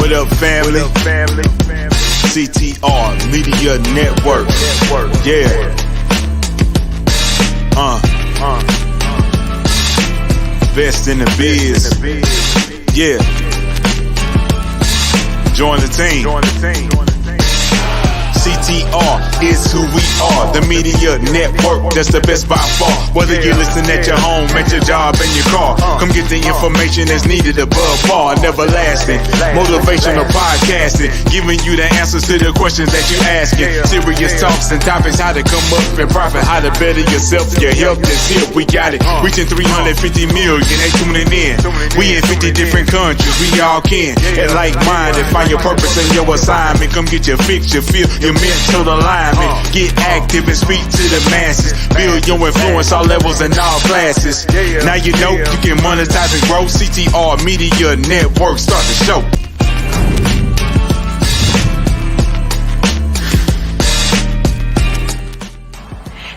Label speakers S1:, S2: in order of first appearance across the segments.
S1: What up, family? CTR Media Network. Yeah. Best in the biz. Yeah. Join the team. CTR is who we are, the media network, that's the best by far. Whether you listen at your home, at your job, in your car, come get the information that's needed above par. Never lasting, motivational podcasting, giving you the answers to the questions that you asking. Serious talks and topics, how to come up and profit, how to better yourself, your health is here, we got it. Reaching 350 million, they tuning in. We in 50 different countries, we all can. And like-minded, find your purpose and your assignment. Come get your fix, your feel, your mental alignment. Get active and speak to the masses. Build your influence all levels and all classes. Now you know you can monetize and grow. CTR Media Network, start the show.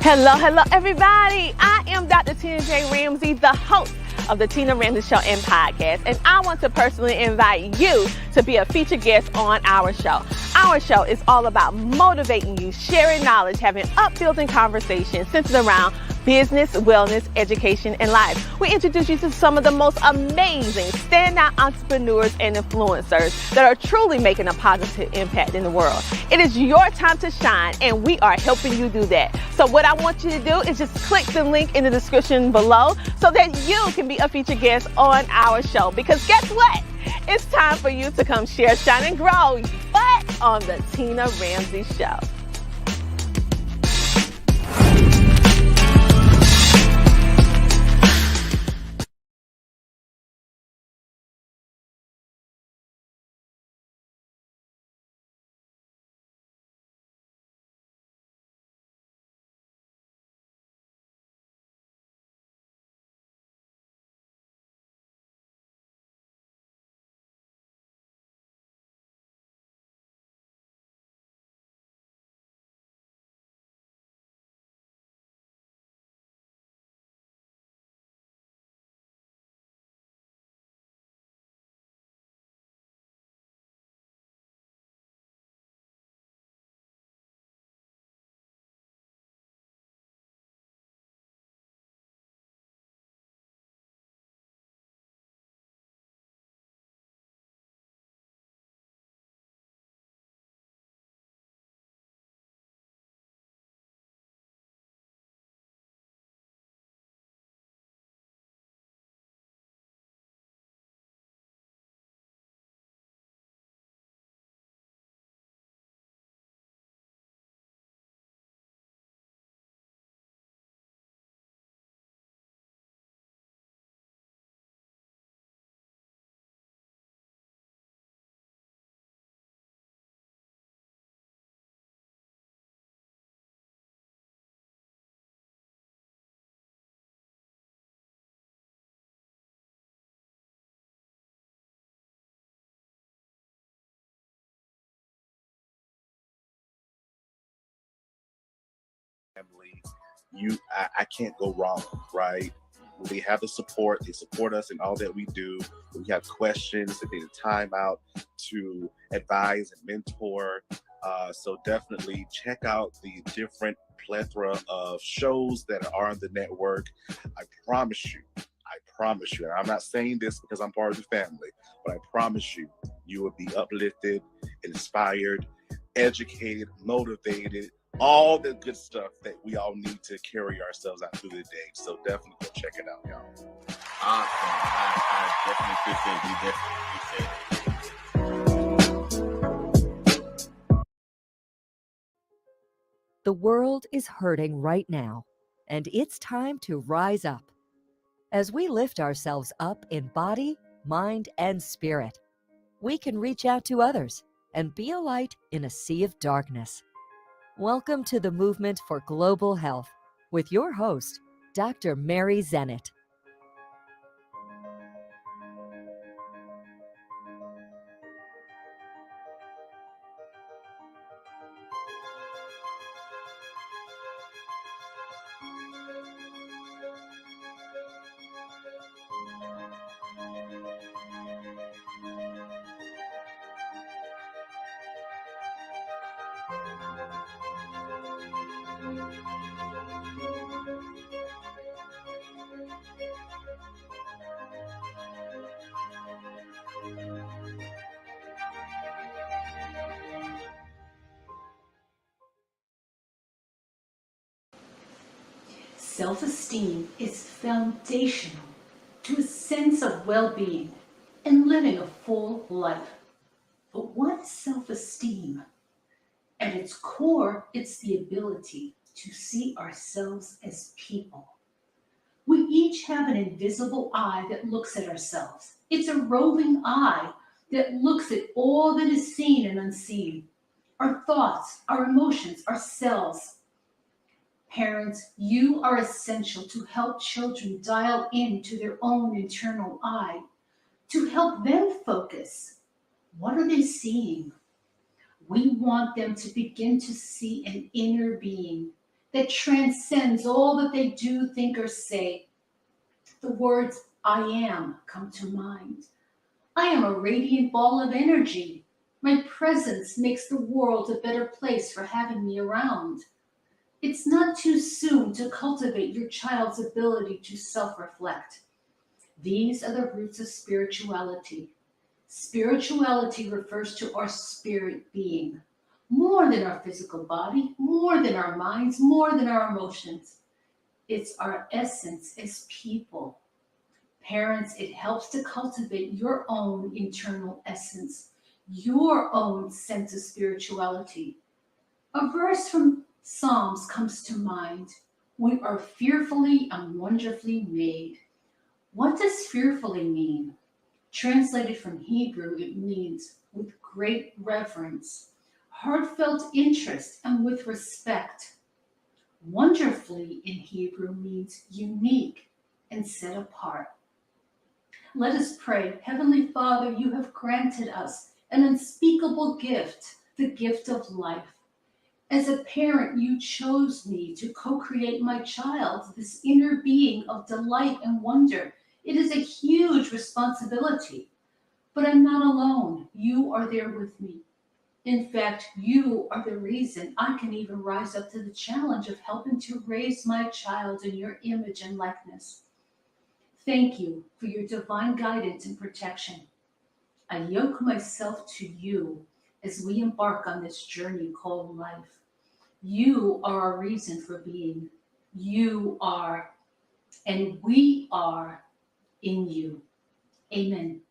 S2: Hello everybody. I am Dr. Tina J. Ramsey, the host of the Tina Ramsey Show and podcast, and I want to personally invite you to be a featured guest on our show. Our show is all about motivating you, sharing knowledge, having uplifting conversations centered around business, wellness, education, and life. We introduce you to some of the most amazing standout entrepreneurs and influencers that are truly making a positive impact in the world. It is your time to shine, and we are helping you do that. So what I want you to do is just click the link in the description below so that you can be a featured guest on our show. Because guess what? It's time for you to come share, shine, and grow, but on the Tina Ramsey Show.
S3: Family, I can't go wrong, right? We have the support. They support us in all that we do. We have questions. They take the time out to advise and mentor. So definitely check out the different plethora of shows that are on the network. I promise you, and I'm not saying this because I'm part of the family, but I promise you, you will be uplifted, inspired, educated, motivated, all the good stuff that we all need to carry ourselves out through the day. So definitely go check it out, y'all.
S4: Awesome. I definitely appreciate it.
S5: The world is hurting right now, and it's time to rise up. As we lift ourselves up in body, mind, and spirit, we can reach out to others and be a light in a sea of darkness. Welcome to the Movement for Global Health with your host, Dr. Mary Zenit.
S6: Self-esteem is foundational to a sense of well-being and living a full life. But what is self-esteem? At its core, it's the ability to see ourselves as people. We each have an invisible eye that looks at ourselves. It's a roving eye that looks at all that is seen and unseen. Our thoughts, our emotions, ourselves. Parents, you are essential to help children dial into their own internal eye, to help them focus. What are they seeing? We want them to begin to see an inner being that transcends all that they do, think, or say. The words I am come to mind. I am a radiant ball of energy. My presence makes the world a better place for having me around. It's not too soon to cultivate your child's ability to self-reflect. These are the roots of spirituality. Spirituality refers to our spirit being, more than our physical body, more than our minds, more than our emotions. It's our essence as people. Parents, it helps to cultivate your own internal essence, your own sense of spirituality. A verse from Psalms comes to mind. We are fearfully and wonderfully made. What does fearfully mean? Translated from Hebrew, it means with great reverence, heartfelt interest, and with respect. Wonderfully in Hebrew means unique and set apart. Let us pray. Heavenly Father, you have granted us an unspeakable gift, the gift of life. As a parent, you chose me to co-create my child, this inner being of delight and wonder. It is a huge responsibility, but I'm not alone. You are there with me. In fact, you are the reason I can even rise up to the challenge of helping to raise my child in your image and likeness. Thank you for your divine guidance and protection. I yoke myself to you as we embark on this journey called life. You are our reason for being. You are, and we are in you. Amen.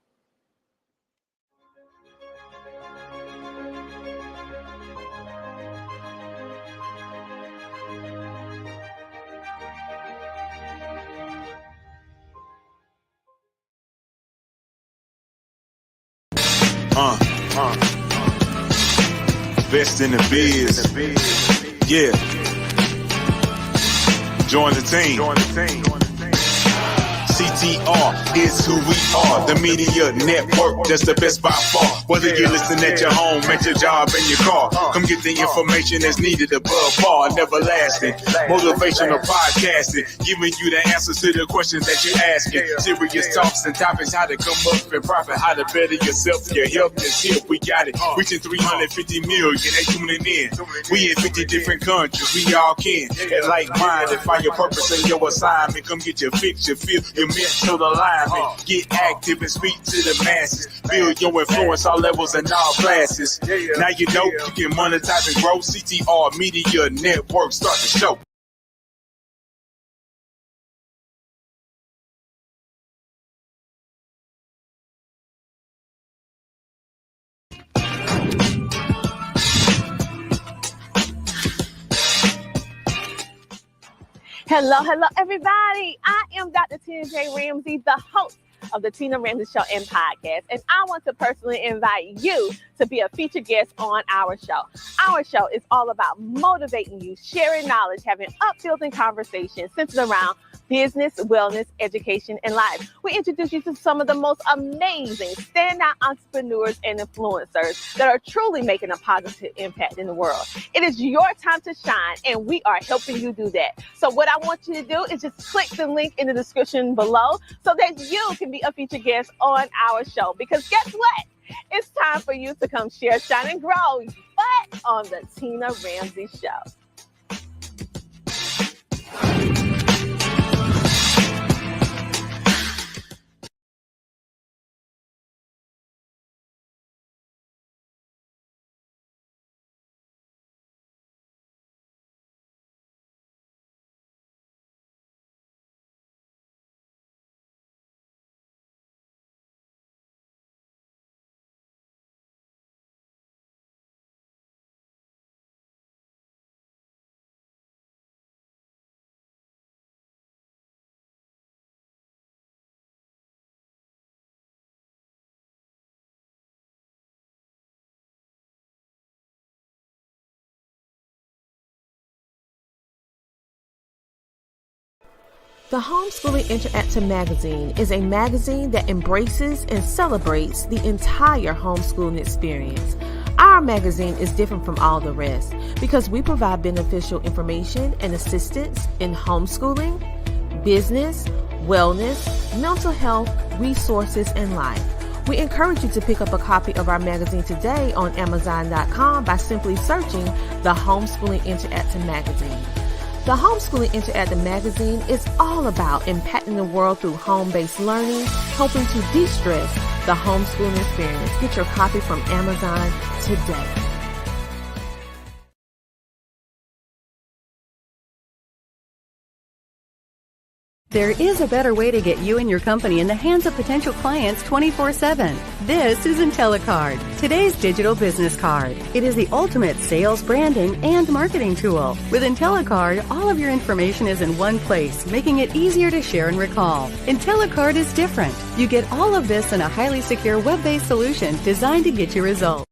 S1: Best in the biz. Yeah. Join the team. CTR is who we are. The media network, that's the best by far. Whether you listen at your home, at your job, in your car, come get the information that's needed above par. Neverlasting, motivational podcasting, giving you the answers to the questions that you're asking. Serious talks and topics, how to come up and profit, how to better yourself. Your health is here, we got it. Reaching 350 million, they tuning in. We in 50 different countries, we all can. And like minded, find your purpose and your assignment. Come get your fix, your feel, your mental alignment. Get active and speak to the masses. Build your influence all levels and all classes. Now you know you can monetize and grow. CTR Media Network, start the show.
S2: Hello, everybody. I am Dr. Tina J. Ramsey, the host of the Tina Ramsey Show and Podcast, and I want to personally invite you to be a featured guest on our show. Our show is all about motivating you, sharing knowledge, having uplifting conversations centered around business, wellness, education, and life. We introduce you to some of the most amazing standout entrepreneurs and influencers that are truly making a positive impact in the world. It is your time to shine, and we are helping you do that. So what I want you to do is just click the link in the description below so that you can be a featured guest on our show. Because guess what? It's time for you to come share, shine, and grow, but on the Tina Ramsey Show. The Homeschooling Interactive Magazine is a magazine that embraces and celebrates the entire homeschooling experience. Our magazine is different from all the rest because we provide beneficial information and assistance in homeschooling, business, wellness, mental health, resources, and life. We encourage you to pick up a copy of our magazine today on Amazon.com by simply searching the Homeschooling Interactive Magazine. The Homeschooling Interactive Magazine is all about impacting the world through home-based learning, helping to de-stress the homeschooling experience. Get your copy from Amazon today.
S7: There is a better way to get you and your company in the hands of potential clients 24/7. This is IntelliCard, today's digital business card. It is the ultimate sales, branding, and marketing tool. With IntelliCard, all of your information is in one place, making it easier to share and recall. IntelliCard is different. You get all of this in a highly secure web-based solution designed to get you results.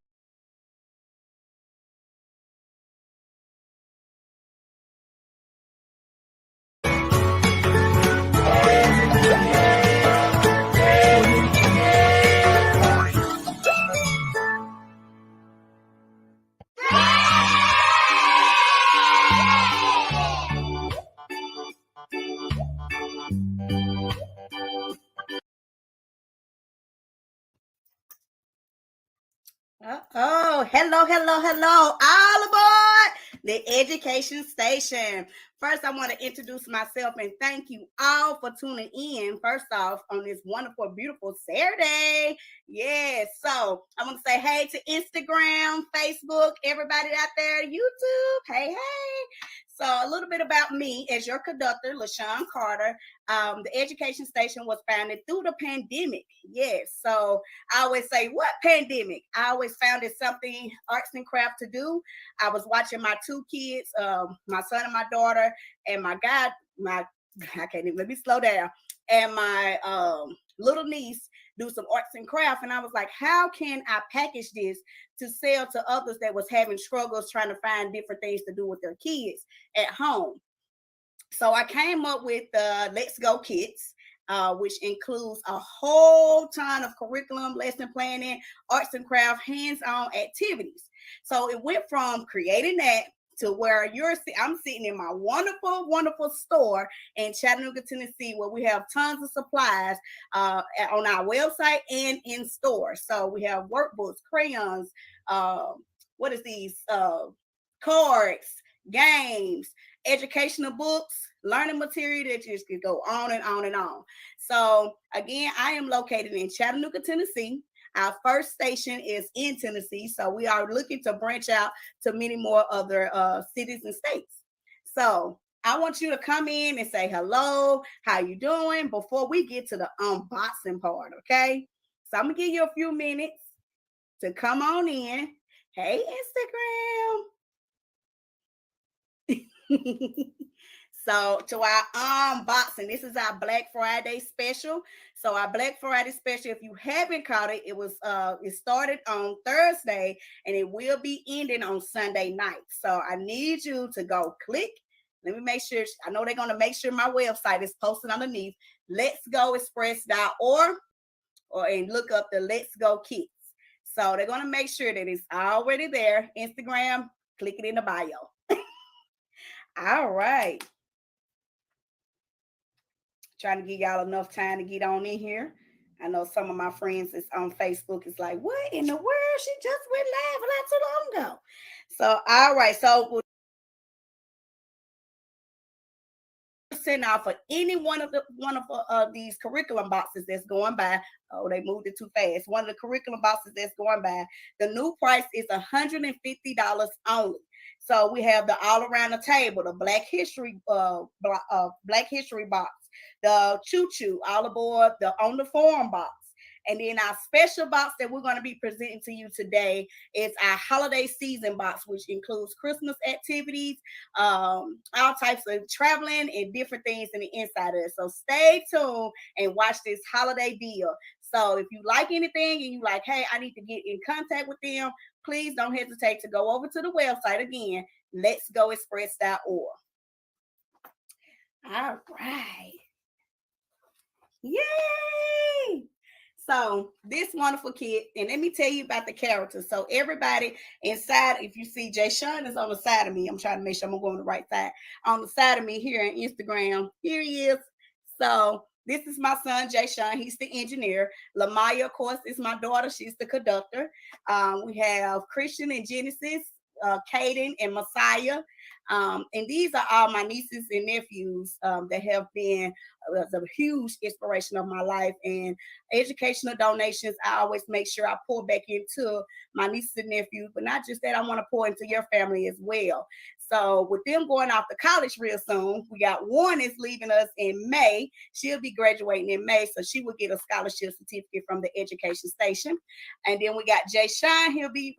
S8: Hello, all aboard the education station. First, I want to introduce myself and thank you all for tuning in. First off, on this wonderful, beautiful Saturday. Yes, so I want to say hey to Instagram, Facebook, everybody out there, YouTube. Hey. So a little bit about me as your conductor, LaShawn Carter. The education station was founded through the pandemic. Yes. So I always say, what pandemic? I always found it something arts and craft to do. I was watching my two kids, my son and my daughter, and I can't even, let me slow down. And my little niece do some arts and craft. And I was like, how can I package this to sell to others that was having struggles trying to find different things to do with their kids at home? So I came up with Let's Go Kits, which includes a whole ton of curriculum, lesson planning, arts and craft, hands-on activities. So it went from creating that to where I'm sitting in my wonderful, wonderful store in Chattanooga, Tennessee, where we have tons of supplies on our website and in store. So we have workbooks, crayons, what is these? Cards, games, educational books, learning material that just could go on and on and on. So again, I am located in Chattanooga, Tennessee. Our first station is in Tennessee, so we are looking to branch out to many more other cities and states. So I want you to come in and say hello, how you doing, before we get to the unboxing part, okay? So I'm going to give you a few minutes to come on in. Hey, Instagram. So to our unboxing, this is our Black Friday special. So our Black Friday special, if you haven't caught it, it started on Thursday and it will be ending on Sunday night. So I need you to go click. Let me make sure. I know they're going to make sure my website is posted underneath. letsgoexpress.org and look up the Let's Go Kits. So they're going to make sure that it's already there. Instagram, click it in the bio. All right. Trying to give y'all enough time to get on in here. I know some of my friends is on Facebook is like, what in the world? She just went live not too long ago. So, all right. So we'll send out for any one of these curriculum boxes that's going by. Oh, they moved it too fast. One of the curriculum boxes that's going by. The new price is $150 only. So we have the all around the table, the Black History box, the Choo Choo, all aboard the On the Forum box. And then our special box that we're going to be presenting to you today is our holiday season box, which includes Christmas activities, all types of traveling and different things in the inside of it. So stay tuned and watch this holiday deal. So if you like anything and you like, hey, I need to get in contact with them, please don't hesitate to go over to the website again, letsgoexpress.org. All right. Yay! So this wonderful kid, and let me tell you about the characters. So everybody inside, if you see Jay Sean is on the side of me, I'm trying to make sure I'm going on the right side. On the side of me here on Instagram, here he is. So this is my son Jay Sean. He's the engineer. Lamaya, of course, is my daughter. She's the conductor. We have Christian and Genesis, Caden and Messiah. And these are all my nieces and nephews that have been a huge inspiration of my life. And educational donations, I always make sure I pour back into my nieces and nephews, but not just that, I want to pour into your family as well. So with them going off to college real soon, we got one is leaving us in May. She'll be graduating in May, so she will get a scholarship certificate from the education station. And then we got Jay Shine. He'll be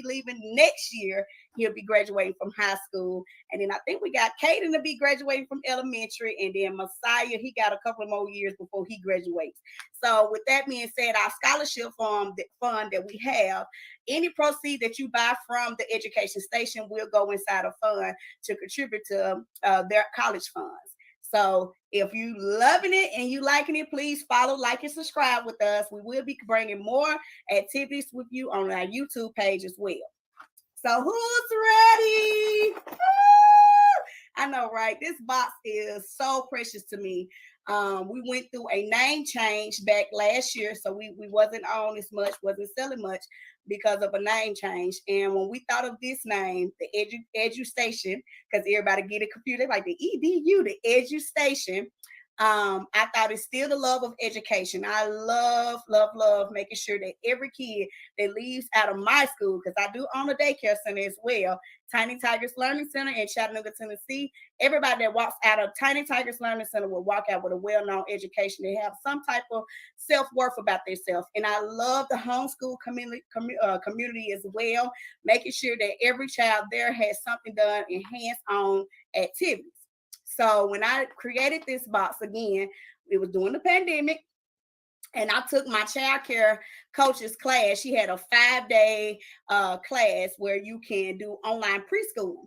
S8: leaving next year. He'll be graduating from high school. And then I think we got Caden to be graduating from elementary. And then Messiah, he got a couple of more years before he graduates. So with that being said, our scholarship fund that we have, any proceed that you buy from the education station will go inside a fund to contribute to their college funds. So if you loving it and you liking it, please follow, like, and subscribe with us. We will be bringing more activities with you on our YouTube page as well. So who's ready? I know, right? This box is so precious to me. We went through a name change back last year, so we wasn't on as much, wasn't selling much because of a name change. And when we thought of this name, the Edu Station, because everybody get it confused, like the EDU, the Edu Station. I thought it's still the love of education. I love making sure that every kid that leaves out of my school, because I do own a daycare center as well, Tiny Tigers Learning Center in Chattanooga, Tennessee. Everybody that walks out of Tiny Tigers Learning Center will walk out with a well-known education. They have some type of self-worth about themselves. And I love the homeschool community as well, making sure that every child there has something done in hands-on activities. So when I created this box again, it was during the pandemic, and I took my child care coach's class. She had a 5-day class where you can do online preschool.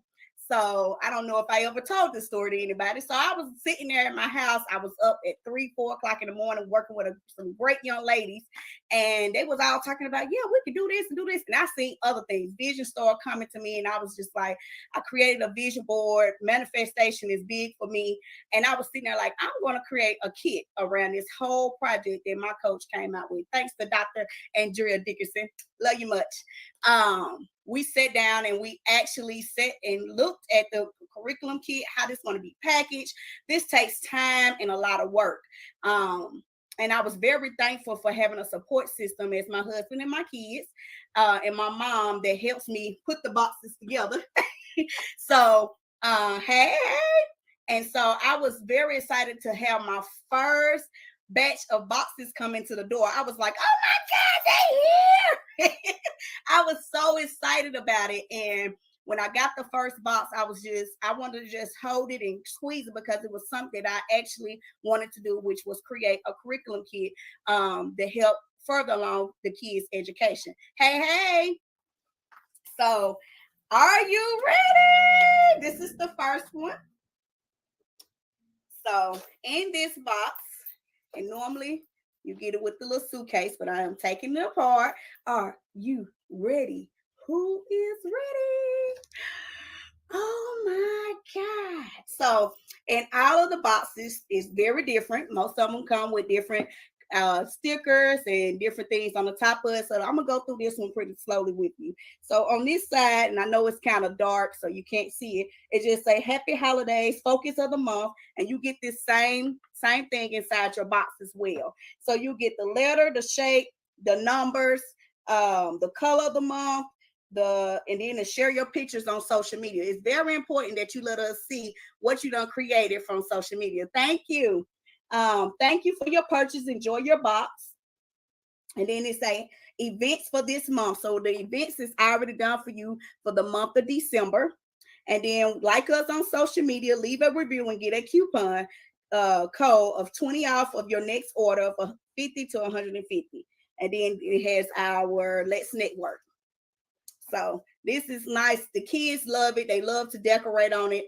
S8: So I don't know if I ever told this story to anybody. So I was sitting there in my house. I was up at 3-4 o'clock in the morning working with some great young ladies. And they was all talking about, yeah, we can do this and do this. And I seen other things. Vision started coming to me. And I was just like, I created a vision board. Manifestation is big for me. And I was sitting there like, I'm going to create a kit around this whole project that my coach came out with. Thanks to Dr. Andrea Dickerson. Love you much. We sat down and we actually sat and looked at the curriculum kit, how this is going to be packaged. This takes time and a lot of work. And I was very thankful for having a support system as my husband and my kids and my mom that helps me put the boxes together. So, hey. And so I was very excited to have my first batch of boxes come into the door. I was like, oh my God, they here. I was so excited about it. And when I got the first box, I wanted to just hold it and squeeze it because it was something that I actually wanted to do, which was create a curriculum kit to help further along the kids' education. Hey. So are you ready? This is the first one. So in this box, and normally you get it with the little suitcase, but I am taking it apart. Are you ready? Who is ready? Oh my God. So, and all of the boxes is very different. Most of them come with different stickers and different things on the top of it. So I'm gonna go through this one pretty slowly with you. So on this side, and I know it's kind of dark, so you can't see it. It just say Happy Holidays, Focus of the Month, and you get this same thing inside your box as well. So you get the letter, the shape, the numbers, the color of the month, and then to share your pictures on social media. It's very important that you let us see what you done created from social media. Thank you. Thank you for your purchase. Enjoy your box. And then it say events for this month. So the events is already done for you for the month of December. And then like us on social media, leave a review and get a coupon code of 20 off of your next order for 50 to 150. And then it has our Let's Network. So this is nice. The kids love it. They love to decorate on it.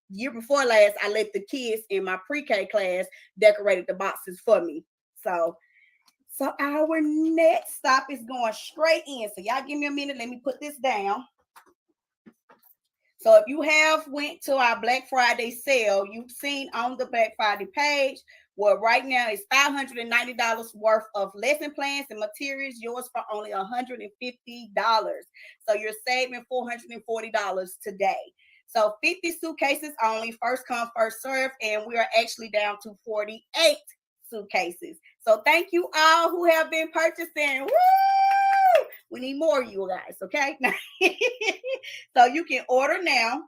S8: year before last, I let the kids in my pre-K class decorated the boxes for me. So our next stop is going straight in. So y'all give me a minute. Let me put this down. So if you have went to our Black Friday sale, you've seen on the Black Friday page, well, right now it's $590 worth of lesson plans and materials, yours for only $150. So you're saving $440 today. So 50 suitcases only, first come, first serve, and we are actually down to 48 suitcases. So thank you all who have been purchasing. Woo! We need more of you guys, okay? So you can order now.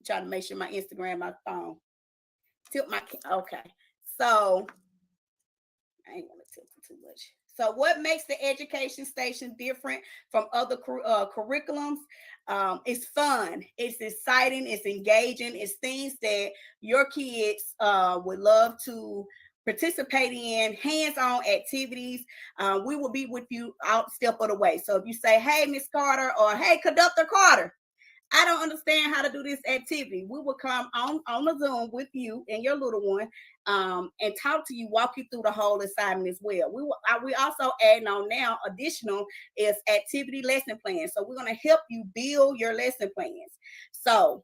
S8: Trying to make sure my Instagram, my phone. Tilt my, okay. So I ain't gonna tilt it too much. So what makes the education station different from other curriculums? It's fun, it's exciting, it's engaging, it's things that your kids would love to participate in, hands-on activities. We will be with you out step of the way. So if you say, hey, Miss Carter, or hey, Conductor Carter, I don't understand how to do this activity, we will come on the Zoom with you and your little one and talk to you, walk you through the whole assignment as well. We also adding on now additional is activity lesson plans. So we're going to help you build your lesson plans. So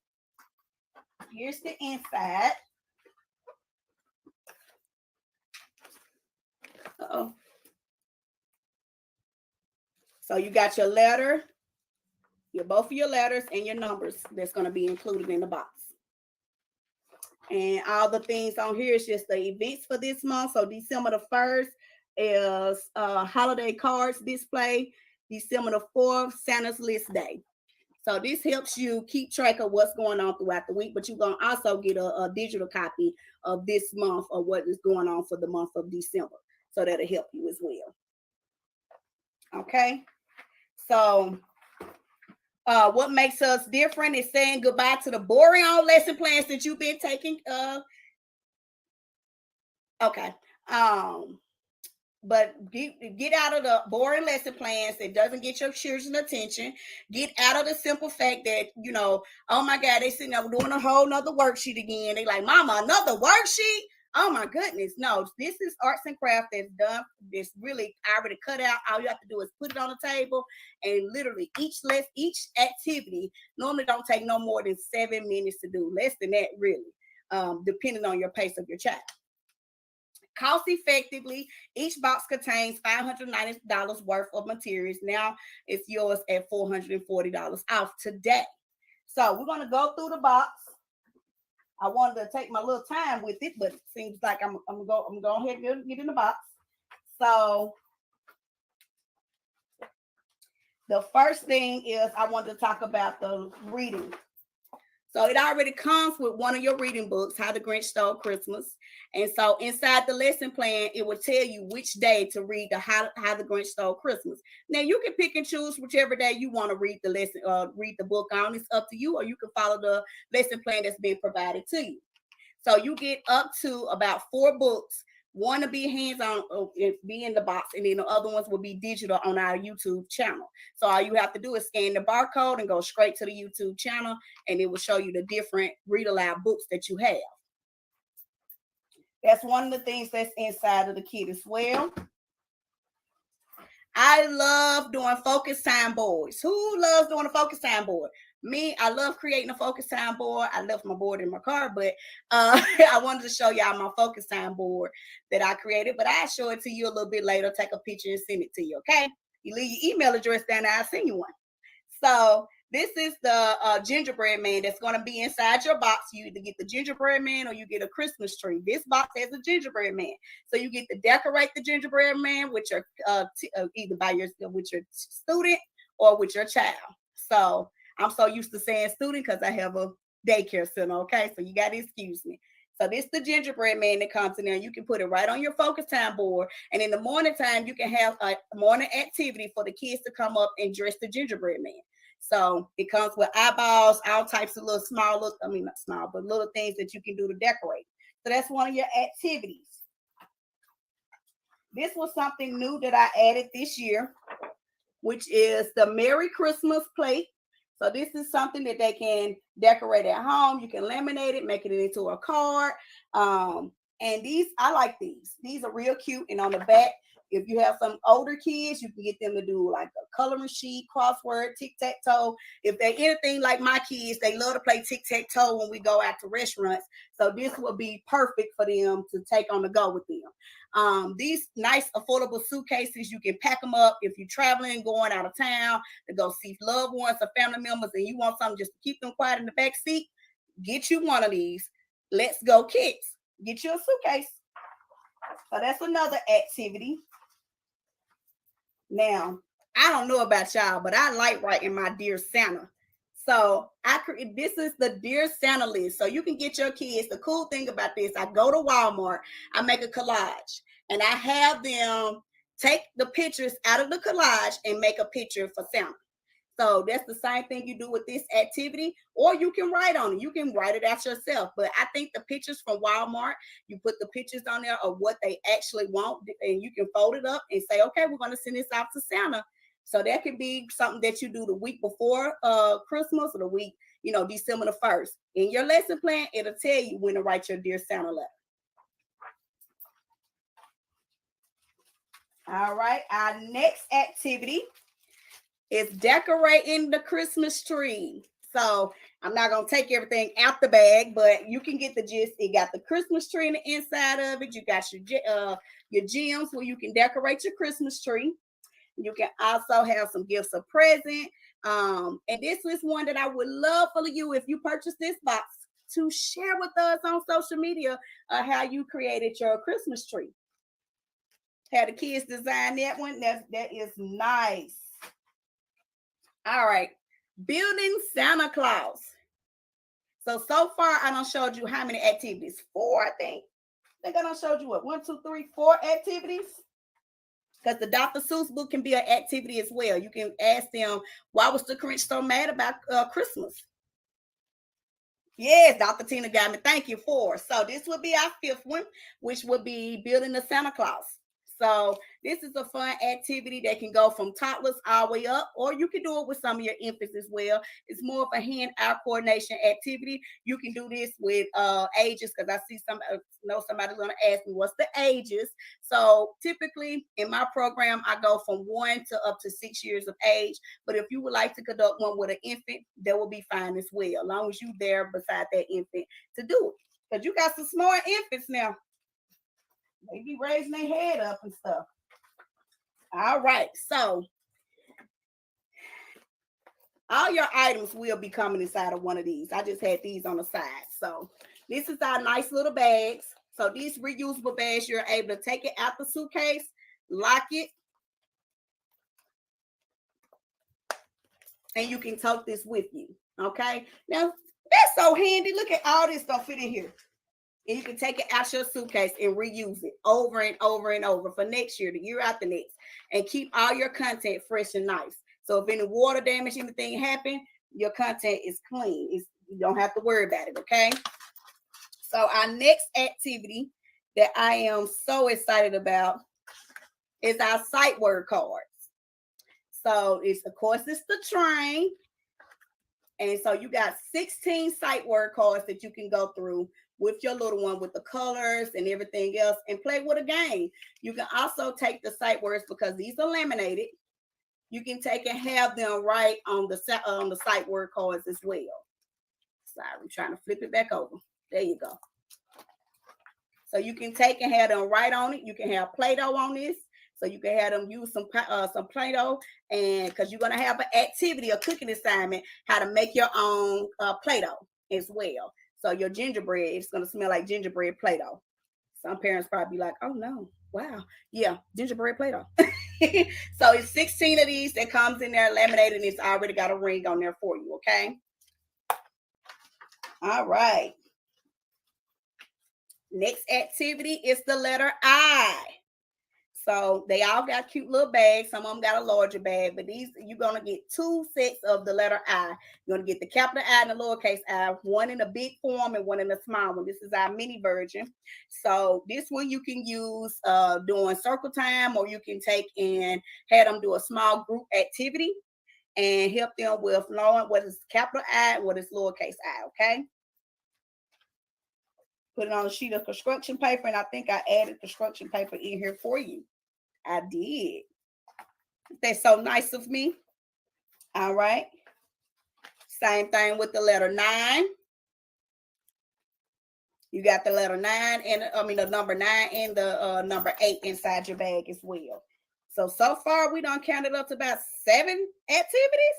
S8: here's the inside. Uh-oh. So you got your letter, both of your letters and your numbers that's going to be included in the box. And all the things on here is just the events for this month. So December the 1st is holiday cards display. December the 4th, Santa's List Day. So this helps you keep track of what's going on throughout the week, but you're going to also get a digital copy of this month of what is going on for the month of December. So that'll help you as well. Okay. So what makes us different is saying goodbye to the boring old lesson plans that you've been taking. Okay. But get out of the boring lesson plans that doesn't get your children's attention. Get out of the simple fact that, you know, oh my God, they sitting there doing a whole nother worksheet again. They like, Mama, another worksheet? Oh my goodness. No, this is arts and craft that's done. It's really already cut out. All you have to do is put it on the table, and literally each activity normally don't take no more than 7 minutes to do. Less than that, really, depending on your pace of your child. Cost effectively, each box contains $590 worth of materials. Now it's yours at $440 off today. So we're going to go through the box. I wanted to take my little time with it, but it seems like I'm going to go ahead and get in the box. So the first thing is I wanted to talk about the reading. So it already comes with one of your reading books, How the Grinch Stole Christmas. And so inside the lesson plan, it will tell you which day to read the How the Grinch Stole Christmas. Now you can pick and choose whichever day you want to read the lesson, read the book on. It's up to you, or you can follow the lesson plan that's been provided to you. So you get up to about 4 books. One to be hands-on, be in the box, and then the other ones will be digital on our YouTube channel. So all you have to do is scan the barcode and go straight to the YouTube channel, and it will show you the different read-aloud books that you have. That's one of the things that's inside of the kit as well. I love doing focus time boards. Who loves doing a focus time board? Me, I love creating a focus time board. I left my board in my car, but I wanted to show y'all my focus time board that I created, but I'll show it to you a little bit later. Take a picture and send it to you, okay? You leave your email address down there, I'll send you one. So this is the gingerbread man that's going to be inside your box. You either get the gingerbread man or you get a Christmas tree. This box has a gingerbread man. So you get to decorate the gingerbread man with your either with your student or with your child. So I'm so used to saying student because I have a daycare center, okay? So you got to excuse me. So this is the gingerbread man that comes in there. You can put it right on your focus time board. And in the morning time, you can have a morning activity for the kids to come up and dress the gingerbread man. So it comes with eyeballs, all types of little not small, but little things that you can do to decorate. So that's one of your activities. This was something new that I added this year, which is the Merry Christmas plate. So this is something that they can decorate at home. You can laminate it, make it into a card. And these, I like these. These are real cute. And on the back, if you have some older kids, you can get them to do like a coloring sheet, crossword, tic-tac-toe. If they're anything like my kids, they love to play tic-tac-toe when we go out to restaurants. So this will be perfect for them to take on the go with them. These nice, affordable suitcases, you can pack them up if you're traveling, going out of town to go see loved ones or family members, and you want something just to keep them quiet in the back seat, get you one of these. Let's go, kids. Get you a suitcase. So that's another activity. Now, I don't know about y'all, but I like writing my Dear Santa. So this is the Dear Santa list. So you can get your kids. The cool thing about this, I go to Walmart, I make a collage, and I have them take the pictures out of the collage and make a picture for Santa. So that's the same thing you do with this activity, or you can write on it. You can write it out yourself. But I think the pictures from Walmart, you put the pictures on there of what they actually want, and you can fold it up and say, okay, we're going to send this out to Santa. So that could be something that you do the week before Christmas, or the week, December the 1st. In your lesson plan, it'll tell you when to write your Dear Santa letter. All right, our next activity is decorating the Christmas tree. So I'm not going to take everything out the bag, but you can get the gist. It got the Christmas tree in the inside of it. You got your gems where you can decorate your Christmas tree. You can also have some gifts of present. And this is one that I would love for you, if you purchase this box, to share with us on social media how you created your Christmas tree. Had the kids design that one. That is nice. All right, building Santa Claus. So far, I done showed you how many activities? 4, I think. I done showed you what? 1, 2, 3, 4 activities. Because the Dr. Seuss book can be an activity as well. You can ask them, why was the Grinch so mad about Christmas? Yes, Dr. Tina got me. Thank you for. So this would be our 5th one, which would be building the Santa Claus. So this is a fun activity that can go from toddlers all the way up, or you can do it with some of your infants as well. It's more of a hand-eye coordination activity. You can do this with ages, because I see somebody's going to ask me, what's the ages? So typically in my program, I go from 1 to up to 6 years of age. But if you would like to conduct one with an infant, that will be fine as well, as long as you're there beside that infant to do it. Because you got some smart infants now. They be raising their head up and stuff. All right, so all your items will be coming inside of one of these. I just had these on the side. So this is our nice little bags. So these reusable bags, you're able to take it out the suitcase, lock it, and you can tote this with you. Okay, now that's so handy. Look at all this stuff fit in here. And you can take it out your suitcase and reuse it over and over and over for next year, the year after next, and keep all your content fresh and nice. So if any water damage, anything happen, your content is clean. You don't have to worry about it, okay? So our next activity that I am so excited about is our sight word cards. So it's the train. And so you got 16 sight word cards that you can go through with your little one, with the colors and everything else, and play with a game. You can also take the sight words, because these are laminated. You can take and have them write on the sight word cards as well. Sorry, I'm trying to flip it back over. There you go. So you can take and have them write on it. You can have Play-Doh on this. So you can have them use some Play-Doh, and because you're going to have an activity, a cooking assignment, how to make your own Play-Doh as well. So your gingerbread, it's going to smell like gingerbread Play-Doh. Some parents probably be like, oh no, wow. Yeah, gingerbread Play-Doh. So it's 16 of these that comes in there laminated, and it's already got a ring on there for you, okay? All right. Next activity is the letter I. So they all got cute little bags. Some of them got a larger bag, but these, you're going to get 2 sets of the letter I. You're going to get the capital I and the lowercase I, one in a big form and one in a small one. This is our mini version. So this one you can use during circle time, or you can take and have them do a small group activity. and help them with knowing what is capital I and what is lowercase I, okay? Put it on a sheet of construction paper, and I think I added construction paper in here for you. I did. That's so nice of me. All right. Same thing with the letter 9. You got the letter 9 and the number 9 and the number 8 inside your bag as well. So far we done counted up to about 7 activities.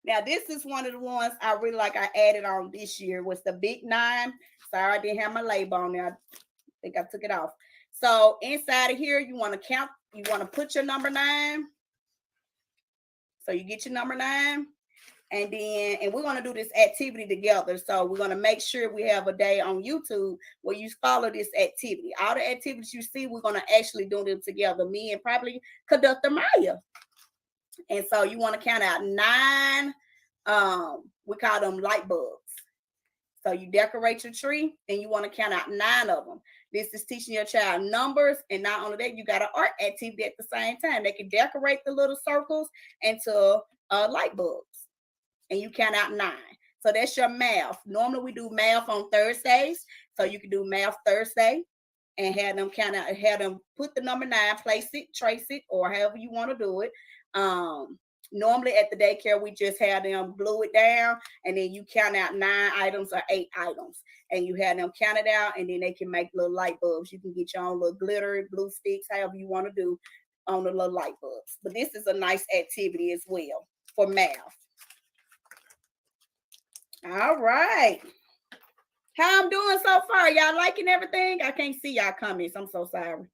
S8: Now this is one of the ones I really like. I added on this year was the big 9. Sorry, I didn't have my label on there. I think I took it off. So inside of here, you want to count. You want to put your number 9. So you get your number 9. And we're going to do this activity together. So we're going to make sure we have a day on YouTube where you follow this activity. All the activities you see, we're going to actually do them together. Me and probably Conductor Maya. And so you want to count out 9. We call them light bulbs. So you decorate your tree and you want to count out 9 of them. This is teaching your child numbers. And not only that, you got an art activity at the same time. They can decorate the little circles into light bulbs. And you count out 9. So that's your math. Normally we do math on Thursdays. So you can do math Thursday and have them count out, have them put the number 9, place it, trace it, or however you want to do it. Normally at the daycare, we just have them glue it down and then you count out 9 items or 8 items. And you have them count it out and then they can make little light bulbs. You can get your own little glitter, glue sticks, however you want to do on the little light bulbs. But this is a nice activity as well for math. All right. How I'm doing so far? Y'all liking everything? I can't see y'all comments. I'm so sorry.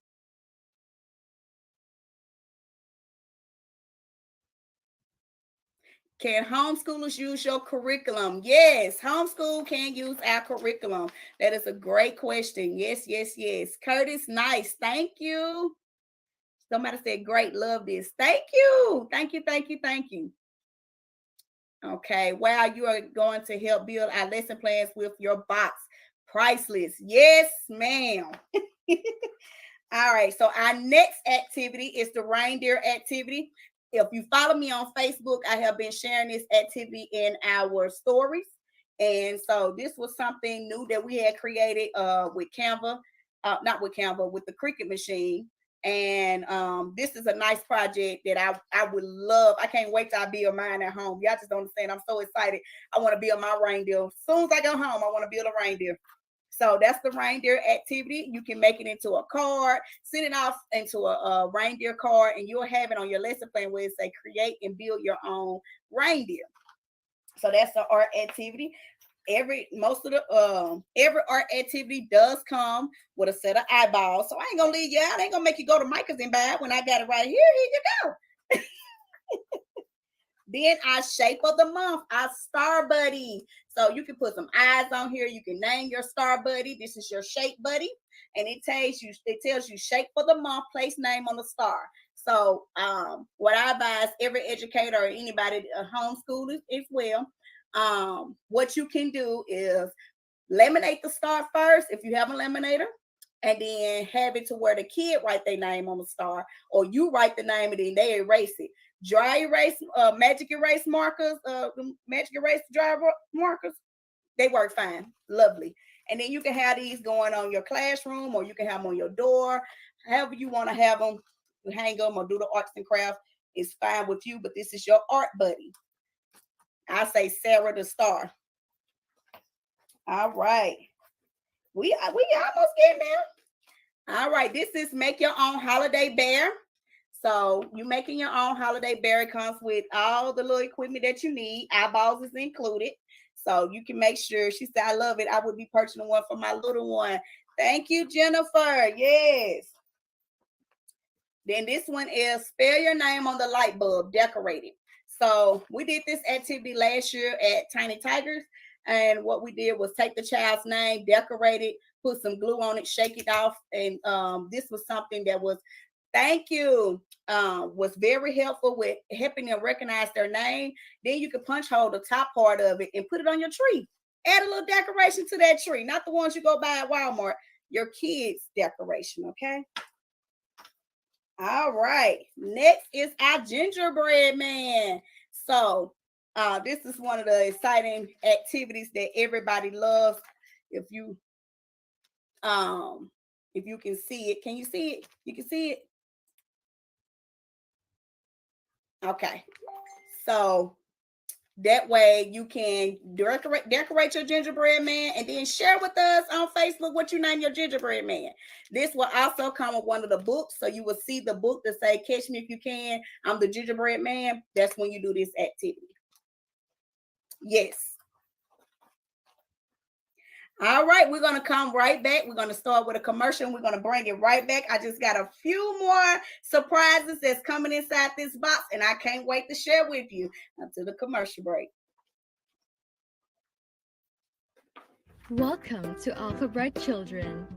S8: Can homeschoolers use your curriculum? Yes, homeschool can use our curriculum. That is a great question. Yes, yes, yes. Curtis, nice. Thank you. Somebody said, great, love this. Thank you. Thank you, thank you, thank you. Okay, wow, you are going to help build our lesson plans with your box. Priceless. Yes, ma'am. All right, so our next activity is the reindeer activity. If you follow me on Facebook, I have been sharing this activity in our stories. And so this was something new that we had created with Canva, not with Canva, with the Cricut machine. And this is a nice project that I would love. I can't wait till I build mine at home. Y'all just don't understand. I'm so excited. I want to build my reindeer. As soon as I go home, I want to build a reindeer. So that's the reindeer activity. You can make it into a card, send it off into a reindeer card, and you'll have it on your lesson plan where it say create and build your own reindeer. So that's the art activity. Every art activity does come with a set of eyeballs. So I ain't gonna leave you out. I ain't gonna make you go to Micah's and buy it when I got it right here. Here you go. Then our shape of the month, our star buddy. So you can put some eyes on here. You can name your star buddy. This is your shape buddy. And it tells you shape for the month, place name on the star. So what I advise every educator or anybody homeschoolers as well, what you can do is laminate the star first if you have a laminator, and then have it to where the kid write their name on the star, or you write the name and then they erase it. Dry erase, magic erase markers, magic erase dry markers, they work fine, lovely. And then you can have these going on your classroom, or you can have them on your door, however you want to have them, hang them or do the arts and crafts. It's fine with you, but this is your art buddy. I say Sarah the star. All right. We almost getting there. All right. This is make your own holiday bear. So you making your own holiday bear. It comes with all the little equipment that you need. Eyeballs is included. So you can make sure. She said, I love it. I would be purchasing one for my little one. Thank you, Jennifer. Yes. Then this one is spell your name on the light bulb, decorated. So we did this activity last year at Tiny Tigers. And what we did was take the child's name, decorate it, put some glue on it, shake it off. And this was something that was, thank you, was very helpful with helping them recognize their name. Then you can punch hole the top part of it and put it on your tree. Add a little decoration to that tree, not the ones you go buy at Walmart, your kids' decoration, okay? All right. Next is our gingerbread man. So this is one of the exciting activities that everybody loves. If you can see it, can you see it? You can see it. Okay. So that way you can decorate your gingerbread man and then share with us on Facebook what you name your gingerbread man. This will also come with one of the books. So you will see the book that say, Catch Me If You Can, I'm the Gingerbread Man. That's when you do this activity. Yes. All right, we're going to come right back. We're going to start with a commercial. We're going to bring it right back. I just got a few more surprises that's coming inside this box, and I can't wait to share with you until the commercial break.
S9: Welcome to Alpha Bright Children.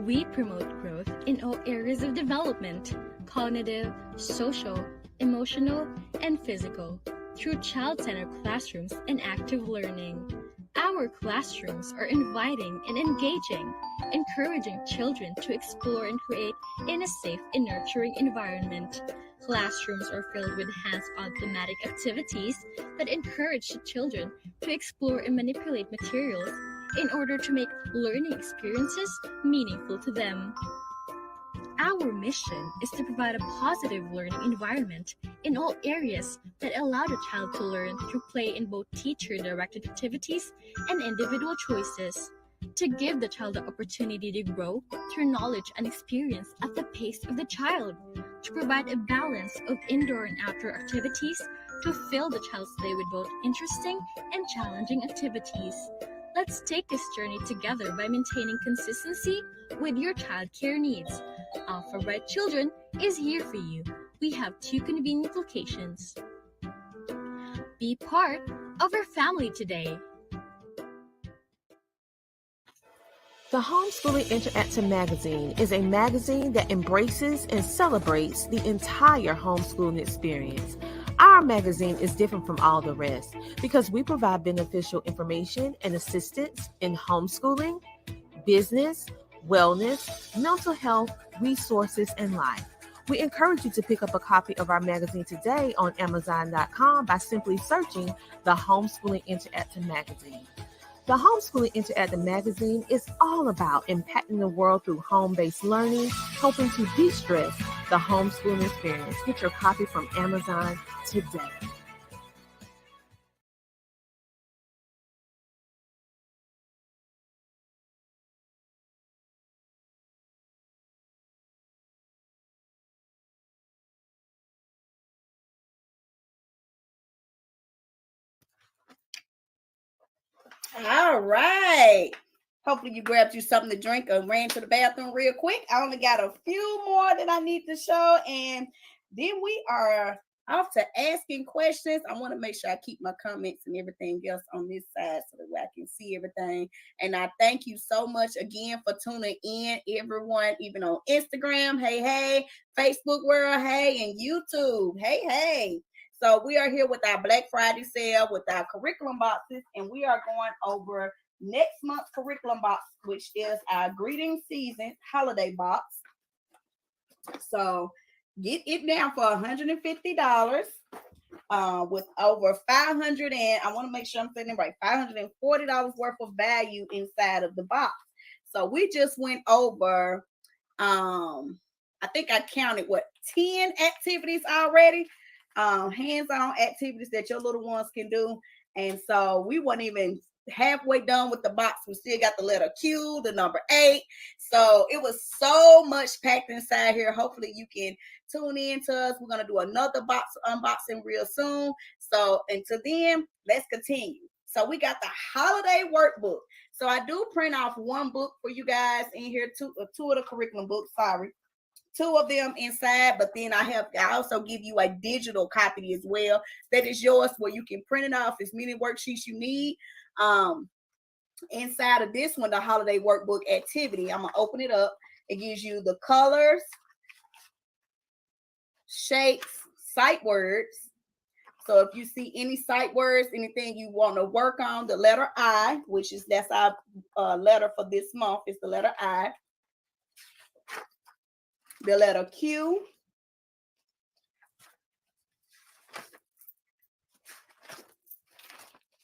S9: We promote growth in all areas of development, cognitive, social, emotional, and physical, through child-centered classrooms and active learning. Our classrooms are inviting and engaging, encouraging children to explore and create in a safe and nurturing environment. Classrooms are filled with hands-on thematic activities that encourage the children to explore and manipulate materials in order to make learning experiences meaningful to them. Our mission is to provide a positive learning environment in all areas that allow the child to learn through play in both teacher-directed activities and individual choices, to give the child the opportunity to grow through knowledge and experience at the pace of the child, to provide a balance of indoor and outdoor activities to fill the child's day with both interesting and challenging activities. Let's take this journey together by maintaining consistency with your childcare needs. Alpha Bright Children is here for you. We have 2 convenient locations. Be part of our family today.
S2: The Homeschooling Interactive Magazine is a magazine that embraces and celebrates the entire homeschooling experience. Our magazine is different from all the rest because we provide beneficial information and assistance in homeschooling, business, wellness, mental health, resources, and life. We encourage you to pick up a copy of our magazine today on Amazon.com by simply searching the Homeschooling Interactive Magazine. The Homeschooling Interactive Magazine is all about impacting the world through home-based learning, helping to de-stress the homeschooling experience. Get your copy from Amazon today.
S8: All right. Hopefully you grabbed you something to drink or ran to the bathroom real quick. I only got a few more that I need to show, and then we are off to asking questions. I want to make sure I keep my comments and everything else on this side so that I can see everything. And I thank you so much again for tuning in, everyone, even on Instagram. Hey, Facebook world. Hey, and YouTube. Hey. So we are here with our Black Friday sale with our curriculum boxes, and we are going over next month's curriculum box, which is our greeting season holiday box. So get it down for $150 with over 500 and I want to make sure I'm saying it right, $540 worth of value inside of the box. So we just went over I think I counted 10 activities already, hands-on activities that your little ones can do. And so we weren't even halfway done with the box. We still got the letter Q, the number 8. So it was so much packed inside here. Hopefully you can tune in to us. We're going to do another box unboxing real soon. So until then, let's continue. So we got the holiday workbook. So I do print off one book for you guys in here, two of the curriculum books, 2 of them inside, but then I also give you a digital copy as well that is yours, where you can print it off as many worksheets you need. Inside of this one, the holiday workbook activity, I'm gonna open it up. It gives you the colors, shapes, sight words. So if you see any sight words, anything you want to work on, the letter I, that's our letter for this month, is the letter I. The letter Q,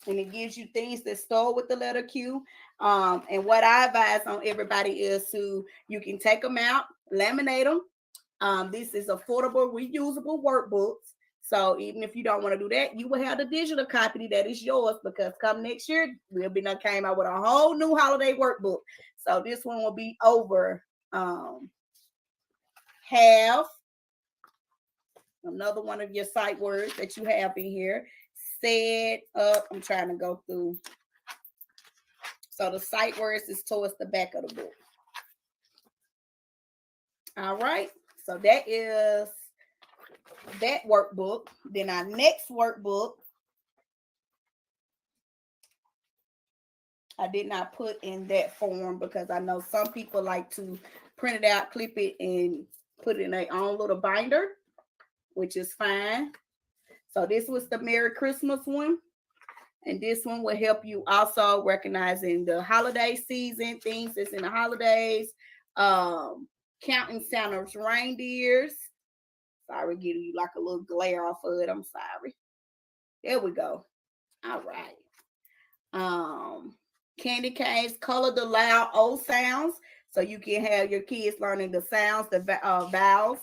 S8: and it gives you things that start with the letter Q. And what I advise on everybody is you can take them out, laminate them. This is affordable, reusable workbooks. So even if you don't want to do that, you will have the digital copy that is yours, because come next year, we'll be done came out with a whole new holiday workbook. So this one will be over half. Another one of your sight words that you have in here. Set up. I'm trying to go through. So the sight words is towards the back of the book. All right. So that is that workbook. Then our next workbook, I did not put in that form because I know some people like to print it out, clip it, and put it in their own little binder, which is fine. So this was the Merry Christmas one. And this one will help you also recognizing the holiday season, things that's in the holidays, counting Santa's reindeers. Sorry, getting you like a little glare off of it. I'm sorry. There we go. All right. Candy canes, color the loud O sounds, so you can have your kids learning the sounds, the vowels.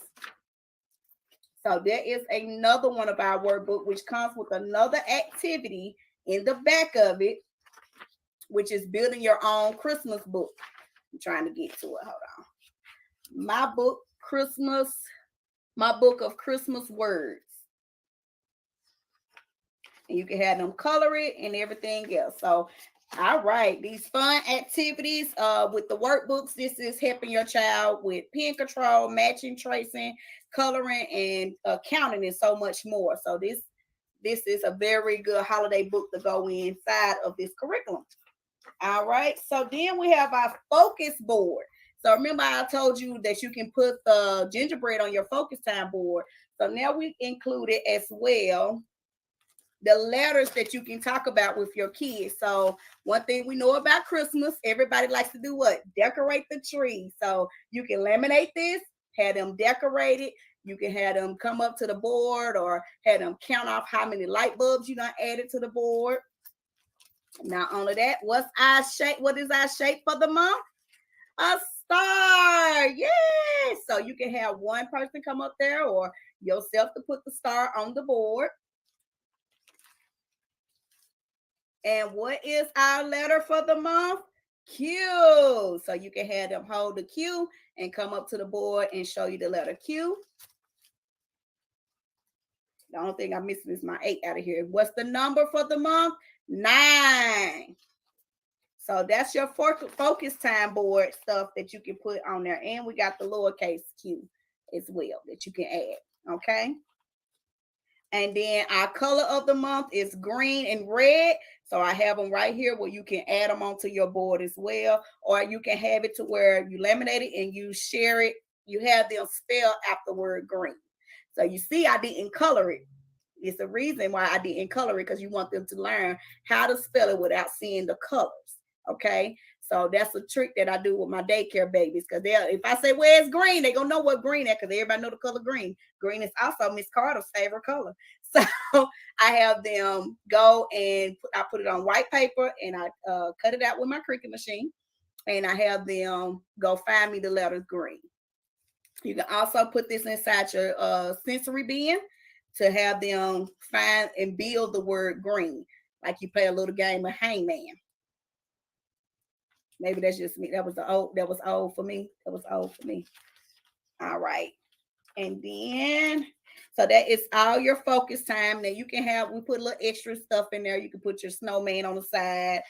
S8: So there is another one of our workbook, which comes with another activity in the back of it, which is building your own Christmas book. I'm trying to get to it. Hold on. My book of Christmas words. And you can have them color it and everything else. So, all right, these fun activities with the workbooks. This is helping your child with pen control, matching, tracing, coloring, and counting, and so much more. So this is a very good holiday book to go inside of this curriculum. All right, so then we have our focus board. So remember I told you that you can put the gingerbread on your focus time board. So now we included as well the letters that you can talk about with your kids. So one thing we know about Christmas, everybody likes to do what? Decorate the tree. So you can laminate this, have them decorated. You can have them come up to the board or have them count off how many light bulbs you done added to the board. Not only that, what is our shape for the month? A star. Yes. So you can have one person come up there or yourself to put the star on the board. And what is our letter for the month? Q. So you can have them hold the Q and come up to the board and show you the letter Q. The only thing I'm missing is my 8 out of here. What's the number for the month? 9. So that's your focus time board stuff that you can put on there. And we got the lowercase q as well that you can add. Okay. And then our color of the month is green and red. So I have them right here where you can add them onto your board as well. Or you can have it to where you laminate it and you share it. You have them spell out the word green. So you see I didn't color it. It's the reason why I didn't color it, because you want them to learn how to spell it without seeing the colors. Okay. So that's a trick that I do with my daycare babies, because if I say where's green, they're gonna know what green is, because everybody know the color green. Green is also Miss Carter's favorite color. So I have them go and I put it on white paper and I cut it out with my Cricut machine, and I have them go find me the letters green. You can also put this inside your sensory bin to have them find and build the word green, like you play a little game of hangman. Maybe that's just me. That was old for me. That was old for me. All right. And then, so that is all your focus time. Now you can we put a little extra stuff in there. You can put your snowman on the side.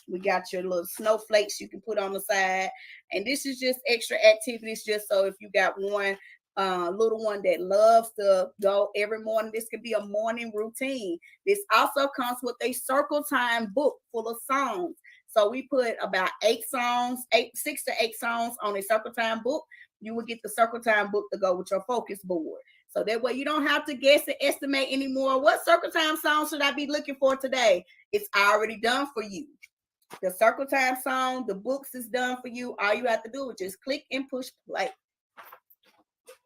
S8: We got your little snowflakes you can put on the side. And this is just extra activities, just so if you got one little one that loves to go every morning, this could be a morning routine. This also comes with a circle time book full of songs. So we put about 6 to 8 songs on a circle time book. You will get the circle time book to go with your focus board. So that way you don't have to guess and estimate anymore. What circle time song should I be looking for today? It's already done for you. The circle time song, the books is done for you. All you have to do is just click and push play.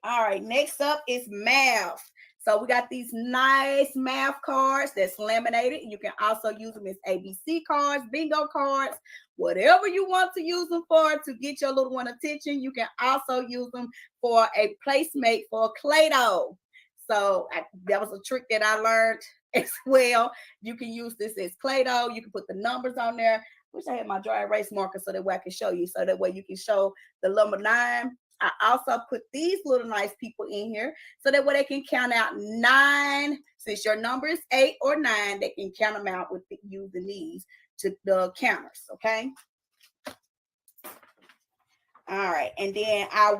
S8: All right, next up is math. So we got these nice math cards that's laminated. You can also use them as ABC cards, bingo cards, whatever you want to use them for to get your little one attention. You can also use them for a placemate for Play-Doh. So that was a trick that I learned as well. You can use this as Play-Doh. You can put the numbers on there. Wish I had my dry erase marker so that way I can show you. So that way you can show the number 9. I also put these little nice people in here so that way they can count out 9. Since your number is 8 or 9, they can count them out with using these to the counters. Okay. All right, and then I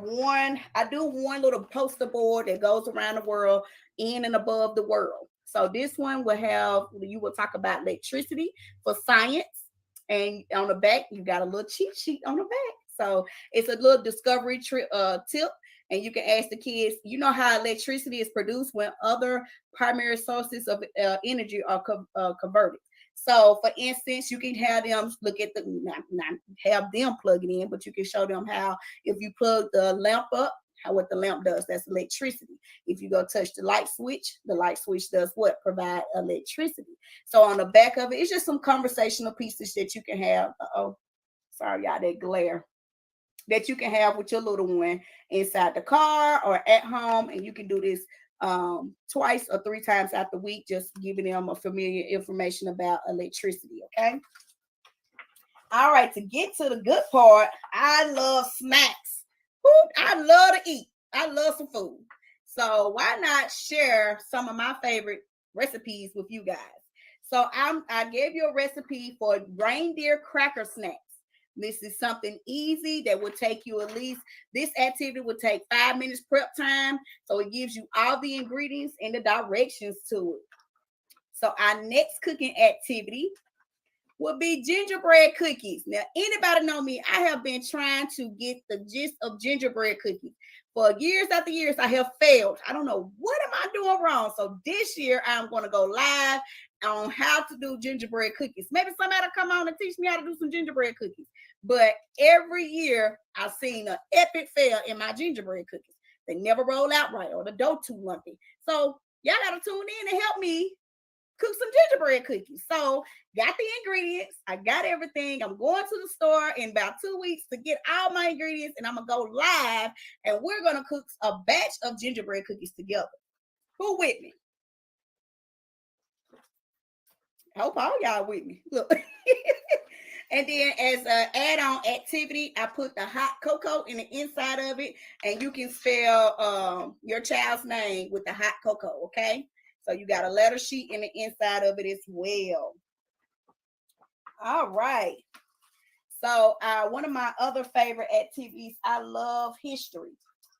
S8: do one little poster board that goes around the world, in and above the world. So this one you will talk about electricity for science, and on the back you got a little cheat sheet on the back. So it's a little discovery tip, and you can ask the kids. You know how electricity is produced when other primary sources of energy are converted. So, for instance, you can have them look at not have them plug it in, but you can show them how if you plug the lamp up, what the lamp does. That's electricity. If you go touch the light switch does what? Provide electricity. So on the back of it, it's just some conversational pieces that you can have. Sorry, y'all, that glare. That you can have with your little one inside the car or at home, and you can do this 2 or 3 times out the week, just giving them a familiar information about electricity. Okay. All right, to get to the good part, I love snacks. I love to eat. I love some food. So why not share some of my favorite recipes with you guys? So I gave you a recipe for reindeer cracker snacks. This is something easy that will take you this activity will take 5 minutes prep time. So it gives you all the ingredients and the directions to it. So our next cooking activity will be gingerbread cookies. Now, anybody know me? I have been trying to get the gist of gingerbread cookies. For years after years, I have failed. I don't know what am I doing wrong. So this year, I'm going to go live on how to do gingerbread cookies. Maybe somebody will come on and teach me how to do some gingerbread cookies. But every year, I've seen an epic fail in my gingerbread cookies. They never roll out right, or the dough too lumpy. So y'all got to tune in and help me cook some gingerbread cookies. So got the ingredients. I got everything. I'm going to the store in about 2 weeks to get all my ingredients, and I'm going to go live, and we're going to cook a batch of gingerbread cookies together. Who with me? I hope all y'all with me. Look. And then as an add-on activity, I put the hot cocoa in the inside of it, and you can spell your child's name with the hot cocoa, okay? So you got a letter sheet in the inside of it as well. All right. So one of my other favorite activities, I love history.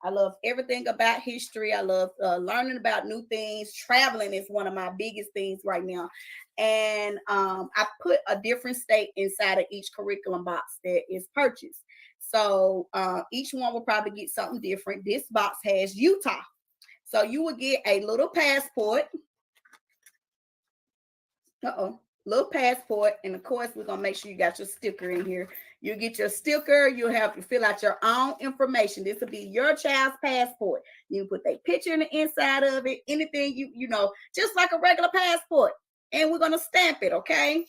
S8: I love everything about history. I love learning about new things. Traveling is one of my biggest things right now. And I put a different state inside of each curriculum box that is purchased. So each one will probably get something different. This box has Utah. So you will get a little passport. Little passport. And of course, we're going to make sure you got your sticker in here. You get your sticker. You'll have to fill out your own information. This will be your child's passport. You can put a picture in the inside of it. Anything you know, just like a regular passport. And we're going to stamp it, okay?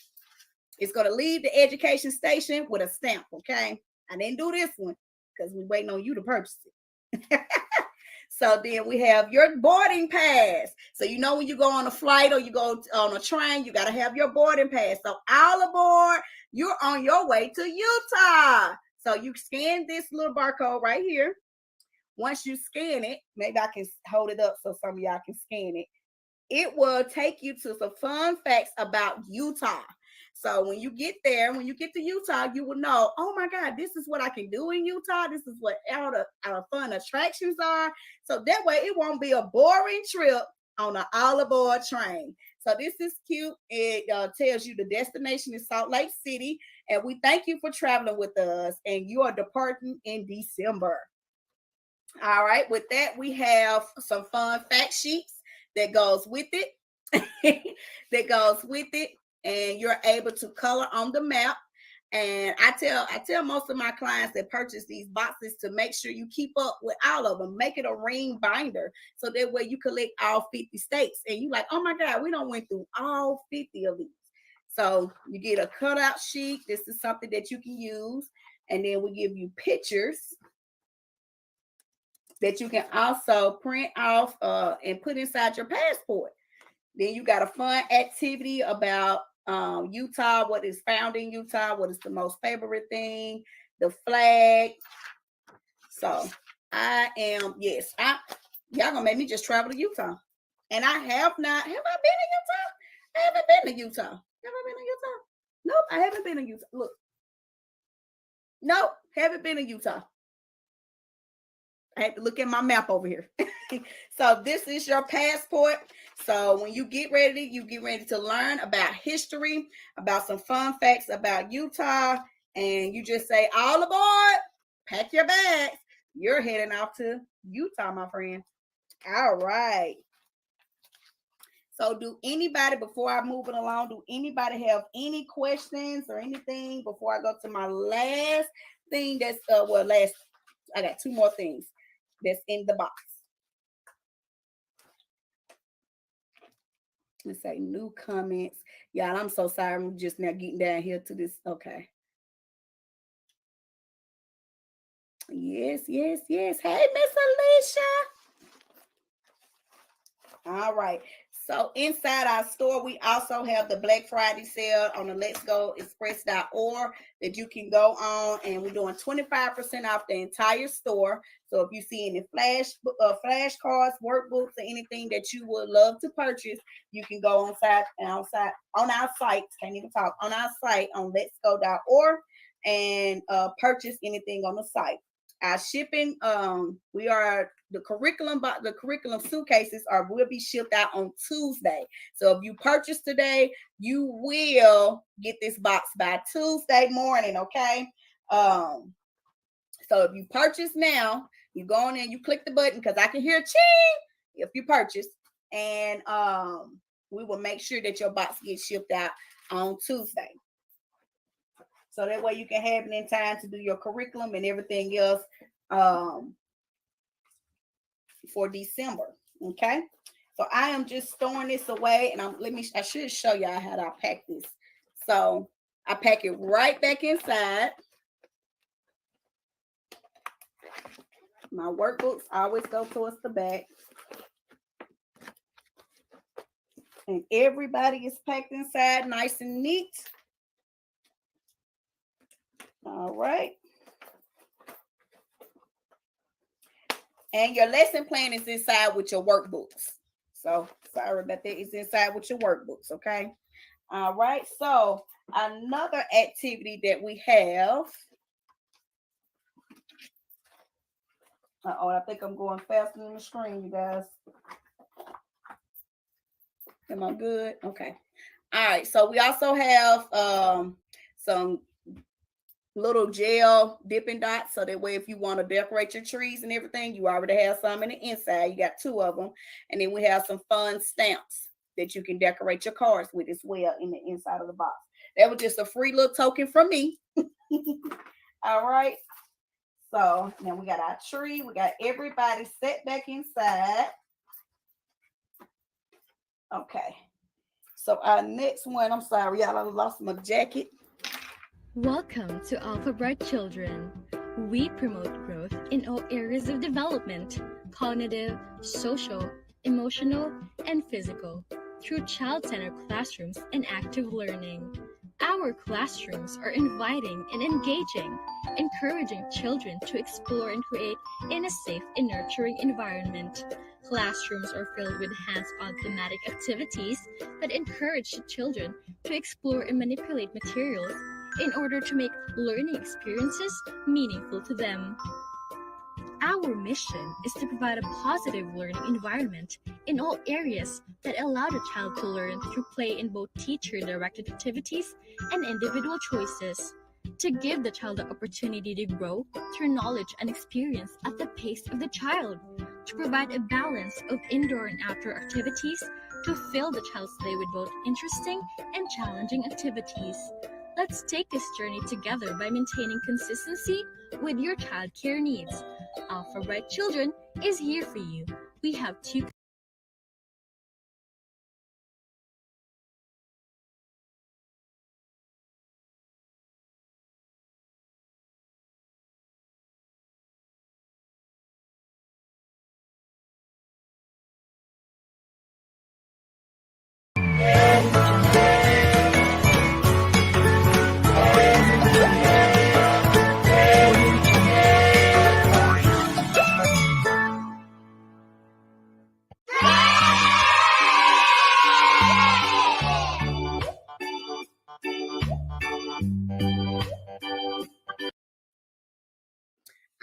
S8: It's going to leave the education station with a stamp, okay? I didn't do this one because we're waiting on you to purchase it. So then we have your boarding pass. So you know when you go on a flight or you go on a train, you got to have your boarding pass. So all aboard, you're on your way to Utah. So you scan this little barcode right here. Once you scan it, maybe I can hold it up so some of y'all can scan it. It will take you to some fun facts about Utah. So when you get there, when you get to Utah, you will know, oh my God, this is what I can do in Utah. This is what our fun attractions are. So that way it won't be a boring trip on an all-aboard train. So this is cute. It tells you the destination is Salt Lake City. And we thank you for traveling with us. And you are departing in December. All right. With that, we have some fun fact sheets that goes with it. And you're able to color on the map. And I tell most of my clients that purchase these boxes to make sure you keep up with all of them. Make it a ring binder so that way you collect all 50 states. And you like, oh my God, we don't went through all 50 of these. So you get a cutout sheet. This is something that you can use. And then we give you pictures that you can also print off and put inside your passport. Then you got a fun activity about Utah, what is found in Utah, what is the most favorite thing, the flag. So y'all gonna make me just travel to Utah. And I have not. Have I been in Utah? I haven't been to Utah. Have I been in Utah? Nope, I haven't been in Utah. Look. Nope, haven't been in Utah. I had to look at my map over here. So this is your passport. So when you get ready to learn about history, about some fun facts about Utah, and you just say, all aboard, pack your bags. You're heading off to Utah, my friend. All right. So do anybody, before I move it along, do anybody have any questions or anything before I go to my last thing that's, I got two more things that's in the box. Let's say new comments. Y'all, I'm so sorry. I'm just now getting down here to this. Okay. Yes. Hey, Miss Alicia. All right. So inside our store, we also have the Black Friday sale on the letsgoexpress.org that you can go on, and we're doing 25% off the entire store. So if you see any flashcards, workbooks, or anything that you would love to purchase, you can go on our site. Can't even talk on our site on letsgo.org and purchase anything on the site. Our shipping, the curriculum suitcases will be shipped out on Tuesday. So if you purchase today, you will get this box by Tuesday morning, okay? So if you purchase now, you go on in, you click the button, because I can hear ching if you purchase, and we will make sure that your box gets shipped out on Tuesday. So that way you can have it in time to do your curriculum and everything else for December. Okay. So I am just storing this away, and I should show y'all how I pack this. So I pack it right back inside. My workbooks always go towards the back. And everybody is packed inside nice and neat. All right. And your lesson plan is inside with your workbooks. So sorry about that. It's inside with your workbooks, okay? All right. So another activity that we have. I think I'm going faster than the screen, you guys. Am I good? Okay. All right. So we also have some little gel dipping dots, so that way if you want to decorate your trees and everything, you already have some in the inside. You got 2 of them. And then we have some fun stamps that you can decorate your cards with as well in the inside of the box. That was just a free little token from me. All right. So now we got our tree. We got everybody set back inside. Okay. So our next one, I'm sorry, y'all, I lost my jacket.
S9: Welcome to Alpha Bright Children. We promote growth in all areas of development: cognitive, social, emotional, and physical, through child-centered classrooms and active learning. Our classrooms are inviting and engaging, encouraging children to explore and create in a safe and nurturing environment. Classrooms are filled with hands-on thematic activities that encourage the children to explore and manipulate materials in order to make learning experiences meaningful to them. Our mission is to provide a positive learning environment in all areas that allow the child to learn through play in both teacher-directed activities and individual choices, to give the child the opportunity to grow through knowledge and experience at the pace of the child, to provide a balance of indoor and outdoor activities, to fill the child's day with both interesting and challenging activities. Let's take this journey together by maintaining consistency with your childcare needs. Alpha Bright Children is here for you. We have two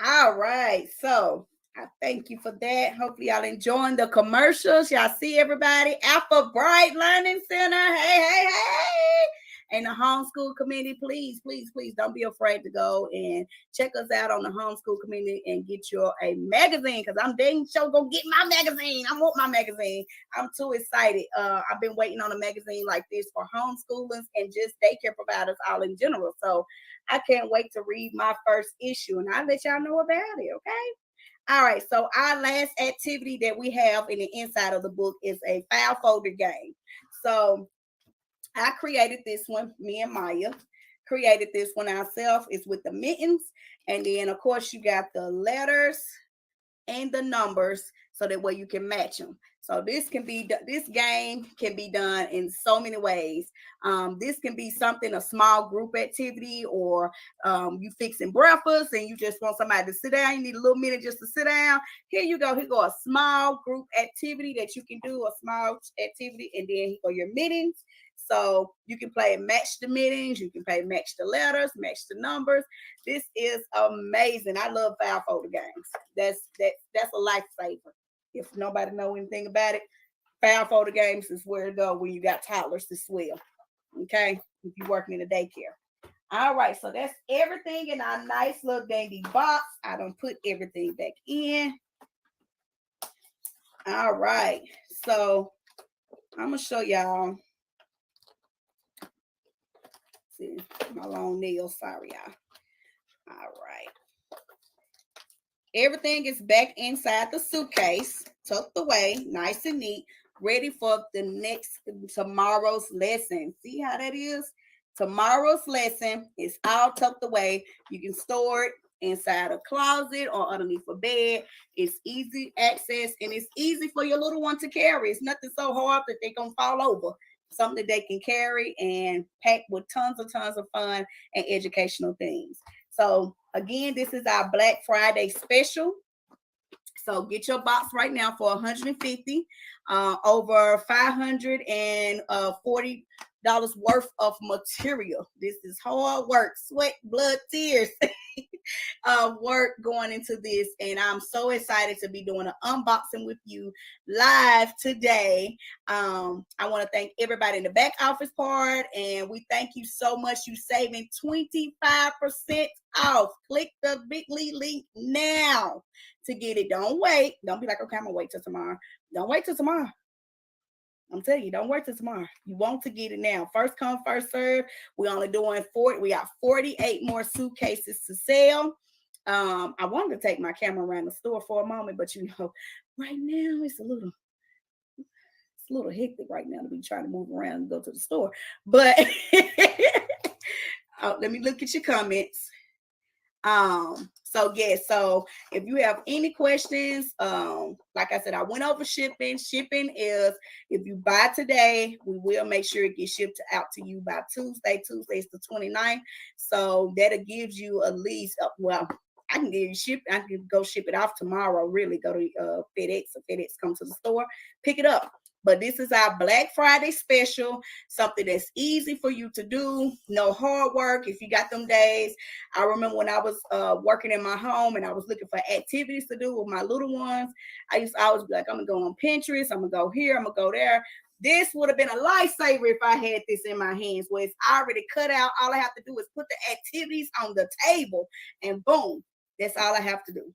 S8: All right. So I thank you for that. Hopefully y'all enjoying the commercials. Y'all see everybody. Alpha Bright Learning Center. Hey, hey, hey. And the homeschool community, please, please, please don't be afraid to go and check us out on the homeschool community and get a magazine, because I'm dang sure gonna get my magazine. I want my magazine. I'm too excited. I've been waiting on a magazine like this for homeschoolers and just daycare providers all in general. So I can't wait to read my first issue, and I'll let y'all know about it, okay? All right, so our last activity that we have in the inside of the book is a file folder game. So I created this one, me and Maya created this one ourselves. It's with the mittens, and then of course you got the letters and the numbers, so that way you can match them. So this game can be done in so many ways. This can be something, a small group activity, or you fixing breakfast and you just want somebody to sit down. You need a little minute just to sit down. Here you go. Here go a small group activity that you can do, a small activity, and then here go your mittens. So you can play match the mittens, you can play match the letters, match the numbers. This is amazing. I love file folder games. That's a lifesaver. If nobody know anything about it, file folder games is where to go when you got toddlers as well. Okay, if you're working in a daycare. All right, so that's everything in our nice little dandy box. I done put everything back in. All right, so I'm gonna show y'all. See my long nails, sorry y'all. All right, everything is back inside the suitcase, tucked away, nice and neat, ready for tomorrow's lesson. See how that is? Tomorrow's lesson is all tucked away. You can store it inside a closet or underneath a bed. It's easy access, and it's easy for your little one to carry. It's nothing so hard that they're gonna fall over. Something they can carry and pack with tons of fun and educational things. So again, this is our Black Friday special. So get your box right now for $150, over $540 worth of material. This is hard work, sweat, blood, tears work going into this, and I'm so excited to be doing an unboxing with you live today. I want to thank everybody in the back office part, and we thank you so much. You saving 25% off. Click the bit.ly link now to get it. Don't wait. Don't be like, okay, I'm gonna wait till tomorrow. Don't wait till tomorrow. I'm telling you, don't wait till tomorrow. You want to get it now. First come, first serve. We're only doing 40. We got 48 more suitcases to sell. I wanted to take my camera around the store for a moment, but right now it's a little hectic right now to be trying to move around and go to the store. But let me look at your comments. So if you have any questions, like I said, I went over shipping. Shipping is, if you buy today, we will make sure it gets shipped out to you by Tuesday. Tuesday's the 29th. So that'll give you at least, I can give you I can go ship it off tomorrow. Really, go to FedEx, or FedEx come to the store, pick it up. But this is our Black Friday special, something that's easy for you to do, no hard work. If you got them days, I remember when I was working in my home and I was looking for activities to do with my little ones, I used to always be like, I'm gonna go on Pinterest, I'm gonna go here, I'm gonna go there. This would have been a lifesaver if I had this in my hands, where it's already cut out. All I have to do is put the activities on the table, and boom, that's all I have to do.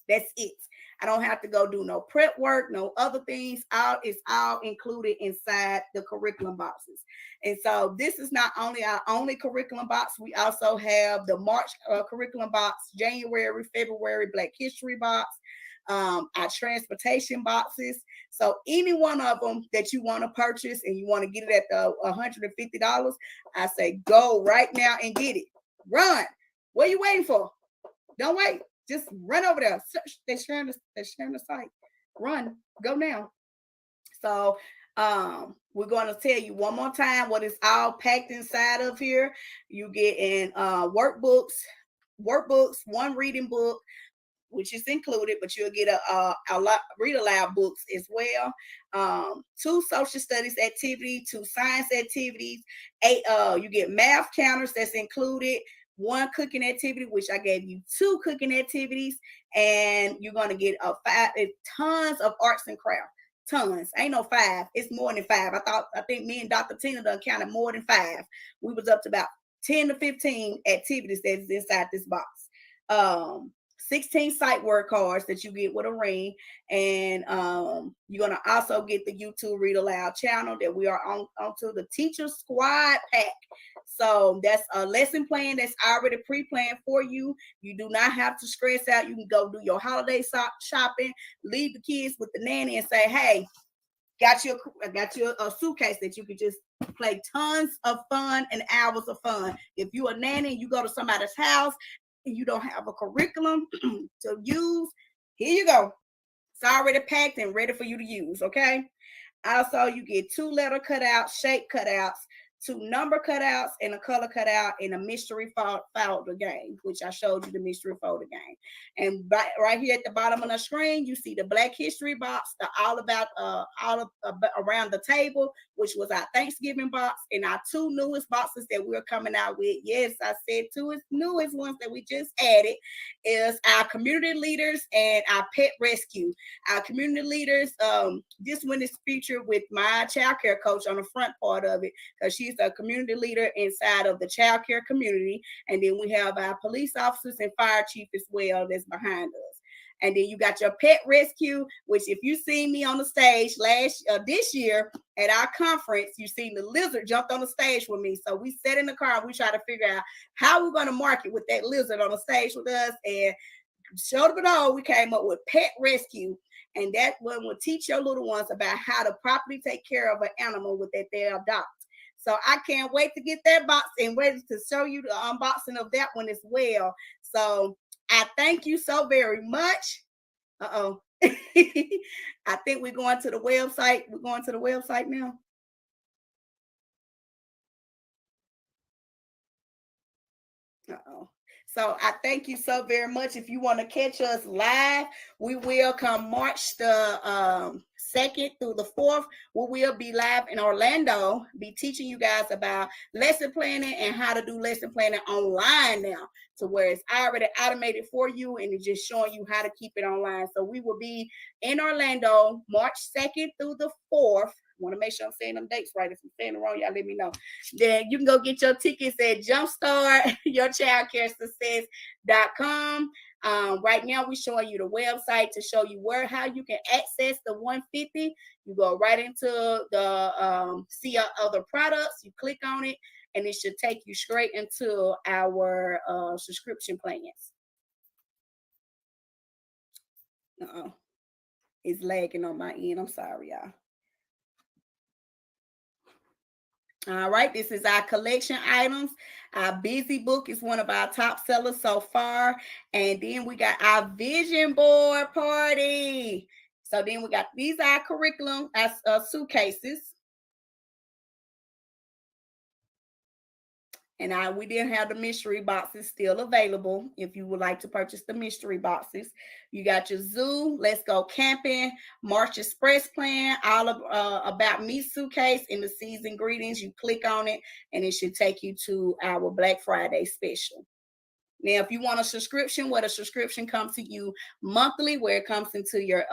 S8: That's it. I don't have to go do no prep work, no other things. It's all included inside the curriculum boxes. And so this is not only our only curriculum box. We also have the March curriculum box, January, February Black History box, our transportation boxes. So any one of them that you want to purchase and you want to get it at the $150, I say go right now and get it. Run. What are you waiting for? Don't wait. Just run over there. They're sharing the site. Run. Go now. So we're going to tell you one more time what is all packed inside of here. You get in workbooks, one reading book, which is included, but you'll get a lot read aloud books as well. 2 social studies activity, 2 science activities, 8 you get math counters that's included, 1 cooking activity, which I gave you 2 cooking activities, and you're gonna get 5 tons of arts and crafts. Tons. Ain't no 5. It's more than 5. I think me and Dr. Tina done counted more than 5. We was up to about 10 to 15 activities that's inside this box. 16 sight word cards that you get with a ring, and you're gonna also get the YouTube Read Aloud channel that we are onto the Teacher Squad pack. So that's a lesson plan that's already pre-planned for you. You do not have to stress out. You can go do your holiday shopping, leave the kids with the nanny, and say, "Hey, got you a suitcase that you could just play tons of fun and hours of fun." If you're a nanny, you go to somebody's house and you don't have a curriculum to use, here you go. It's already packed and ready for you to use, okay? Also, you get 2 letter cutouts, shape cutouts, 2 number cutouts, and a color cutout, and a mystery folder game, which I showed you the mystery folder game. And right here at the bottom of the screen, you see the Black History box, the all around the table, which was our Thanksgiving box, and our 2 newest boxes that we're coming out with. Yes, I said 2 newest ones that we just added is our community leaders and our pet rescue. Our community leaders, this one is featured with my child care coach on the front part of it, because she's a community leader inside of the child care community. And then we have our police officers and fire chief as well that's behind us. And then you got your pet rescue, which if you see me on the stage this year at our conference, you seen the lizard jumped on the stage with me. So we sat in the car and we try to figure out how we're going to market with that lizard on the stage with us. And showed up at all, we came up with pet rescue. And that one will teach your little ones about how to properly take care of an animal that they adopt. So I can't wait to get that box and ready to show you the unboxing of that one as well. So I thank you so very much. I think we're going to the website. We're going to the website now. So I thank you so very much. If you want to catch us live, we will come March the 2nd through the 4th. We will be live in Orlando, be teaching you guys about lesson planning and how to do lesson planning online now, to where it's already automated for you and it's just showing you how to keep it online. So we will be in Orlando March 2nd through the 4th. Want to make sure I'm saying them dates right. If I'm saying it wrong, y'all let me know. Then you can go get your tickets at jumpstartyourchildcaresuccess.com. Right now, we're showing you the website to show you how you can access the 150. You go right into the see other products. You click on it, and it should take you straight into our subscription plans. It's lagging on my end. I'm sorry, y'all. All right, this is our collection items. Our busy book is one of our top sellers so far. And then we got our vision board party. So then we got these are our curriculum as suitcases. And we didn't have the mystery boxes still available if you would like to purchase the mystery boxes. You got your zoo, let's go camping, March Express plan, all of about me suitcase in the season greetings. You click on it and it should take you to our Black Friday special. Now, if you want a subscription, where the subscription comes to you monthly, where it comes into your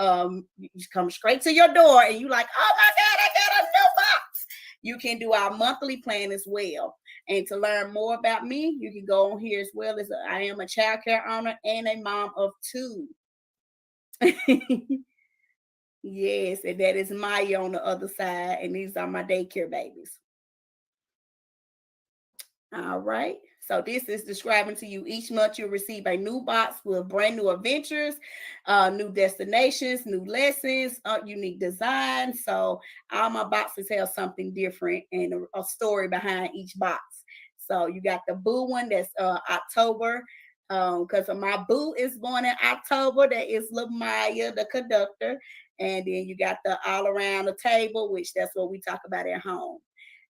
S8: you come straight to your door and you like, oh my God, I got a new box. You can do our monthly plan as well. And to learn more about me, you can go on here as well as I am a child care owner and a mom of 2. Yes, and that is Maya on the other side, and these are my daycare babies. All right. So this is describing to you each month you'll receive a new box with brand new adventures, new destinations, new lessons, unique designs. So all my boxes have something different and a story behind each box. So you got the Boo one that's October. Because my boo is born in October. That is Lil Maya, the conductor. And then you got the all around the table, which that's what we talk about at home.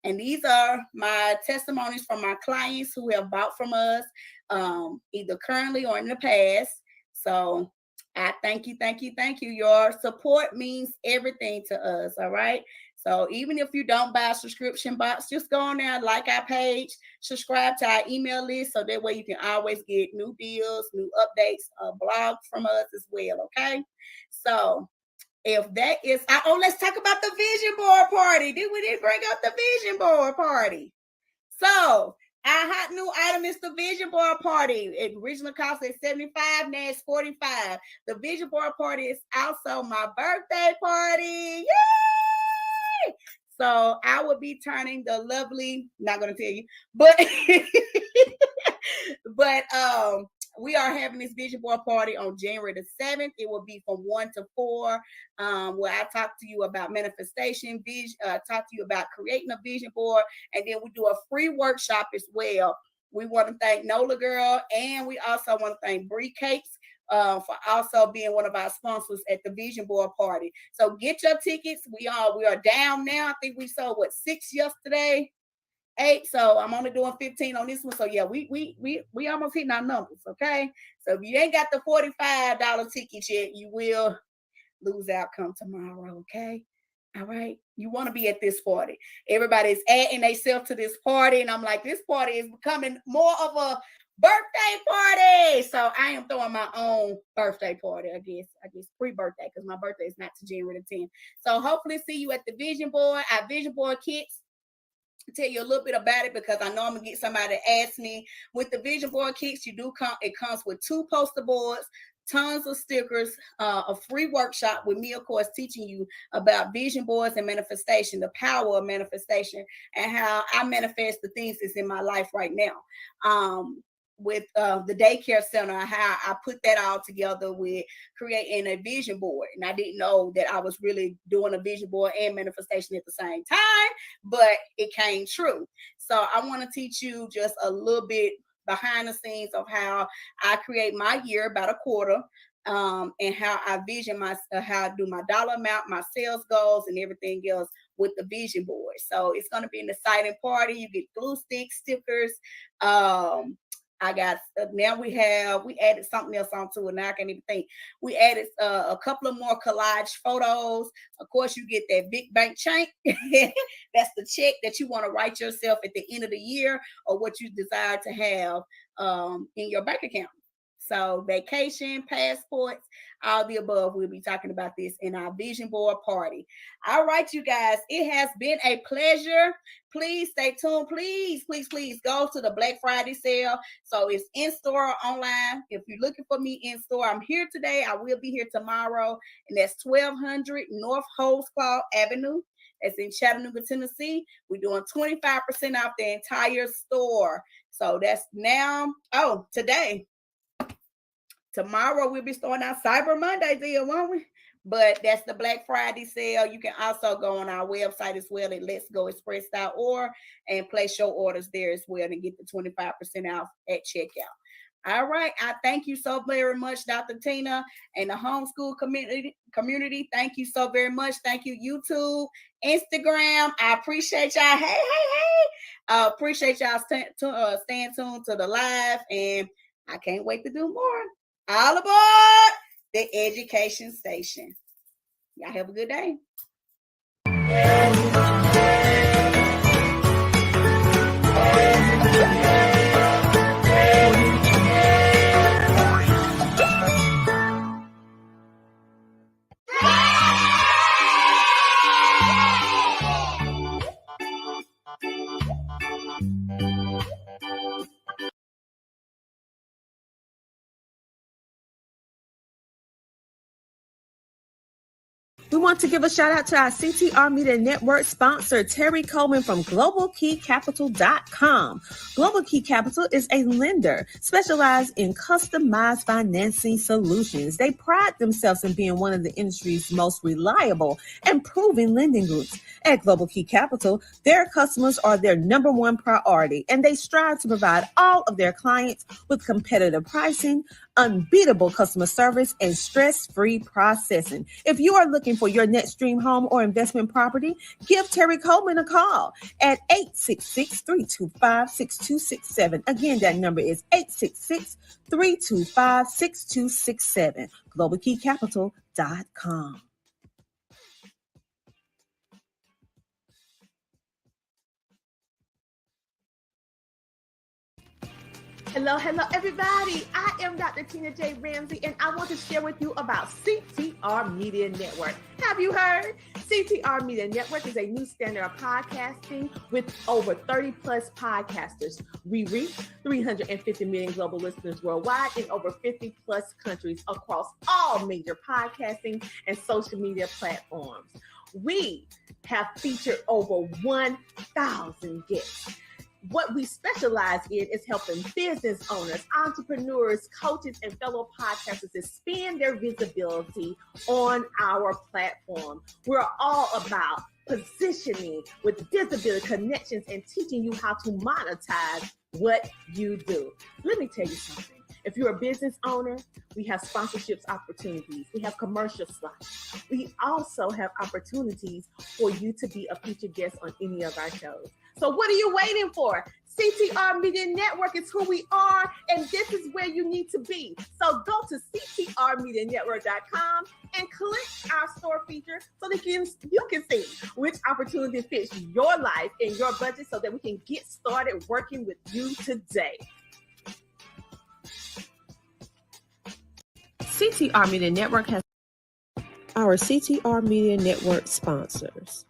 S8: And these are my testimonies from my clients who have bought from us, either currently or in the past. So I thank you, thank you, thank you. Your support means everything to us. All right. So even if you don't buy a subscription box, just go on there, like our page, subscribe to our email list, so that way you can always get new deals, new updates, blogs from us as well. Okay. So if that is, let's talk about the vision board party. We didn't bring up the vision board party. So our hot new item is the vision board party. It originally cost at $75, now it's $45. The vision board party is also my birthday party. Yay! So I will be turning the lovely, not gonna tell you, but but we are having this vision board party on January the 7th. It will be from 1 to 4, where I talk to you about manifestation, talk to you about creating a vision board, and then we do a free workshop as well. We want to thank Nola Girl, and we also want to thank Bree Cakes for also being one of our sponsors at the vision board party. So get your tickets. We are down now. I think we sold 6 yesterday. 8, so I'm only doing 15 on this one. So yeah, we almost hitting our numbers. Okay, so if you ain't got the $45 tickets yet, you will lose out come tomorrow. Okay, all right. You want to be at this party. Everybody's adding themselves to this party, and I'm like, this party is becoming more of a birthday party. So I am throwing my own birthday party. I guess pre-birthday, because my birthday is not to January the 10th. So hopefully see you at the vision board. Our vision board kits, tell you a little bit about it, because I know I'm gonna get somebody to ask me. With the vision board kits, it comes with 2 poster boards, tons of stickers, a free workshop with me, of course, teaching you about vision boards and manifestation, the power of manifestation, and how I manifest the things that's in my life right now. With the daycare center, how I put that all together with creating a vision board. And I didn't know that I was really doing a vision board and manifestation at the same time, but it came true. So I want to teach you just a little bit behind the scenes of how I create my year, about a quarter, and how I vision how I do my dollar amount, my sales goals, and everything else with the vision board. So it's going to be an exciting party. You get glue sticks, stickers. I got now we added something else onto it. Now I can't even think. We added a couple of more collage photos. Of course, you get that big bank check. That's the check that you want to write yourself at the end of the year, or what you desire to have in your bank account. So vacation, passports, all the above. We'll be talking about this in our vision board party. All right, you guys, it has been a pleasure. Please stay tuned. Please, please, please go to the Black Friday sale. So it's in store or online. If you're looking for me in store, I'm here today. I will be here tomorrow. And that's 1200 North Holesclaw Avenue. That's in Chattanooga, Tennessee. We're doing 25% off the entire store. So that's now, today. Tomorrow we'll be starting our Cyber Monday deal, won't we? But that's the Black Friday sale. You can also go on our website as well at letsgoexpress.org and place your orders there as well and get the 25% off at checkout. All right. I thank you so very much, Dr. Tina, and the homeschool community. Thank you so very much. Thank you, YouTube, Instagram. I appreciate y'all. Hey. Appreciate y'all staying tuned to the live, and I can't wait to do more. All aboard the education station. Y'all have a good day.
S2: We want to give a shout out to our CTR Media Network sponsor, Terry Coleman from GlobalKeyCapital.com. Global Key Capital is a lender specialized in customized financing solutions. They pride themselves in being one of the industry's most reliable and proven lending groups. At Global Key Capital, their customers are their number one priority, and they strive to provide all of their clients with competitive pricing, unbeatable customer service, and stress-free processing. If you are looking for your next dream home or investment property, give Terry Coleman a call at 866-325-6267. Again, that number is 866-325-6267. GlobalKeyCapital.com. Hello, everybody. I am Dr. Tina J. Ramsey, and I want to share with you about CTR Media Network. Have you heard? CTR Media Network is a new standard of podcasting with over 30 plus podcasters. We reach 350 million global listeners worldwide in over 50 plus countries across all major podcasting and social media platforms. We have featured over 1,000 guests. What we specialize in is helping business owners, entrepreneurs, coaches, and fellow podcasters expand their visibility on our platform. We're all about positioning with visibility connections and teaching you how to monetize what you do. Let me tell you something. If you're a business owner, we have sponsorships opportunities. We have commercial slots. We also have opportunities for you to be a featured guest on any of our shows. So what are you waiting for? CTR Media Network is who we are, and this is where you need to be. So go to ctrmedianetwork.com and click our store feature so that you can see which opportunity fits your life and your budget so that we can get started working with you today. CTR Media Network has our CTR Media Network sponsors.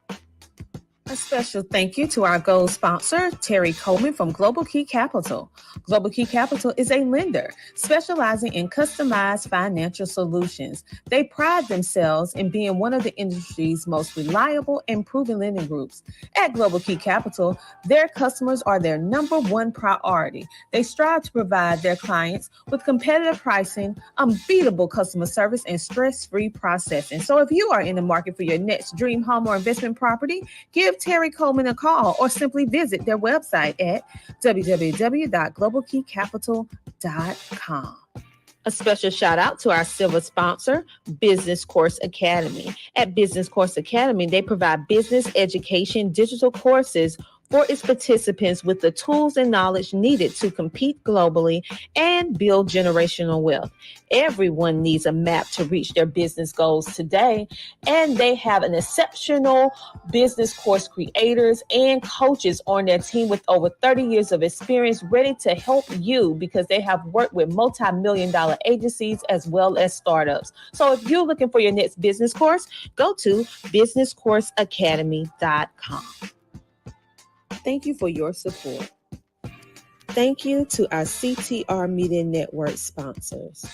S2: A special thank you to our gold sponsor, Terry Coleman from Global Key Capital. Global Key Capital is a lender specializing in customized financial solutions. They pride themselves in being one of the industry's most reliable and proven lending groups. At Global Key Capital, their customers are their number one priority. They strive to provide their clients with competitive pricing, unbeatable customer service, and stress-free processing. So if you are in the market for your next dream home or investment property, give Terry Coleman a call or simply visit their website at www.globalkeycapital.com. A special shout out to our silver sponsor, Business Course Academy. At Business Course Academy, they provide business education digital courses for its participants with the tools and knowledge needed to compete globally and build generational wealth. Everyone needs a map to reach their business goals today, and they have an exceptional business course creators and coaches on their team with over 30 years of experience ready to help you because they have worked with multi-million-dollar agencies as well as startups. So if you're looking for your next business course, go to businesscourseacademy.com. Thank you for your support. Thank you to our CTR Media Network sponsors.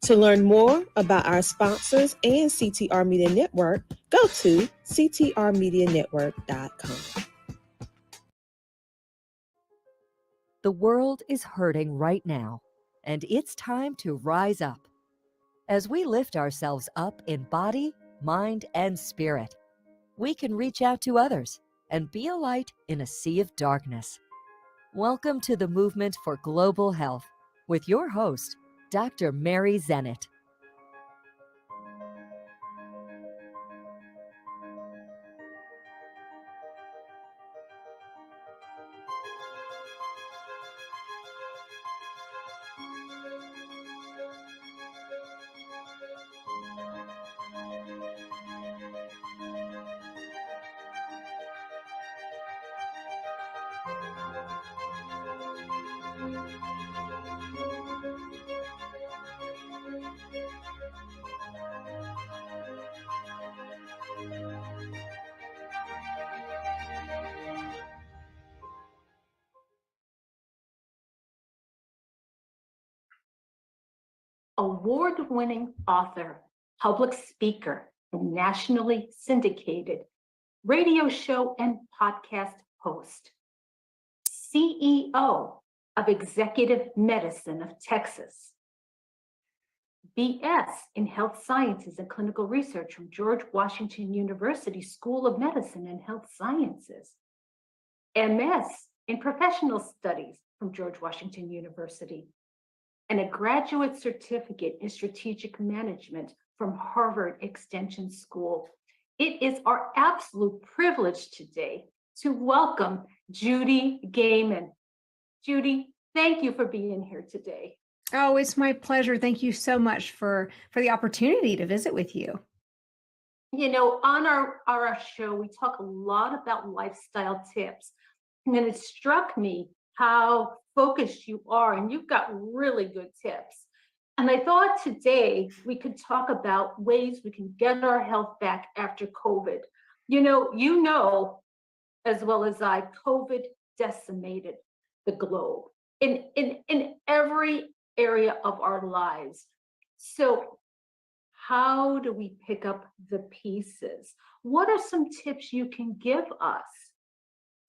S2: To learn more about our sponsors and CTR Media Network, go to ctrmedianetwork.com.
S5: The world is hurting right now, and it's time to rise up. As we lift ourselves up in body, mind, and spirit, we can reach out to others and be a light in a sea of darkness. Welcome to the Movement for Global Health with your host, Dr. Mary Zenit.
S6: Award-winning author, public speaker, a nationally syndicated radio show and podcast host, CEO of Executive Medicine of Texas, BS in Health Sciences and Clinical Research from George Washington University School of Medicine and Health Sciences, MS in Professional Studies from George Washington University, and a graduate certificate in Strategic Management from Harvard Extension School. It is our absolute privilege today to welcome Judy Gaiman. Judy, thank you for being here today.
S10: Oh, it's my pleasure. Thank you so much for the opportunity to visit with you.
S6: You know, on our show, we talk a lot about lifestyle tips. And then it struck me how focused you are, and you've got really good tips. And I thought today we could talk about ways we can get our health back after COVID. You know, as well as I, COVID decimated the globe in every area of our lives. So how do we pick up the pieces? What are some tips you can give us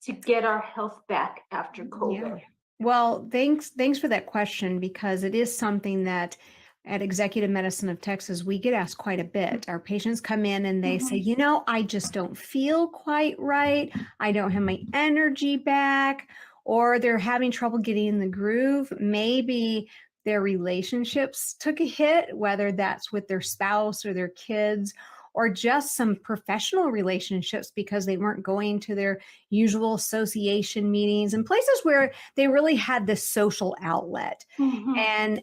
S6: to get our health back after COVID?
S10: Yeah. Well, thanks for that question, because it is something that at Executive Medicine of Texas, we get asked quite a bit. Our patients come in and they say, I just don't feel quite right. I don't have my energy back, or they're having trouble getting in the groove. Maybe their relationships took a hit, whether that's with their spouse or their kids, or just some professional relationships because they weren't going to their usual association meetings and places where they really had this social outlet. And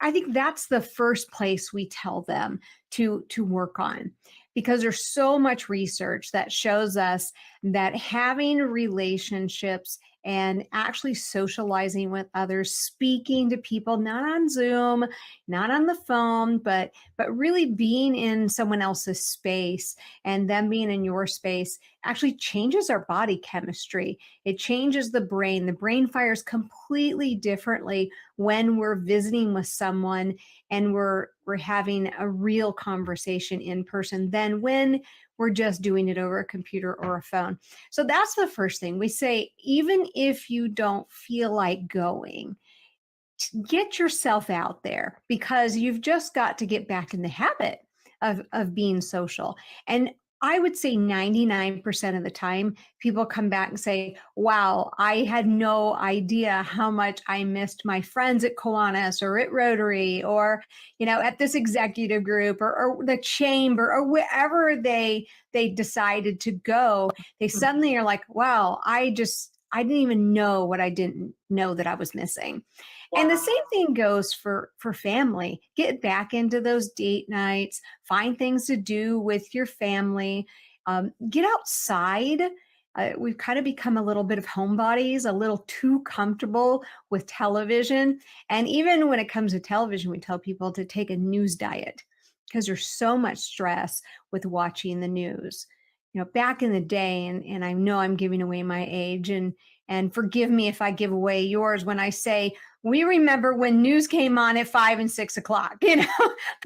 S10: I think that's the first place we tell them to work on, because there's so much research that shows us that having relationships and actually socializing with others, speaking to people, not on Zoom, not on the phone, but really being in someone else's space and them being in your space actually changes our body chemistry. It changes the brain. The brain fires completely differently when we're visiting with someone and we're having a real conversation in person than when we're just doing it over a computer or a phone. So that's the first thing we say. Even if you don't feel like going, get yourself out there, because you've just got to get back in the habit of being social. And I would say 99% of the time, people come back and say, wow, I had no idea how much I missed my friends at Kiwanis or at Rotary or, at this executive group or the chamber or wherever they decided to go. They suddenly are like, wow, I didn't even know what I didn't know that I was missing. Wow. And the same thing goes for family. Get back into those date nights, find things to do with your family, get outside. We've kind of become a little bit of homebodies, a little too comfortable with television. And even when it comes to television, we tell people to take a news diet, because there's so much stress with watching the news. Back in the day, and I know I'm giving away my age, and forgive me if I give away yours when I say we remember when news came on at 5 and 6 o'clock. That's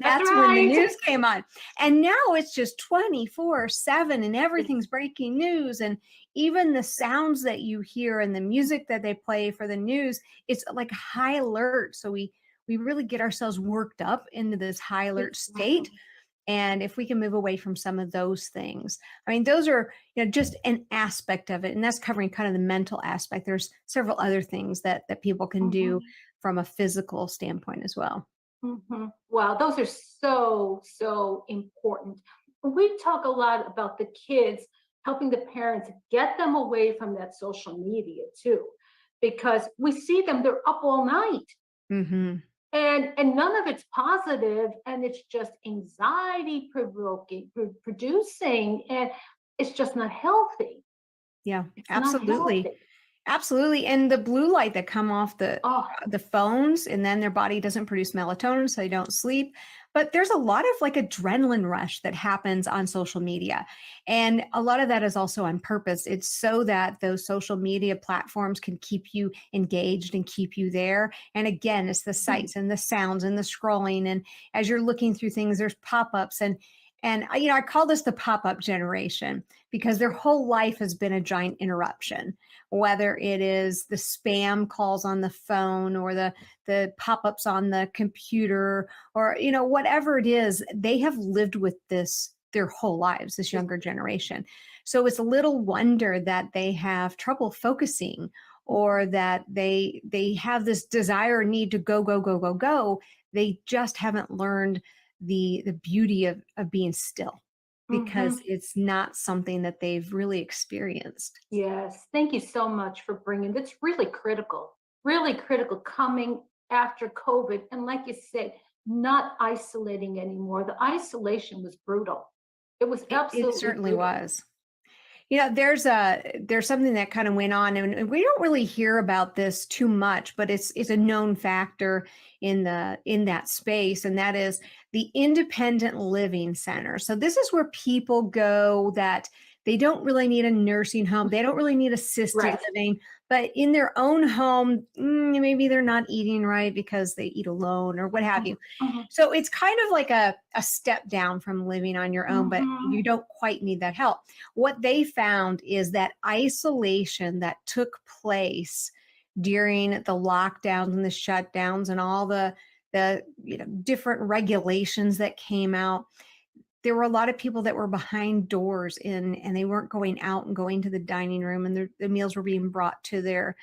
S10: right. When the news came on. And now it's just 24/7 and everything's breaking news. And even the sounds that you hear and the music that they play for the news, it's like high alert. So we really get ourselves worked up into this high alert state. And if we can move away from some of those things, those are, just an aspect of it. And that's covering kind of the mental aspect. There's several other things that people can do from a physical standpoint as well.
S6: Wow, those are so important. We talk a lot about the kids, helping the parents get them away from that social media too, because we see them, they're up all night. And none of it's positive, and it's just anxiety producing, and it's just not healthy.
S10: Yeah, absolutely. Absolutely. And the blue light that come off the phones, and then their body doesn't produce melatonin, so they don't sleep. But there's a lot of adrenaline rush that happens on social media. And a lot of that is also on purpose. It's so that those social media platforms can keep you engaged and keep you there. And again, it's the sights and the sounds and the scrolling. And as you're looking through things, there's pop-ups. And And I call this the pop-up generation because their whole life has been a giant interruption, whether it is the spam calls on the phone or the pop-ups on the computer, or whatever it is. They have lived with this their whole lives, this younger generation. So it's a little wonder that they have trouble focusing, or that they have this desire or need to go, go, go, go, go. They just haven't learned the beauty of being still, because it's not something that they've really experienced.
S11: Yes, thank you so much for bringing that's really critical coming after COVID. And like you said, not isolating anymore. The isolation was brutal. It was absolutely
S10: It certainly
S11: brutal.
S10: was. There's something that kind of went on, and we don't really hear about this too much, but it's a known factor in that space, and that is the independent living center. So this is where people go that they don't really need a nursing home, they don't really need assisted living, but in their own home, maybe they're not eating right because they eat alone or what have you. So it's kind of like a step down from living on your own, but you don't quite need that help. What they found is that isolation that took place during the lockdowns and the shutdowns and all the different regulations that came out, there were a lot of people that were behind doors and they weren't going out and going to the dining room, and the meals were being brought to their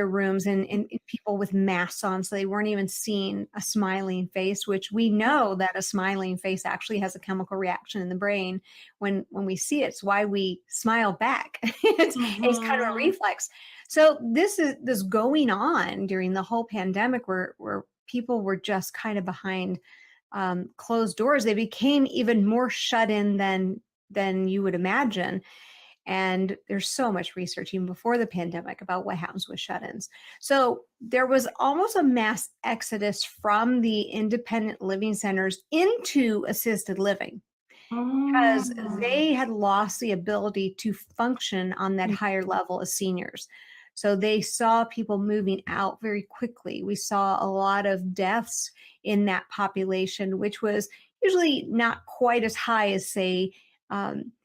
S10: rooms, and people with masks on, so they weren't even seeing a smiling face, which we know that a smiling face actually has a chemical reaction in the brain when we see it. It's why we smile back. It's kind of a reflex. So this going on during the whole pandemic, where people were just kind of behind closed doors. They became even more shut in than you would imagine. And there's so much research even before the pandemic about what happens with shut-ins. So there was almost a mass exodus from the independent living centers into assisted living, because they had lost the ability to function on that higher level as seniors. So they saw people moving out very quickly. We saw a lot of deaths in that population, which was usually not quite as high as, say,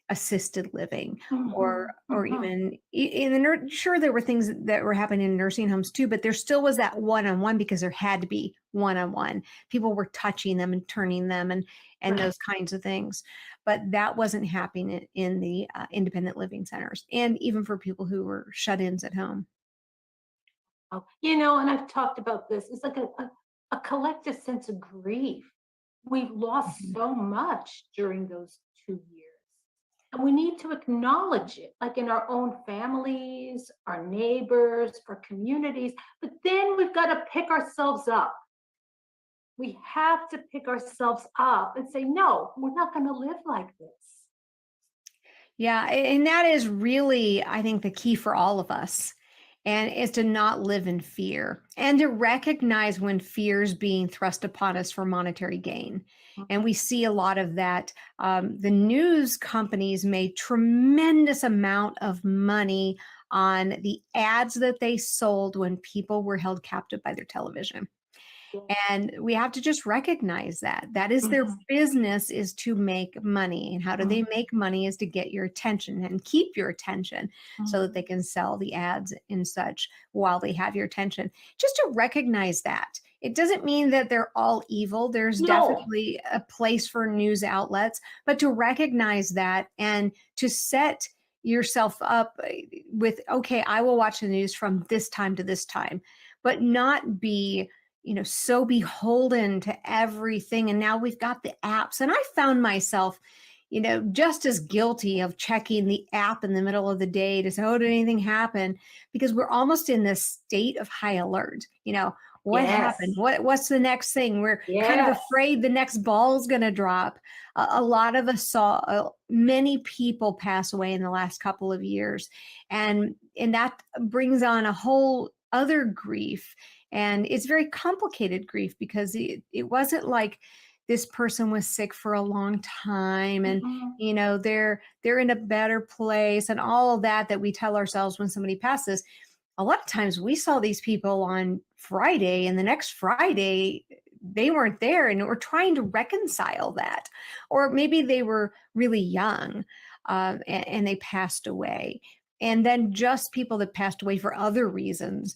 S10: assisted living, or even in sure, there were things that were happening in nursing homes too, but there still was that one-on-one, because there had to be one-on-one. People were touching them and turning them and those kinds of things. But that wasn't happening in the independent living centers, and even for people who were shut-ins at home.
S11: And I've talked about this. It's like a collective sense of grief. We've lost so much during those 2 years. And we need to acknowledge it, like in our own families, our neighbors, our communities. But then we've got to pick ourselves up. We have to pick ourselves up and say, no, we're not going to live like this.
S10: Yeah, and that is really, I think, the key for all of us, and is to not live in fear, and to recognize when fear is being thrust upon us for monetary gain. And we see a lot of that. The news companies made tremendous amount of money on the ads that they sold when people were held captive by their television. And we have to just recognize that is their business, is to make money. And how do they make money is to get your attention and keep your attention, so that they can sell the ads and such while they have your attention. Just to recognize that. It doesn't mean that they're all evil. There's definitely a place for news outlets, but to recognize that and to set yourself up with, okay, I will watch the news from this time to this time, but not be so beholden to everything. And now we've got the apps, and I found myself, just as guilty of checking the app in the middle of the day to say, oh, did anything happen? Because we're almost in this state of high alert. What happened? What's the next thing? We're kind of afraid the next ball is going to drop. A lot of us saw many people pass away in the last couple of years, and that brings on a whole other grief. And it's very complicated grief, because it wasn't like this person was sick for a long time and they're in a better place and all of that we tell ourselves when somebody passes. A lot of times we saw these people on Friday, and the next Friday they weren't there, and we're trying to reconcile that. Or maybe they were really young, and they passed away. And then just people that passed away for other reasons.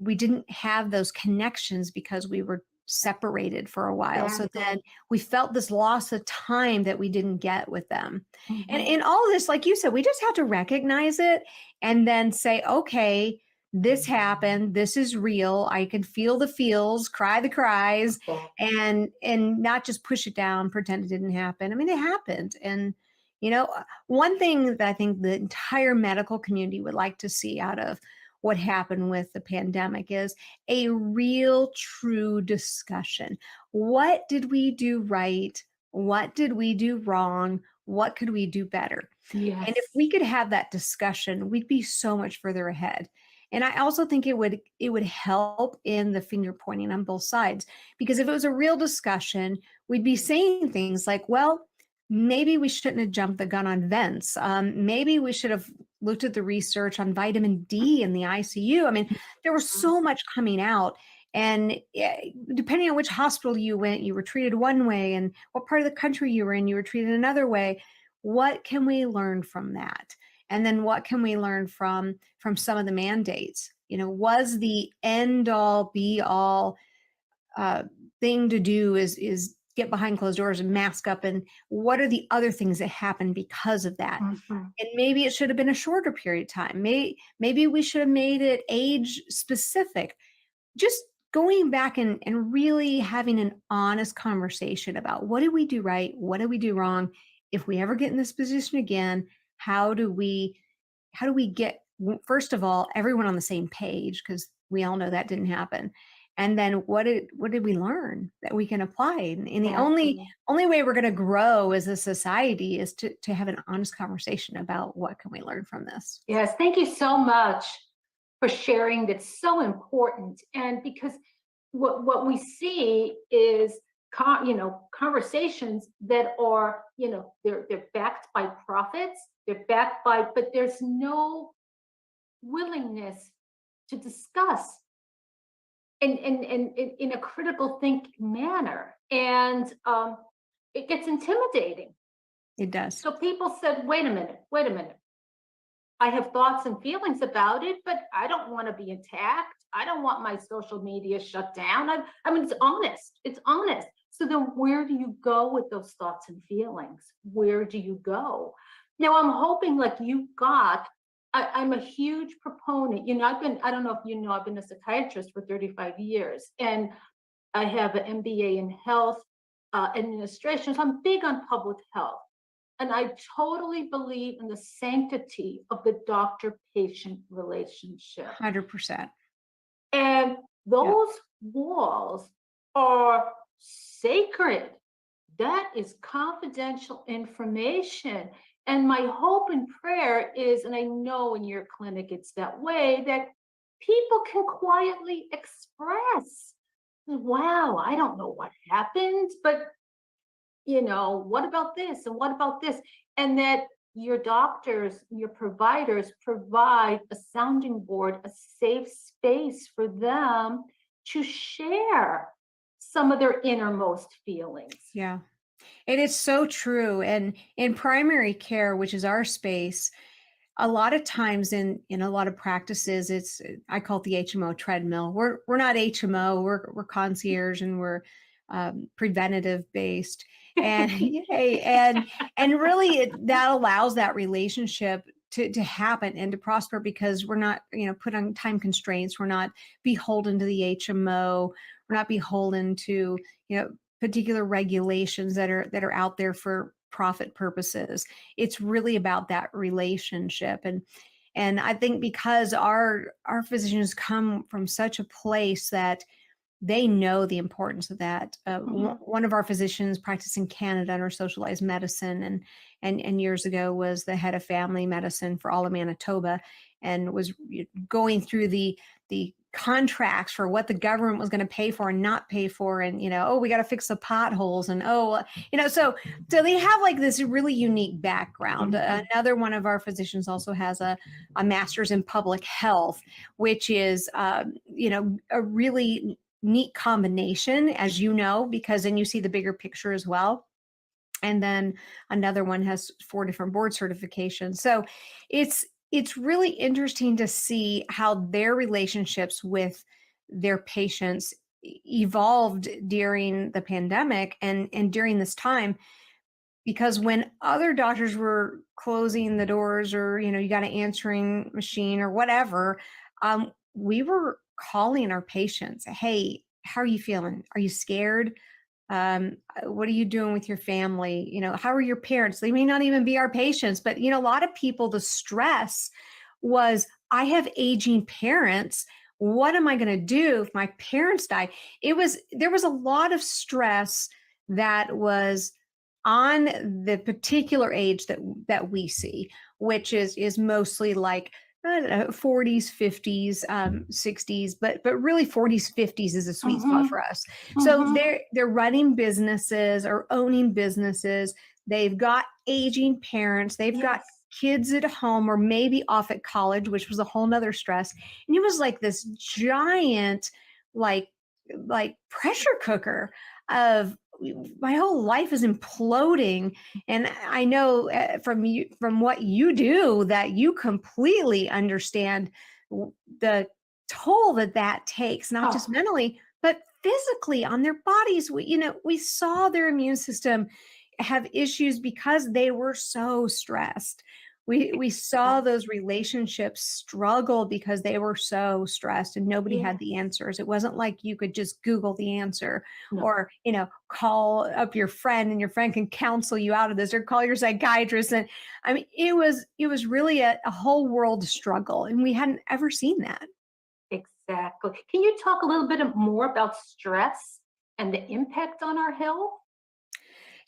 S10: We didn't have those connections because we were separated for a while. So then we felt this loss of time that we didn't get with them. And in all of this, like you said, we just have to recognize it and then say, okay, this happened. This is real. I can feel the feels, cry the cries, and not just push it down, pretend it didn't happen. I mean, it happened. And one thing that I think the entire medical community would like to see out of what happened with the pandemic is a real, true discussion. What did we do right? What did we do wrong? What could we do better?
S11: Yes.
S10: And if we could have that discussion, we'd be so much further ahead. And I also think it would help in the finger pointing on both sides, because if it was a real discussion, we'd be saying things like, well, maybe we shouldn't have jumped the gun on vents. Maybe we should have looked at the research on vitamin D in the ICU. I mean, there was so much coming out. And depending on which hospital you went, you were treated one way, and what part of the country you were in, you were treated another way. What can we learn from that? And then what can we learn from some of the mandates? Was the end all be all thing to do is get behind closed doors and mask up? And what are the other things that happened because of that? And maybe it should have been a shorter period of time. Maybe we should have made it age specific. Just going back and really having an honest conversation about what did we do right? What did we do wrong? If we ever get in this position again, how do we get, first of all, everyone on the same page? Because we all know that didn't happen. And then what did we learn that we can apply? And the only way we're going to grow as a society is to have an honest conversation about what can we learn from this.
S11: Yes, thank you so much for sharing. That's so important. And because what we see is conversations that are, they're backed by profits, but there's no willingness to discuss in a critical thinking manner. And it gets intimidating.
S10: It does.
S11: So people said, wait a minute. I have thoughts and feelings about it, but I don't want to be attacked. I don't want my social media shut down. I mean, it's honest. So then where do you go with those thoughts and feelings? Where do you go? Now, I'm hoping like you got, I'm a huge proponent. I don't know if you know, I've been a psychiatrist for 35 years, and I have an MBA in health administration. So I'm big on public health. And I totally believe in the sanctity of the doctor-patient relationship.
S10: 100%.
S11: And those walls are sacred. That is confidential information. And my hope and prayer is, and I know in your clinic it's that way, that people can quietly express, wow, I don't know what happened, but what about this and what about this? And that your doctors, your providers provide a sounding board, a safe space for them to share some of their innermost feelings.
S10: Yeah, it is so true. And in primary care, which is our space, a lot of times in a lot of practices, I call it the HMO treadmill. We're not HMO, we're concierge, and we're preventative based. And and really that allows that relationship to happen and to prosper, because we're not put on time constraints. We're not beholden to the HMO. We're not beholden to particular regulations that are out there for profit purposes. It's really about that relationship. And I think because our physicians come from such a place that they know the importance of that. One of our physicians practiced in Canada under socialized medicine, and years ago was the head of family medicine for all of Manitoba, and was going through the contracts for what the government was going to pay for and not pay for, and we got to fix the potholes, and so they have like this really unique background. Another one of our physicians also has a master's in public health, which is a really neat combination, as you know, because then you see the bigger picture as well. And then another one has 4 different board certifications. So it's really interesting to see how their relationships with their patients evolved during the pandemic and during this time, because when other doctors were closing the doors, or you got an answering machine or whatever, we were calling our patients, hey, how are you feeling? Are you scared? What are you doing with your family? How are your parents? They may not even be our patients, but a lot of people, the stress was, I have aging parents. What am I going to do if my parents die? There was a lot of stress that was on the particular age that we see, which is mostly like, I don't know, 40s, 50s, 60s, but really 40s, 50s is a sweet spot for us. So they're running businesses or owning businesses. They've got aging parents. They've got kids at home or maybe off at college, which was a whole nother stress. And it was like this giant, like pressure cooker of, my whole life is imploding. And I know from what you do, that you completely understand the toll that takes, not just mentally, but physically on their bodies. We saw their immune system have issues because they were so stressed. We saw those relationships struggle because they were so stressed and nobody had the answers. It wasn't like you could just Google the answer or, call up your friend and your friend can counsel you out of this, or call your psychiatrist. And I mean, it was really a whole world struggle, and we hadn't ever seen that.
S11: Exactly. Can you talk a little bit more about stress and the impact on our health?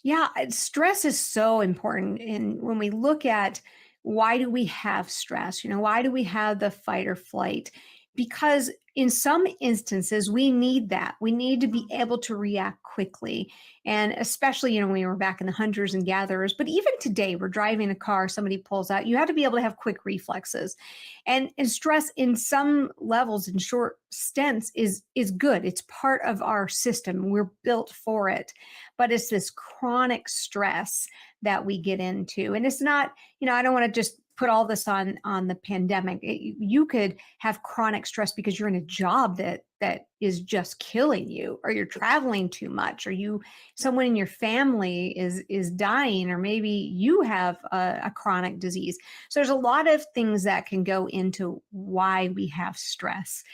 S10: Yeah, stress is so important. And when we look at why do we have stress, why do we have the fight or flight? Because in some instances, we need that. We need to be able to react quickly. And especially, when we were back in the hunters and gatherers, but even today, we're driving a car, somebody pulls out, you have to be able to have quick reflexes. And stress in some levels, in short stints, is good. It's part of our system. We're built for it. But it's this chronic stress that we get into. And it's not, I don't want to just put all this on the pandemic. You could have chronic stress because you're in a job that is just killing you, or you're traveling too much, or someone in your family is dying, or maybe you have a chronic disease. So there's a lot of things that can go into why we have stress.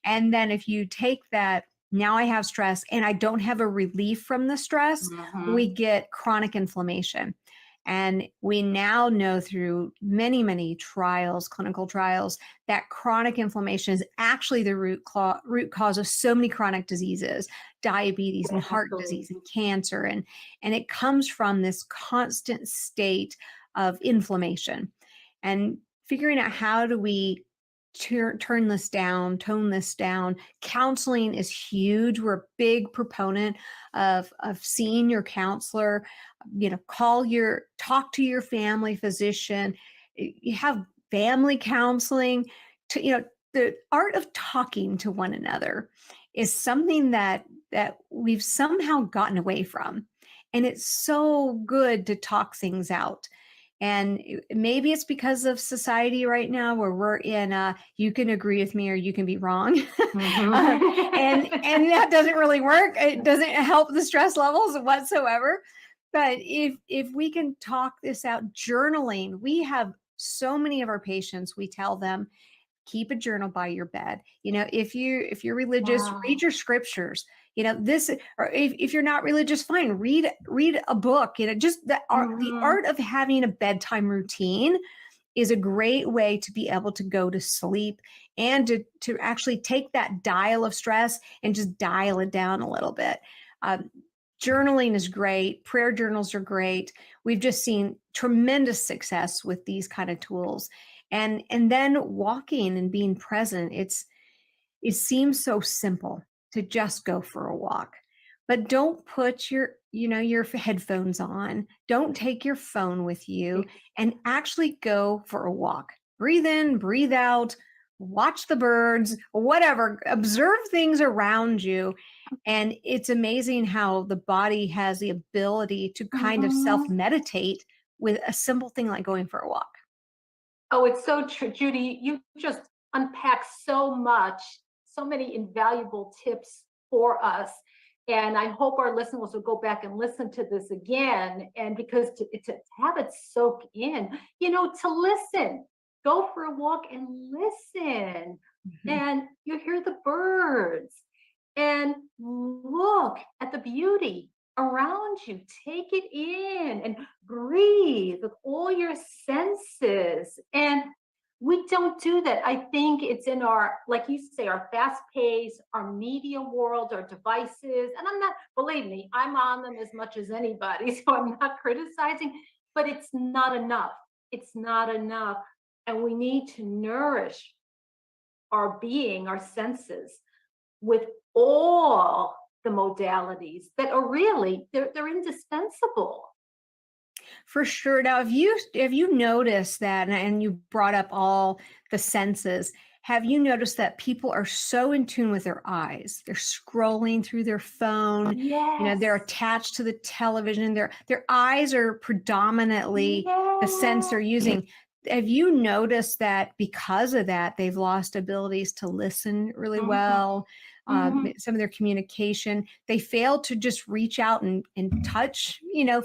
S10: And then if you take that, now I have stress and I don't have a relief from the stress, we get chronic inflammation. And we now know through many, many trials, clinical trials, that chronic inflammation is actually the root cause of so many chronic diseases, diabetes and heart disease and cancer. And it comes from this constant state of inflammation. And figuring out how do we turn this down, tone this down. Counseling is huge. We're a big proponent of seeing your counselor. Talk to your family physician. You have family counseling. The art of talking to one another is something that we've somehow gotten away from, and it's so good to talk things out. And maybe it's because of society right now, where we're in you can agree with me or you can be wrong. And that doesn't really work. It doesn't help the stress levels whatsoever. But if we can talk this out, journaling, we have so many of our patients, we tell them, keep a journal by your bed. If you're religious, read your scriptures. This, or if you're not religious, fine, read a book. Just the art of having a bedtime routine is a great way to be able to go to sleep and to actually take that dial of stress and just dial it down a little bit. Journaling is great. Prayer journals are great. We've just seen tremendous success with these kind of tools. And then walking and being present. It seems so simple to just go for a walk, but don't put your headphones on. Don't take your phone with you, and actually go for a walk. Breathe in, breathe out, watch the birds, whatever, observe things around you. And it's amazing how the body has the ability to kind of self meditate with a simple thing like going for a walk.
S11: Oh, it's so true, Judy. You just unpack so much, so many invaluable tips for us. And I hope our listeners will go back and listen to this again. And because to have it soak in, to listen, go for a walk and listen. And you hear the birds and look at the beauty around you. Take it in and breathe with all your senses. And we don't do that. I think it's in our, like you say, our fast pace, our media world, our devices. And I'm not, believe me, I'm on them as much as anybody. So I'm not criticizing, but it's not enough. It's not enough. And we need to nourish our being, our senses, with all the modalities that are really, they're indispensable.
S10: For sure. Now, if you noticed that, and you brought up all the senses, have you noticed that people are so in tune with their eyes? They're scrolling through their phone. They're attached to the television. Their eyes are predominantly the sense they're using. Have you noticed that because of that, they've lost abilities to listen really well? Some of their communication, they fail to just reach out and touch,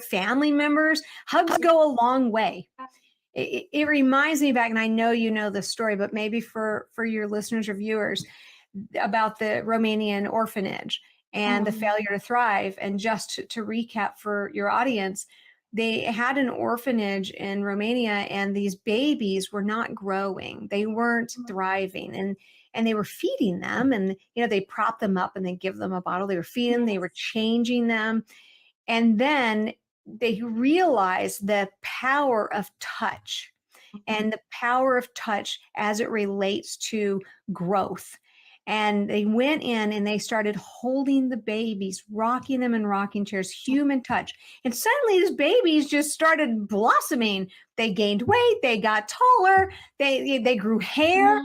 S10: family members. Hugs go a long way. It reminds me back, and I know you know the story, but maybe for your listeners or viewers, about the Romanian orphanage and the failure to thrive. And just to recap for your audience, they had an orphanage in Romania, and these babies were not growing. They weren't thriving. And they were feeding them, and they prop them up and they give them a bottle. They were feeding them, they were changing them. And then they realized the power of touch and the power of touch as it relates to growth. And they went in and they started holding the babies, rocking them in rocking chairs, human touch. And suddenly these babies just started blossoming. They gained weight, they got taller, they grew hair.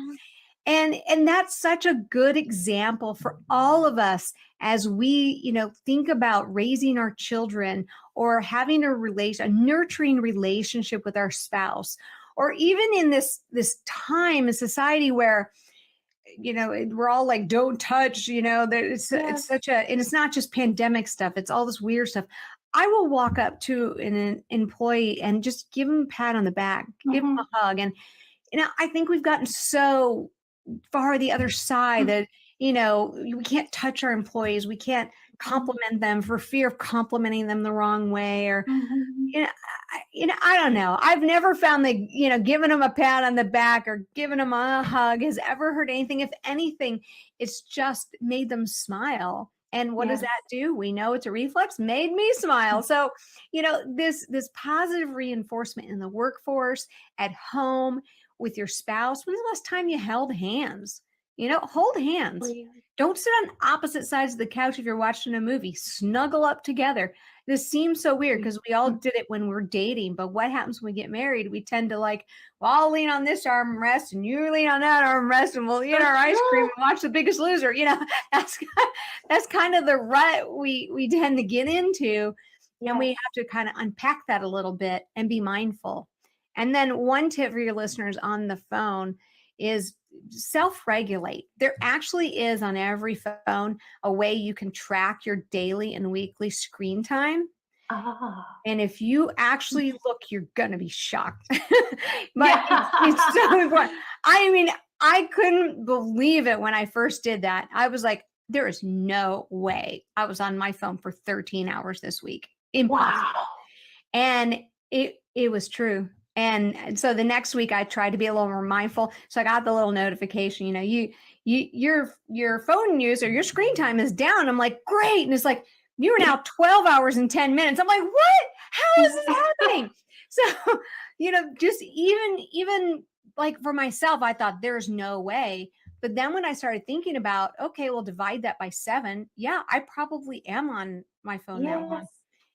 S10: And that's such a good example for all of us as we, think about raising our children or having a nurturing relationship with our spouse, or even in this time in society where, we're all like, don't touch, it's such and it's not just pandemic stuff. It's all this weird stuff. I will walk up to an employee and just give him a pat on the back, give him a hug. And, I think we've gotten so far the other side that we can't touch our employees, we can't compliment them for fear of complimenting them the wrong way, or I don't know. I've never found that giving them a pat on the back or giving them a hug has ever hurt anything. If anything, it's just made them smile. And what does that do? We know it's a reflex, made me smile. So this positive reinforcement in the workforce, at home, with your spouse. When's the last time you held hands? Hold hands. Don't sit on opposite sides of the couch if you're watching a movie. Snuggle up together. This seems so weird because we all did it when we're dating, but what happens when we get married? We tend to I'll lean on this armrest and you lean on that armrest, and we'll eat our ice cream and watch The Biggest Loser. That's kind of the rut we tend to get into. And we have to kind of unpack that a little bit and be mindful. And then one tip for your listeners on the phone is self-regulate. There actually is on every phone a way you can track your daily and weekly screen time. And if you actually look, you're going to be shocked. But it's so important. I mean, I couldn't believe it when I first did that. I was like, there is no way I was on my phone for 13 hours this week. Impossible. Wow. And it was true. And so the next week I tried to be a little more mindful. So I got the little notification, your phone use or your screen time is down. I'm like, great. And it's like, you are now 12 hours and 10 minutes. I'm like, what? How is this happening? So, just even like for myself, I thought there's no way. But then when I started thinking about, okay, we'll divide that by 7. Yeah, I probably am on my phone that long.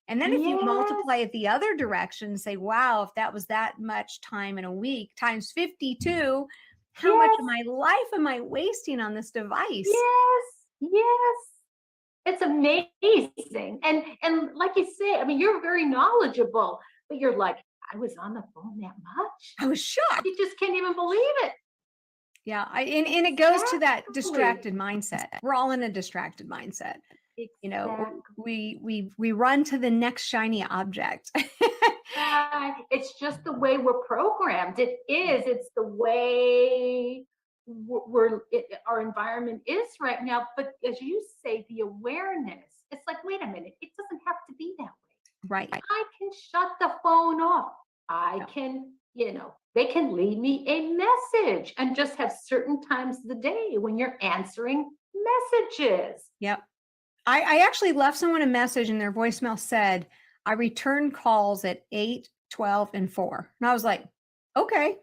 S10: And then if you multiply it the other direction and say, wow, if that was that much time in a week times 52, how much of my life am I wasting on this device?
S11: Yes. It's amazing. And like you say, I mean, you're very knowledgeable, but you're like, I was on the phone that much.
S10: I was shocked.
S11: You just can't even believe it.
S10: Yeah, and it goes to that distracted mindset. We're all in a distracted mindset. You know, we run to the next shiny object.
S11: It's just the way we're programmed. It is. It's the way our environment is right now. But as you say, the awareness, it's like, wait a minute, it doesn't have to be that way.
S10: Right.
S11: I can shut the phone off. I can, they can leave me a message and just have certain times of the day when you're answering messages.
S10: Yep. I actually left someone a message and their voicemail said, I return calls at 8, 12, and 4. And I was like, okay.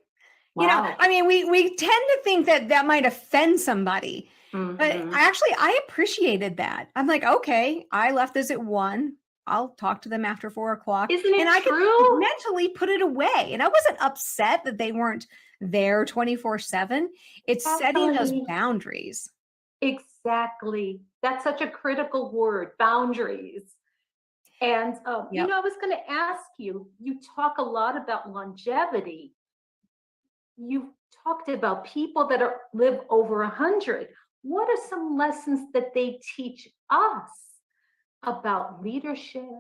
S11: Wow.
S10: You know, I mean, we tend to think that might offend somebody. But I appreciated that. I'm like, okay, I left this at 1. I'll talk to them after 4 o'clock.
S11: Isn't it
S10: and I
S11: true?
S10: could mentally put it away. And I wasn't upset that they weren't there 24/7. It's setting those boundaries.
S11: Exactly. That's such a critical word, boundaries. And, I was going to ask you, you talk a lot about longevity. You've talked about people that live over 100. What are some lessons that they teach us about leadership,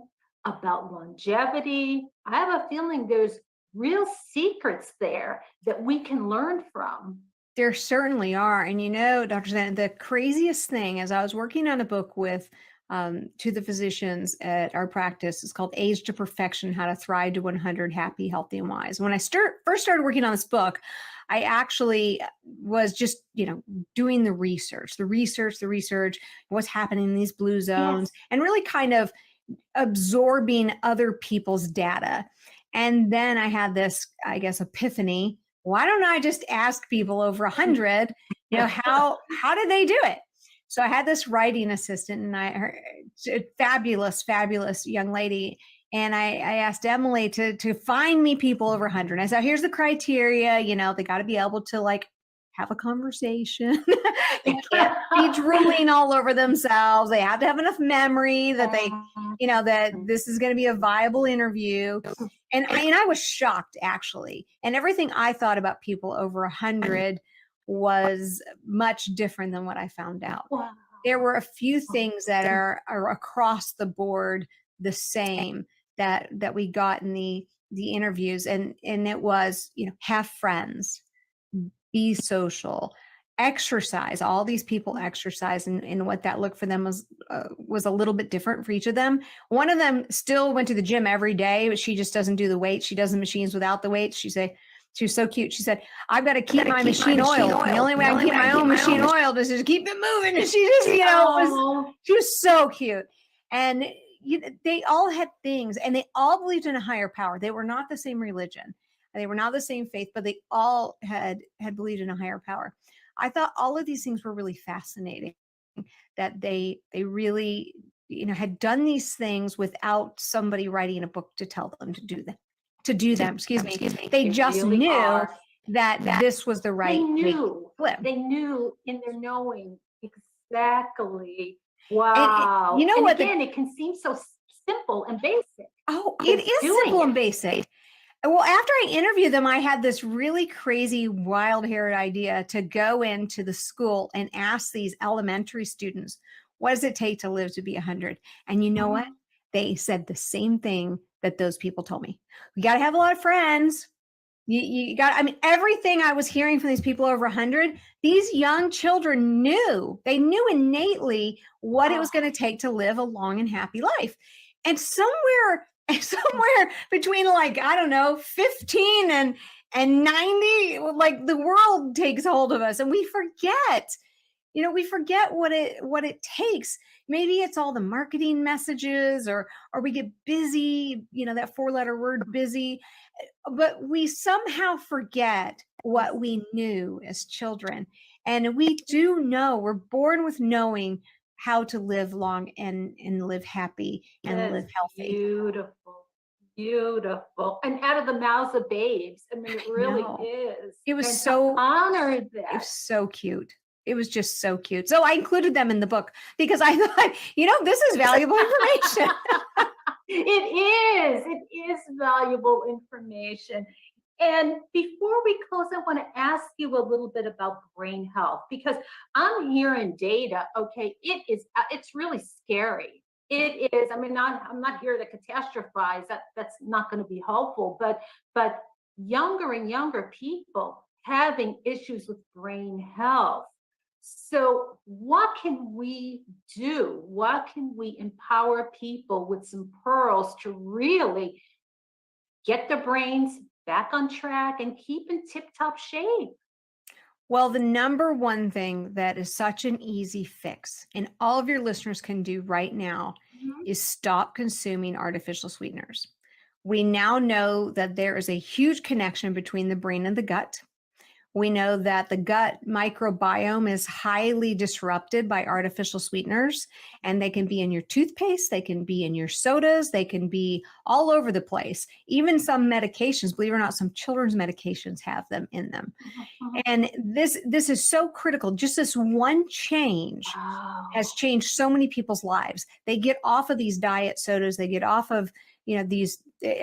S11: about longevity? I have a feeling there's real secrets there that we can learn from.
S10: There certainly are. And Dr. Zen, the craziest thing as I was working on a book with to the physicians at our practice, it's called Age to Perfection, How to Thrive to 100, Happy, Healthy, and Wise. When I first started working on this book, I actually was just, doing the research, what's happening in these blue zones, and really kind of absorbing other people's data. And then I had this, I guess, epiphany. Why don't I just ask people over 100, how did they do it? So I had this writing assistant, and her fabulous young lady. And I asked Emily to find me people over 100. I said, here's the criteria. They got to be able to have a conversation. They can't be drooling all over themselves. They have to have enough memory that they, that this is going to be a viable interview. And I was shocked, actually. And everything I thought about people over 100 was much different than what I found out.
S11: Wow.
S10: There were a few things that are across the board the same that we got in the interviews. And it was, have friends, be social, exercise. All these people exercise, and what that looked for them was a little bit different for each of them. One of them still went to the gym every day, but she just doesn't do the weights. She does the machines without the weights. She was so cute. She said, I've got to keep my machine oil. And the only way I can keep my own machine oil is to keep it moving. And she just, she was so cute. And they all had things, and they all believed in a higher power. They were not the same religion. They were not the same faith, but they all had believed in a higher power. I thought all of these things were really fascinating, that they really, had done these things without somebody writing a book to tell them to do them. Excuse me. They just really knew that this was the right.
S11: They knew in their knowing exactly. Wow.
S10: And what?
S11: Again, it can seem so simple and basic.
S10: Oh, it is simple and basic. Well, after I interviewed them, I had this really crazy, wild-haired idea to go into the school and ask these elementary students, what does it take to live to be 100? And you know what? They said the same thing that those people told me. We got to have a lot of friends. You got, everything I was hearing from these people over 100, these young children they knew innately what it was going to take to live a long and happy life. And somewhere between 15 and 90, the world takes hold of us, and we forget what it takes. Maybe it's all the marketing messages, or we get busy, that 4-letter word, busy, but we somehow forget what we knew as children. And we do know, we're born with knowing how to live long and live happy and live healthy.
S11: Beautiful. Beautiful. And out of the mouths of babes. I mean, it really
S10: know.
S11: is.
S10: It was
S11: And to
S10: so
S11: honor
S10: It was
S11: that.
S10: so cute. It was just so cute. So I included them in the book because I thought, this is valuable information.
S11: It is valuable information. And before we close, I want to ask you a little bit about brain health because I'm hearing data. Okay, it's really scary. It is. I mean, I'm not here to catastrophize. That's not going to be helpful. But younger and younger people having issues with brain health. So what can we do? What can we empower people with some pearls to really get their brains back on track and keep in tip-top shape?
S10: Well, the number one thing that is such an easy fix, and all of your listeners can do right now, is stop consuming artificial sweeteners. We now know that there is a huge connection between the brain and the gut. We know that the gut microbiome is highly disrupted by artificial sweeteners, and they can be in your toothpaste, they can be in your sodas, they can be all over the place. Even some medications, believe it or not, some children's medications have them in them. And this is so critical. Just this one change has changed so many people's lives. They get off of these diet sodas, they get off of these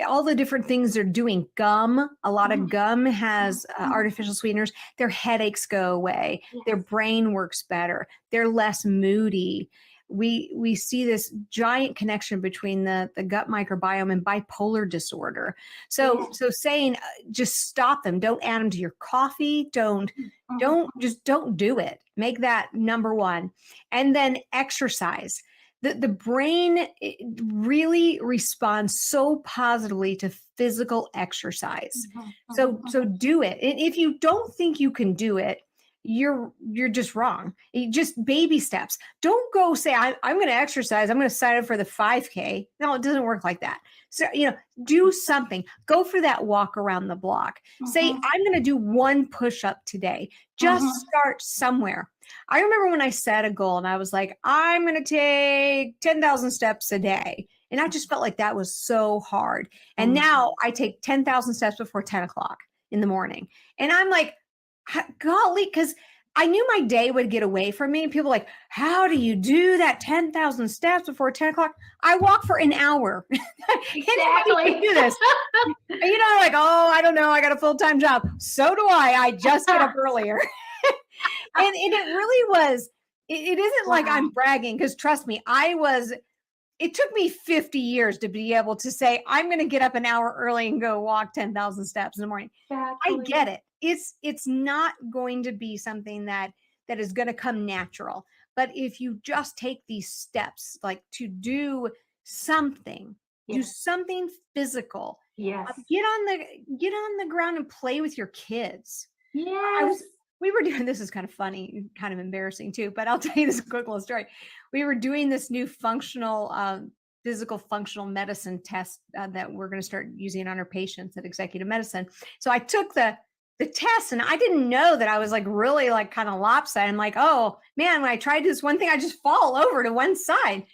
S10: all the different things they're doing. Gum, a lot of gum has artificial sweeteners. Their headaches go away. Their brain works better. They're less moody. We see this giant connection between the gut microbiome and bipolar disorder. So saying just stop them. Don't add them to your coffee. Don't do it. Make that number one. And then exercise. The brain really responds so positively to physical exercise. So do it. And if you don't think you can do it, you're just wrong. Just baby steps. Don't go say, I'm going to exercise. I'm going to sign up for the 5K. No, it doesn't work like that. So, do something. Go for that walk around the block. Say, I'm going to do one push-up today. Just start somewhere. I remember when I set a goal and I was like, I'm going to take 10,000 steps a day. And I just felt like that was so hard. And now I take 10,000 steps before 10 o'clock in the morning. And I'm like, golly, because I knew my day would get away from me. And people were like, how do you do that 10,000 steps before 10 o'clock? I walk for an hour. Anybody can do this. Like, oh, I don't know. I got a full-time job. So do I. I just get up earlier. And it really was, it isn't like I'm bragging, because trust me, it took me 50 years to be able to say, I'm going to get up an hour early and go walk 10,000 steps in the morning. I get it. It's not going to be something that is going to come natural. But if you just take these steps, like to do something physical, get on the ground and play with your kids. We were doing, this is kind of funny, kind of embarrassing too, but I'll tell you this quick little story. We were doing this new physical functional medicine test that we're going to start using on our patients at Executive Medicine. So I took the test and I didn't know that I was like really like kind of lopsided. I'm like, oh man, when I tried this one thing, I just fall over to one side.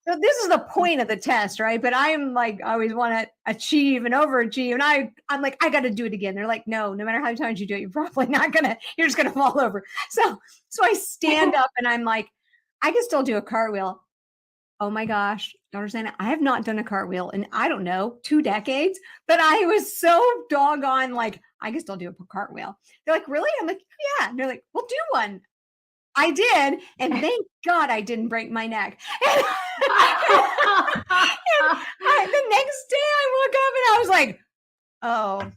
S10: So this is the point of the test, right? But I'm like, I always want to achieve and overachieve. And I'm like, I got to do it again. They're like, no matter how many times you do it, you're just going to fall over. So I stand up and I'm like, I can still do a cartwheel. Oh my gosh, don't understand it. I have not done a cartwheel in, I don't know, 2 decades, but I was so doggone like, I can still do a cartwheel. They're like, really? I'm like, yeah. And they're like, well, do one. I did. And thank God I didn't break my neck. And the next day I woke up and I was like, oh,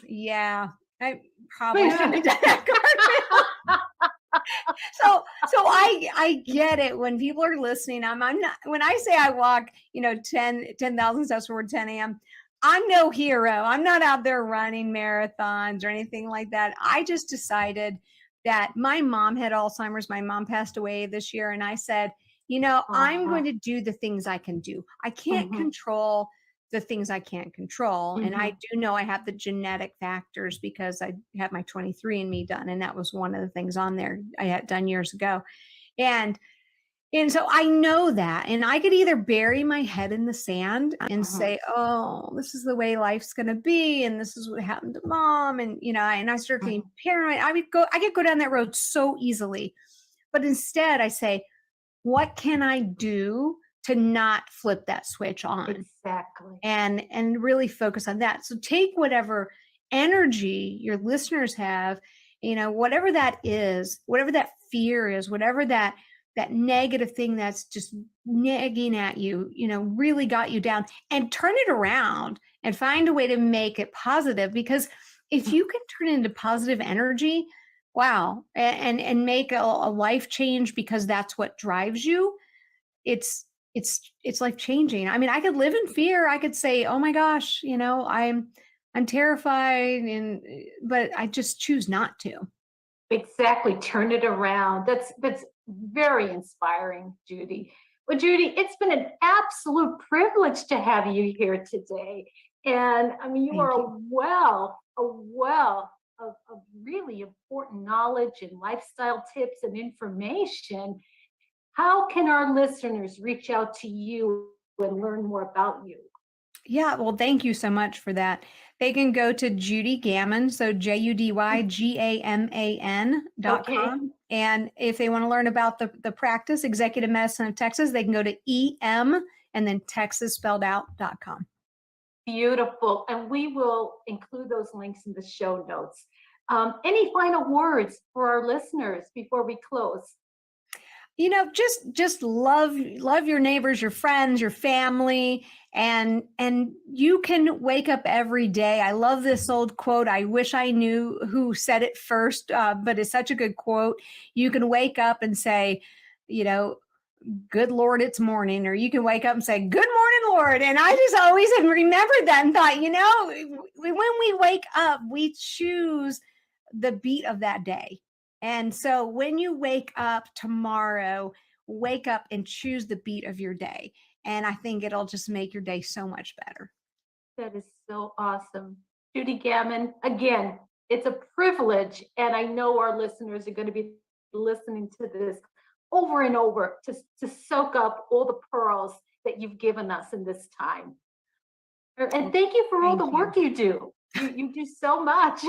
S10: yeah, I probably shouldn't have done that cartwheel. So I get it when people are listening. I'm not, when I say I walk, 10,000 steps before 10 a.m., I'm no hero. I'm not out there running marathons or anything like that. I just decided that my mom had Alzheimer's. My mom passed away this year. And I said, I'm going to do the things I can do. I can't control the things I can't control. And I do know I have the genetic factors because I had my 23andMe done. And that was one of the things on there I had done years ago. And And so I know that, and I could either bury my head in the sand and say, oh, this is the way life's going to be. And this is what happened to mom. And, and I start getting paranoid. I could go down that road so easily. But instead I say, what can I do to not flip that switch on?
S11: Exactly.
S10: And really focus on that. So take whatever energy your listeners have, whatever that is, whatever that fear is, whatever that negative thing that's just nagging at you, really got you down, and turn it around and find a way to make it positive. Because if you can turn it into positive energy, wow, and make a life change, because that's what drives you, it's life changing. I mean, I could live in fear. I could say, oh my gosh, I'm terrified, but I just choose not to.
S11: Exactly. Turn it around. That's very inspiring, Judy. Well, Judy, it's been an absolute privilege to have you here today. And I mean, you are a well of really important knowledge and lifestyle tips and information. How can our listeners reach out to you and learn more about you?
S10: Yeah, well, thank you so much for that. They can go to Judy Gammon, so JudyGaman.com. And if they want to learn about the practice, Executive Medicine of Texas, they can go to EM and then TexasSpelledOut.com.
S11: Beautiful. And we will include those links in the show notes. Any final words for our listeners before we close?
S10: Just love your neighbors, your friends, your family, and you can wake up every day. I love this old quote. I wish I knew who said it first, but it's such a good quote. You can wake up and say, good Lord, it's morning, or you can wake up and say, good morning, Lord. And I just always have remembered that and thought, when we wake up, we choose the beat of that day. And so when you wake up tomorrow, wake up and choose the beat of your day. And I think it'll just make your day so much better.
S11: That is so awesome. Judy Gammon, again, it's a privilege. And I know our listeners are going to be listening to this over and over to soak up all the pearls that you've given us in this time. And thank you for all the work you do. You do so much.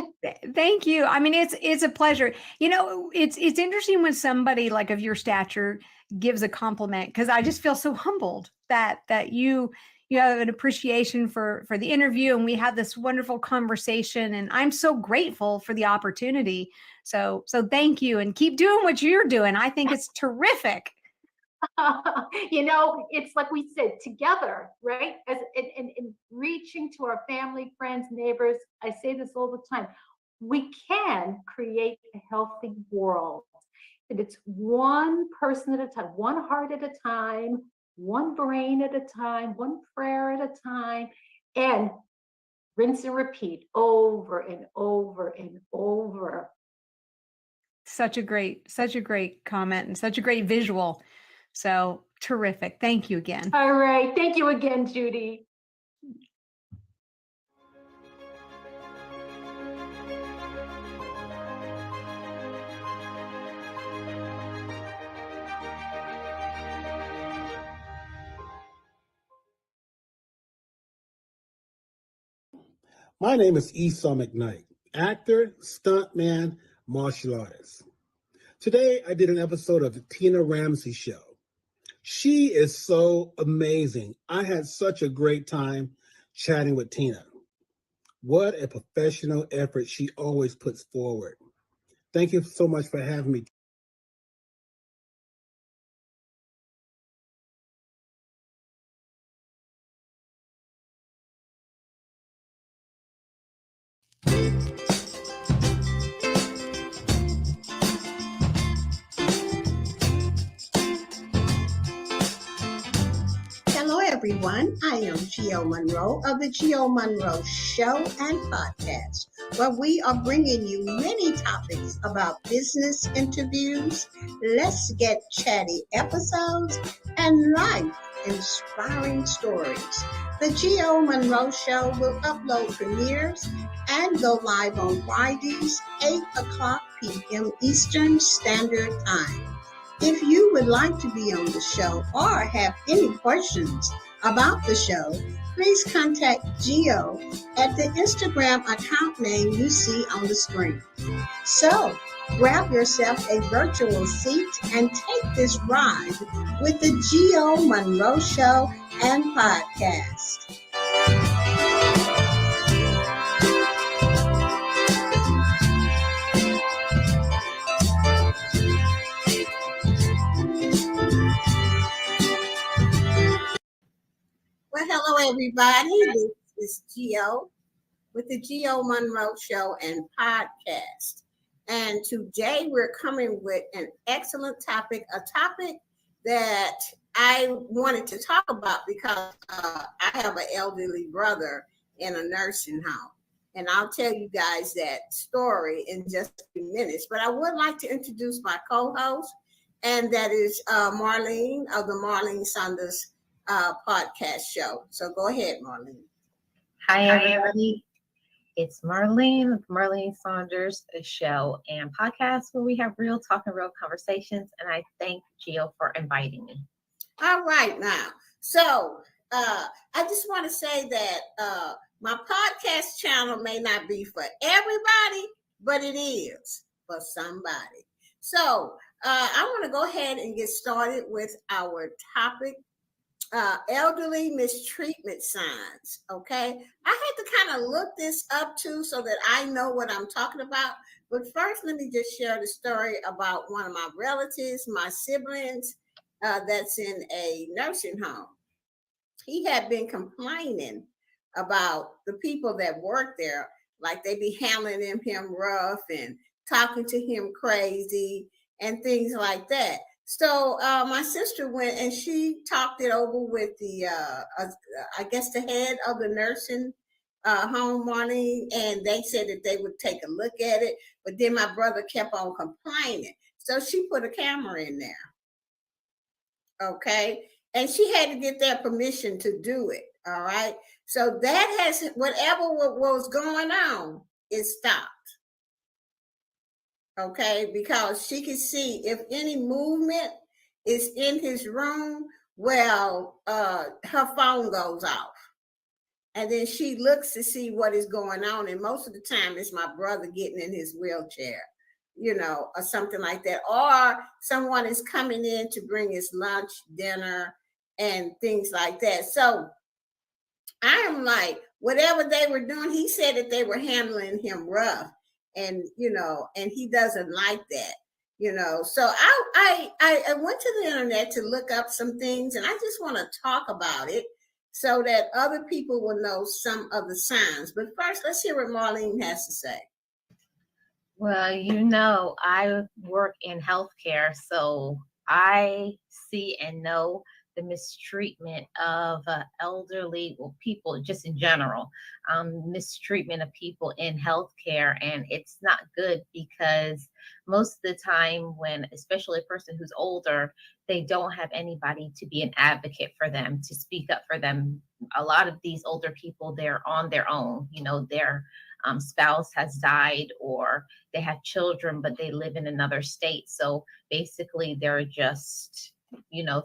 S10: Thank you. I mean, it's a pleasure. It's interesting when somebody like of your stature gives a compliment, because I just feel so humbled that you have an appreciation for the interview, and we have this wonderful conversation, and I'm so grateful for the opportunity. So thank you, and keep doing what you're doing. I think it's terrific.
S11: It's like we said, together, right? As in reaching to our family, friends, neighbors. I say this all the time. We can create a healthy world. And it's one person at a time, one heart at a time, one brain at a time, one prayer at a time, and rinse and repeat over and over and over.
S10: Such a great comment and such a great visual. So terrific. Thank you again.
S11: All right. Thank you again, Judy.
S12: My name is Esau McKnight, actor, stuntman, martial artist. Today, I did an episode of the Tina Ramsey Show. She is so amazing. I had such a great time chatting with Tina. What a professional effort she always puts forward. Thank you so much for having me.
S13: Hello, everyone. I am Gio Monroe of the Gio Monroe Show and Podcast, where we are bringing you many topics about business interviews, let's get chatty episodes, and life-inspiring stories. The Gio Monroe Show will upload premieres and go live on Fridays, 8 o'clock p.m. Eastern Standard Time. If you would like to be on the show or have any questions about the show, please contact Gio at the Instagram account name you see on the screen. So, grab yourself a virtual seat and take this ride with the Gio Monroe Show and Podcast. Well, hello, everybody. This is Gio with the Gio Monroe Show and Podcast. And today we're coming with an excellent topic, a topic that I wanted to talk about because I have an elderly brother in a nursing home. And I'll tell you guys that story in just a few minutes. But I would like to introduce my co-host, and that is Marlene of the Marlene Saunders podcast show. So go ahead, Marlene.
S14: Hi, everybody. It's Marlene with Marlene Saunders Show and Podcast, where we have real talk and real conversations. And I thank Gio for inviting me.
S13: All right, now. So I just want to say that my podcast channel may not be for everybody, but it is for somebody. So I want to go ahead and get started with our topic. Elderly mistreatment signs. Okay, I had to kind of look this up too so that I know what I'm talking about. But first, let me just share the story about one of my relatives, my siblings, that's in a nursing home. He had been complaining about the people that work there, like they be handling him rough and talking to him crazy and things like that. So my sister went and she talked it over with the, I guess the head of the nursing home, Marlene, and they said that they would take a look at it. But then my brother kept on complaining. So she put a camera in there. Okay. And she had to get their permission to do it. All right. So that has, whatever was going on, it stopped. Okay, because she could see if any movement is in his room, well, her phone goes off. And then she looks to see what is going on. And most of the time, it's my brother getting in his wheelchair, or something like that. Or someone is coming in to bring his lunch, dinner, and things like that. So I am like, whatever they were doing, he said that they were handling him rough. And, and he doesn't like that, So I went to the internet to look up some things, and I just want to talk about it so that other people will know some of the signs. But first, let's hear what Marlene has to say.
S14: Well, I work in healthcare, so I see and know the mistreatment of elderly people, just in general, mistreatment of people in healthcare. And it's not good because most of the time when, especially a person who's older, they don't have anybody to be an advocate for them, to speak up for them. A lot of these older people, they're on their own, their spouse has died or they have children, but they live in another state. So basically they're just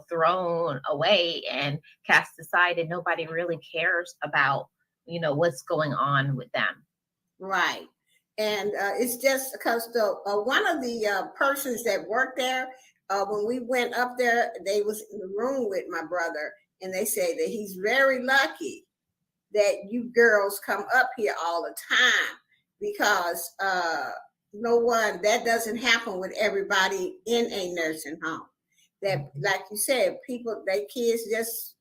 S14: thrown away and cast aside, and nobody really cares about, what's going on with them.
S13: Right. And it's just because one of the persons that worked there, when we went up there, they was in the room with my brother, and they say that he's very lucky that you girls come up here all the time, because that doesn't happen with everybody in a nursing home. That, like you said, their kids just,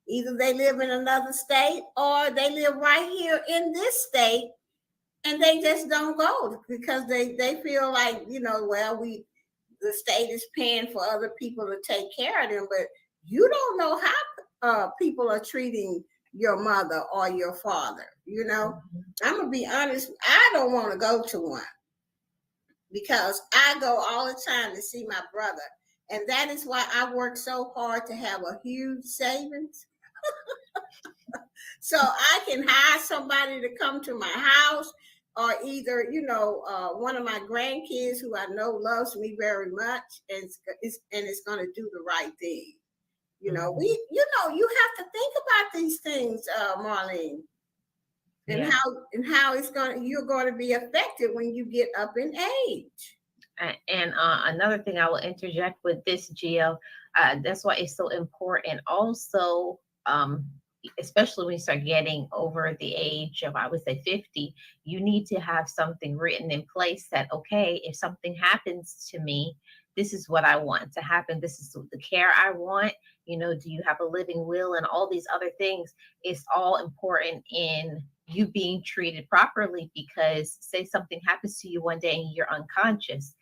S13: either they live in another state or they live right here in this state, and they just don't go because they feel like, the state is paying for other people to take care of them, but you don't know how people are treating your mother or your father. I'm gonna be honest, I don't want to go to one because I go all the time to see my brother. And that is why I work so hard to have a huge savings. So I can hire somebody to come to my house or either, one of my grandkids who I know loves me very much and it's going to do the right thing. You have to think about these things, Marlene, and
S14: Yeah.
S13: how you're going to be affected when you get up in age.
S14: And another thing I will interject with this, Gio, that's why it's so important. Also, especially when you start getting over the age of, I would say, 50, you need to have something written in place that, okay, if something happens to me, this is what I want to happen. This is the care I want. Do you have a living will and all these other things? It's all important in you being treated properly, because say something happens to you one day and you're unconscious,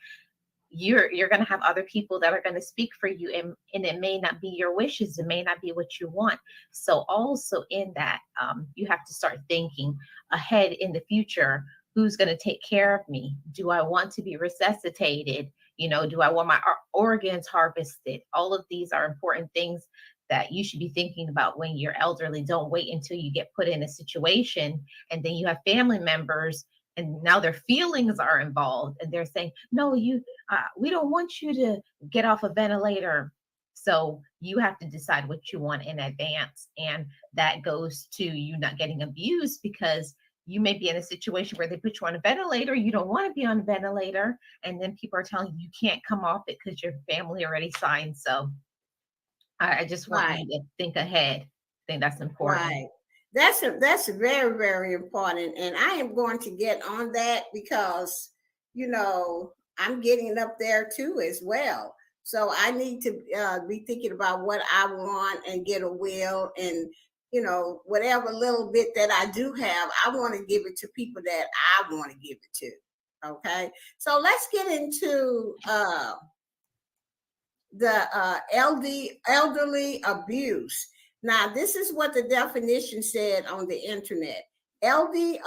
S14: you're going to have other people that are going to speak for you, and it may not be your wishes, it may not be what you want. So also in that, you have to start thinking ahead in the future. Who's going to take care of me? Do I want to be resuscitated? Do I want my organs harvested? All of these are important things that you should be thinking about when you're elderly. Don't wait until you get put in a situation and then you have family members and now their feelings are involved and they're saying, no, we don't want you to get off a ventilator. So you have to decide what you want in advance. And that goes to you not getting abused, because you may be in a situation where they put you on a ventilator. You don't want to be on a ventilator. And then people are telling you can't come off it because your family already signed. So I just want you to think ahead. I think that's important.
S13: Right. That's very, very important. And I am going to get on that because, I'm getting up there too as well. So I need to be thinking about what I want and get a will, and, whatever little bit that I do have, I want to give it to people that I want to give it to. Okay. So let's get into the elderly abuse. Now, this is what the definition said on the internet. Elderly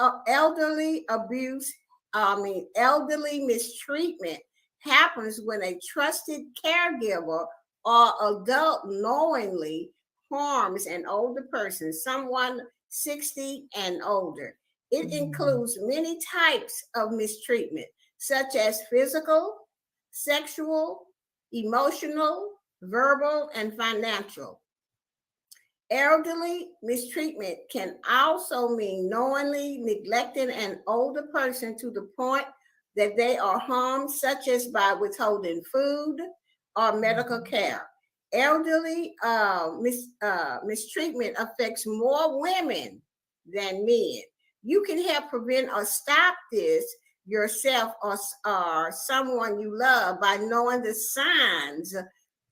S13: abuse, elderly mistreatment happens when a trusted caregiver or adult knowingly harms an older person, someone 60 and older. It includes many types of mistreatment, such as physical, sexual, emotional, verbal, and financial. Elderly mistreatment can also mean knowingly neglecting an older person to the point that they are harmed, such as by withholding food or medical care. Elderly mistreatment affects more women than men. You can help prevent or stop this yourself or someone you love by knowing the signs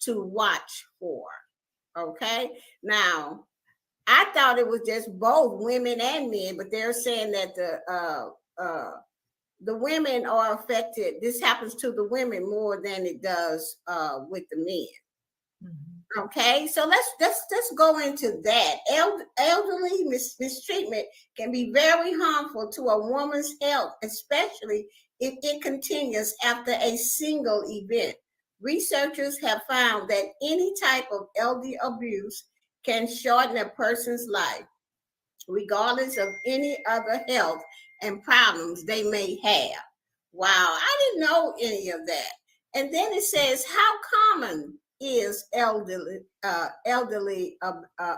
S13: to watch for. Okay. Now, I thought it was just both women and men, but they're saying that the women are affected. This happens to the women more than it does with the men. Mm-hmm. Okay, so let's go into that. Elderly mistreatment can be very harmful to a woman's health, especially if it continues after a single event. Researchers have found that any type of elderly abuse can shorten a person's life, regardless of any other health and problems they may have. Wow, I didn't know any of that. And then it says, how common is elderly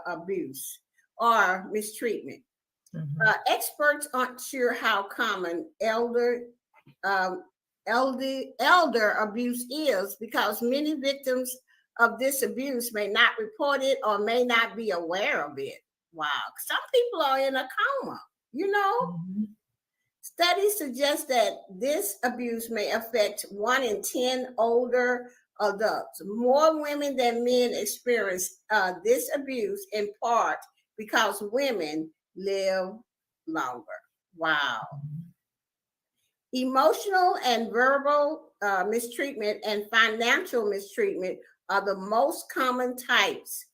S13: abuse or mistreatment? Mm-hmm. Experts aren't sure how common elder abuse is, because many victims of this abuse may not report it or may not be aware of it. Wow. Some people are in a coma, Mm-hmm. Studies suggest that this abuse may affect 1 in 10 older adults. More women than men experience this abuse, in part because women live longer. Wow. Emotional and verbal mistreatment and financial mistreatment are the most common types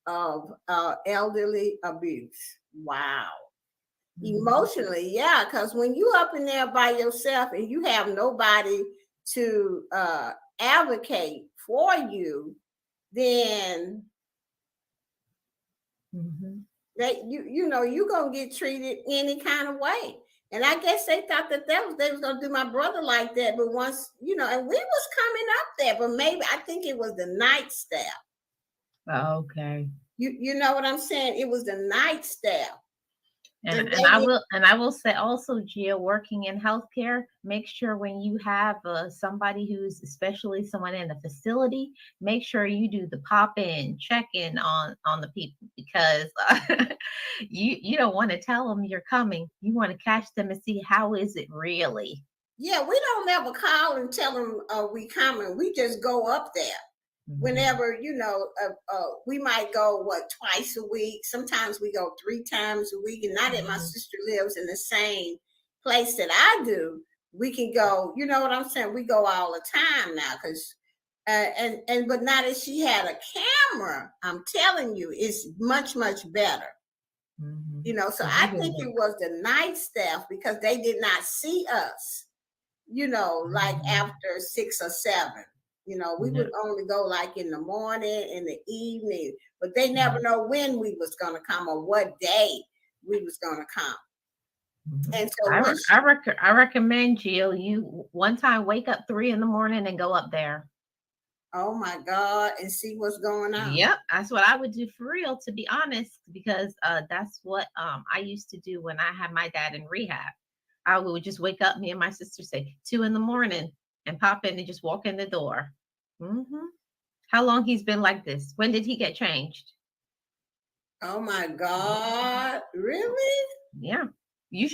S13: of elderly abuse. Wow. Mm-hmm. Emotionally, yeah, because when you up in there by yourself and you have nobody to advocate for you, then mm-hmm. that you're gonna get treated any kind of way. And I guess they thought that they was gonna do my brother like that. But once, and we was coming up there, but maybe I think it was the night staff.
S14: Okay.
S13: You know what I'm saying? It was the night staff.
S14: And I will say also, Gia, working in healthcare, make sure when you have somebody who's, especially someone in the facility, make sure you do the pop in, check in on the people, because you don't want to tell them you're coming. You want to catch them and see how is it really.
S13: Yeah, we don't ever call and tell them we coming. We just go up there. Whenever, we might go, twice a week. Sometimes we go 3 times a week. And now that my sister lives in the same place that I do, we can go, you know what I'm saying? We go all the time now, because, but now that she had a camera, I'm telling you, it's much, much better. So I think it was the night staff, because they did not see us, like after 6 or 7. We would only go like in the morning, in the evening, but they never know when we was going to come or what day we was going to come. And so
S14: I recommend, Jill, you one time wake up 3 in the morning and go up there.
S13: Oh my God, and see what's going on.
S14: Yep, that's what I would do for real, to be honest, because that's what I used to do when I had my dad in rehab. I would just wake up, me and my sister say 2 in the morning, and pop in and just walk in the door. How long he's been like this? When did he get changed?
S13: Oh my God, really?
S14: Yeah.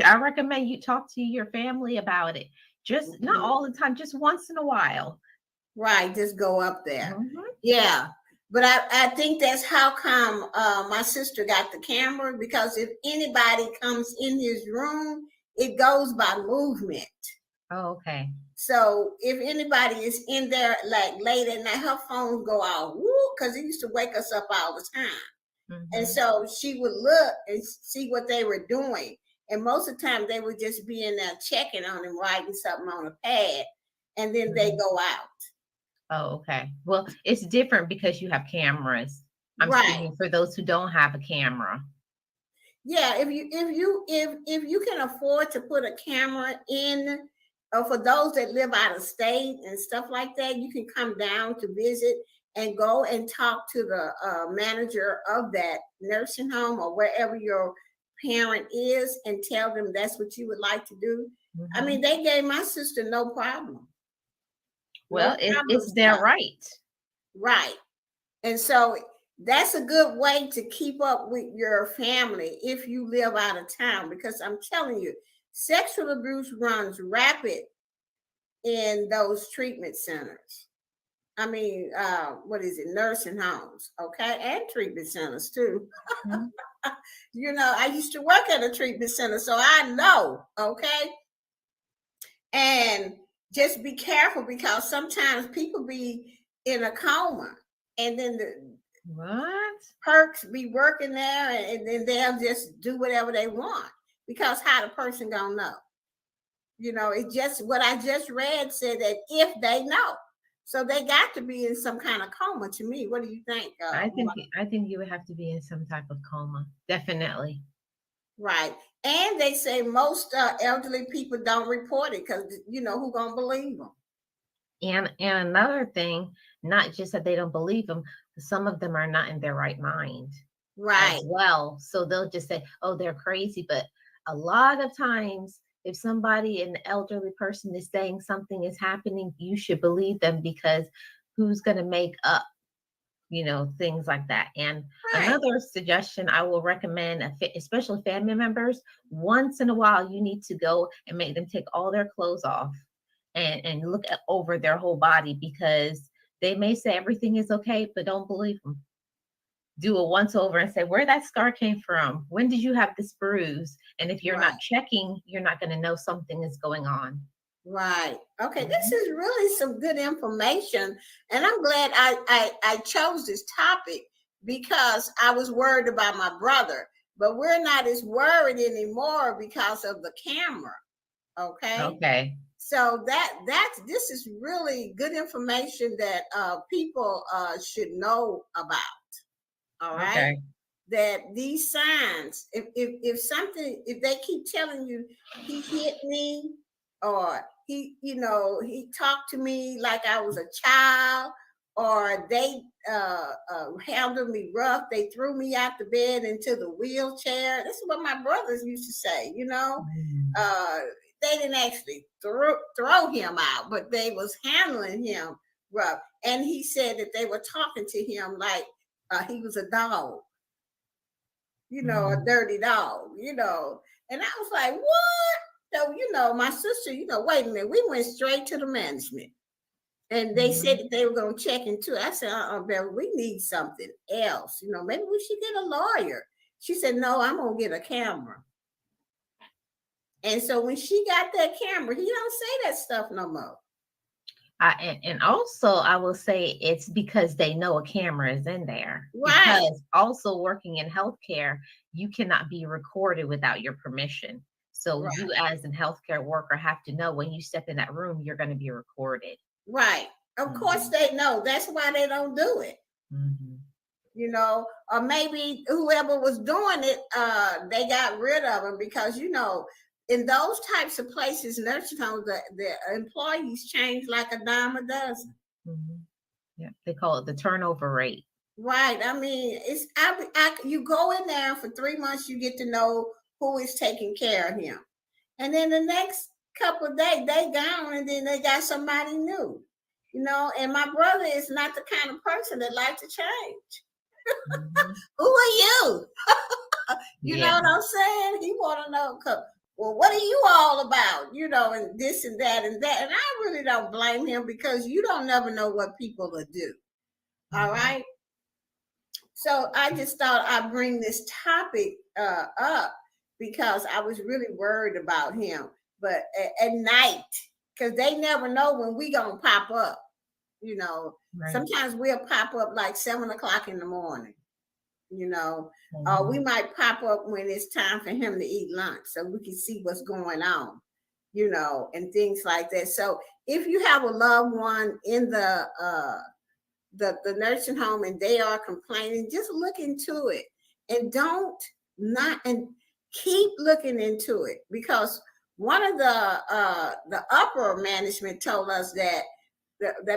S14: I recommend you talk to your family about it. Just not all the time, just once in a while.
S13: Right, just go up there. Yeah. But I think that's how come my sister got the camera, because if anybody comes in his room, it goes by movement.
S14: Oh, okay.
S13: So if anybody is in there like late at night, her phone go out, woo, because it used to wake us up all the time. And so she would look and see what they were doing. And most of the time they would just be in there checking on them, writing something on a pad, and then they go out.
S14: Oh, okay. Well, it's different because you have cameras. I'm speaking for those who don't have a camera.
S13: Yeah, if you can afford to put a camera in, for those that live out of state and stuff like that, you can come down to visit and go and talk to the manager of that nursing home or wherever your parent is, and tell them that's what you would like to do. I mean, they gave my sister no problem.
S14: Well, it's their right.
S13: Right. And so that's a good way to keep up with your family if you live out of town, because I'm telling you, sexual abuse runs rapid in those treatment centers. I mean, nursing homes, okay, and treatment centers too. I used to work at a treatment center, so I know, okay? And just be careful, because sometimes people be in a coma, and then the perks be working there, and then they'll just do whatever they want, because how the person gonna know? It just, what I just read said that if they know, so they got to be in some kind of coma. To me, what do you think?
S14: I think you would have to be in some type of coma, definitely.
S13: Right. And they say most elderly people don't report it, because who gonna believe them?
S14: And another thing, not just that they don't believe them, some of them are not in their right mind.
S13: Right.
S14: As well. So they'll just say, oh, they're crazy. But a lot of times, if somebody, an elderly person, is saying something is happening, you should believe them, because who's going to make up, things like that. And another suggestion I will recommend, especially family members, once in a while, you need to go and make them take all their clothes off and look over their whole body, because they may say everything is okay, but don't believe them. Do a once over and say where that scar came from. When did you have this bruise? And if you're not checking, you're not going to know something is going on.
S13: Right. Okay. This is really some good information. And I'm glad I chose this topic, because I was worried about my brother, but we're not as worried anymore because of the camera. Okay.
S14: Okay.
S13: So this is really good information that people should know about. All right.
S14: Okay.
S13: that these signs, if they keep telling you he hit me, or he talked to me like I was a child, or they handled me rough, they threw me out the bed into the wheelchair. This is what my brothers used to say, they didn't actually throw him out, but they was handling him rough. And he said that they were talking to him like he was a dog, a dirty dog, And I was like, what? So, my sister, wait a minute, we went straight to the management. And they said that they were going to check into it. I said, Beverly, we need something else. Maybe we should get a lawyer. She said, no, I'm going to get a camera. And so when she got that camera, he don't say that stuff no more.
S14: And also, I will say it's because they know a camera is in there.
S13: Right.
S14: Because also working in healthcare, you cannot be recorded without your permission. So
S13: Right.
S14: you as a healthcare worker have to know when you step in that room, you're going to be recorded.
S13: Right. Of course they know. That's why they don't do it. Or maybe whoever was doing it, they got rid of them because, in those types of places, nursing homes, the employees change like a dime a dozen.
S14: Yeah, they call it the turnover rate.
S13: Right. I mean, you go in there for 3 months, you get to know who is taking care of him. And then the next couple of days, they gone, and then they got somebody new. And my brother is not the kind of person that likes to change. Who are you? You know what I'm saying? He want to know, well, what are you all about? And this and that and that. And I really don't blame him because you don't never know what people will do. All right. So I just thought I'd bring this topic up because I was really worried about him. But at night, because they never know when we gonna pop up.
S14: Right.
S13: Sometimes we'll pop up like 7 o'clock in the morning. We might pop up when it's time for him to eat lunch so we can see what's going on, and things like that. So if you have a loved one in the nursing home and they are complaining, just look into it and and keep looking into it, because one of the upper management told us that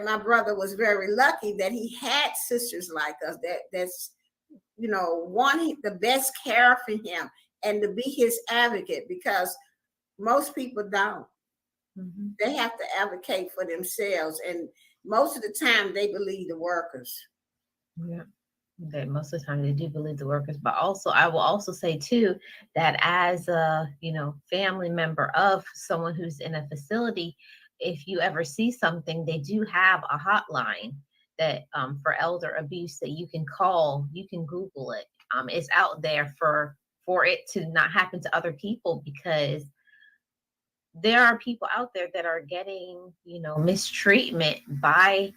S13: my brother was very lucky that he had sisters like us that's wanting the best care for him and to be his advocate, because most people don't. They have to advocate for themselves, and most of the time they believe the workers.
S14: Yeah. Okay, most of the time they do believe the workers, but also I will also say too that as a family member of someone who's in a facility, if you ever see something, they do have a hotline that for elder abuse that you can call. You can Google it. It's out there for it to not happen to other people, because there are people out there that are getting mistreatment by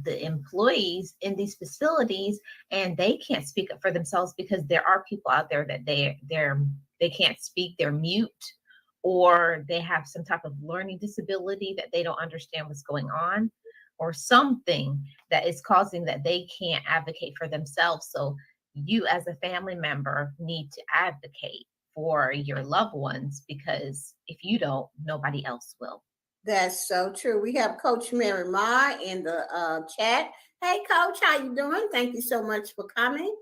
S14: the employees in these facilities, and they can't speak up for themselves because there are people out there that they can't speak, they're mute, or they have some type of learning disability that they don't understand what's going on, or something that is causing that they can't advocate for themselves. So you as a family member need to advocate for your loved ones, because if you don't, nobody else will.
S13: That's so true. We have Coach Mary Ma in the chat. Hey, Coach, how you doing? Thank you so much for coming.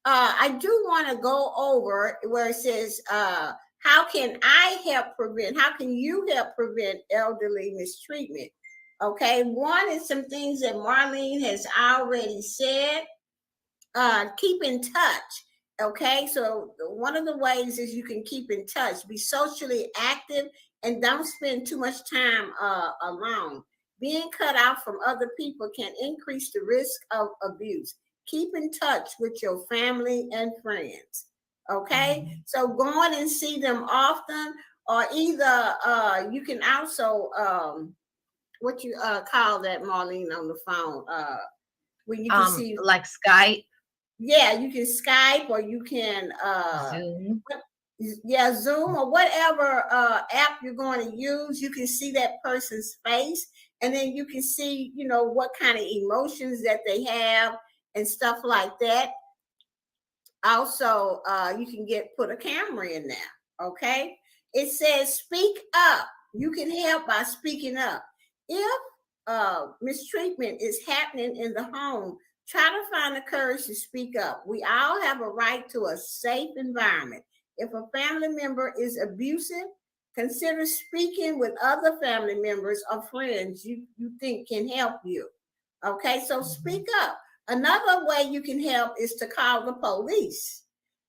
S13: I do want to go over where it says, how can you help prevent elderly mistreatment? Okay, one is some things that Marlene has already said. Keep in touch. Okay, so one of the ways is you can keep in touch, be socially active, and don't spend too much time alone. Being cut out from other people can increase the risk of abuse. Keep in touch with your family and friends. Okay, so go on and see them often, or either you can also what you call that, Marlene, on the phone, when you can see,
S14: like Skype.
S13: Yeah, you can Skype, or you can
S14: Zoom.
S13: Zoom, or whatever app you're going to use. You can see that person's face, and then you can see, what kind of emotions that they have and stuff like that. Also, you can put a camera in there. Okay. It says speak up. You can help by speaking up. If mistreatment is happening in the home, try to find the courage to speak up. We all have a right to a safe environment. If a family member is abusive, consider speaking with other family members or friends you think can help you. Okay, so speak up. Another way you can help is to call the police.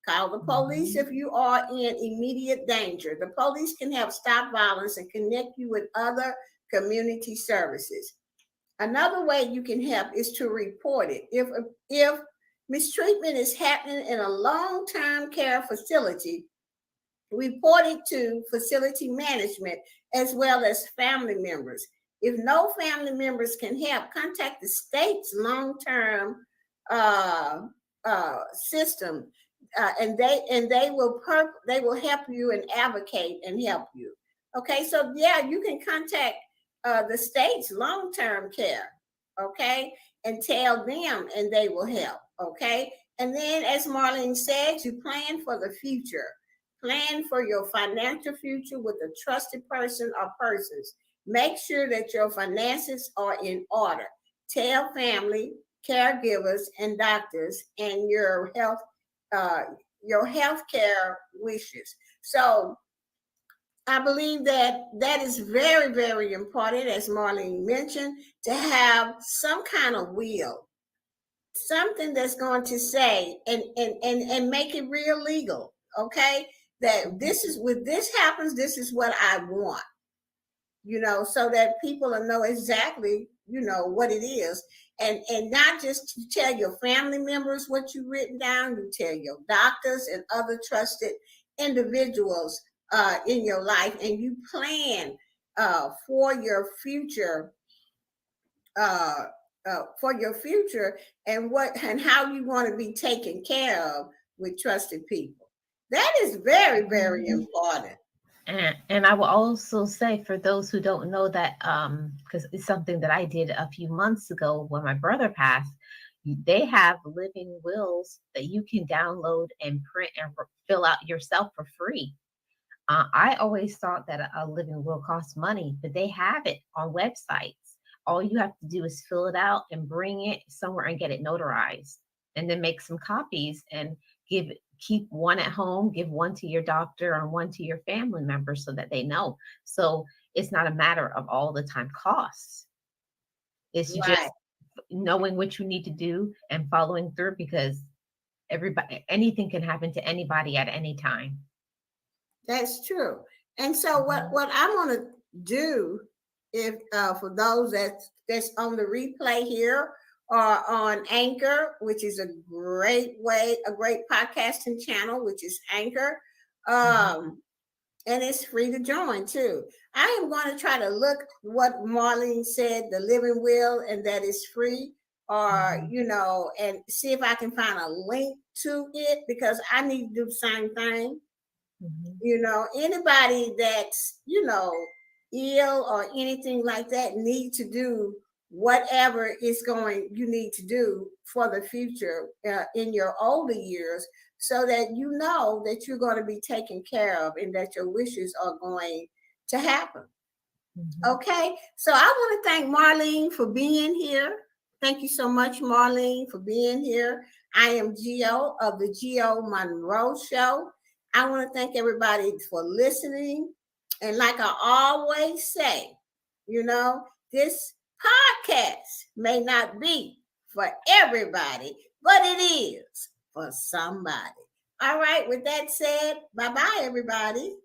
S13: Call the police if you are in immediate danger. The police can help stop violence and connect you with other community services. Another way you can help is to report it. If mistreatment is happening in a long-term care facility, report it to facility management as well as family members. If no family members can help, contact the state's long-term system, and they will help you and advocate and help you. Okay, so yeah, you can contact the state's long-term care, okay, and tell them, and they will help. Okay, and then as Marlene said, you plan for the future. Plan for your financial future with a trusted person or persons. Make sure that your finances are in order. Tell family, caregivers, and doctors and your healthcare wishes. So I believe that is very, very important, as Marlene mentioned, to have some kind of will, something that's going to say and make it real legal. Okay, that when this happens, this is what I want. So that people will know exactly, what it is. And not just to tell your family members what you've written down, you tell your doctors and other trusted individuals in your life, and you plan for your future, and how you want to be taken care of with trusted people. That is very, very important.
S14: And I will also say, for those who don't know that, because it's something that I did a few months ago when my brother passed, they have living wills that you can download and print and fill out yourself for free. I always thought that a living will cost money, but they have it on websites. All you have to do is fill it out and bring it somewhere and get it notarized, and then make some copies and keep one at home, give one to your doctor and one to your family members so that they know. So it's not a matter of all the time costs. It's just knowing what you need to do and following through, because anything can happen to anybody at any time.
S13: That's true. And so what I want to do, if for those that's on the replay here or on Anchor, which is a great podcasting channel, which is Anchor, and it's free to join too. I am going to try to look what Marlene said, the living will, and that is free, or and see if I can find a link to it, because I need to do the same thing. Anybody that's ill or anything like that need to do whatever you need to do for the future in your older years, so that you know that you're going to be taken care of and that your wishes are going to happen. Okay, so I want to thank Marlene for being here. Thank you so much, Marlene, for being here. I am Gio of the Gio Monroe Show. I want to thank everybody for listening. And like I always say, this podcast may not be for everybody, but it is for somebody. All right, with that said, bye-bye, everybody.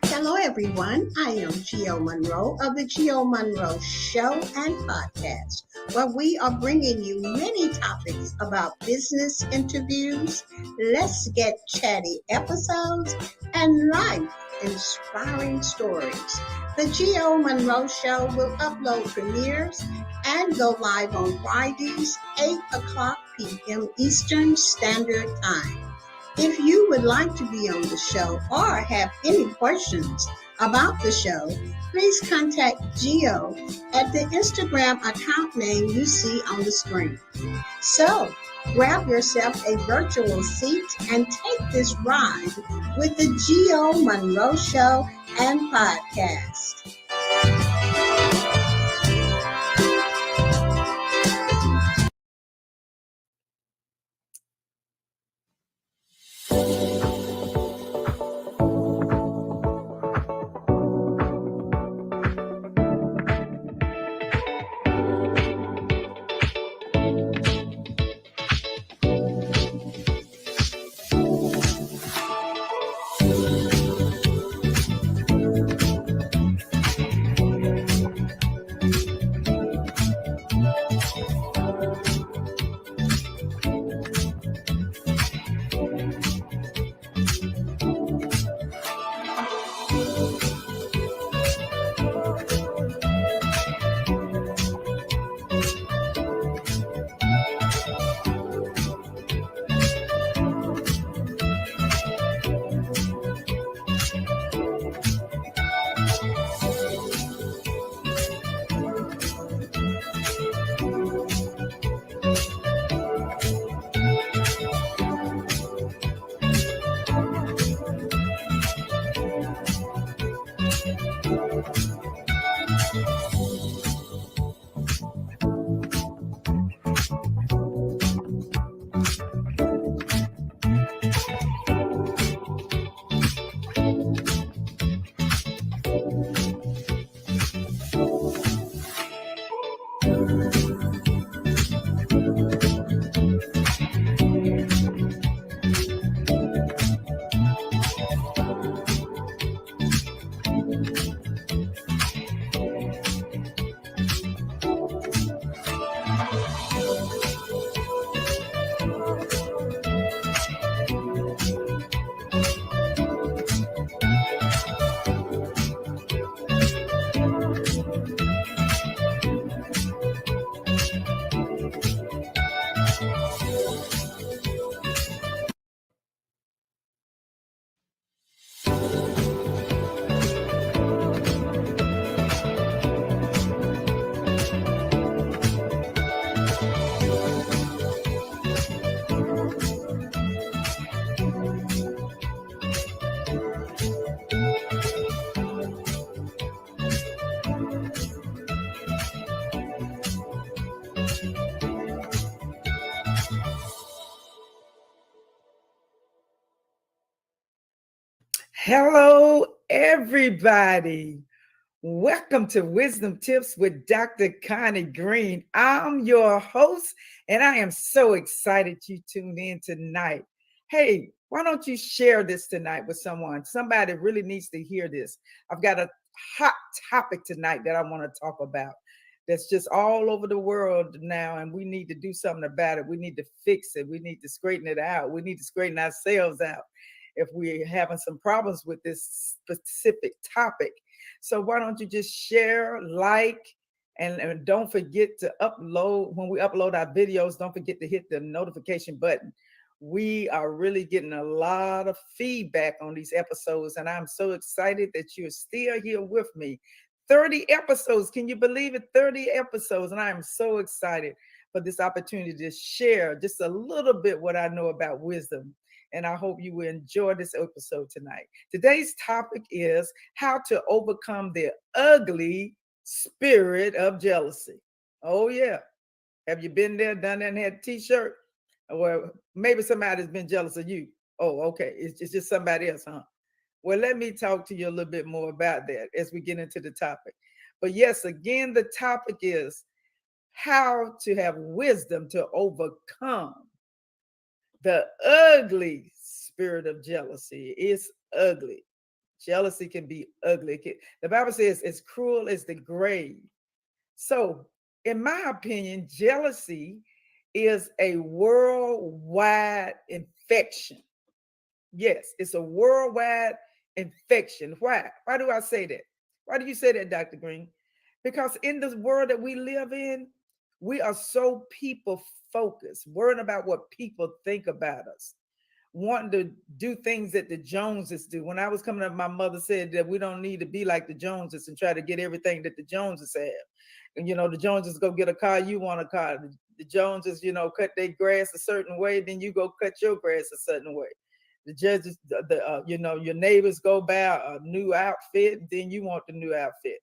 S13: Hello, everyone. I am Gio Monroe of the Gio Monroe Show and Podcast, where we are bringing you many topics about business interviews, let's get chatty episodes, and life-inspiring stories. The Geo Monroe Show will upload premieres and go live on Fridays, 8 o'clock p.m. Eastern Standard Time. If you would like to be on the show or have any questions about the show, please contact Geo at the Instagram account name you see on the screen. So, grab yourself a virtual seat and take this ride with the Geo Monroe Show and Podcast.
S15: Hello, everybody. Welcome to Wisdom Tips with Dr. Connie Green. I'm your host, and I am so excited you tuned in tonight. Hey, why don't you share this tonight with someone? Somebody really needs to hear this. I've got a hot topic tonight that I want to talk about that's just all over the world now, and we need to do something about it. We need to fix it. We need to straighten it out. We need to straighten ourselves out if we're having some problems with this specific topic. So why don't you just share, like, and don't forget to upload. When we upload our videos, don't forget to hit the notification button. We are really getting a lot of feedback on these episodes, and I'm so excited that you're still here with me. 30 episodes. Can you believe it? 30 episodes. And I am so excited for this opportunity to share just a little bit what I know about wisdom. And I hope you will enjoy this episode tonight. Today's topic is how to overcome the ugly spirit of jealousy. Oh, yeah. Have you been there, done that, and had a t-shirt? Or maybe somebody's been jealous of you. Oh, okay. It's just somebody else, huh? Well, let me talk to you a little bit more about that as we get into the topic. But yes, again, the topic is how to have wisdom to overcome the ugly spirit of jealousy. It's ugly. Jealousy can be ugly. The Bible says it's cruel as the grave. So, in my opinion, jealousy is a worldwide infection. Yes, it's a worldwide infection. Why? Why do I say that? Why do you say that, Dr. Green? Because in this world that we live in, we are so people focused, worrying about what people think about us, wanting to do things that the Joneses do. When I was coming up, my mother said that we don't need to be like the Joneses and try to get everything that the Joneses have. And the Joneses go get a car, you want a car. The Joneses, cut their grass a certain way, then you go cut your grass a certain way. The judges, your neighbors go buy a new outfit, then you want the new outfit.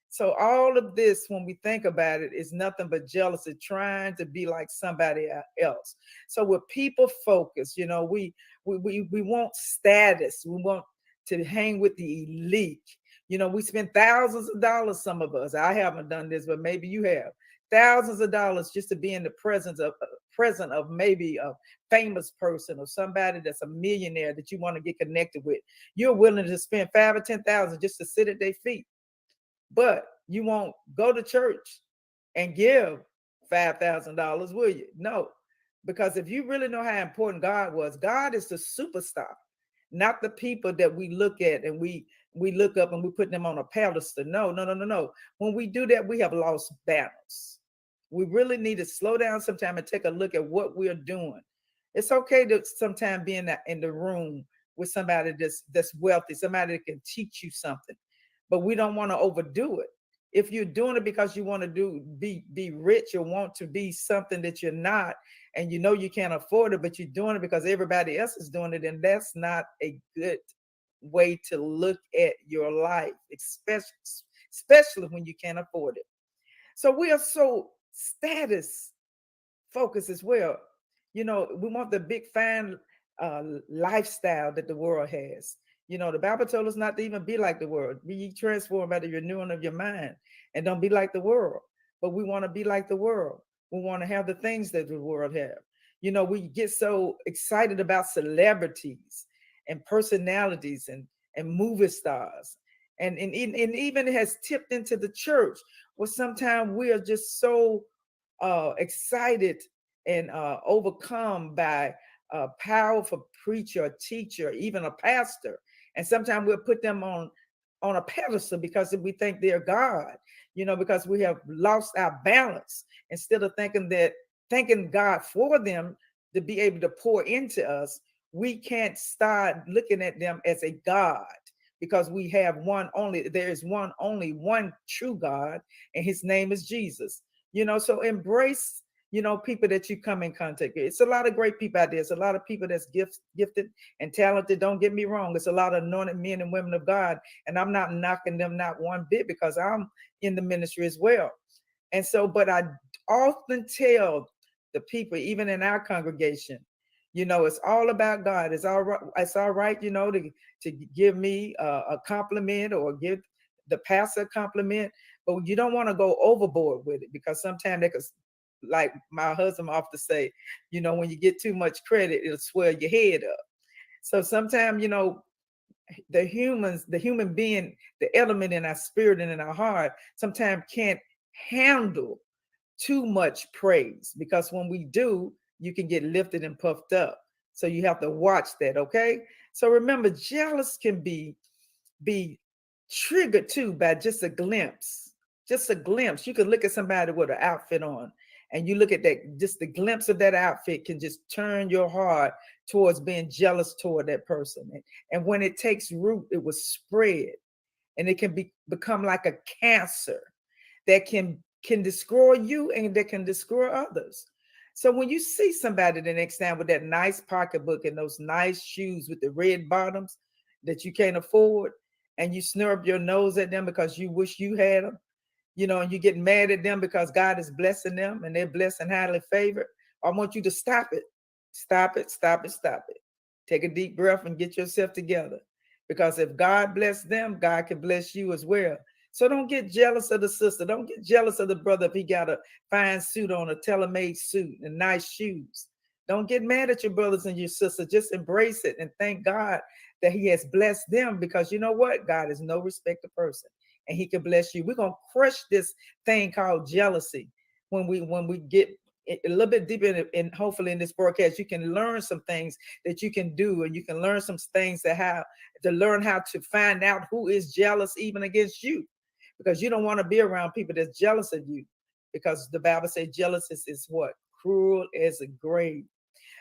S15: So all of this, when we think about it, is nothing but jealousy, trying to be like somebody else. So we're people focused. We want status. We want to hang with the elite. We spend thousands of dollars. Some of us, I haven't done this, but maybe you have, thousands of dollars just to be in the presence of maybe a famous person or somebody that's a millionaire that you want to get connected with. You're willing to spend $5,000 or $10,000 just to sit at their feet. But you won't go to church and give $5,000, will you? No, because if you really know how important God was, God is the superstar, not the people that we look at and we look up and we put them on a pedestal. No. When we do that, we have lost balance. We really need to slow down sometime and take a look at what we are doing. It's okay to sometimes be in the room with somebody that's wealthy, somebody that can teach you something. But we don't want to overdo it. If you're doing it because you want to be rich or want to be something that you're not, and you can't afford it, but you're doing it because everybody else is doing it, and that's not a good way to look at your life, especially when you can't afford it. So we are so status focused as well. We want the big fine lifestyle that the world has. The Bible told us not to even be like the world. Be ye transformed by the renewing of your mind, and don't be like the world. But we want to be like the world. We want to have the things that the world have. We get so excited about celebrities and personalities and movie stars. And even it has tipped into the church where sometimes we are just so excited and overcome by a powerful preacher, a teacher, even a pastor. And sometimes we'll put them on a pedestal because we think they're God, because we have lost our balance. Instead of thanking God for them to be able to pour into us, we can't start looking at them as a God, because we have there is only one true God, and his name is Jesus. So embrace people that you come in contact with. It's a lot of great people out there. It's a lot of people that's gifted and talented. Don't get me wrong. It's a lot of anointed men and women of God. And I'm not knocking them, not one bit, because I'm in the ministry as well. And so, but I often tell the people, even in our congregation, it's all about God. It's all right, to give me a compliment or give the pastor a compliment, but you don't want to go overboard with it, because sometimes they could, like my husband often say, when you get too much credit, it'll swell your head up. So sometimes, the human being, the element in our spirit and in our heart, sometimes can't handle too much praise, because when we do, you can get lifted and puffed up. So you have to watch that, okay? So remember, jealous can be triggered too by just a glimpse. Just a glimpse. You could look at somebody with an outfit on, and you look at that, just the glimpse of that outfit can just turn your heart towards being jealous toward that person. And when it takes root, it will spread, and it can become like a cancer that can destroy you and that can destroy others. So when you see somebody the next time with that nice pocketbook and those nice shoes with the red bottoms that you can't afford, and you snub your nose at them because you wish you had them, and you get mad at them because God is blessing them and they're blessed and highly favored, I want you to stop it. Stop it. Take a deep breath and get yourself together. Because if God bless them, God can bless you as well. So don't get jealous of the sister. Don't get jealous of the brother if he got a fine suit on, a tailor-made suit and nice shoes. Don't get mad at your brothers and your sisters. Just embrace it and thank God that he has blessed them, because you know what? God is no respecter of person, and he can bless you. We're going to crush this thing called jealousy when we get a little bit deeper in hopefully in this broadcast, you can learn some things that you can do, and you can learn some things to learn how to find out who is jealous even against you. because you don't want to be around people that's jealous of you, because the Bible says jealousy is what? Cruel as a grave.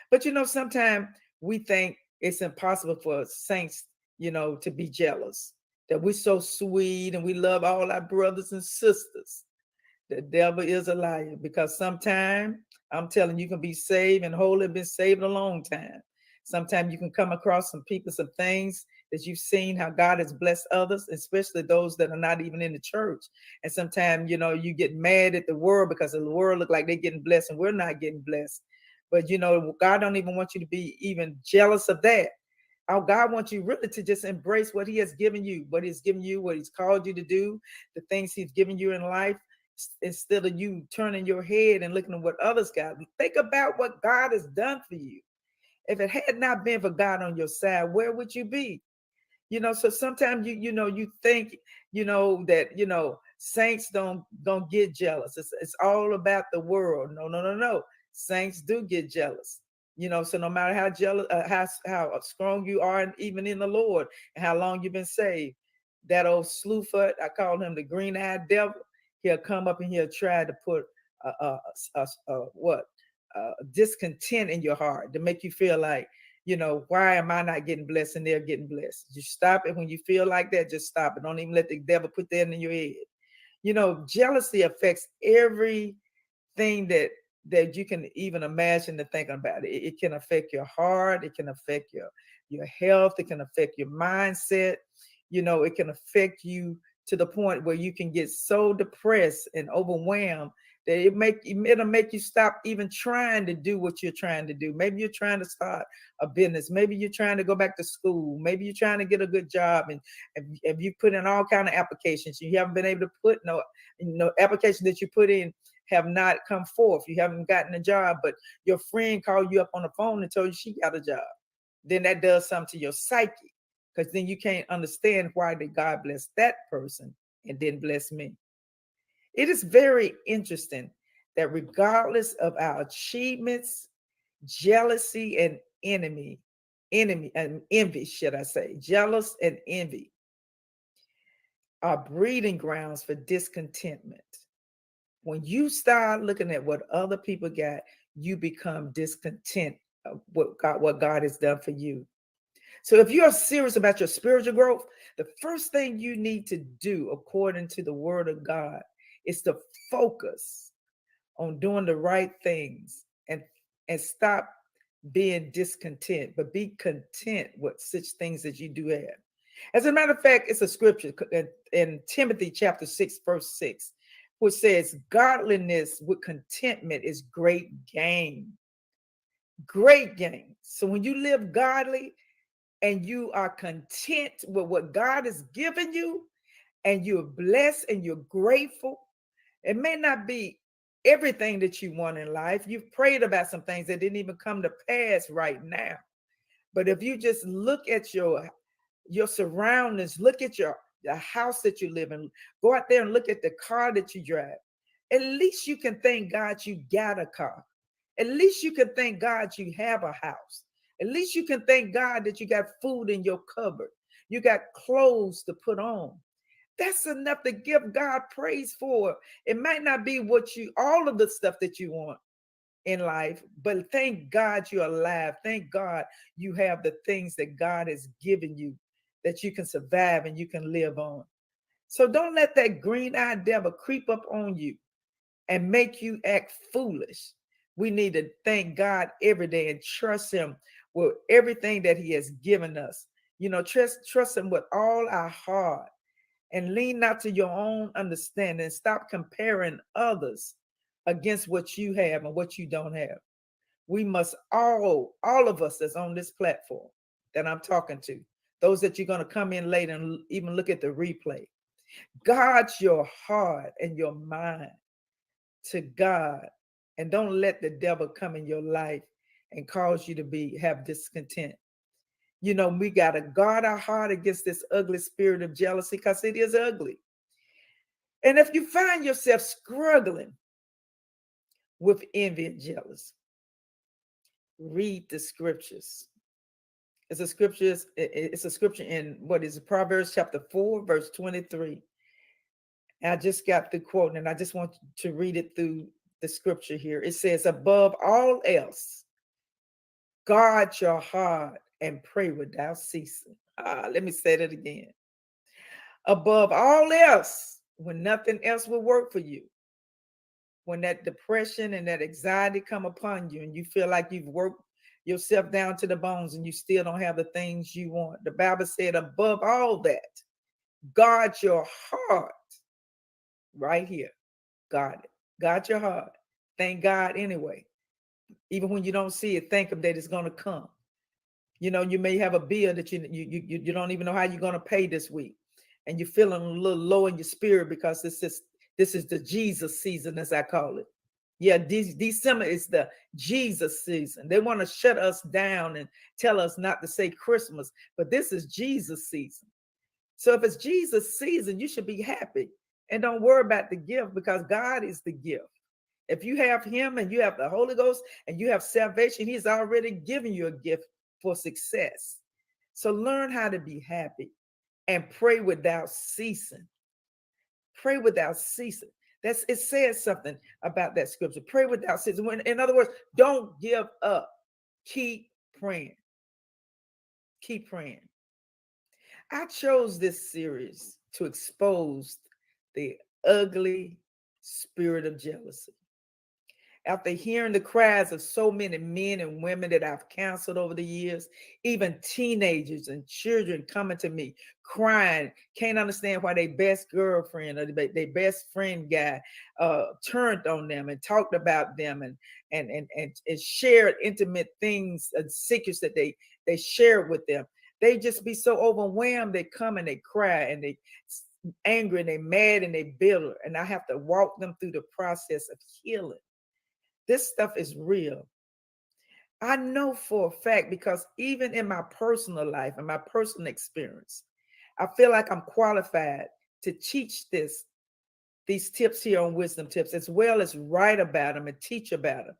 S15: But sometimes we think it's impossible for saints, to be jealous, that we're so sweet and we love all our brothers and sisters. The devil is a liar, because sometimes, I'm telling you, you can be saved and wholly been saved a long time. Sometimes you can come across some people, some things that you've seen how God has blessed others, especially those that are not even in the church. And sometimes, you get mad at the world because the world look like they're getting blessed and we're not getting blessed. But God don't even want you to be even jealous of that. Our God wants you really to just embrace what he has given you, what he's given you, what he's called you to do, the things he's given you in life, instead of you turning your head and looking at what others got. Think about what God has done for you. If it had not been for God on your side, where would you be? So sometimes you think, that, saints don't get jealous. It's all about the world. No. Saints do get jealous. So no matter how jealous, how strong you are, even in the Lord, and how long you've been saved, that old slewfoot, I call him the green-eyed devil, he'll come up and he'll try to put discontent in your heart to make you feel like, why am I not getting blessed and they're getting blessed? You stop it when you feel like that. Just stop it. Don't even let the devil put that in your head. Jealousy affects everything that you can even imagine to think about. It can affect your heart. It can affect your health. It can affect your mindset. It can affect you to the point where you can get so depressed and overwhelmed that it'll make you stop even trying to do what you're trying to do. Maybe you're trying to start a business. Maybe you're trying to go back to school. Maybe you're trying to get a good job, and if you put in all kind of applications, you haven't been able to put no application that you put in have not come forth. You haven't gotten a job, but your friend called you up on the phone and told you she got a job. Then that does something to your psyche, because then you can't understand why did God bless that person and didn't bless me. It is very interesting that regardless of our achievements, jealousy and envy, should I say, jealous and envy are breeding grounds for discontentment. When you start looking at what other people got, you become discontent of what God has done for you. So if you're serious about your spiritual growth, the first thing you need to do, according to the word of God, is to focus on doing the right things and stop being discontent, but be content with such things that you do have. As a matter of fact, it's a scripture in Timothy chapter 6, verse 6, which says, godliness with contentment is great gain. Great gain. So when you live godly and you are content with what God has given you, and you're blessed and you're grateful, it may not be everything that you want in life. You've prayed about some things that didn't even come to pass right now. But if you just look at your surroundings, look at the house that you live in, go out there and look at the car that you drive. At least you can thank God you got a car. At least you can thank God you have a house. At least you can thank God that you got food in your cupboard. You got clothes to put on. That's enough to give God praise for. It might not be all of the stuff that you want in life, but thank God you're alive. Thank God you have the things that God has given you that you can survive and you can live on. So don't let that green-eyed devil creep up on you and make you act foolish. We need to thank God every day and trust him with everything that he has given us. Trust him with all our heart, and lean not to your own understanding. Stop comparing others against what you have and what you don't have. We must all of us that's on this platform that I'm talking to, those that you're going to come in later and even look at the replay, guard your heart and your mind to God, and don't let the devil come in your life and cause you to have discontent. We got to guard our heart against this ugly spirit of jealousy, because it is ugly. And if you find yourself struggling with envy and jealousy, read the scriptures. It's a scripture in Proverbs chapter 4, verse 23. And I just got the quote, and I just want to read it through the scripture here. It says, above all else, guard your heart and pray without ceasing. Let me say that again. Above all else, when nothing else will work for you, when that depression and that anxiety come upon you and you feel like you've worked yourself down to the bones and you still don't have the things you want, the Bible said, above all that, guard your heart. Right here, guard it. Guard your heart. Thank God anyway. Even when you don't see it, think of that it's going to come. You know, you may have a bill that you don't even know how you're going to pay this week, and you're feeling a little low in your spirit because this is the Jesus season, as I call it. Yeah, December is the Jesus season. They want to shut us down and tell us not to say Christmas, but this is Jesus season. So if it's Jesus season, you should be happy and don't worry about the gift, because God is the gift. If you have him and you have the Holy Ghost and you have salvation, he's already given you a gift for success. So learn how to be happy and pray without ceasing. Pray without ceasing. It says something about that scripture. Pray without ceasing. In other words, don't give up. Keep praying. Keep praying. I chose this series to expose the ugly spirit of jealousy. After hearing the cries of so many men and women that I've counseled over the years, even teenagers and children coming to me crying, can't understand why their best girlfriend or their best friend guy turned on them and talked about them and shared intimate things and secrets that they shared with them. They just be so overwhelmed. They come and they cry and they angry and they mad and they bitter. And I have to walk them through the process of healing. This stuff is real. I know for a fact, because even in my personal life and my personal experience, I feel like I'm qualified to teach these tips here on Wisdom Tips, as well as write about them and teach about them,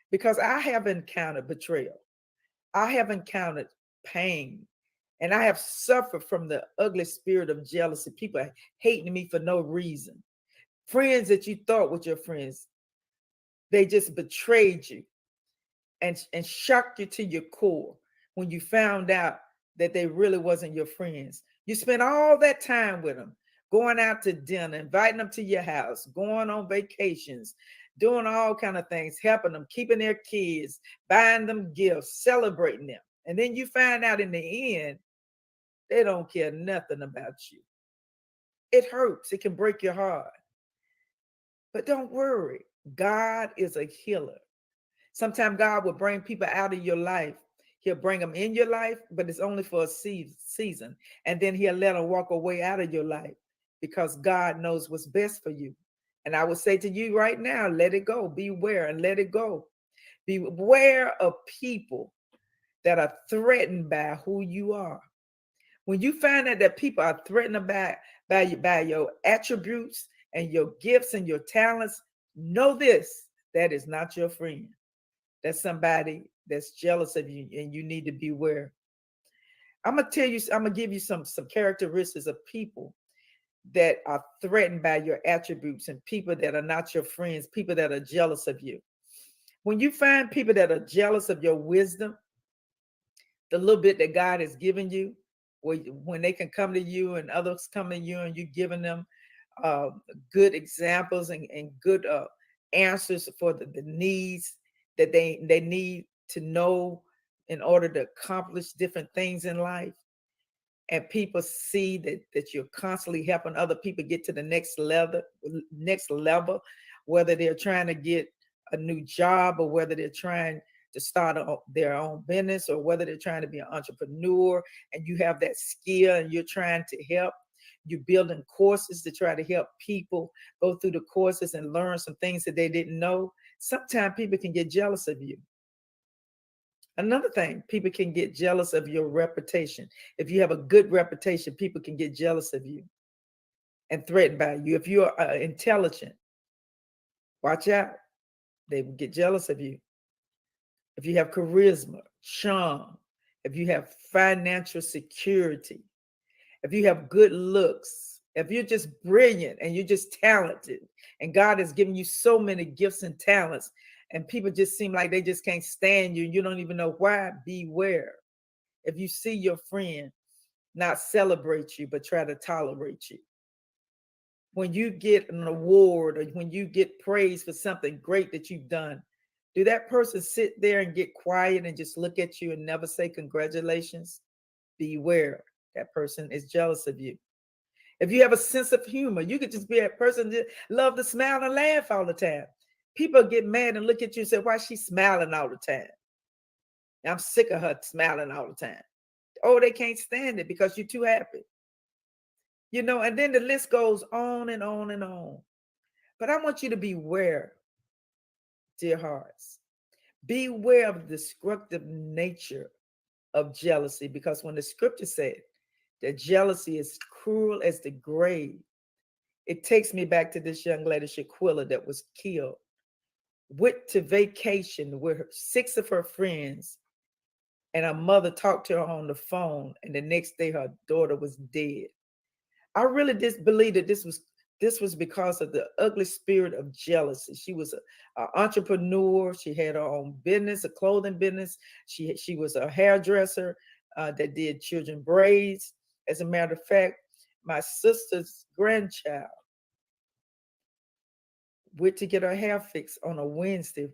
S15: because I have encountered betrayal. I have encountered pain. And I have suffered from the ugly spirit of jealousy, people hating me for no reason. Friends that you thought were your friends, they just betrayed you and shocked you to your core when you found out that they really wasn't your friends. You spent all that time with them, going out to dinner, inviting them to your house, going on vacations, doing all kind of things, helping them, keeping their kids, buying them gifts, celebrating them. And then you find out in the end, they don't care nothing about you. It hurts. It can break your heart. But don't worry. God is a healer. Sometimes God will bring people out of your life. He'll bring them in your life, but it's only for a season. And then he'll let them walk away out of your life, because God knows what's best for you. And I would say to you right now, let it go. Beware and let it go. Beware of people that are threatened by who you are. When you find out that people are threatened by your attributes and your gifts and your talents, know this: that is not your friend. That's somebody that's jealous of you, and you need to beware. I'm gonna give you some characteristics of people that are threatened by your attributes and people that are not your friends, people that are jealous of you. When you find people that are jealous of your wisdom, the little bit that God has given you, when they can come to you and others come to you and you're giving them good examples and good answers for the needs that they need to know in order to accomplish different things in life. And people see that you're constantly helping other people get to the next level, whether they're trying to get a new job or whether they're trying to start their own business or whether they're trying to be an entrepreneur, and you have that skill and you're trying to help. You're building courses to try to help people go through the courses and learn some things that they didn't know. Sometimes people can get jealous of you. Another thing, people can get jealous of your reputation. If you have a good reputation, people can get jealous of you and threatened by you. If you're intelligent, watch out. They will get jealous of you. If you have charisma, charm, if you have financial security, if you have good looks, If you're just brilliant and you're just talented, and God has given you so many gifts and talents, and people just seem like they just can't stand you, and you don't even know why, beware. If you see your friend not celebrate you, but try to tolerate you. When you get an award or when you get praise for something great that you've done, do that person sit there and get quiet and just look at you and never say congratulations? Beware, that person is jealous of you. If you have a sense of humor, you could just be a person that love to smile and laugh all the time. People get mad and look at you and say, why is she smiling all the time? I'm sick of her smiling all the time. Oh, they can't stand it because you're too happy. You know, and then the list goes on and on and on. But I want you to beware, dear hearts. Beware of the destructive nature of jealousy, because when the scripture said that jealousy is cruel as the grave, it takes me back to this young lady, Shaquilla, that was killed. Went to vacation with 6 of her friends, and her mother talked to her on the phone, and the next day her daughter was dead. I really just believe that this was because of the ugly spirit of jealousy. She was an entrepreneur. She had her own business, a clothing business. She was a hairdresser that did children braids. As a matter of fact, my sister's grandchild went to get her hair fixed on a Wednesday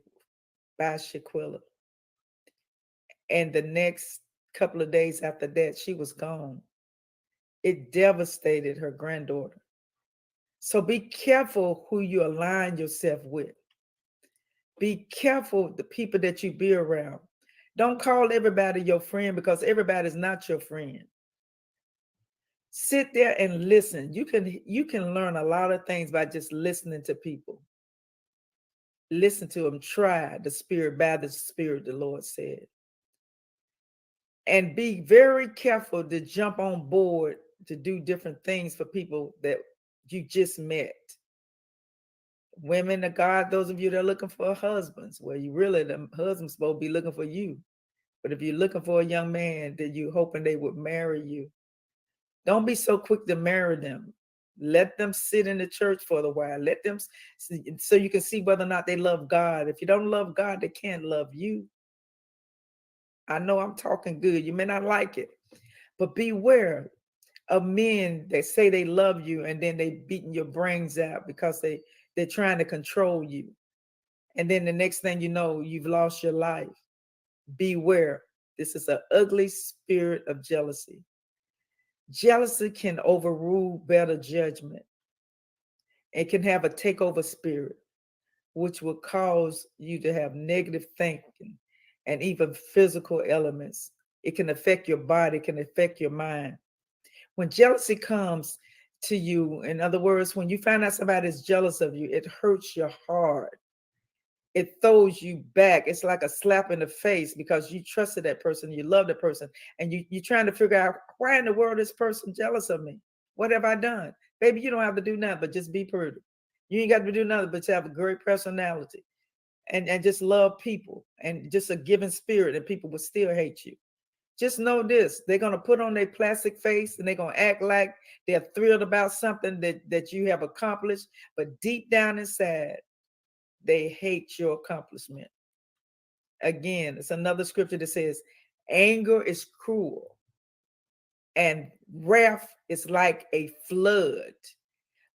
S15: by Shaquilla. And the next couple of days after that, she was gone. It devastated her granddaughter. So be careful who you align yourself with. Be careful the people that you be around. Don't call everybody your friend, because everybody's not your friend. Sit there and listen. You can learn a lot of things by just listening to people. Listen to them. Try the spirit by the spirit, the Lord said. And be very careful to jump on board to do different things for people that you just met. Women of God, those of you that are looking for husbands, well, the husband's supposed to be looking for you. But if you're looking for a young man that you're hoping they would marry you, don't be so quick to marry them. Let them sit in the church for a while. Let them, so you can see whether or not they love God. If you don't love God, they can't love you. I know I'm talking good. You may not like it, but beware of men that say they love you and then they beating your brains out because they're trying to control you. And then the next thing you know, you've lost your life. Beware. This is an ugly spirit of jealousy. Jealousy can overrule better judgment. It can have a takeover spirit, which will cause you to have negative thinking and even physical elements. It can affect your body, it can affect your mind. When jealousy comes to you, in other words, when you find out somebody's jealous of you, it hurts your heart. It throws you back. It's like a slap in the face because you trusted that person, you love that person, and you're trying to figure out, why in the world is this person jealous of me? What have I done? Baby, you don't have to do nothing but just be pretty. You ain't got to do nothing but to have a great personality and just love people and just a giving spirit, and people will still hate you. Just know this, they're going to put on their plastic face and they're going to act like they're thrilled about something that you have accomplished, but deep down inside, they hate your accomplishment. Again, it's another scripture that says, anger is cruel and wrath is like a flood,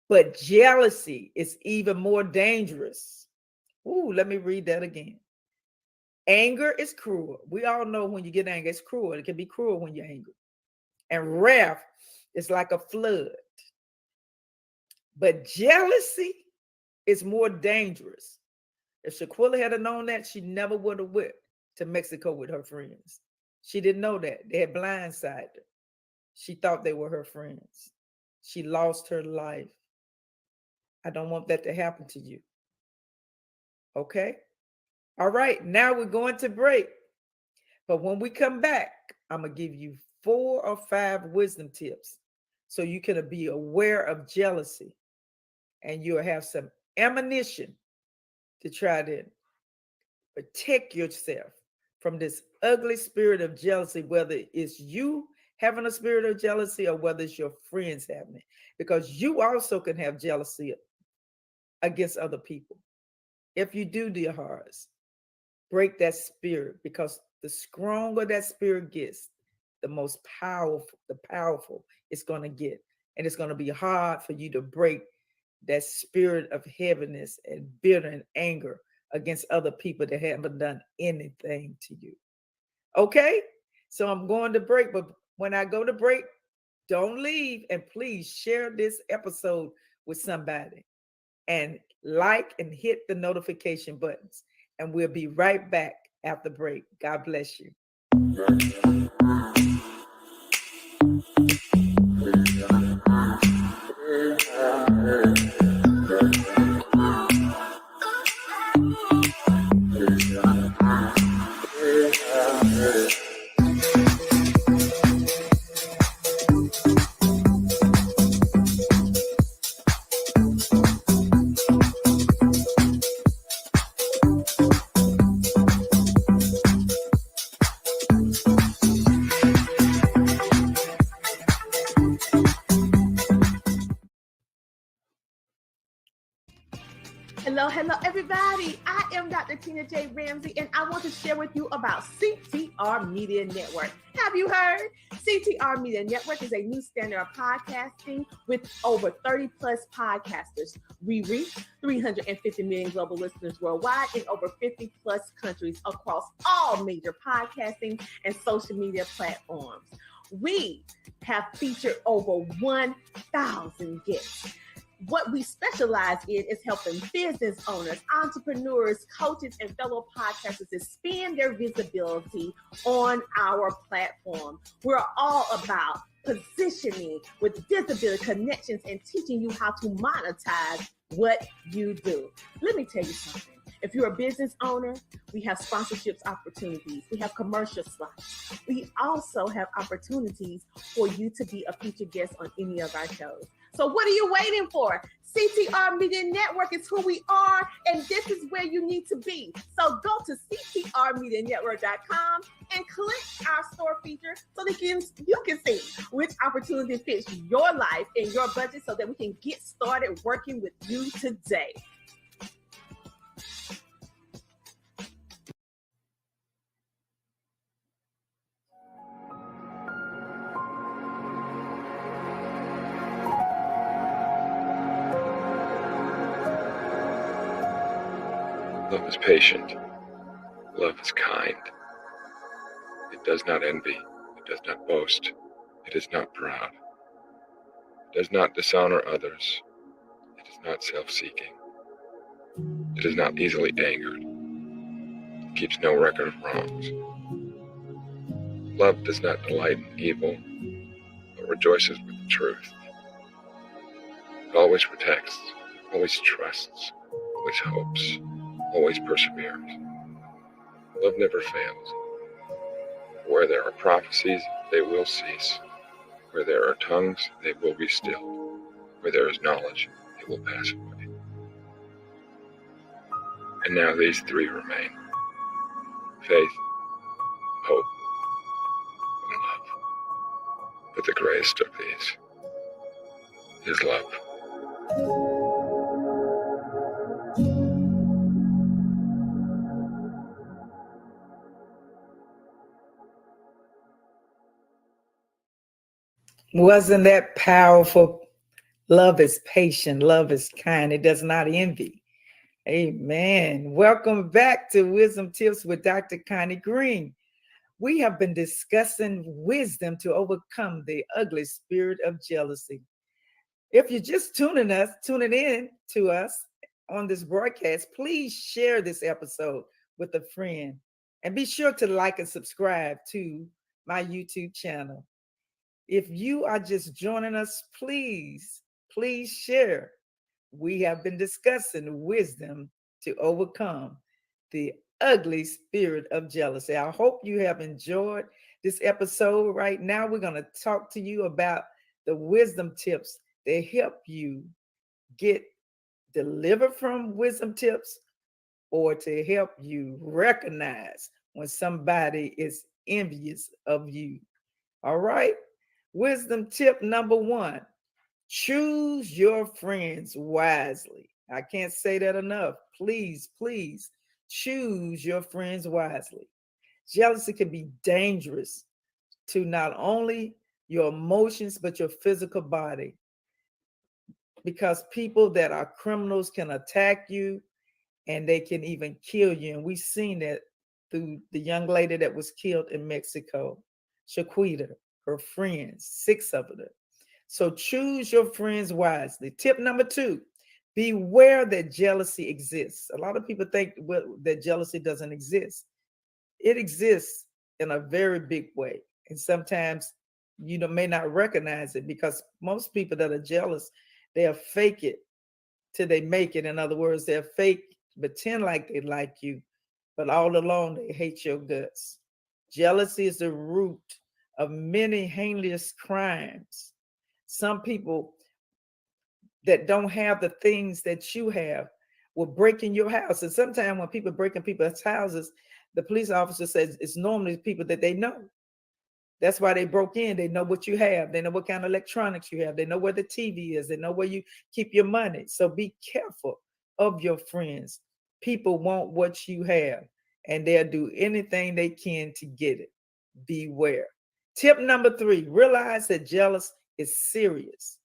S15: but jealousy is even more dangerous. Ooh, let me read that again. Anger is cruel. We all know when you get angry, it's cruel. It can be cruel when you're angry. And wrath is like a flood. But jealousy is more dangerous. If Shaquilla had known that, she never would have went to Mexico with her friends. She didn't know that. They had blindsided her. She thought they were her friends. She lost her life. I don't want that to happen to you. Okay? All right, now we're going to break. But when we come back, I'm going to give you 4 or 5 wisdom tips so you can be aware of jealousy and you'll have some ammunition to try to protect yourself from this ugly spirit of jealousy, whether it's you having a spirit of jealousy or whether it's your friends having it, because you also can have jealousy against other people. If you do, dear hearts, break that spirit, because the stronger that spirit gets, the powerful it's going to get. And it's going to be hard for you to break that spirit of heaviness and bitter and anger against other people that haven't done anything to you. Okay? So I'm going to break, but when I go to break, don't leave, and please share this episode with somebody and like and hit the notification buttons. And we'll be right back after break. God bless you.
S2: Hello, everybody. I am Dr. Tina J. Ramsey, and I want to share with you about CTR Media Network. Have you heard? CTR Media Network is a new standard of podcasting with over 30 plus podcasters. We reach 350 million global listeners worldwide in over 50 plus countries across all major podcasting and social media platforms. We have featured over 1,000 guests. What we specialize in is helping business owners, entrepreneurs, coaches, and fellow podcasters expand their visibility on our platform. We're all about positioning with visibility, connections, and teaching you how to monetize what you do. Let me tell you something. If you're a business owner, we have sponsorships opportunities. We have commercial slots. We also have opportunities for you to be a featured guest on any of our shows. So what are you waiting for? CTR Media Network is who we are, and this is where you need to be. So go to ctrmedianetwork.com and click our store feature so that you can see which opportunity fits your life and your budget so that we can get started working with you today.
S16: Love is patient. Love is kind. It does not envy. It does not boast. It is not proud. It does not dishonor others. It is not self-seeking. It is not easily angered. It keeps no record of wrongs. Love does not delight in evil, but rejoices with the truth. It always protects, always trusts, always hopes, always perseveres. Love never fails. Where there are prophecies, they will cease. Where there are tongues, they will be stilled. Where there is knowledge, it will pass away. And now these three remain: faith, hope, and love. But the greatest of these is love.
S15: Wasn't that powerful? Love is patient. Love is kind. It does not envy. Amen. Welcome back to Wisdom Tips with Dr. Connie Green. We have been discussing wisdom to overcome the ugly spirit of jealousy. If you're just tuning in to us on this broadcast, please share this episode with a friend and be sure to like and subscribe to my YouTube channel. If you are just joining us, please share. We have been discussing wisdom to overcome the ugly spirit of jealousy. I hope you have enjoyed this episode. Right now, we're going to talk to you about the wisdom tips that help you get delivered from wisdom tips, or to help you recognize when somebody is envious of you. All right. Wisdom tip number 1, choose your friends wisely. I can't say that enough. Please, please choose your friends wisely. Jealousy can be dangerous to not only your emotions, but your physical body, because people that are criminals can attack you and they can even kill you. And we've seen that through the young lady that was killed in Mexico, Shaquita, her friends, 6 of them. So choose your friends wisely. Tip number 2, beware that jealousy exists. A lot of people think that jealousy doesn't exist. It exists in a very big way. And sometimes you may not recognize it, because most people that are jealous, they'll fake it till they make it. In other words, they'll fake, pretend like they like you, but all along they hate your guts. Jealousy is the root of many heinous crimes. Some people that don't have the things that you have will break in your house. And sometimes when people break in people's houses, the police officer says it's normally people that they know. That's why they broke in. They know what you have. They know what kind of electronics you have. They know where the TV is. They know where you keep your money. So be careful of your friends. People want what you have, and they'll do anything they can to get it. Beware. Tip number 3, realize that jealousy is serious.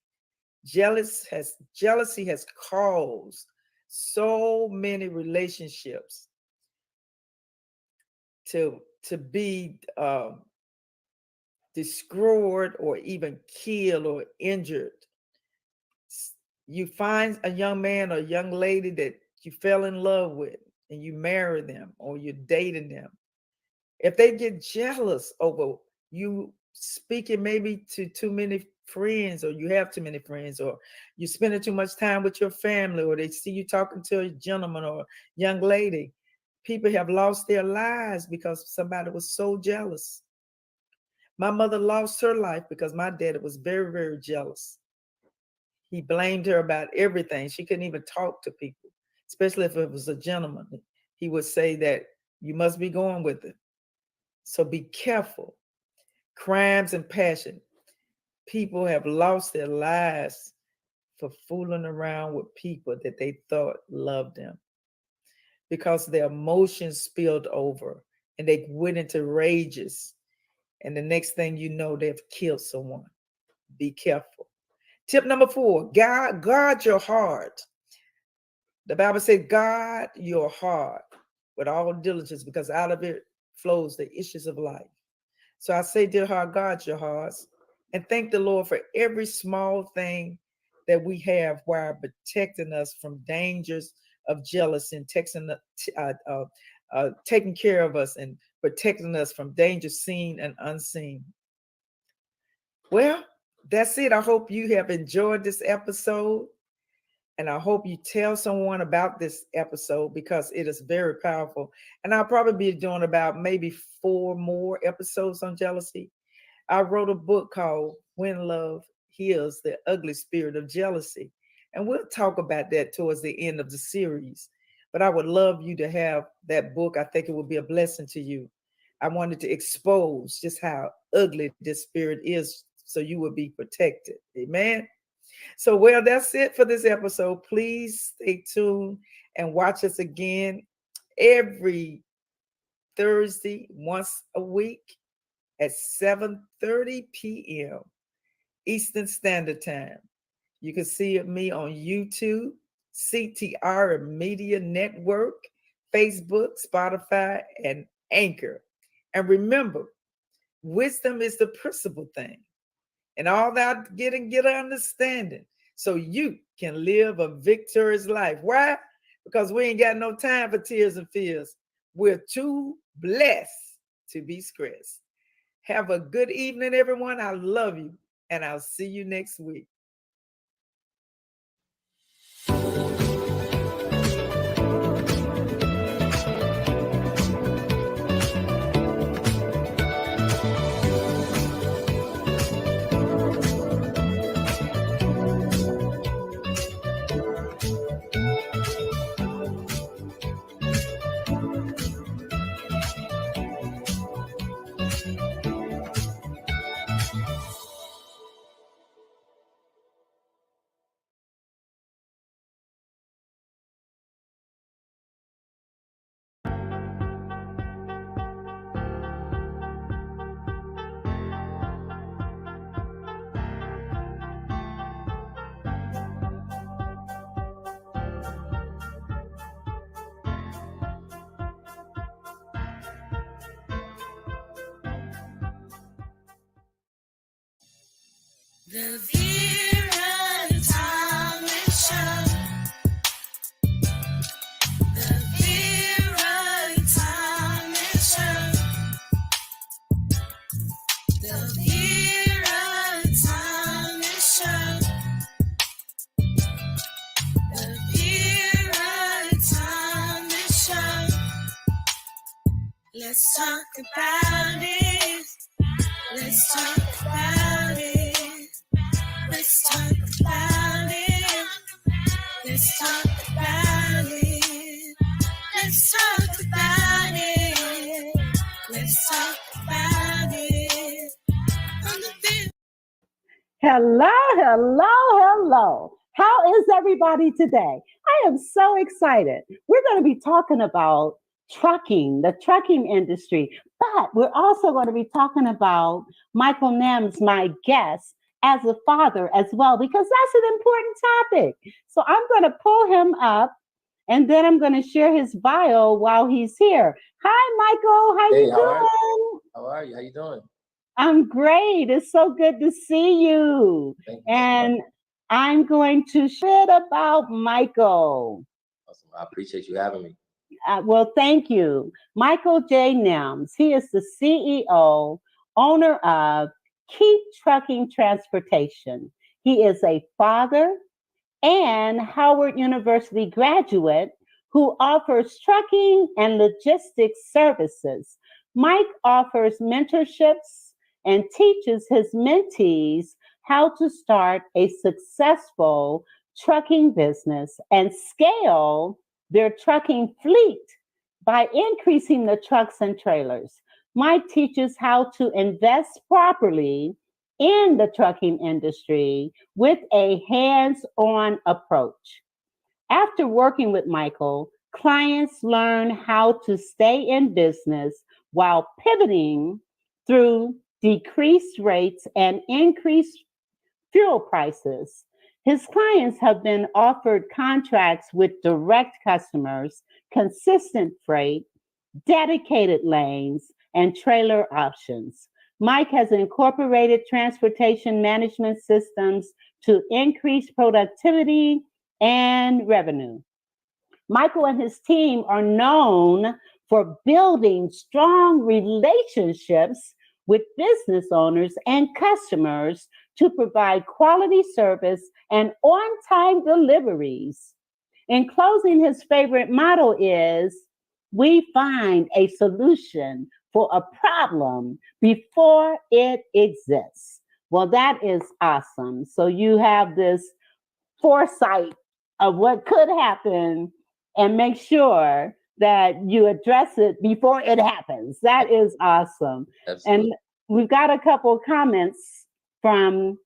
S15: Jealousy has caused so many relationships to be destroyed or even killed or injured. You find a young man or young lady that you fell in love with and you marry them or you're dating them. If they get jealous over you speaking maybe to too many friends, or you have too many friends, or you spending too much time with your family, or they see you talking to a gentleman or young lady, people have lost their lives because somebody was so jealous. My mother lost her life because my daddy was very, very jealous. He blamed her about everything. She couldn't even talk to people, especially if it was a gentleman. He would say that you must be going with it. So be careful. Crimes and passion. People have lost their lives for fooling around with people that they thought loved them, because their emotions spilled over and they went into rages. And the next thing you know, they've killed someone. Be careful. Tip number 4, guard your heart. The Bible says, guard your heart with all diligence, because out of it flows the issues of life. So I say, dear heart, guard your hearts, and thank the Lord for every small thing that we have while protecting us from dangers of jealousy and taking care of us and protecting us from danger seen and unseen. Well, that's it. I hope you have enjoyed this episode, and I hope you tell someone about this episode, because it is very powerful. And I'll probably be doing about maybe 4 more episodes on jealousy. I wrote a book called When Love Heals the Ugly Spirit of Jealousy. And we'll talk about that towards the end of the series. But I would love you to have that book. I think it would be a blessing to you. I wanted to expose just how ugly this spirit is, so you will be protected. Amen. So, well, that's it for this episode. Please stay tuned and watch us again every Thursday, once a week at 7:30 p.m. Eastern Standard Time. You can see me on YouTube, CTR Media Network, Facebook, Spotify, and Anchor. And remember, wisdom is the principal thing. And all that get understanding, so you can live a victorious life. Why? Because we ain't got no time for tears and fears. We're too blessed to be stressed. Have a good evening, everyone. I love you, and I'll see you next week.
S17: The Vera Thomas Show. The Vera Thomas Show. The Vera Thomas Show. The Vera Thomas Show. Let's talk about it. Let's talk about it. Let's talk about it. Let's talk about it. Let's talk about it. Let's talk about it. On the Vera.
S18: Hello, hello, hello. How is everybody today? I am so excited. We're going to be talking about trucking, the trucking industry, but we're also going to be talking about Michael Nems, my guest, as a father as well, because that's an important topic. So I'm going to pull him up and then I'm going to share his bio while he's here. Hi, Michael. How you doing?
S19: How are you? How you doing?
S18: I'm great. It's so good to see you.
S19: Thank you.
S18: And I'm going to share about Michael.
S19: Awesome. I appreciate you having me.
S18: Well, thank you. Michael J. Nems. He is the CEO, owner of Keep Trucking Transportation. He is a father and Howard University graduate who offers trucking and logistics services. Mike offers mentorships and teaches his mentees how to start a successful trucking business and scale their trucking fleet by increasing the trucks and trailers. Mike teaches how to invest properly in the trucking industry with a hands-on approach. After working with Michael, clients learn how to stay in business while pivoting through decreased rates and increased fuel prices. His clients have been offered contracts with direct customers, consistent freight, dedicated lanes, and trailer options. Mike has incorporated transportation management systems to increase productivity and revenue. Michael and his team are known for building strong relationships with business owners and customers to provide quality service and on-time deliveries. In closing, his favorite motto is, "We find a solution for a problem before it exists." Well, that is awesome. So you have this foresight of what could happen and make sure that you address it before it happens. That is awesome.
S19: Absolutely.
S18: And we've got a couple comments from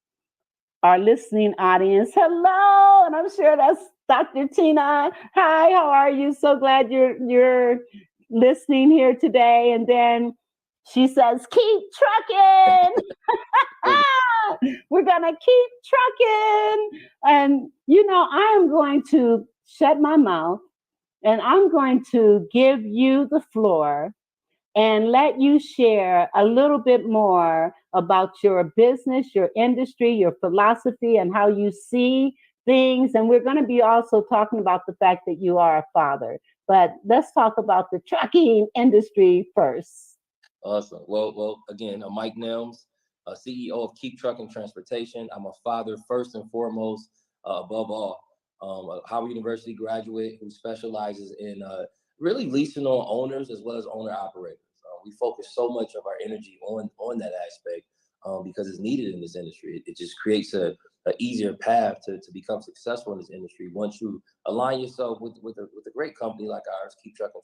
S18: our listening audience. Hello, and I'm sure that's Dr. Tina. Hi, how are you? So glad you're listening here today. And then she says, "Keep trucking." We're gonna keep trucking. And I am going to shut my mouth and I'm going to give you the floor and let you share a little bit more about your business, your industry, your philosophy, and how you see things. And we're going to be also talking about the fact that you are a father. But let's talk about the trucking industry first.
S19: Awesome. Well, again, I'm Mike Nems, CEO of Keep Trucking Transportation. I'm a father first and foremost, above all. A Howard University graduate who specializes in really leasing on owners as well as owner operators. We focus so much of our energy on that aspect because it's needed in this industry. It just creates a easier path to become successful in this industry once you align yourself with a great company like ours, Keep Trucking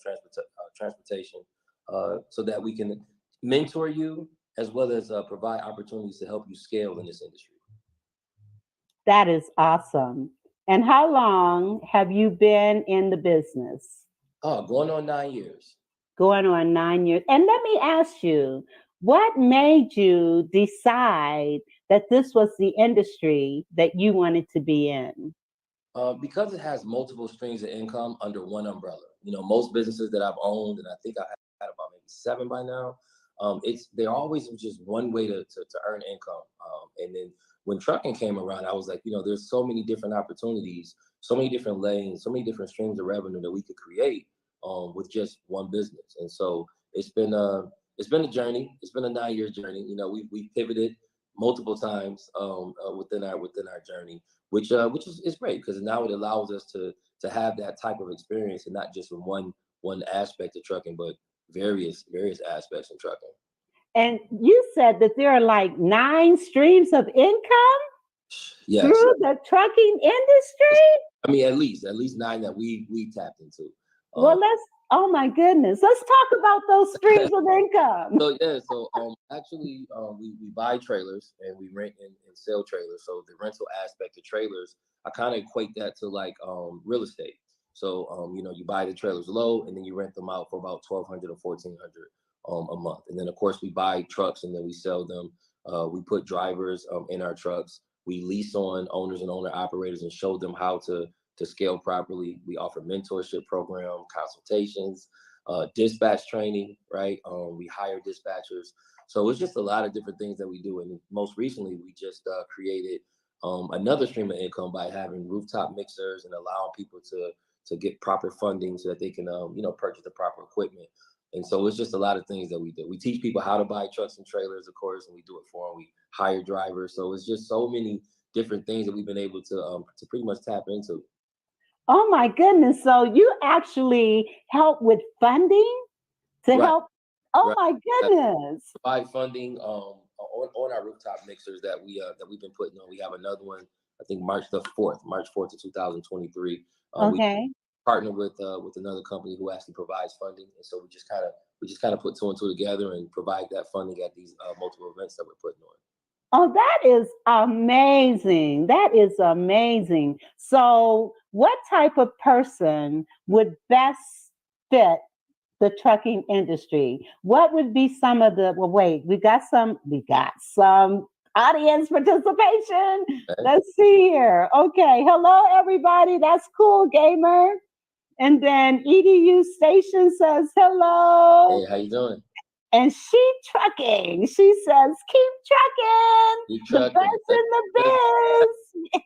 S19: Transportation, so that we can mentor you as well as provide opportunities to help you scale in this industry.
S18: That is awesome. And how long have you been in the business?
S19: Going on 9 years.
S18: Going on 9 years. And let me ask you, what made you decide that this was the industry that you wanted to be in?
S19: Because it has multiple streams of income under one umbrella. Most businesses that I've owned, and I think I had about maybe 7 by now, there always was just one way to earn income. And then when trucking came around, I was like, there's so many different opportunities, so many different lanes, so many different streams of revenue that we could create with just one business. And so it's been a journey. It's been a 9-year journey. We pivoted multiple times within our journey, which is great, because now it allows us to have that type of experience, and not just from one aspect of trucking, but various aspects of trucking.
S18: And you said that there are like 9 streams of income
S19: Yes.
S18: through the trucking industry?
S19: I mean, at least 9 that we tapped into.
S18: Well, oh my goodness, let's talk about those streams of income.
S19: Actually, we buy trailers and we rent and sell trailers. So the rental aspect of trailers, I kind of equate that to like real estate. So you buy the trailers low, and then you rent them out for about $1,200 or $1,400 a month. And then of course we buy trucks and then we sell them. We put drivers in our trucks. We lease on owners and owner operators and show them how to scale properly. We offer mentorship program, consultations, dispatch training, right? We hire dispatchers. So it's just a lot of different things that we do. And most recently, we just created another stream of income by having rooftop mixers and allowing people to get proper funding so that they can, purchase the proper equipment. And so it's just a lot of things that we do. We teach people how to buy trucks and trailers, of course, and we do it for them. We hire drivers. So it's just so many different things that we've been able to pretty much tap into.
S18: Oh my goodness. So you actually help with funding to help? Oh my goodness.
S19: Provide funding on our rooftop mixers that we've been putting on. We have another one, I think March 4th of 2023.
S18: Okay.
S19: We partner with another company who actually provides funding, and so we just kind of put 2 and 2 together and provide that funding at these multiple events that we're putting on.
S18: Oh, that is amazing. That is amazing. So what type of person would best fit the trucking industry? What would be some of the, we got some audience participation.
S19: Okay.
S18: Let's see here. Okay. Hello, everybody. That's cool, gamer. And then EDU Station says hello.
S19: Hey, how you doing?
S18: And she trucking. She says, keep trucking.
S19: Keep
S18: The
S19: trucking.
S18: best in the biz.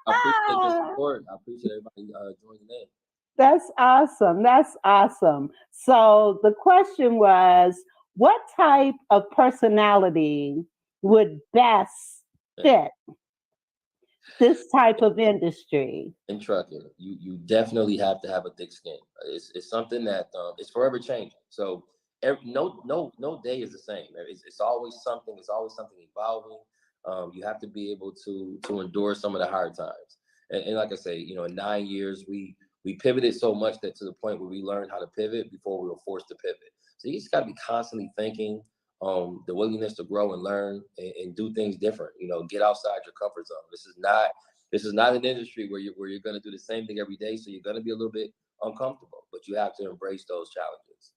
S19: I appreciate the support. I appreciate everybody joining in.
S18: That's awesome. That's awesome. So the question was, what type of personality would best fit this type of industry?
S19: In trucking, you definitely have to have a thick skin. It's something that is forever changing. So no day is the same. It's always something. It's always something evolving. You have to be able to endure some of the hard times. And like I say, in 9 years, we pivoted so much that to the point where we learned how to pivot before we were forced to pivot. So you just got to be constantly thinking, the willingness to grow and learn and do things different. Get outside your comfort zone. This is not an industry where you're going to do the same thing every day. So you're going to be a little bit uncomfortable, but you have to embrace those challenges.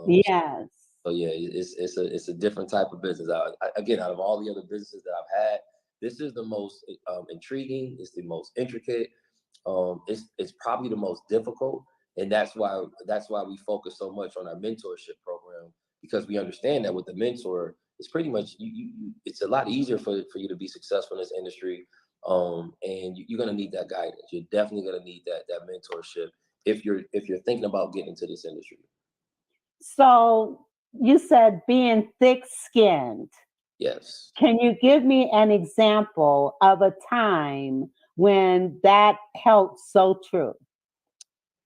S18: Yes.
S19: So yeah, it's a different type of business. Again, out of all the other businesses that I've had, this is the most intriguing. It's the most intricate. It's probably the most difficult, and that's why we focus so much on our mentorship program, because we understand that with the mentor, it's pretty much it's a lot easier for you to be successful in this industry. And you're gonna need that guidance. You're definitely gonna need that mentorship if you're thinking about getting into this industry.
S18: So you said being thick-skinned.
S19: Yes.
S18: Can you give me an example of a time when that held so true?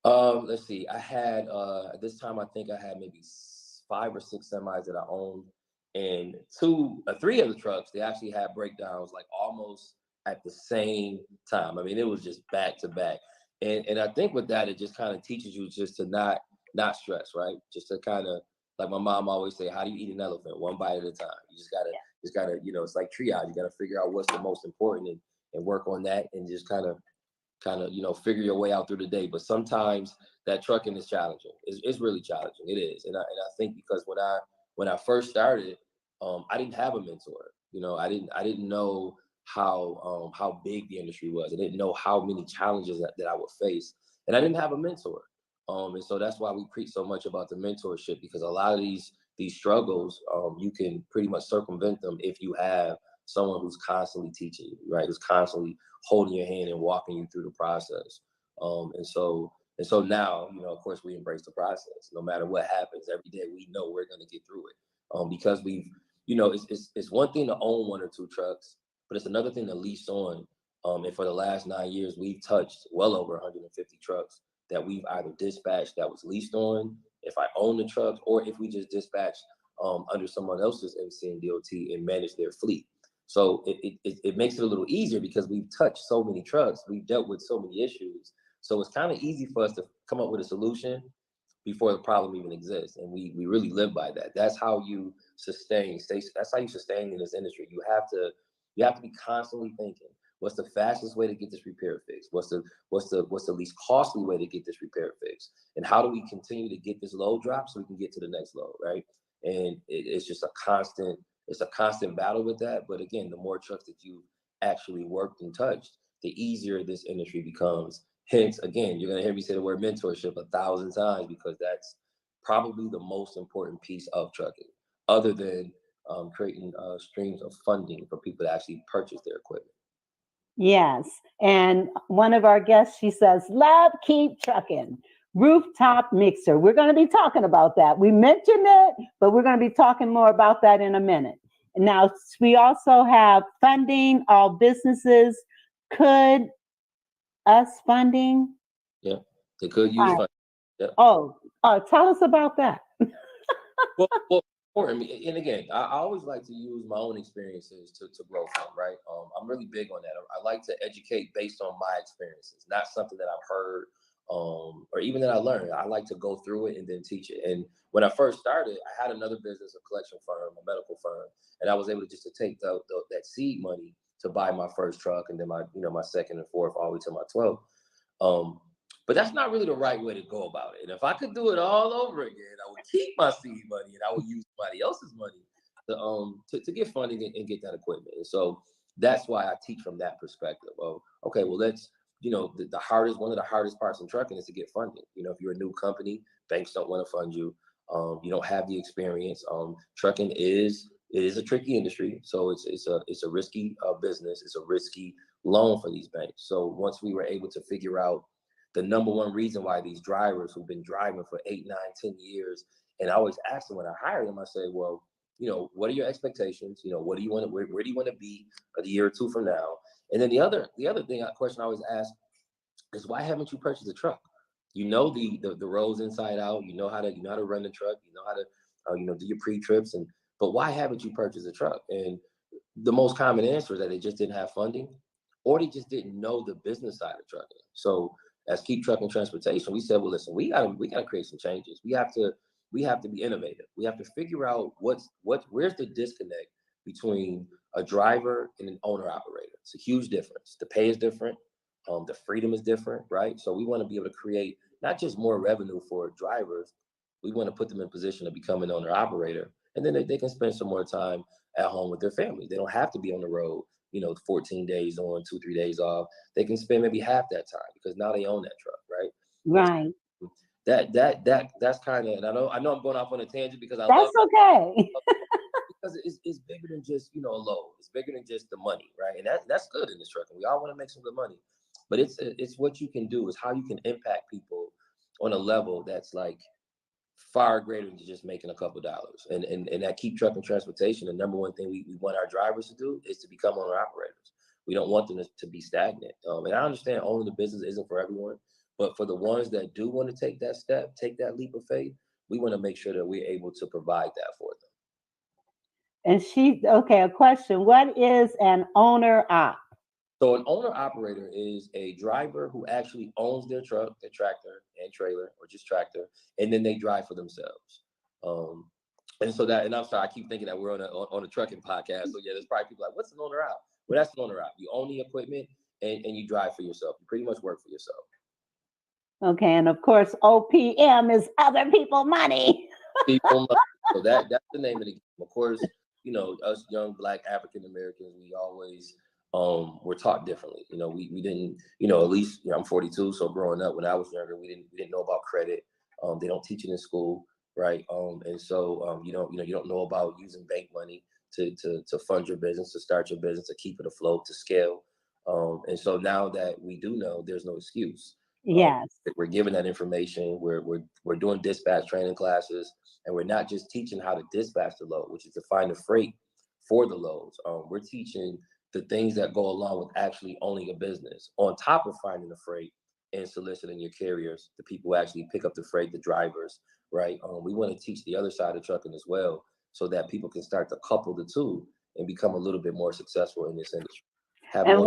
S19: Let's see. I had at this time I think I had maybe 5 or 6 semis that I owned, and 3 of the trucks, they actually had breakdowns like almost at the same time. I mean, it was just back to back. And I think with that, it just kind of teaches you just to not stress, right? Just to kind of, like my mom always say, how do you eat an elephant? One bite at a time. You just gotta, it's like triage. You gotta figure out what's the most important and work on that, and just kind of, figure your way out through the day. But sometimes that trucking is challenging. It's really challenging. It is. And I think because when I first started, I didn't have a mentor. I didn't know how big the industry was. I didn't know how many challenges that I would face. And I didn't have a mentor. And so that's why we preach so much about the mentorship, because a lot of these these struggles, you can pretty much circumvent them if you have someone who's constantly teaching you, right? Who's constantly holding your hand and walking you through the process. And so now, of course, we embrace the process. No matter what happens, every day we know we're going to get through it. Because we've, it's one thing to own 1 or 2 trucks, but it's another thing to lease on. And for the last 9 years, we've touched well over 150 trucks that we've either dispatched that was leased on, if I own the trucks, or if we just dispatched under someone else's MC and DOT and manage their fleet. So it makes it a little easier because we've touched so many trucks, we've dealt with so many issues. So it's kind of easy for us to come up with a solution before the problem even exists. And we really live by that. That's how you sustain. That's how you sustain in this industry. You have to be constantly thinking, what's the fastest way to get this repair fixed? What's the least costly way to get this repair fixed? And how do we continue to get this load drop so we can get to the next load, right? And it's just a constant battle with that. But again, the more trucks that you actually worked and touched, the easier this industry becomes. Hence, again, you're gonna hear me say the word mentorship 1,000 times because that's probably the most important piece of trucking, other than creating streams of funding for people to actually purchase their equipment.
S18: Yes. And one of our guests, she says, love Keep Trucking. Rooftop mixer. We're going to be talking about that. We mentioned it, but we're going to be talking more about that in a minute. Now, we also have funding. All businesses could us funding.
S19: Yeah, they could use funding. Yep.
S18: Oh, tell us about that.
S19: Well, and again, I always like to use my own experiences to grow from, right? I'm really big on that. I like to educate based on my experiences, not something that I've heard or even that I learned. I like to go through it and then teach it. And when I first started, I had another business, a collection firm, a medical firm, and I was able to take that seed money to buy my first truck, and then my second and fourth, all the way to my 12th. But that's not really the right way to go about it. And if I could do it all over again, I would keep my seed money and I would use somebody else's money to get funding and get that equipment. And so that's why I teach from that perspective. Well, okay, well, let's, one of the hardest parts in trucking is to get funding. If you're a new company, banks don't want to fund you. You don't have the experience. Trucking is a tricky industry. So it's a risky business. It's a risky loan for these banks. So once we were able to figure out the number one reason why these drivers who've been driving for 8, 9, 10 years, and I always ask them when I hire them, I say, well, what are your expectations? What do you want to, where do you want to be a year or 2 from now? And then the other question I always ask is, why haven't you purchased a truck? The roads inside out, you know how to run the truck, you know how to do your pre-trips, but why haven't you purchased a truck? And the most common answer is that they just didn't have funding, or they just didn't know the business side of trucking. So as Keep Trucking Transportation, we said, well, listen, we gotta create some changes. We have to be innovative. We have to figure out where's the disconnect between a driver and an owner operator. It's a huge difference. The pay is different. The freedom is different, right? So we want to be able to create not just more revenue for drivers. We want to put them in position to become an owner operator, and then they can spend some more time at home with their family. They don't have to be on the road 14 days on, 2-3 days off. They can spend maybe half that time because now they own that truck, right?
S18: Right.
S19: That's kind of, and I know I'm going off on a tangent because
S18: that's okay.
S19: Because it's bigger than just a load. It's bigger than just the money, right? And that's good in this trucking. We all want to make some good money, but it's what you can do. It's how you can impact people on a level that's like far greater than just making a couple dollars. And that Keep Trucking Transportation, the number one thing we want our drivers to do is to become owner operators. We don't want them to be stagnant. And I understand owning the business isn't for everyone, but for the ones that do want to take that step, take that leap of faith, we want to make sure that we're able to provide that for them.
S18: And a question. What is an owner op?
S19: So an owner operator is a driver who actually owns their truck, their tractor and trailer, or just tractor, and then they drive for themselves. And I'm sorry, I keep thinking that we're on a trucking podcast. So yeah, there's probably people like, what's an owner op? Well, that's an owner op. You own the equipment and you drive for yourself. You pretty much work for yourself.
S18: Okay, and of course, OPM is other people money.
S19: People money. So that's the name of the game. Of course, us young Black African Americans, we always were taught differently. We didn't, at least I'm 42, so growing up when I was younger, we didn't know about credit. They don't teach it in school. right? And so you don't know about using bank money to fund your business, to start your business, to keep it afloat, to scale. And so now that we do know, there's no excuse.
S18: Yes.
S19: We're given that information. We're doing dispatch training classes, and we're not just teaching how to dispatch the load, which is to find the freight for the loads. We're teaching the things that go along with actually owning a business, on top of finding the freight and soliciting your carriers, the people who actually pick up the freight, the drivers, right? We want to teach the other side of trucking as well, so that people can start to couple the two and become a little bit more successful in this industry.
S18: And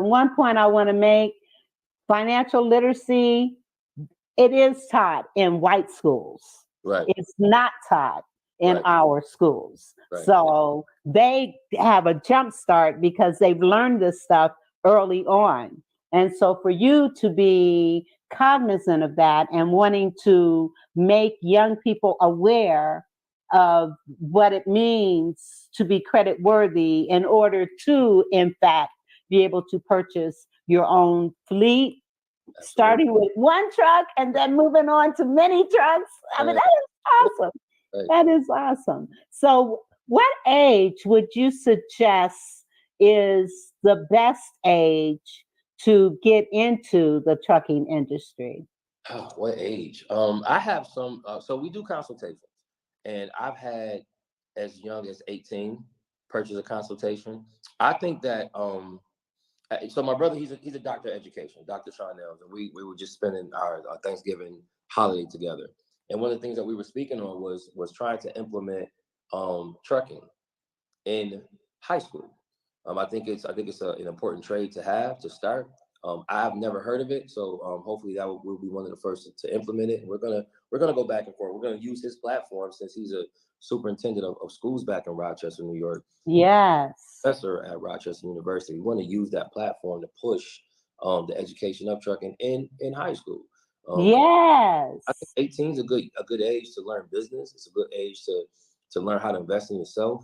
S18: one point I want to make, financial literacy, it is taught in white schools.
S19: Right.
S18: It's not taught in our schools.
S19: Right.
S18: So they have a jump start because they've learned this stuff early on. And so for you to be cognizant of that and wanting to make young people aware of what it means to be credit worthy in order to, in fact, be able to purchase your own fleet, starting with one truck and then moving on to many trucks. I mean, that is awesome. That is awesome. So what age would you suggest is the best age to get into the trucking industry?
S19: Oh, what age? I have some, so we do consultations, and I've had as young as 18 purchase a consultation. I think that, so my brother, he's a doctor of education, Dr. Sean Nelms, and we were just spending our Thanksgiving holiday together. And one of the things that we were speaking on was trying to implement trucking in high school. I think it's an important trade to have to start. I've never heard of it, so hopefully that will be one of the first to implement it. And we're gonna go back and forth. We're gonna use his platform, since he's a superintendent of schools back in Rochester, New York.
S18: Yes.
S19: Professor at Rochester University. We want to use that platform to push the education of trucking in high school.
S18: Yes.
S19: I think 18 is a good age to learn business. It's a good age to learn how to invest in yourself.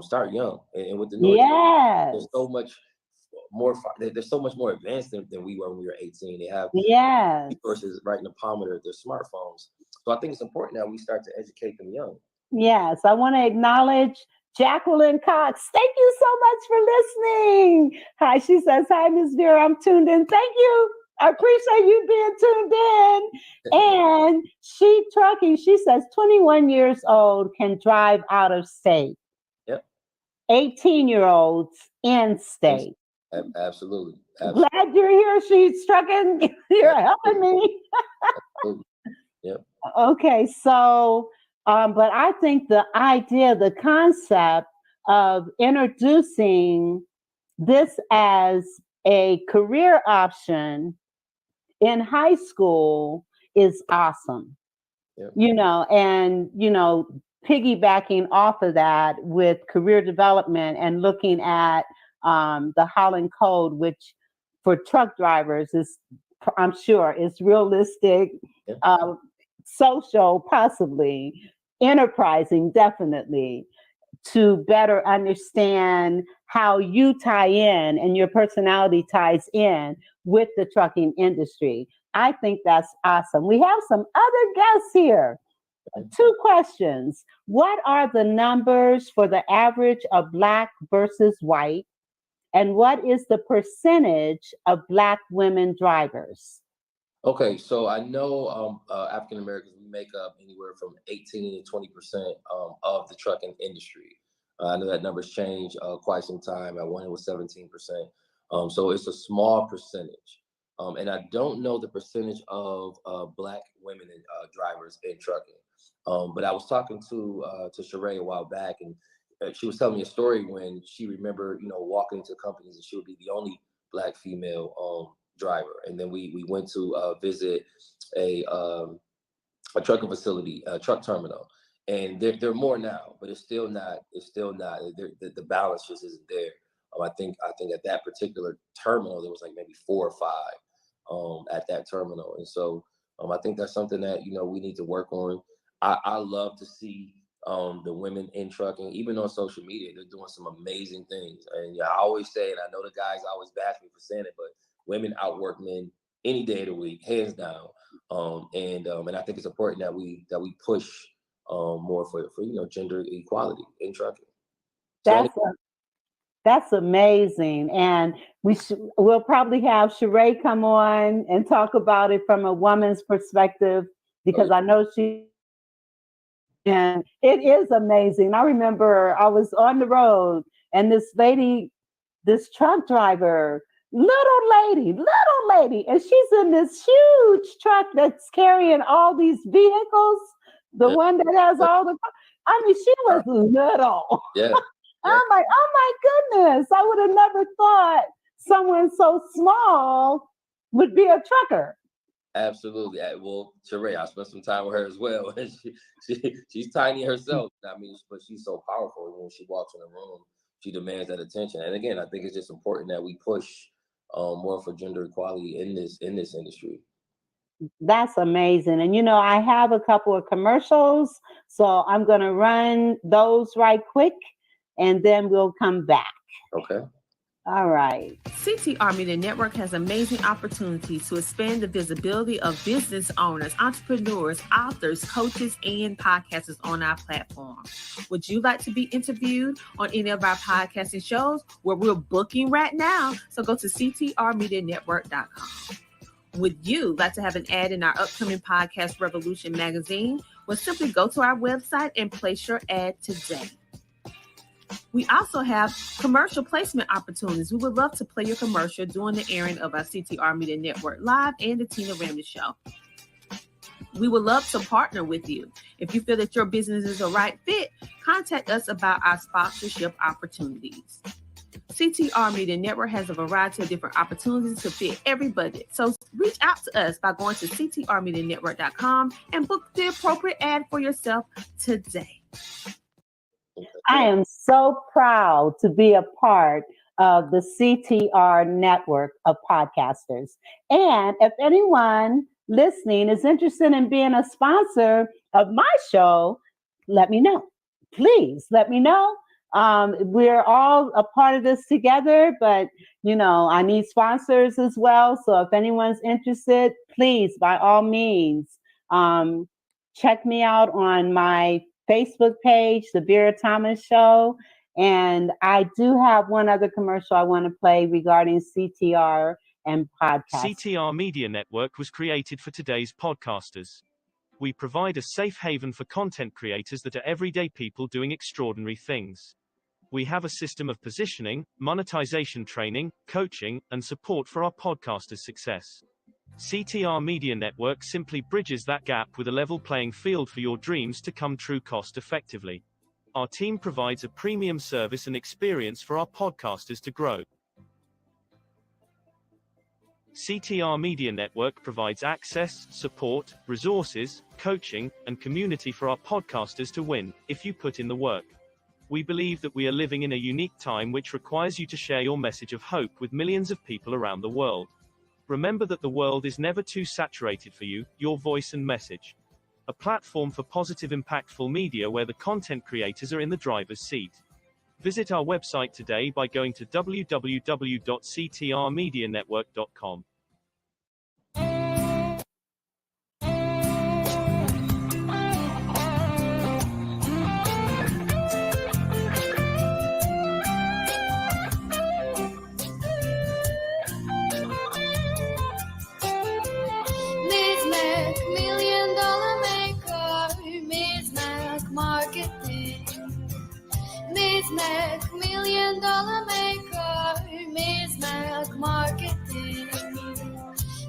S19: Start young, and with the newer
S18: yes.
S19: there's so much more. They're so much more advanced than we were when we were 18. They have resources right in the palm of their smartphones. So I think it's important that we start to educate them young.
S18: Yes, I want to acknowledge Jacqueline Cox. Thank you so much for listening. Hi, she says, hi, Ms. Vera, I'm tuned in. Thank you. I appreciate you being tuned in. And She Trucking, she says 21 years old can drive out of state.
S19: Yep.
S18: 18-year-olds in state.
S19: Absolutely.
S18: Glad you're here, She's Trucking. You're helping me.
S19: Yep.
S18: Okay, so but I think the idea, the concept of introducing this as a career option in high school is awesome.
S19: Yep.
S18: And piggybacking off of that with career development and looking at the Holland Code, which for truck drivers is, I'm sure, is realistic, social, possibly, enterprising, definitely, to better understand how you tie in and your personality ties in with the trucking industry. I think that's awesome. We have some other guests here. 2 questions. What are the numbers for the average of Black versus white? And what is the percentage of Black women drivers?
S19: Okay, so I know African Americans, we make up anywhere from 18 to 20% of the trucking industry. I know that number's changed quite some time. At one, it was 17%. So it's a small percentage. And I don't know the percentage of Black women drivers in trucking. But I was talking to Sheree a while back, and she was telling me a story when she remembered, walking into companies and she would be the only Black female driver. And then we went to visit a trucking facility, a truck terminal, and there are more now, but it's still not. The balance just isn't there. I think at that particular terminal there was like maybe 4 or 5 at that terminal, and so I think that's something that we need to work on. I love to see the women in trucking, even on social media. They're doing some amazing things, and I always say, and I know the guys always bash me for saying it, but women outwork men any day of the week, hands down. And I think it's important that we push more for gender equality in trucking.
S18: That's amazing. And we'll probably have Sheree come on and talk about it from a woman's perspective, because I know and it is amazing. I remember I was on the road and this truck driver, little lady, and she's in this huge truck that's carrying all these vehicles. The one that has all the, I mean, she was little.
S19: Yeah.
S18: I'm like, oh my goodness, I would have never thought someone so small would be a trucker.
S19: Absolutely. Well, Sheree, I spent some time with her as well. She's tiny herself. I mean, but she's so powerful. When she walks in the room, she demands that attention. And again, I think it's just important that we push more for gender equality in this industry.
S18: That's amazing. And I have a couple of commercials, so I'm going to run those right quick, and then we'll come back.
S19: Okay.
S18: All right.
S2: CTR Media Network has amazing opportunities to expand the visibility of business owners, entrepreneurs, authors, coaches, and podcasters on our platform. Would you like to be interviewed on any of our podcasting shows? Where we're booking right now, so go to ctrmedianetwork.com. Would you like to have an ad in our upcoming Podcast Revolution magazine? Well, simply go to our website and place your ad today. We also have commercial placement opportunities. We would love to play your commercial during the airing of our CTR Media Network Live and the Tina Ramsey Show. We would love to partner with you. If you feel that your business is a right fit, contact us about our sponsorship opportunities. CTR Media Network has a variety of different opportunities to fit every budget. So reach out to us by going to ctrmedianetwork.com and book the appropriate ad for yourself today.
S18: I am so proud to be a part of the CTR network of podcasters. And if anyone listening is interested in being a sponsor of my show, let me know. Please let me know. We're all a part of this together, but I need sponsors as well. So if anyone's interested, please, by all means, check me out on my Facebook page, The Vera Thomas Show. And I do have one other commercial I want to play regarding CTR and podcasts.
S20: CTR Media Network was created for today's podcasters. We provide a safe haven for content creators that are everyday people doing extraordinary things. We have a system of positioning, monetization training, coaching, and support for our podcasters' success. CTR Media Network simply bridges that gap with a level playing field for your dreams to come true cost effectively. Our team provides a premium service and experience for our podcasters to grow. CTR Media Network provides access, support, resources, coaching, and community for our podcasters to win, if you put in the work. We believe that we are living in a unique time which requires you to share your message of hope with millions of people around the world. Remember that the world is never too saturated for you, your voice and message. A platform for positive, impactful media where the content creators are in the driver's seat. Visit our website today by going to www.ctrmedianetwork.com.
S17: Miss Mac, $1 million maker, Miss Mac Marketing.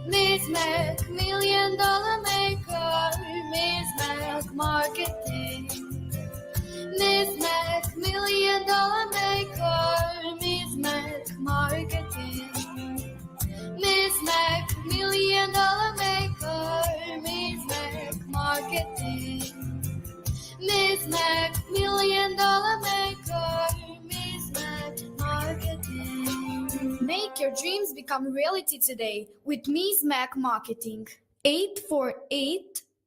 S17: Miss Mac, $1 million maker, Miss Mac Marketing. Miss Mac, $1 million maker, Miss Mac Marketing. Miss Mac, $1 million maker, Miss Mac Marketing. Miss Mac, $1 million maker, Miss Mac Marketing.
S21: Make your dreams become reality today with Miss Mac Marketing.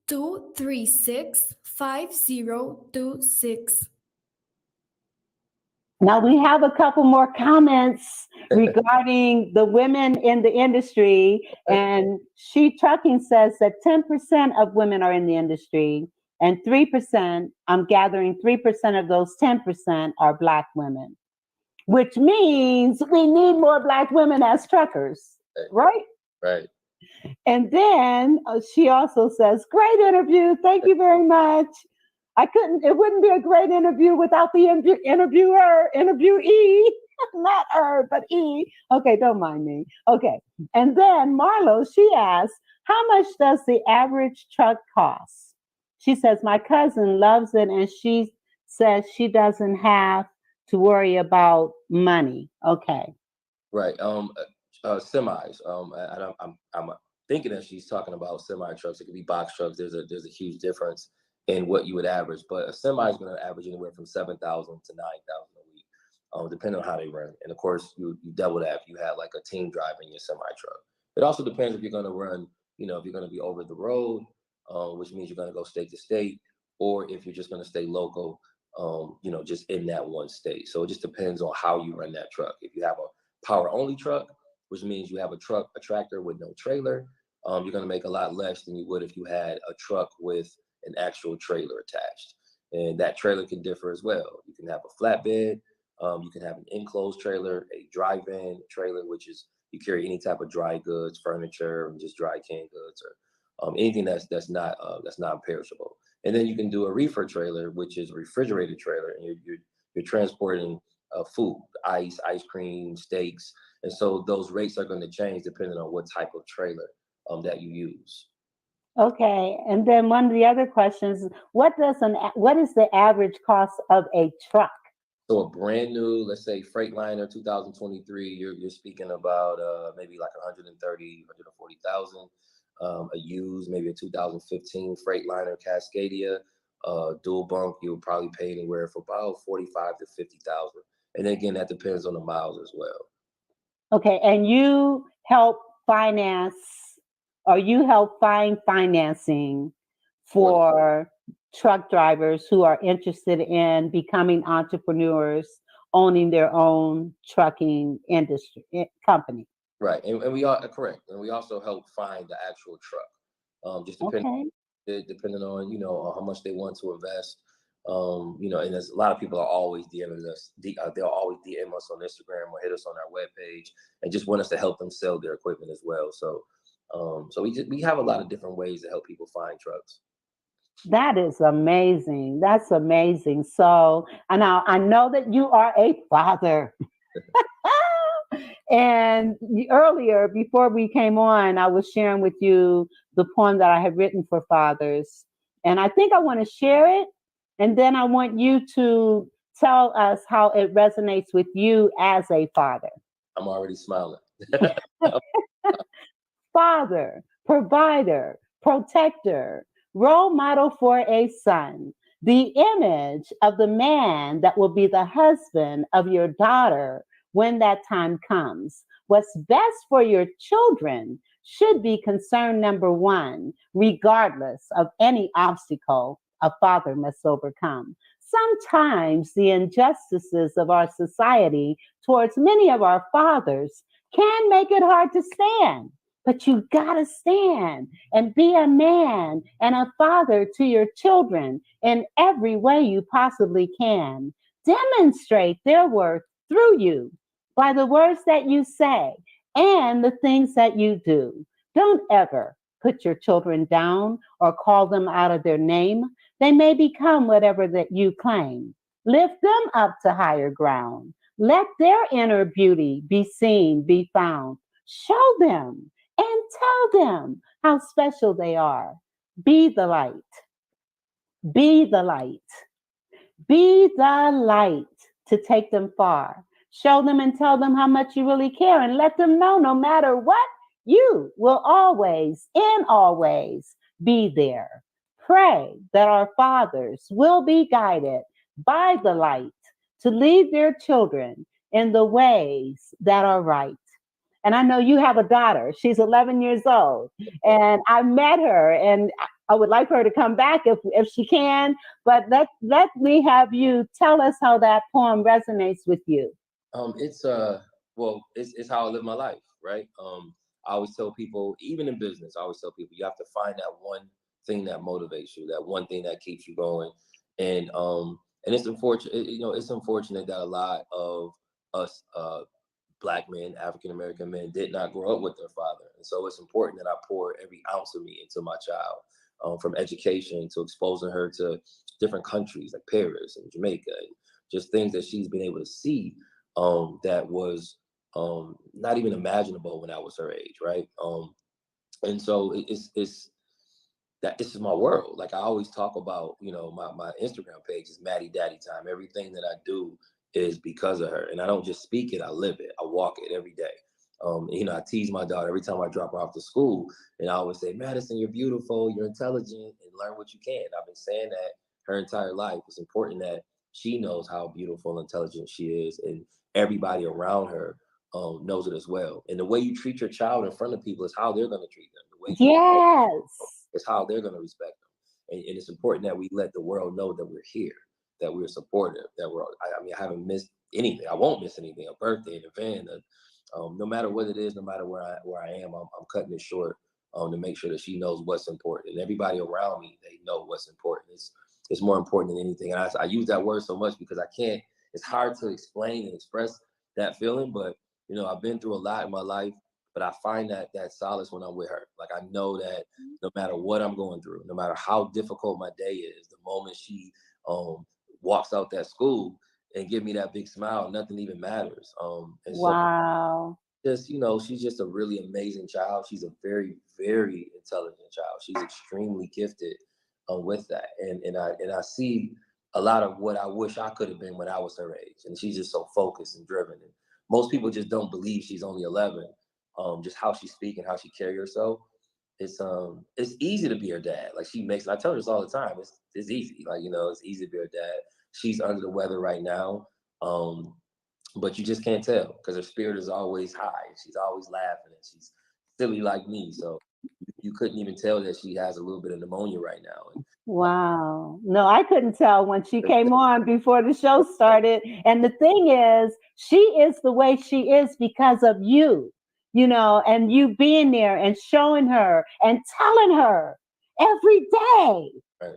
S21: 848-236-5026.
S18: Now we have a couple more comments regarding the women in the industry. And She Trucking says that 10% of women are in the industry, and 3%, I'm gathering 3% of those 10% are Black women, which means we need more Black women as truckers, right?
S19: Right.
S18: And then she also says, great interview. Thank you very much. It wouldn't be a great interview without the interviewee, not her, but E. Okay, don't mind me. Okay. And then Marlo, she asks, how much does the average truck cost? She says, my cousin loves it, and she says she doesn't have to worry about money. Okay.
S19: Right. Semis. I'm thinking that she's talking about semi trucks. It could be box trucks. There's a huge difference in what you would average, but a semi is going to average anywhere from 7,000 to 9,000 a week, depending on how they run. And of course, you double that if you have like a team driving your semi truck. It also depends if you're going to run, if you're going to be over the road, which means you're going to go state to state, or if you're just going to stay local, just in that one state. So it just depends on how you run that truck. If you have a power only truck, which means you have a tractor with no trailer, you're going to make a lot less than you would if you had a truck with an actual trailer attached. And that trailer can differ as well. You can have a flatbed, you can have an enclosed trailer, a dry van trailer, which is you carry any type of dry goods, furniture, and just dry canned goods, or anything that's not perishable. And then you can do a reefer trailer, which is a refrigerated trailer, and you're transporting food, ice cream, steaks, and so those rates are going to change depending on what type of trailer that you use.
S18: Okay, and then one of the other questions: what is the average cost of a truck?
S19: So a brand new, let's say Freightliner 2023, you're speaking about maybe like 130, 140,000. A used, maybe a 2015 Freightliner Cascadia, dual bunk, you'll probably pay anywhere from about 45 to 50,000. And again, that depends on the miles as well.
S18: Okay, and you help finance, or you help find financing for truck drivers who are interested in becoming entrepreneurs, owning their own trucking industry company.
S19: Right, and we are correct, and we also help find the actual truck. Just depending on on how much they want to invest. And there's a lot of people are always DMing us. They'll always DM us on Instagram or hit us on our webpage and just want us to help them sell their equipment as well. So, we have a lot of different ways to help people find trucks.
S18: That is amazing. That's amazing. So, and I know that you are a father. And earlier, before we came on, I was sharing with you the poem that I had written for fathers. And I think I want to share it. And then I want you to tell us how it resonates with you as a father.
S19: I'm already smiling.
S18: Father, provider, protector, role model for a son, the image of the man that will be the husband of your daughter when that time comes. What's best for your children should be concern number one, regardless of any obstacle a father must overcome. Sometimes the injustices of our society towards many of our fathers can make it hard to stand. But you gotta stand and be a man and a father to your children in every way you possibly can. Demonstrate their worth through you by the words that you say and the things that you do. Don't ever put your children down or call them out of their name. They may become whatever that you claim. Lift them up to higher ground. Let their inner beauty be seen, be found. Show them and tell them how special they are. Be the light. Be the light. Be the light to take them far. Show them and tell them how much you really care, and let them know no matter what, you will always, in all ways, be there. Pray that our fathers will be guided by the light to lead their children in the ways that are right. And I know you have a daughter. She's 11 years old. And I met her, and I would like her to come back if she can. But let me have you tell us how that poem resonates with you.
S19: It's it's how I live my life, right? I always tell people, even in business, I always tell people you have to find that one thing that motivates you, that one thing that keeps you going. And it's unfortunate, it's unfortunate that a lot of us Black men, African American men, did not grow up with their father. And so it's important that I pour every ounce of me into my child, from education to exposing her to different countries like Paris and Jamaica, and just things that she's been able to see that was not even imaginable when I was her age, right? And so it's that this is my world. Like I always talk about, my Instagram page is Maddie Daddy Time. Everything that I do is because of her. And I don't just speak it, I live it. I walk it every day. I tease my daughter every time I drop her off to school. And I always say, Madison, you're beautiful, you're intelligent, and learn what you can. I've been saying that her entire life. It's important that she knows how beautiful and intelligent she is. And everybody around her knows it as well. And the way you treat your child in front of people is how they're going to treat them. The way
S18: Yes.
S19: is how they're going to respect them. And it's important that we let the world know that we're here, that we're supportive, that I haven't missed anything. I won't miss anything, a birthday, an event, no matter what it is, no matter where I am, I'm cutting it short to make sure that she knows what's important. And everybody around me, they know what's important. It's more important than anything. And I use that word so much because it's hard to explain and express that feeling, but I've been through a lot in my life, but I find that solace when I'm with her. Like I know that no matter what I'm going through, no matter how difficult my day is, the moment she walks out that school and give me that big smile, nothing even matters. And
S18: wow.
S19: So she's just a really amazing child. She's a very, very intelligent child. She's extremely gifted with that. And I see a lot of what I wish I could have been when I was her age. And she's just so focused and driven. And most people just don't believe she's only 11. Just how she speaks and how she carries herself. It's easy to be her dad. Like I tell her this all the time. It's easy. Like, it's easy to be her dad. She's under the weather right now. But you just can't tell because her spirit is always high. She's always laughing and she's silly like me. So you couldn't even tell that she has a little bit of pneumonia right now.
S18: Wow. No, I couldn't tell when she came on before the show started. And the thing is, she is the way she is because of you, and you being there and showing her and telling her every day.
S19: Right.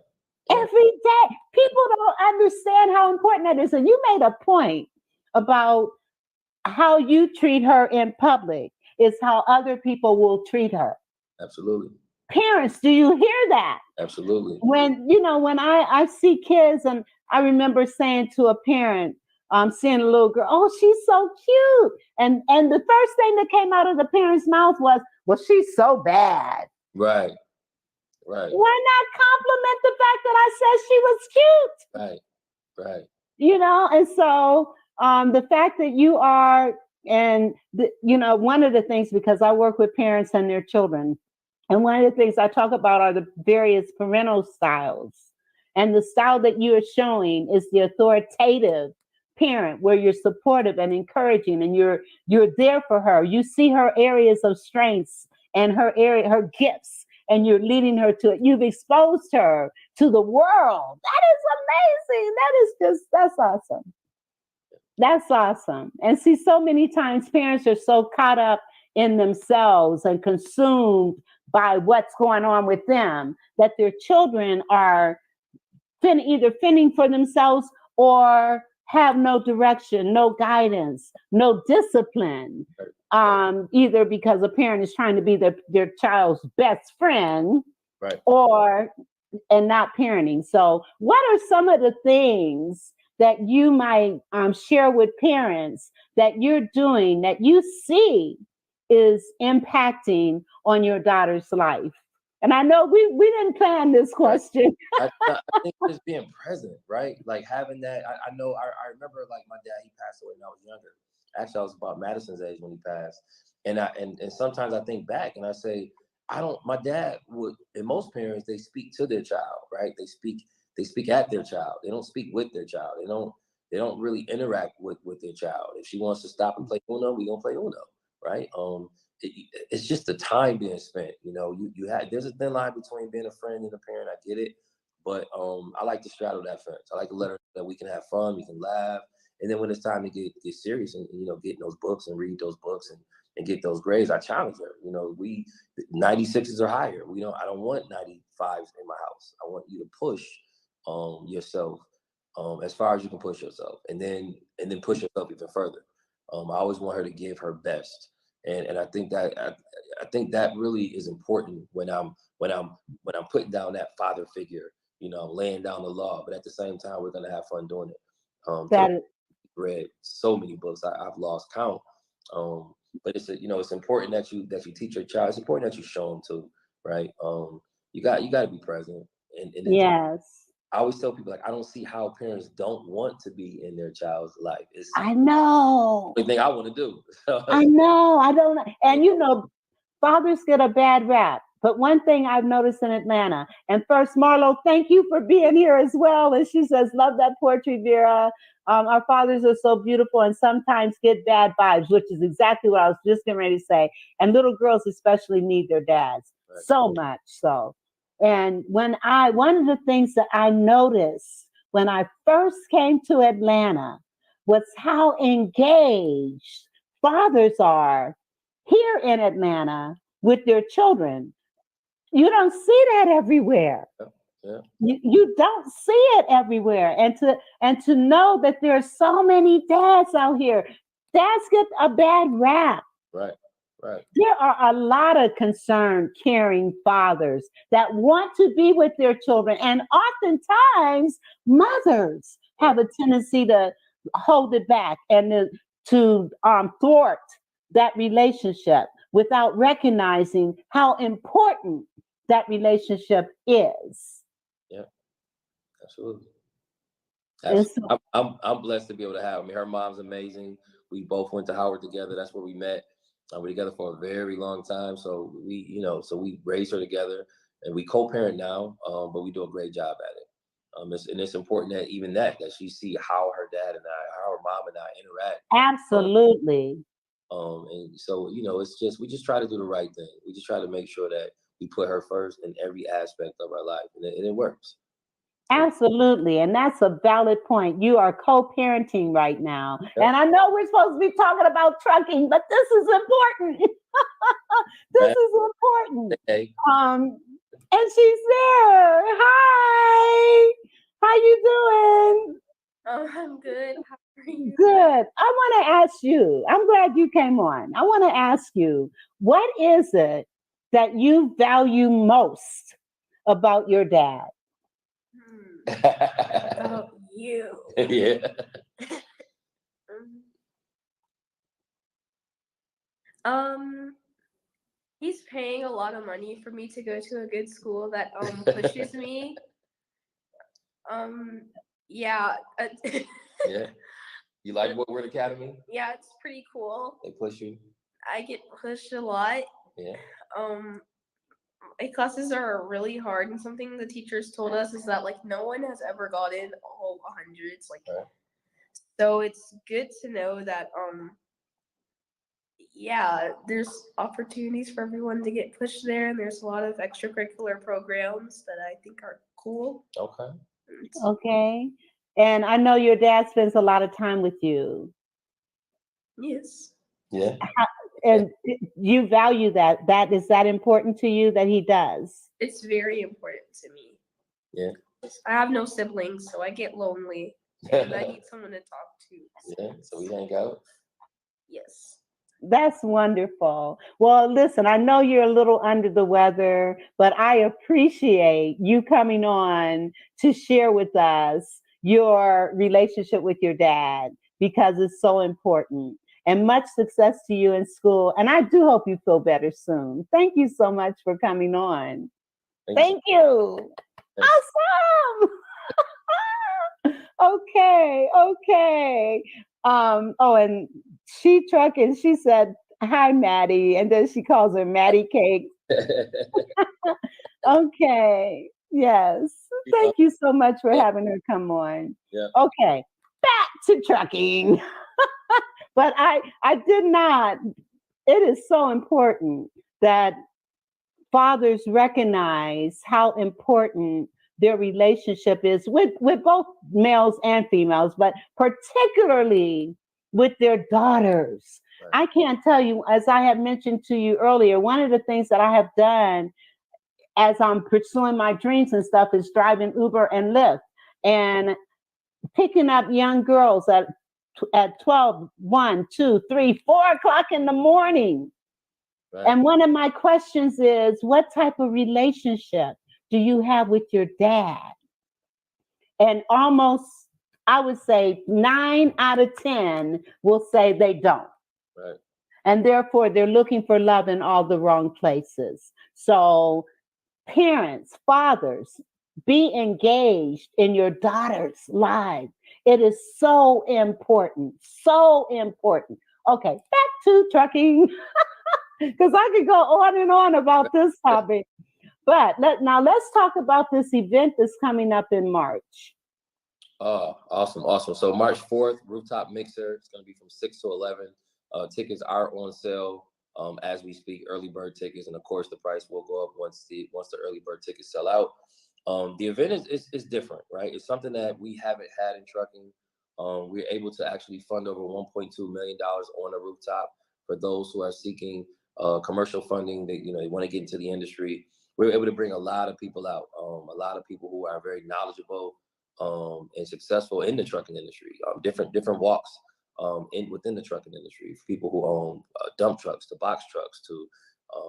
S18: Every day. People don't understand how important that is. And you made a point about how you treat her in public is how other people will treat her.
S19: Absolutely.
S18: Parents, do you hear that?
S19: Absolutely.
S18: When I see kids, and I remember saying to a parent, seeing a little girl, oh, she's so cute. And the first thing that came out of the parent's mouth was, well, she's so bad.
S19: Right. Right.
S18: Why not compliment the fact that I said she was cute?
S19: Right. Right.
S18: And so the fact that you are, and one of the things, because I work with parents and their children, and one of the things I talk about are the various parental styles. And the style that you are showing is the authoritative parent, where you're supportive and encouraging, and you're there for her. You see her areas of strengths and her gifts, and you're leading her to it. You've exposed her to the world. That is amazing. That's awesome. That's awesome. And see, so many times parents are so caught up in themselves and consumed by what's going on with them that their children are either fending for themselves or have no direction, no guidance, no discipline, either because a parent is trying to be their child's best friend,
S19: right,
S18: and not parenting. So what are some of the things that you might share with parents that you're doing that you see is impacting on your daughter's life? And I know we didn't plan this question.
S19: I think just being present, right? Like having that. I know. I remember like my dad. He passed away when I was younger. Actually, I was about Madison's age when he passed. And sometimes I think back and I say, my dad would. And most parents, they speak to their child, right? They speak at their child. They don't speak with their child. They don't really interact with their child. If she wants to stop and play Uno, we gonna play Uno, right? it's just the time being spent. You know, there's a thin line between being a friend and a parent. I get it, but I like to straddle that fence. I like to let her know that we can have fun, we can laugh, and then when it's time to get serious and get in those books and read those books and get those grades, I challenge her. You know, 96s or higher. I don't want 95s in my house. I want you to push yourself as far as you can push yourself, and then push yourself even further. I always want her to give her best, and I think that really is important when I'm putting down that father figure. I'm laying down the law, but at the same time, we're gonna have fun doing it. I've read so many books, I've lost count. But it's important that you teach your child. It's important that you show them too, right? You got to be present. And
S18: yes.
S19: I always tell people, I don't see how parents don't want to be in their child's life.
S18: I know.
S19: The thing I want to do.
S18: I know. I don't. And fathers get a bad rap. But one thing I've noticed in Atlanta, and first, Marlo, thank you for being here as well. And she says, love that poetry, Vera. Our fathers are so beautiful and sometimes get bad vibes, which is exactly what I was just getting ready to say. And little girls especially need their dads so much so. And one of the things that I noticed when I first came to Atlanta was how engaged fathers are here in Atlanta with their children. You don't see that everywhere.
S19: Yeah.
S18: You don't see it everywhere. And to know that there are so many dads out here, dads get a bad rap.
S19: Right.
S18: There are a lot of concerned, caring fathers that want to be with their children. And oftentimes mothers have a tendency to hold it back and to thwart that relationship without recognizing how important that relationship is.
S19: Yeah, absolutely.
S18: So,
S19: I'm blessed to be able to have. Her mom's amazing. We both went to Howard together. That's where we met. We're together for a very long time. So we raised her together, and we co-parent now. But we do a great job at it. And it's important that she see how her dad and how her mom and I interact.
S18: Absolutely.
S19: And so it's just we just try to do the right thing. We just try to make sure that we put her first in every aspect of our life, and it works.
S18: Absolutely. And that's a valid point. You are co-parenting right now. Yep. And I know we're supposed to be talking about trucking, but this is important. This is important.
S19: Okay.
S18: And she's there. Hi. How you doing?
S3: I'm good. How are you?
S18: Good. I want to ask you, I'm glad you came on. I want to ask you, what is it that you value most about your dad?
S3: About you.
S19: Yeah.
S3: He's paying a lot of money for me to go to a good school that pushes me. Yeah.
S19: Yeah. You like Woodward Academy?
S3: Yeah, it's pretty cool.
S19: They push you?
S3: I get pushed a lot.
S19: Yeah.
S3: My classes are really hard, and something the teachers told us is that no one has ever gotten all 100s. So it's good to know that there's opportunities for everyone to get pushed there, and there's a lot of extracurricular programs that I think are cool.
S19: Okay.
S18: Okay. And I know your dad spends a lot of time with you.
S3: Yes.
S19: Yeah.
S18: And you value that. Is that important to you that he does?
S3: It's very important to me.
S19: Yeah.
S3: I have no siblings, so I get lonely, and I need someone to talk to.
S19: Yeah. So we hang out.
S3: Yes.
S18: That's wonderful. Well, listen, I know you're a little under the weather, but I appreciate you coming on to share with us your relationship with your dad, because it's so important. And much success to you in school. And I do hope you feel better soon. Thank you so much for coming on. Thank you. Awesome. Okay. And she trucking, she said, hi, Maddie. And then she calls her Maddie Cake. Okay. Yes. Thank you so much for having her come on.
S19: Yeah.
S18: Okay. Back to trucking. But I did not it is so important that fathers recognize how important their relationship is with both males and females, but particularly with their daughters.
S19: Right.
S18: I can't tell you, as I have mentioned to you earlier, one of the things that I have done as I'm pursuing my dreams and stuff is driving Uber and Lyft and picking up young girls at 12, 1, 2, 3, 4 o'clock in the morning.
S19: Right.
S18: And one of my questions is, what type of relationship do you have with your dad? And almost, I would say 9 out of 10 will say they don't.
S19: Right.
S18: And therefore, they're looking for love in all the wrong places. So parents, fathers, be engaged in your daughter's life. It is so important, so important. Okay, back to trucking, because I could go on and on about this topic. But now let's talk about this event that's coming up in March.
S19: Oh, awesome. So March 4th, Rooftop Mixer. It's going to be from 6 to 11. Tickets are on sale as we speak, early bird tickets. And of course, the price will go up once the early bird tickets sell out. The event is different, right? It's something that we haven't had in trucking. We're able to actually fund over $1.2 million on a rooftop for those who are seeking commercial funding. They want to get into the industry. We're able to bring a lot of people out, a lot of people who are very knowledgeable and successful in the trucking industry, different walks within the trucking industry. People who own dump trucks to box trucks to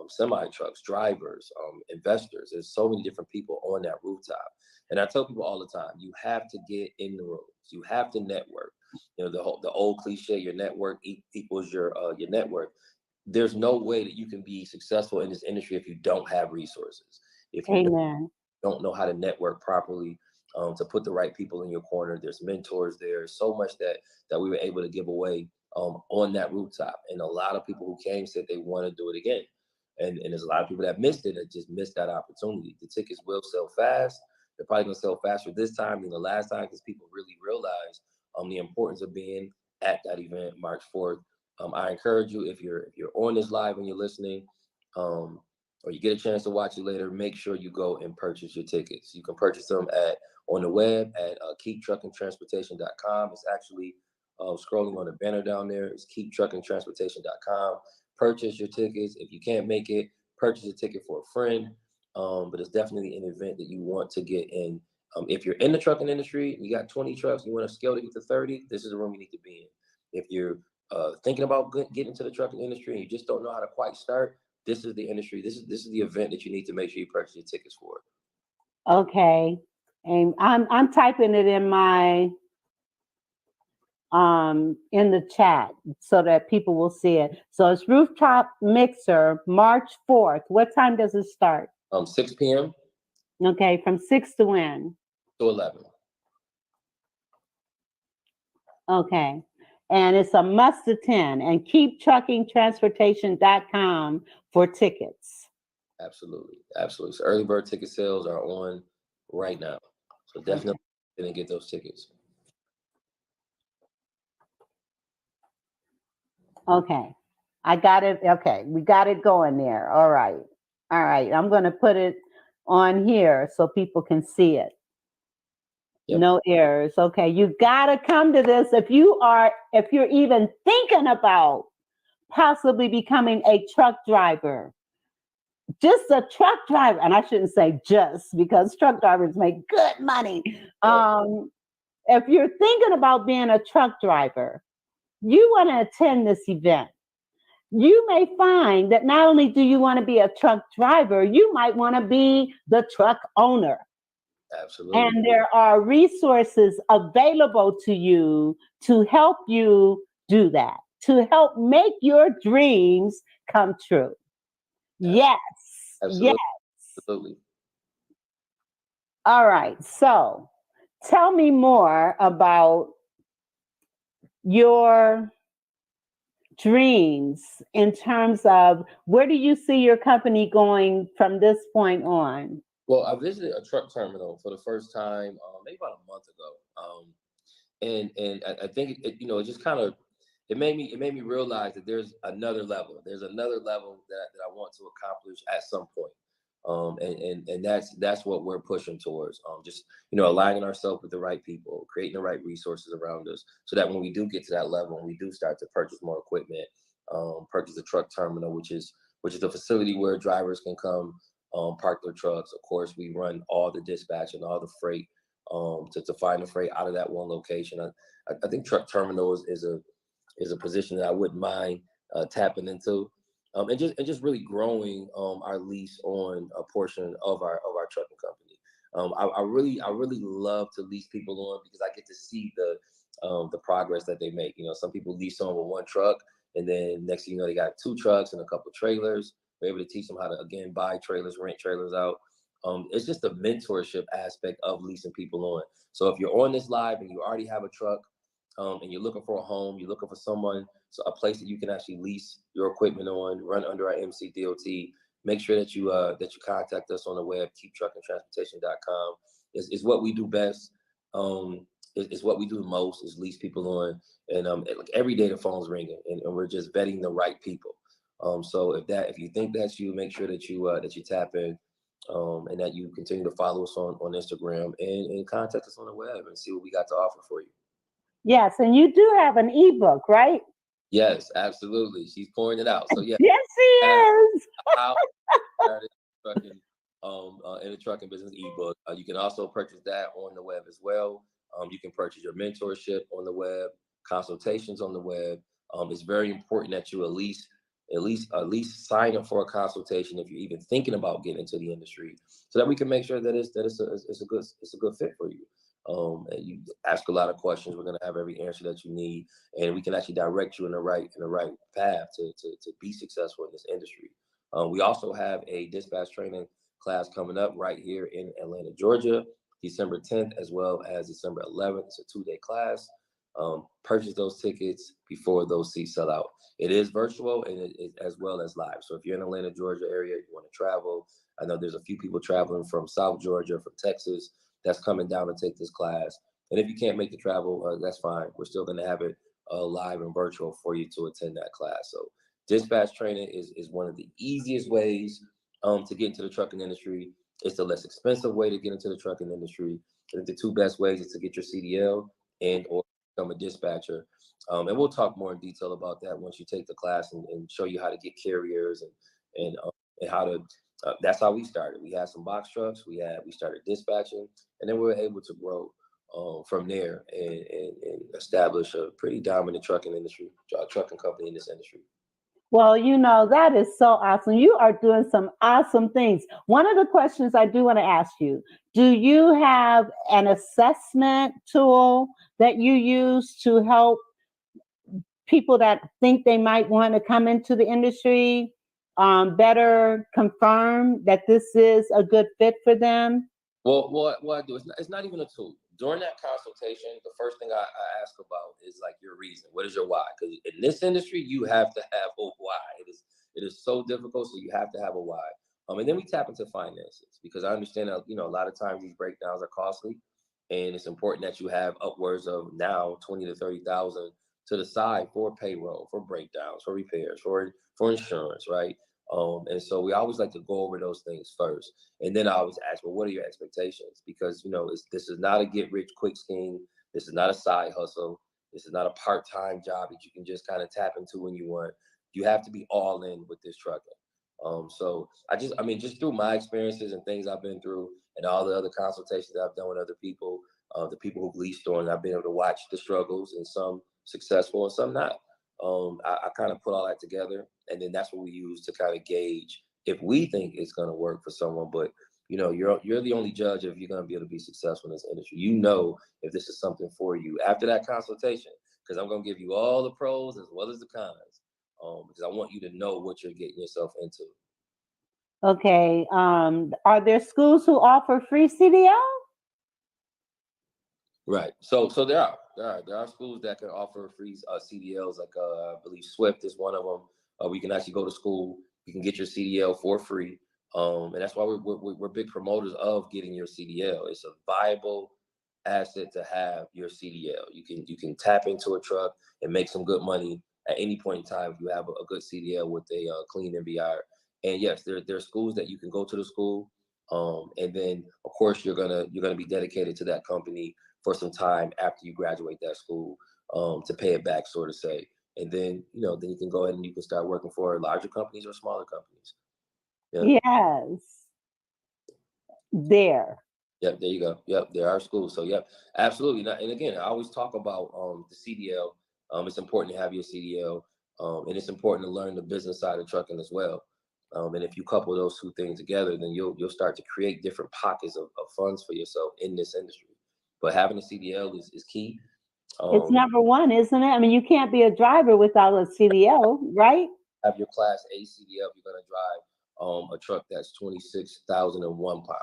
S19: semi trucks, drivers, investors. There's so many different people on that rooftop. And I tell people all the time, you have to get in the rooms. You have to network. The old cliche, your network equals your net worth. There's no way that you can be successful in this industry if you don't have resources. If you don't know how to network properly, to put the right people in your corner. There's mentors. There's so much that we were able to give away on that rooftop. And a lot of people who came said they want to do it again. And there's a lot of people that missed it, that just missed that opportunity. The tickets will sell fast. They're probably going to sell faster this time than the last time because people really realize the importance of being at that event March 4th. I encourage you, if you're on this live and you're listening, or you get a chance to watch it later, make sure you go and purchase your tickets. You can purchase them on the web at keeptruckingtransportation.com. It's actually scrolling on the banner down there. It's keeptruckingtransportation.com. Purchase your tickets. If you can't make it, purchase a ticket for a friend. But it's definitely an event that you want to get in. If you're in the trucking industry, you got 20 trucks, you want to scale to get to 30, this is the room you need to be in. If you're thinking about getting into the trucking industry and you just don't know how to quite start, this is the industry. This is the event that you need to make sure you purchase your tickets for.
S18: Okay, and I'm typing it in my in the chat so that people will see it. So it's Rooftop Mixer, March 4th. What time does it start?
S19: 6 p.m.
S18: Okay, from 6 to when?
S19: To 11.
S18: Okay. And it's a must attend, and keeptruckingtransportation.com for tickets.
S19: Absolutely. So early bird ticket sales are on right now. So definitely gonna get those tickets.
S18: Okay. I got it. Okay. We got it going there. All right. I'm going to put it on here so people can see it. Yep. No errors. Okay. You got to come to this. If you're even thinking about possibly becoming a truck driver, just a truck driver, and I shouldn't say just, because truck drivers make good money. If you're thinking about being a truck driver, you want to attend this event. You may find that not only do you want to be a truck driver, you might want to be the truck owner.
S19: Absolutely.
S18: And there are resources available to you to help you do that, to help make your dreams come true. Yes.
S19: Absolutely.
S18: Yes.
S19: Absolutely.
S18: All right. So tell me more about your dreams in terms of where do you see your company going from this point on?
S19: Well, I visited a truck terminal for the first time maybe about a month ago, and I think it just kind of it made me realize that there's another level. There's another level that I want to accomplish at some point. And that's what we're pushing towards. Just, aligning ourselves with the right people, creating the right resources around us, so that when we do get to that level and we do start to purchase more equipment, purchase a truck terminal, which is a facility where drivers can come, park their trucks. Of course, we run all the dispatch and all the freight, to find the freight out of that one location. I think truck terminal is a position that I wouldn't mind tapping into. And just really growing our lease on a portion of our trucking company. I really love to lease people on, because I get to see the progress that they make. Some people lease on with one truck, and then next thing you know, they got 2 trucks and a couple trailers. We're able to teach them how to, again, buy trailers, rent trailers out. It's just a mentorship aspect of leasing people on. So if you're on this live and you already have a truck, and you're looking for a home, you're looking for a place that you can actually lease your equipment on, run under our MCDOT, make sure that you contact us on the web. keeptruckingtransportation.com is what we do best. It's what we do the most, is lease people on. And like every day the phone's ringing, and we're just vetting the right people. So if you think that's you, make sure that you tap in, and that you continue to follow us on Instagram, and contact us on the web and see what we got to offer for you.
S18: Yes, and you do have an ebook, right?
S19: Yes, absolutely. She's pouring it out. So yeah.
S18: Yes, she is.
S19: How started trucking, in the trucking business ebook. You can also purchase that on the web as well. You can purchase your mentorship on the web, consultations on the web. It's very important that you at least sign up for a consultation if you're even thinking about getting into the industry, so that we can make sure that it's a good fit for you. And you ask a lot of questions. We're going to have every answer that you need, and we can actually direct you in the right path to be successful in this industry. We also have a dispatch training class coming up right here in Atlanta, Georgia, December 10th, as well as December 11th. It's a 2-day class. Purchase those tickets before those seats sell out. It is virtual, and it is as well as live. So if you're in Atlanta, Georgia area, you want to travel, I know there's a few people traveling from South Georgia, from Texas, that's coming down to take this class. And if you can't make the travel, that's fine. We're still going to have it live and virtual for you to attend that class. So dispatch training is one of the easiest ways to get into the trucking industry. It's the less expensive way to get into the trucking industry. I think the 2 best ways is to get your CDL and or become a dispatcher. And we'll talk more in detail about that once you take the class, and show you how to get carriers and how to. That's how we started. We had some box trucks. We started dispatching, and then we were able to grow from there and establish a pretty dominant trucking company in this industry.
S18: Well, that is so awesome. You are doing some awesome things. One of the questions I do want to ask you, do you have an assessment tool that you use to help people that think they might want to come into the industry better confirm that this is a good fit for them?
S19: Well, what I do, it's not even a tool. During that consultation, the first thing I ask about is like your reason. What is your why? Because in this industry, you have to have a why. It is so difficult, so you have to have a why. And then we tap into finances, because I understand that, a lot of times these breakdowns are costly, and it's important that you have upwards of now 20 to 30,000 to the side for payroll, for breakdowns, for repairs, for insurance, right? And so we always like to go over those things first. And then I always ask, well, what are your expectations? Because, this is not a get rich quick scheme. This is not a side hustle. This is not a part-time job that you can just kind of tap into when you want. You have to be all in with this trucking. So just through my experiences and things I've been through, and all the other consultations that I've done with other people, the people who've leased on, I've been able to watch the struggles, and some successful and some not. I kind of put all that together, and then that's what we use to kind of gauge if we think it's going to work for someone. But you're the only judge if you're going to be able to be successful in this industry. If this is something for you after that consultation, because I'm going to give you all the pros as well as the cons, because I want you to know what you're getting yourself into.
S18: Okay. Are there schools who offer free CDL?
S19: Right. So there are schools that can offer free CDLs. Like I believe Swift is one of them. We can actually go to school. You can get your CDL for free, and that's why we're big promoters of getting your CDL. It's a viable asset to have your CDL. You can tap into a truck and make some good money at any point in time if you have a good CDL with a clean MBR. And yes, there are schools that you can go to the school, and then of course you're gonna be dedicated to that company for some time after you graduate that school, to pay it back, sort of say. And then then you can go ahead and you can start working for larger companies or smaller companies. Yeah.
S18: Yes. There.
S19: Yep, there you go. Yep, there are schools. So yep, absolutely. And again, I always talk about the CDL. It's important to have your CDL, and it's important to learn the business side of trucking as well. And if you couple those two things together, then you'll start to create different pockets of funds for yourself in this industry. But having a CDL is key.
S18: It's number one, isn't it? I mean, you can't be a driver without a CDL, right?
S19: Have your Class A CDL if you're going to drive a truck that's 26,001 pounds.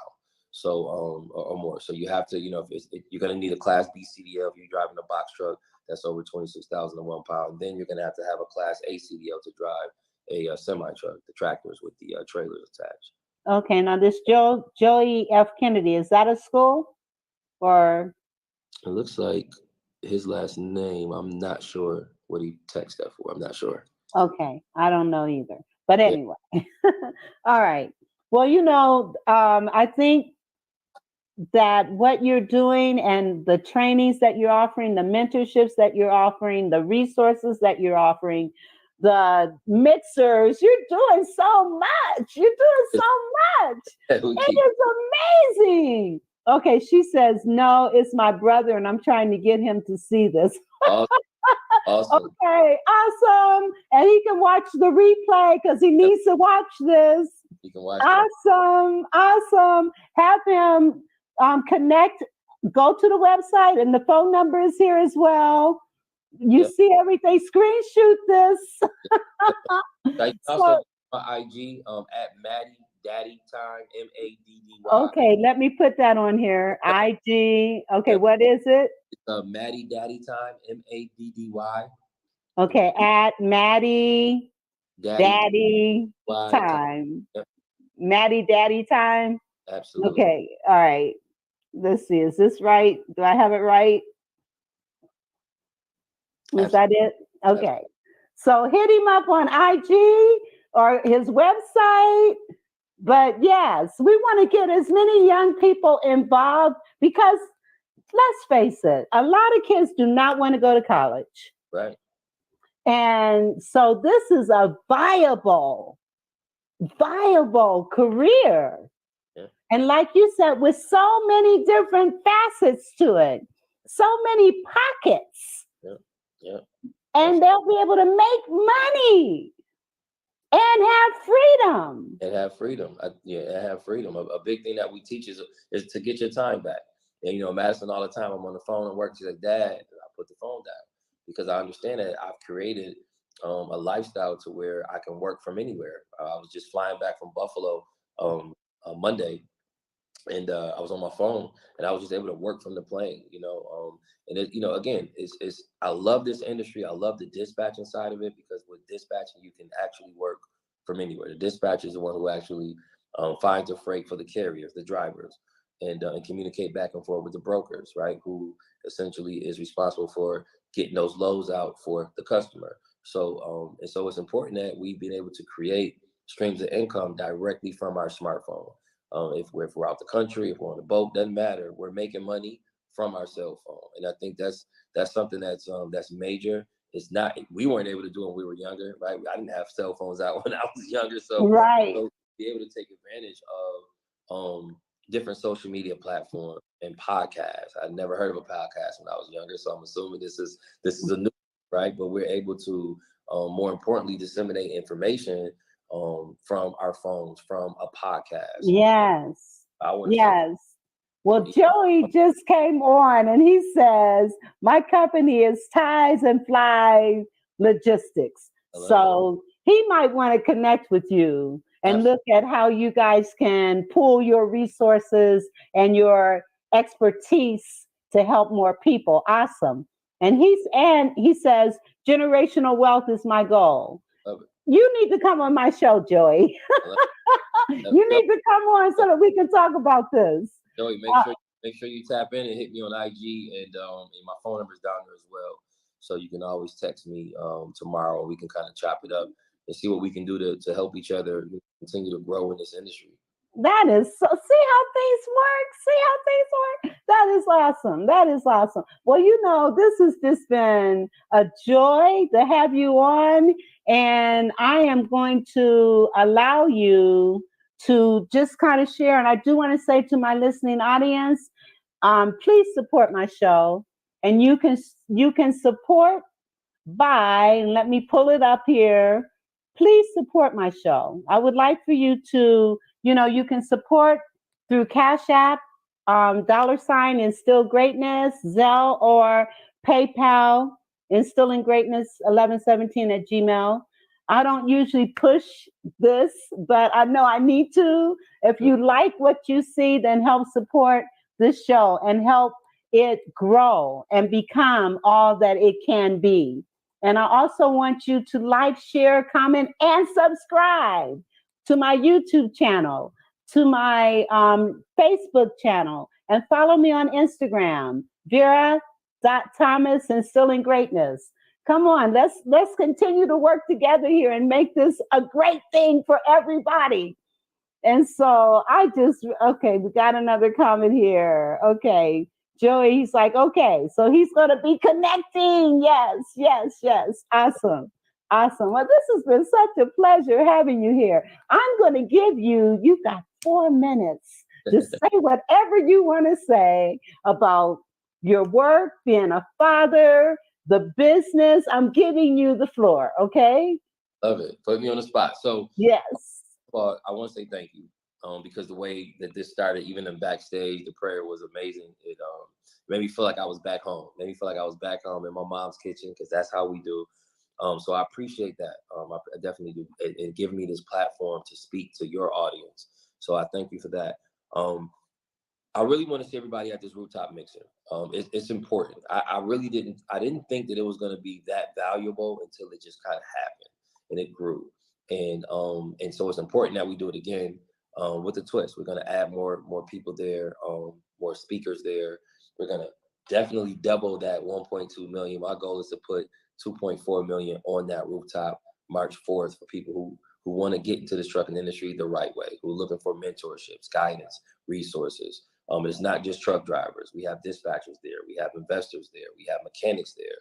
S19: So or more. So you have to, if you're going to need a Class B CDL if you're driving a box truck that's over 26,001 pounds. Then you're going to have a Class A CDL to drive a semi truck, the tractors with the trailers attached.
S18: Okay, now this Joey F. Kennedy, is that a school or?
S19: It looks like his last name. I'm not sure what he texted that for. I'm not sure.
S18: Okay, I don't know either. But anyway, all right. Well, I think that what you're doing and the trainings that you're offering, the mentorships that you're offering, the resources that you're offering, the mixers, you're doing so much. You're doing so much. It is amazing. Okay, she says, no, it's my brother, and I'm trying to get him to see this.
S19: Awesome.
S18: Okay, awesome. And he can watch the replay because he needs to watch this.
S19: He can watch
S18: Awesome. Have him connect, go to the website, and the phone number is here as well. You see everything. Screenshot this.
S19: Also, my IG at Maddie Daddy Time, MADDY.
S18: Okay, let me put that on here. IG. Okay, what is it?
S19: It's Maddie Daddy Time, MADDY.
S18: Okay, at Maddie Daddy Time.
S19: Yep.
S18: Maddie Daddy Time.
S19: Absolutely.
S18: Okay, all right. Let's see. Is this right? Do I have it right? Is that it? Okay. So hit him up on IG or his website. But yes, we want to get as many young people involved because let's face it, a lot of kids do not want to go to college.
S19: Right.
S18: And so this is a viable career.
S19: Yeah.
S18: And like you said, with so many different facets to it, so many pockets.
S19: Yeah.
S18: And they'll be able to make money and have freedom.
S19: And have freedom. A big thing that we teach is to get your time back. And Madison, all the time I'm on the phone and work. She's like, Dad, I put the phone down because I understand that I've created a lifestyle to where I can work from anywhere. I was just flying back from Buffalo on Monday, and I was on my phone, and I was just able to work from the plane. And again, it's I love this industry. I love the dispatching side of it because with dispatching you can actually work from anywhere. The dispatcher is the one who actually finds a freight for the carriers, the drivers, and communicate back and forth with the brokers, right? Who essentially is responsible for getting those loads out for the customer. So it's important that we've been able to create streams of income directly from our smartphone. If we're out the country, if we're on the boat, doesn't matter. We're making money from our cell phone, and I think that's something that's major. It's not, we weren't able to do it when we were younger, right? I didn't have cell phones out when I was younger, so be able to take advantage of different social media platforms and podcasts. I never heard of a podcast when I was younger, so I'm assuming this is a new, right? But we're able to more importantly disseminate information from our phones, from a podcast.
S18: Yes. Yes. Well, Joey just came on and he says, my company is Ties and Fly Logistics. So he might want to connect with you and look at how you guys can pool your resources and your expertise to help more people. Awesome. And he says, generational wealth is my goal. You need to come on my show, Joey. You need to come on so that we can talk about this.
S19: Joey, make sure make sure you tap in and hit me on IG, and my phone number is down there as well. So you can always text me tomorrow. We can kind of chop it up and see what we can do to help each other continue to grow in this industry.
S18: That is so. See how things work. See how things work. That is awesome. That is awesome. Well, this has just been a joy to have you on, and I am going to allow you to just kind of share. And I do want to say to my listening audience, please support my show, and you can support by, let me pull it up here. Please support my show. I would like for you to, you can support through Cash App, $ Instill Greatness, Zelle, or PayPal, Instilling Greatness 1117 at Gmail. I don't usually push this, but I know I need to. If you like what you see, then help support this show and help it grow and become all that it can be. And I also want you to like, share, comment, and subscribe to my YouTube channel, to my Facebook channel, and follow me on Instagram, Vera.Thomas, Instilling Greatness. Come on, let's continue to work together here and make this a great thing for everybody. And so we got another comment here. Okay. Joey, he's like, okay, so he's going to be connecting. Yes. Awesome. Well, this has been such a pleasure having you here. I'm going to give you've got 4 minutes to say whatever you want to say about your work, being a father, the business. I'm giving you the floor, okay?
S19: Love it. Put me on the spot. So,
S18: yes.
S19: Well, I want to say thank you. Because the way that this started, even in backstage, the prayer was amazing. It made me feel like I was back home. Made me feel like I was back home in my mom's kitchen, because that's how we do. So I appreciate that. I definitely do. It giving me this platform to speak to your audience. So I thank you for that. I really want to see everybody at this rooftop mixer. It's important. I didn't think that it was going to be that valuable until it just kind of happened and it grew. And so it's important that we do it again. With a twist. We're going to add more people there, more speakers there. We're going to definitely double that 1.2 million. My goal is to put 2.4 million on that rooftop March 4th for people who want to get into this trucking industry the right way, who are looking for mentorships, guidance, resources. It's not just truck drivers. We have dispatchers there. We have investors there. We have mechanics there.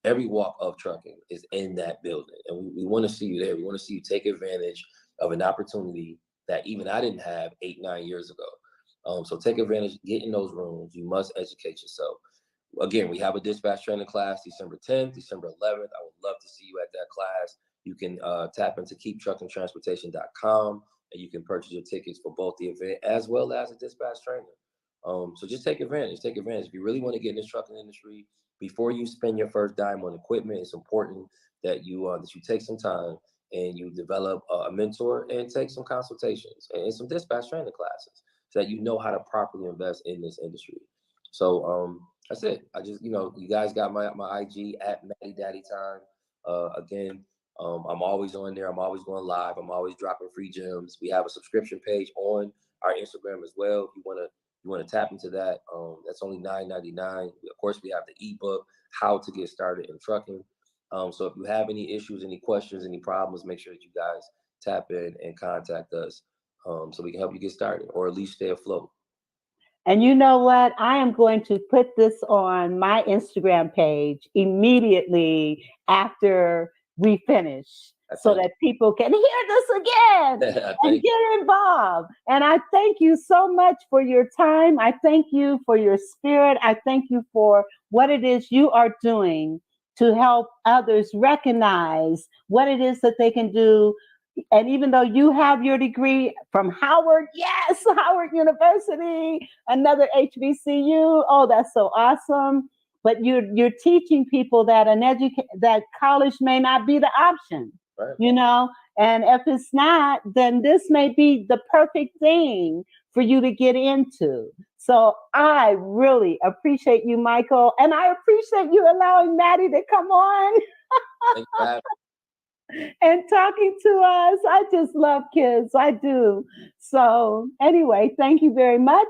S19: Every walk of trucking is in that building. And we want to see you there. We want to see you take advantage of an opportunity that even I didn't have 8-9 years ago. So take advantage, get in those rooms. You must educate yourself. Again, we have a dispatch training class December 10th, December 11th. I would love to see you at that class. You can tap into keeptruckingtransportation.com, and you can purchase your tickets for both the event as well as a dispatch trainer. So just take advantage. Take advantage. If you really want to get in this trucking industry, before you spend your first dime on equipment, it's important that you take some time and you develop a mentor and take some consultations and some dispatch training classes so that you know how to properly invest in this industry. So that's it. I just, you guys got my IG at Matty Daddy Time. Again, I'm always on there. I'm always going live. I'm always dropping free gems. We have a subscription page on our Instagram as well. If you want to tap into that, that's only $9.99. Of course, we have the ebook, How to Get Started in Trucking. So if you have any issues, any questions, any problems, make sure that you guys tap in and contact us so we can help you get started or at least stay afloat.
S18: And you know what? I am going to put this on my Instagram page immediately after we finish so that people can hear this again and get involved. And I thank you so much for your time. I thank you for your spirit. I thank you for what it is you are doing to help others recognize what it is that they can do. And even though you have your degree from Howard, yes, Howard University, another HBCU, oh, that's so awesome. But you're teaching people that that college may not be the option, right. And if it's not, then this may be the perfect thing for you to get into. So I really appreciate you, Michael, and I appreciate you allowing Maddie to come on and talking to us. I just love kids. I do. So anyway, thank you very much.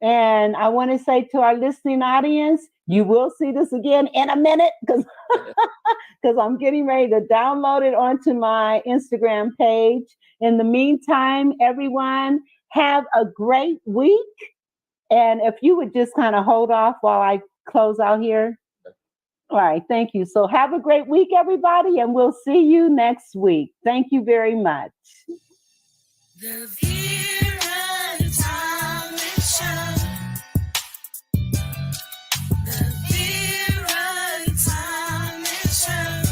S18: And I want to say to our listening audience, you will see this again in a minute because I'm getting ready to download it onto my Instagram page. In the meantime, everyone, have a great week. And if you would just kind of hold off while I close out here. All right, thank you. So have a great week, everybody, and we'll see you next week. Thank you very much.
S17: The Vera Talent Show. The Vera Talent Show.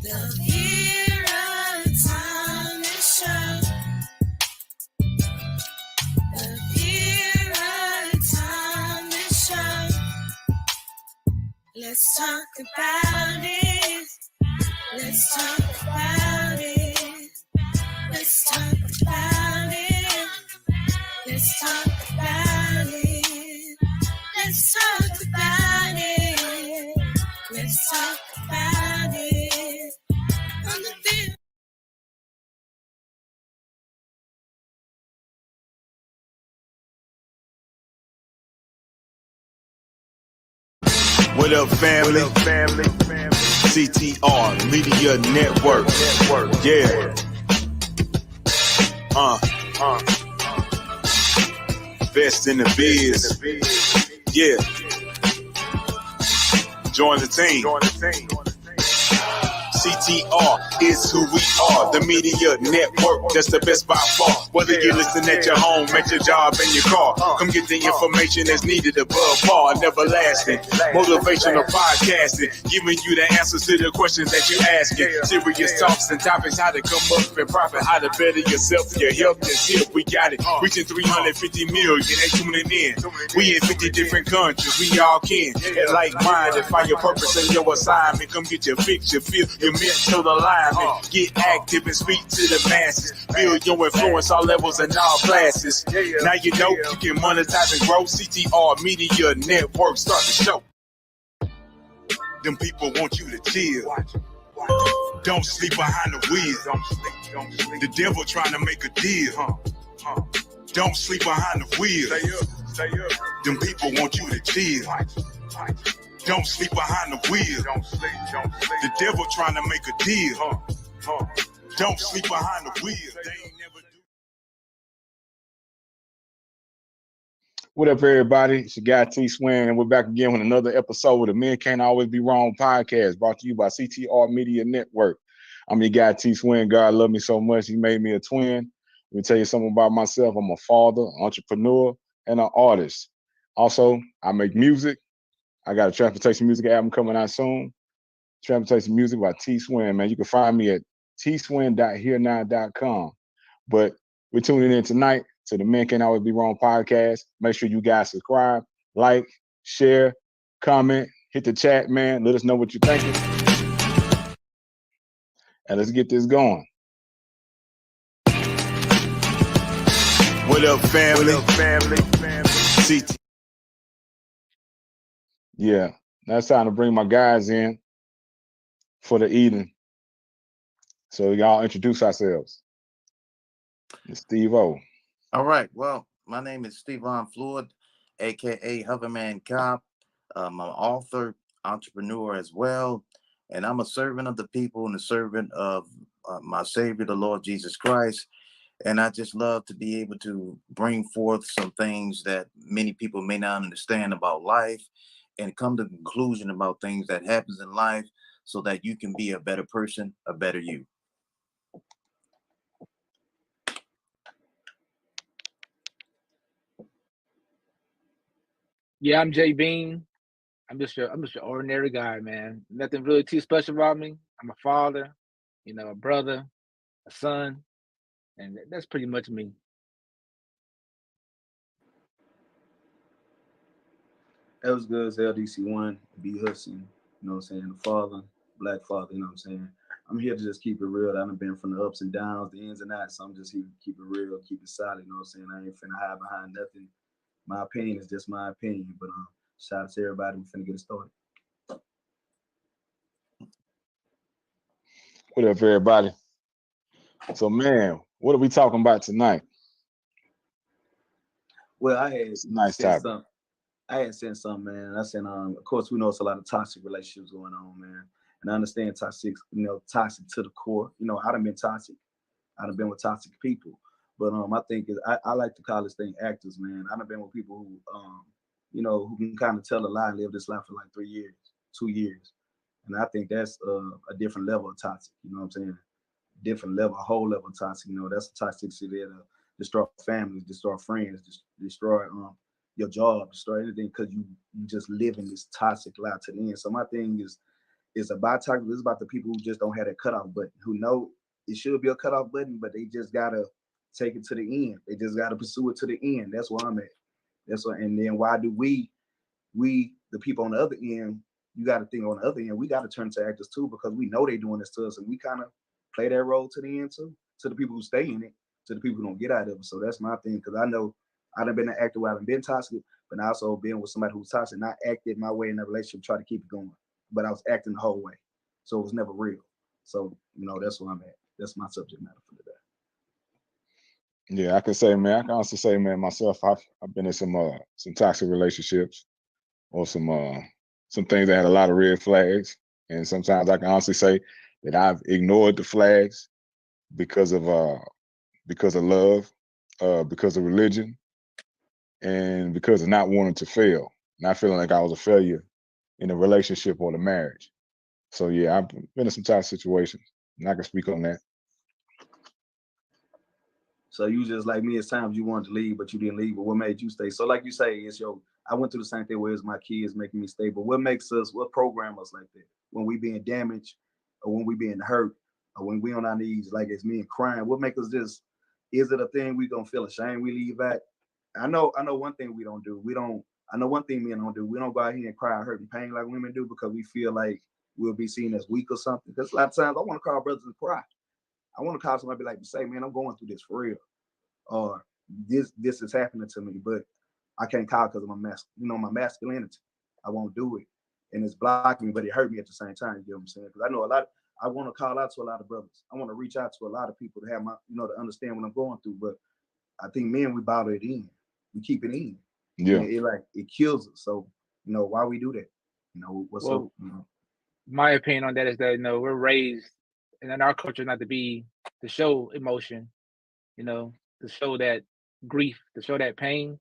S17: The Vera Talent Show. The Vera Talent Show. Let's talk about it. Let's talk about it. Let's talk about it. Let's talk about it. Let's talk about it. Let's talk about it. On the Vera.
S1: What up, family? CTR Media Network. Yeah. Best in the biz. Yeah. Join the team. CTR is who we are, the media network, that's the best by far. Whether you listen at your home, at your job, in your car, come get the information that's needed above par. Never lasting, motivational podcasting, giving you the answers to the questions that you're asking. Serious talks and topics, how to come up and profit, how to better yourself, your health is here. We got it, reaching 350 million, they tuning in. We in 50 different countries, we all can. And like minded, find your purpose and your assignment. Come get your fix, your feel, your mental alignment. Get active and speak to the masses. Build your influence all levels and all classes. Now you know you can monetize and grow. CTR Media Network, start the show. Them people want you to chill. Don't sleep behind the wheel. The devil trying to make a deal. Don't sleep behind the wheel. Them people want you to chill. Don't sleep behind the wheel. The devil trying to make a deal. Don't sleep behind the wheel. They ain't never do.
S4: What up, everybody? It's your guy T Swin, and we're back again with another episode of the Men Can't Always Be Wrong podcast, brought to you by CTR Media Network. I'm your guy T Swin. God love me so much, he made me a twin. Let me tell you something about myself. I'm a father, entrepreneur, and an artist. Also, I make music. I got a transportation music album coming out soon. Transportation Music by T Swin, man. You can find me at tswin.herenow.com. But we're tuning in tonight to the Men Can't Always Be Wrong podcast. Make sure you guys subscribe, like, share, comment, hit the chat, man. Let us know what you're thinking. And let's get this going.
S1: What up, family? CT.
S4: Yeah, now it's time to bring my guys in for the evening. So y'all introduce ourselves. It's Steve O.
S22: All right. Well, my name is Stevon Floyd, aka Hoverman Cop. I'm an author, entrepreneur as well, and I'm a servant of the people and a servant of my Savior, the Lord Jesus Christ. And I just love to be able to bring forth some things that many people may not understand about life and come to the conclusion about things that happens in life so that you can be a better person, a better you.
S23: Yeah, I'm Jay Bean. I'm just your ordinary guy, man. Nothing really too special about me. I'm a father, a brother, a son, and that's pretty much me.
S24: That was good as LDC1, B. Hudson, you know what I'm saying, the father, black father, you know what I'm saying. I'm here to just keep it real. I've been from the ups and downs, the ins and outs, so I'm just here to keep it real, keep it solid, you know what I'm saying. I ain't finna hide behind nothing. My opinion is just my opinion, but shout out to everybody. We finna get it started.
S4: What up, everybody? So, man, what are we talking about tonight?
S24: Well, I had
S4: It's a nice
S24: sent
S4: topic.
S24: some. I had sent some, man. I sent of course we know it's a lot of toxic relationships going on, man. And I understand toxic, toxic to the core. I done been toxic. I done been with toxic people. But I think I like to call this thing actors, man. I done been with people who can kind of tell a lie and live this life for like 3 years, 2 years. And I think that's a different level of toxic, you know what I'm saying? Different level, a whole level of toxic. That's a toxicity that destroy families, destroy friends, destroy your job, destroy anything because you just live in this toxic life to the end. So my thing is about toxic. It's about the people who just don't have that cutoff button, who know it should be a cutoff button, but they just gotta take it to the end. They just gotta pursue it to the end. That's where I'm at. That's what. And then why do we the people on the other end? You got to think on the other end. We got to turn to actors too because we know they're doing this to us, and we kind of play that role to the end too. To the people who stay in it, to the people who don't get out of it. So that's my thing because I know I done been an actor where I've been toxic, but I also been with somebody who's toxic, and I acted my way in that relationship, try to keep it going, but I was acting the whole way, so it was never real. So that's where I'm at. That's my subject matter for today.
S4: Yeah, I can say, man. I can also say, man, myself. I've been in some toxic relationships or some things that had a lot of red flags, and sometimes I can honestly say that I've ignored the flags because of love, because of religion, and because of not wanting to fail, not feeling like I was a failure in a relationship or the marriage. So yeah, I've been in some toxic situations, and I can speak on that.
S24: So you just like me, at times you wanted to leave, but you didn't leave. But what made you stay? So like you say, I went through the same thing where it's my kids making me stay. But what program us like that? When we being damaged or when we being hurt or when we on our knees, like it's me and crying, what make us just, is it a thing we gonna feel ashamed we leave back? I know one thing we don't do. I know one thing men don't do. We don't go out here and cry, hurt and pain like women do because we feel like we'll be seen as weak or something. Because a lot of times I want to call brothers and cry. I want to call somebody be like to say, man, I'm going through this for real. Or this is happening to me, but I can't call because of my masculinity. I won't do it. And it's blocking me, but it hurt me at the same time. You know what I'm saying? Because I know I want to call out to a lot of brothers. I want to reach out to a lot of people to have to understand what I'm going through. But I think men, we bottle it in. We keep it in.
S4: Yeah.
S24: And it kills us. So, why we do that? What's up?
S23: My opinion on that is that we're raised and in our culture not to show emotion, to show that grief, to show that pain.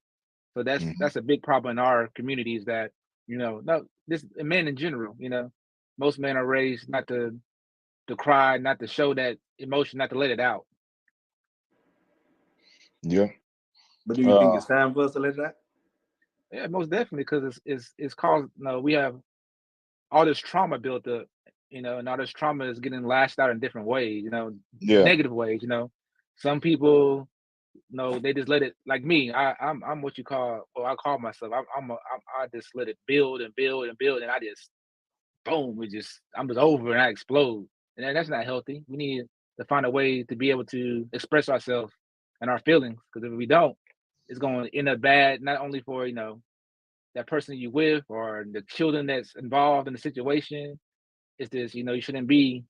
S23: So that's a big problem in our communities that men in general, most men are raised not to cry, not to show that emotion, not to let it out.
S4: Yeah.
S24: But do you think it's time for us to let it out?
S23: Yeah, most definitely, because it's caused. We have all this trauma built up, and all this trauma is getting lashed out in different ways, negative ways. Some people, they just let it. Like me, I'm what you call, or I call myself. I just let it build and build and build, and I just boom, I'm just over and I explode, and that's not healthy. We need to find a way to be able to express ourselves and our feelings, because if we don't, it's going to end up bad, not only for that person you with or the children that's involved in the situation. It's this, you shouldn't be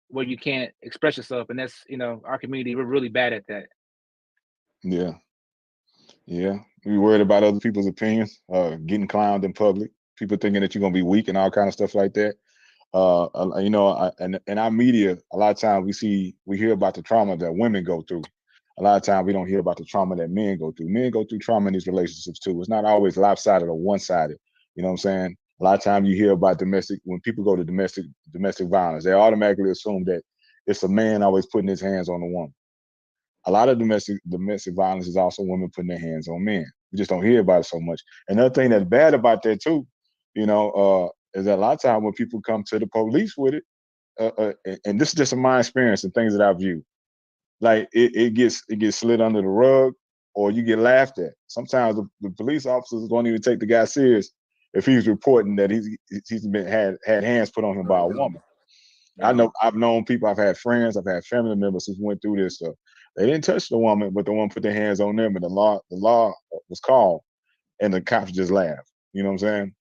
S23: where you can't express yourself, and that's our community, we're really bad at that.
S4: Yeah. We worried about other people's opinions, getting clowned in public, people thinking that you're gonna be weak and all kind of stuff like that. And in our media, a lot of times we hear about the trauma that women go through. A lot of times we don't hear about the trauma that men go through. Men go through trauma in these relationships too. It's not always lopsided or one-sided. You know what I'm saying? A lot of times you hear about when people go to domestic violence, they automatically assume that it's a man always putting his hands on a woman. A lot of domestic violence is also women putting their hands on men. We just don't hear about it so much. Another thing that's bad about that too, is that a lot of times when people come to the police with it, and this is just my experience and things that I view, like it gets slid under the rug, or you get laughed at. Sometimes the police officers won't even take the guy serious if he's reporting that he's been had hands put on him by a woman. I've known people, I've had friends, I've had family members who went through this stuff. They didn't touch the woman, but the one put their hands on them, and the law was called, and the cops just laughed. You know what I'm saying?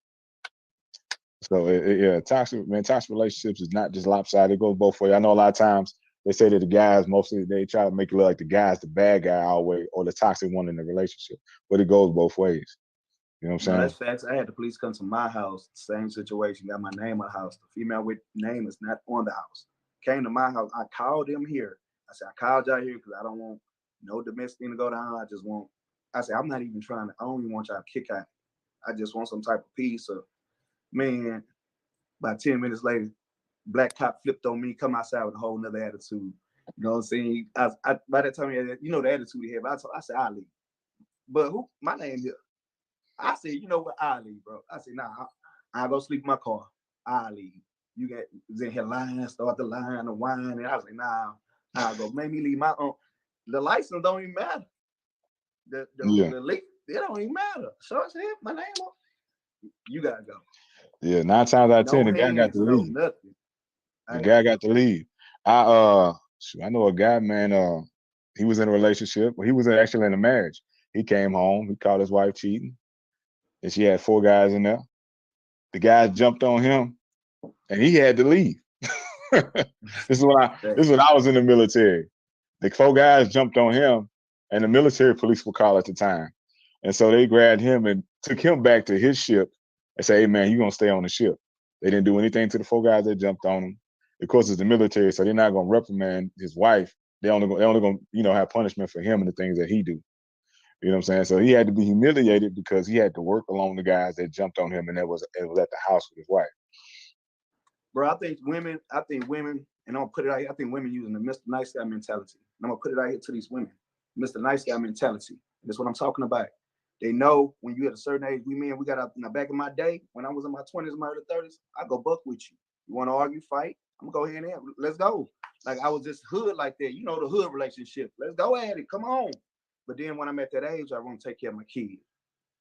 S4: So toxic relationships is not just lopsided; it goes both ways. I know a lot of times they say that the guys mostly they try to make it look like the guy's the bad guy always or the toxic one in the relationship, but it goes both ways. You know what I'm
S24: No,
S4: saying?
S24: that's facts. I had the police come to my house, same situation, got my name on the house. The female with name is not on the house. Came to my house. I called them here. I said, I called y'all here because I don't want no domestic thing to go down. I just want, I said, I'm not even trying to, I don't even want y'all to kick out. I just want some type of peace. So, man, about 10 minutes later, black cop flipped on me, come outside with a whole nother attitude. You know what I'm saying? By that time, you know the attitude he had. I said, I'll leave. But who? My name here. I said, you know what? I'll leave, bro. I said, nah, I'll go sleep in my car. I'll leave. You got in here lying, start the line, the wine. And I was like, nah, I'll go. Make me leave my own. The license don't even matter. The leak, it don't even matter. So I said, my name on. You gotta go.
S4: Yeah, 9 times out of 10,
S24: No
S4: the guy got to
S24: hands, no
S4: leave.
S24: nothing.
S4: The guy got to leave. I know a guy, man. He was in a relationship. Well, he was actually in a marriage. He came home. He caught his wife cheating, and she had 4 guys in there. The guys jumped on him, and he had to leave. This is when I was in the military. The 4 guys jumped on him, and the military police were called at the time, and so they grabbed him and took him back to his ship and said, "Hey, man, you gonna stay on the ship." They didn't do anything to the 4 guys that jumped on him. Of course, it's the military, so they're not gonna reprimand his wife. They only gonna have punishment for him and the things that he do. You know what I'm saying? So he had to be humiliated because he had to work along the guys that jumped on him, and it was at the house with his wife.
S24: Bro, I think women, and I'm gonna put it out here, I think women using the Mr. Nice Guy mentality. And I'm gonna put it out here to these women. Mr. Nice Guy mentality. That's what I'm talking about. They know when you at a certain age, we got up in the back of my day, when I was in my 20s, my early 30s, I go buck with you. You wanna argue, fight? I'm gonna go ahead and let's go. Like I was just hood like that, you know, the hood relationship. Let's go at it, come on. But then when I'm at that age, I want to take care of my kids.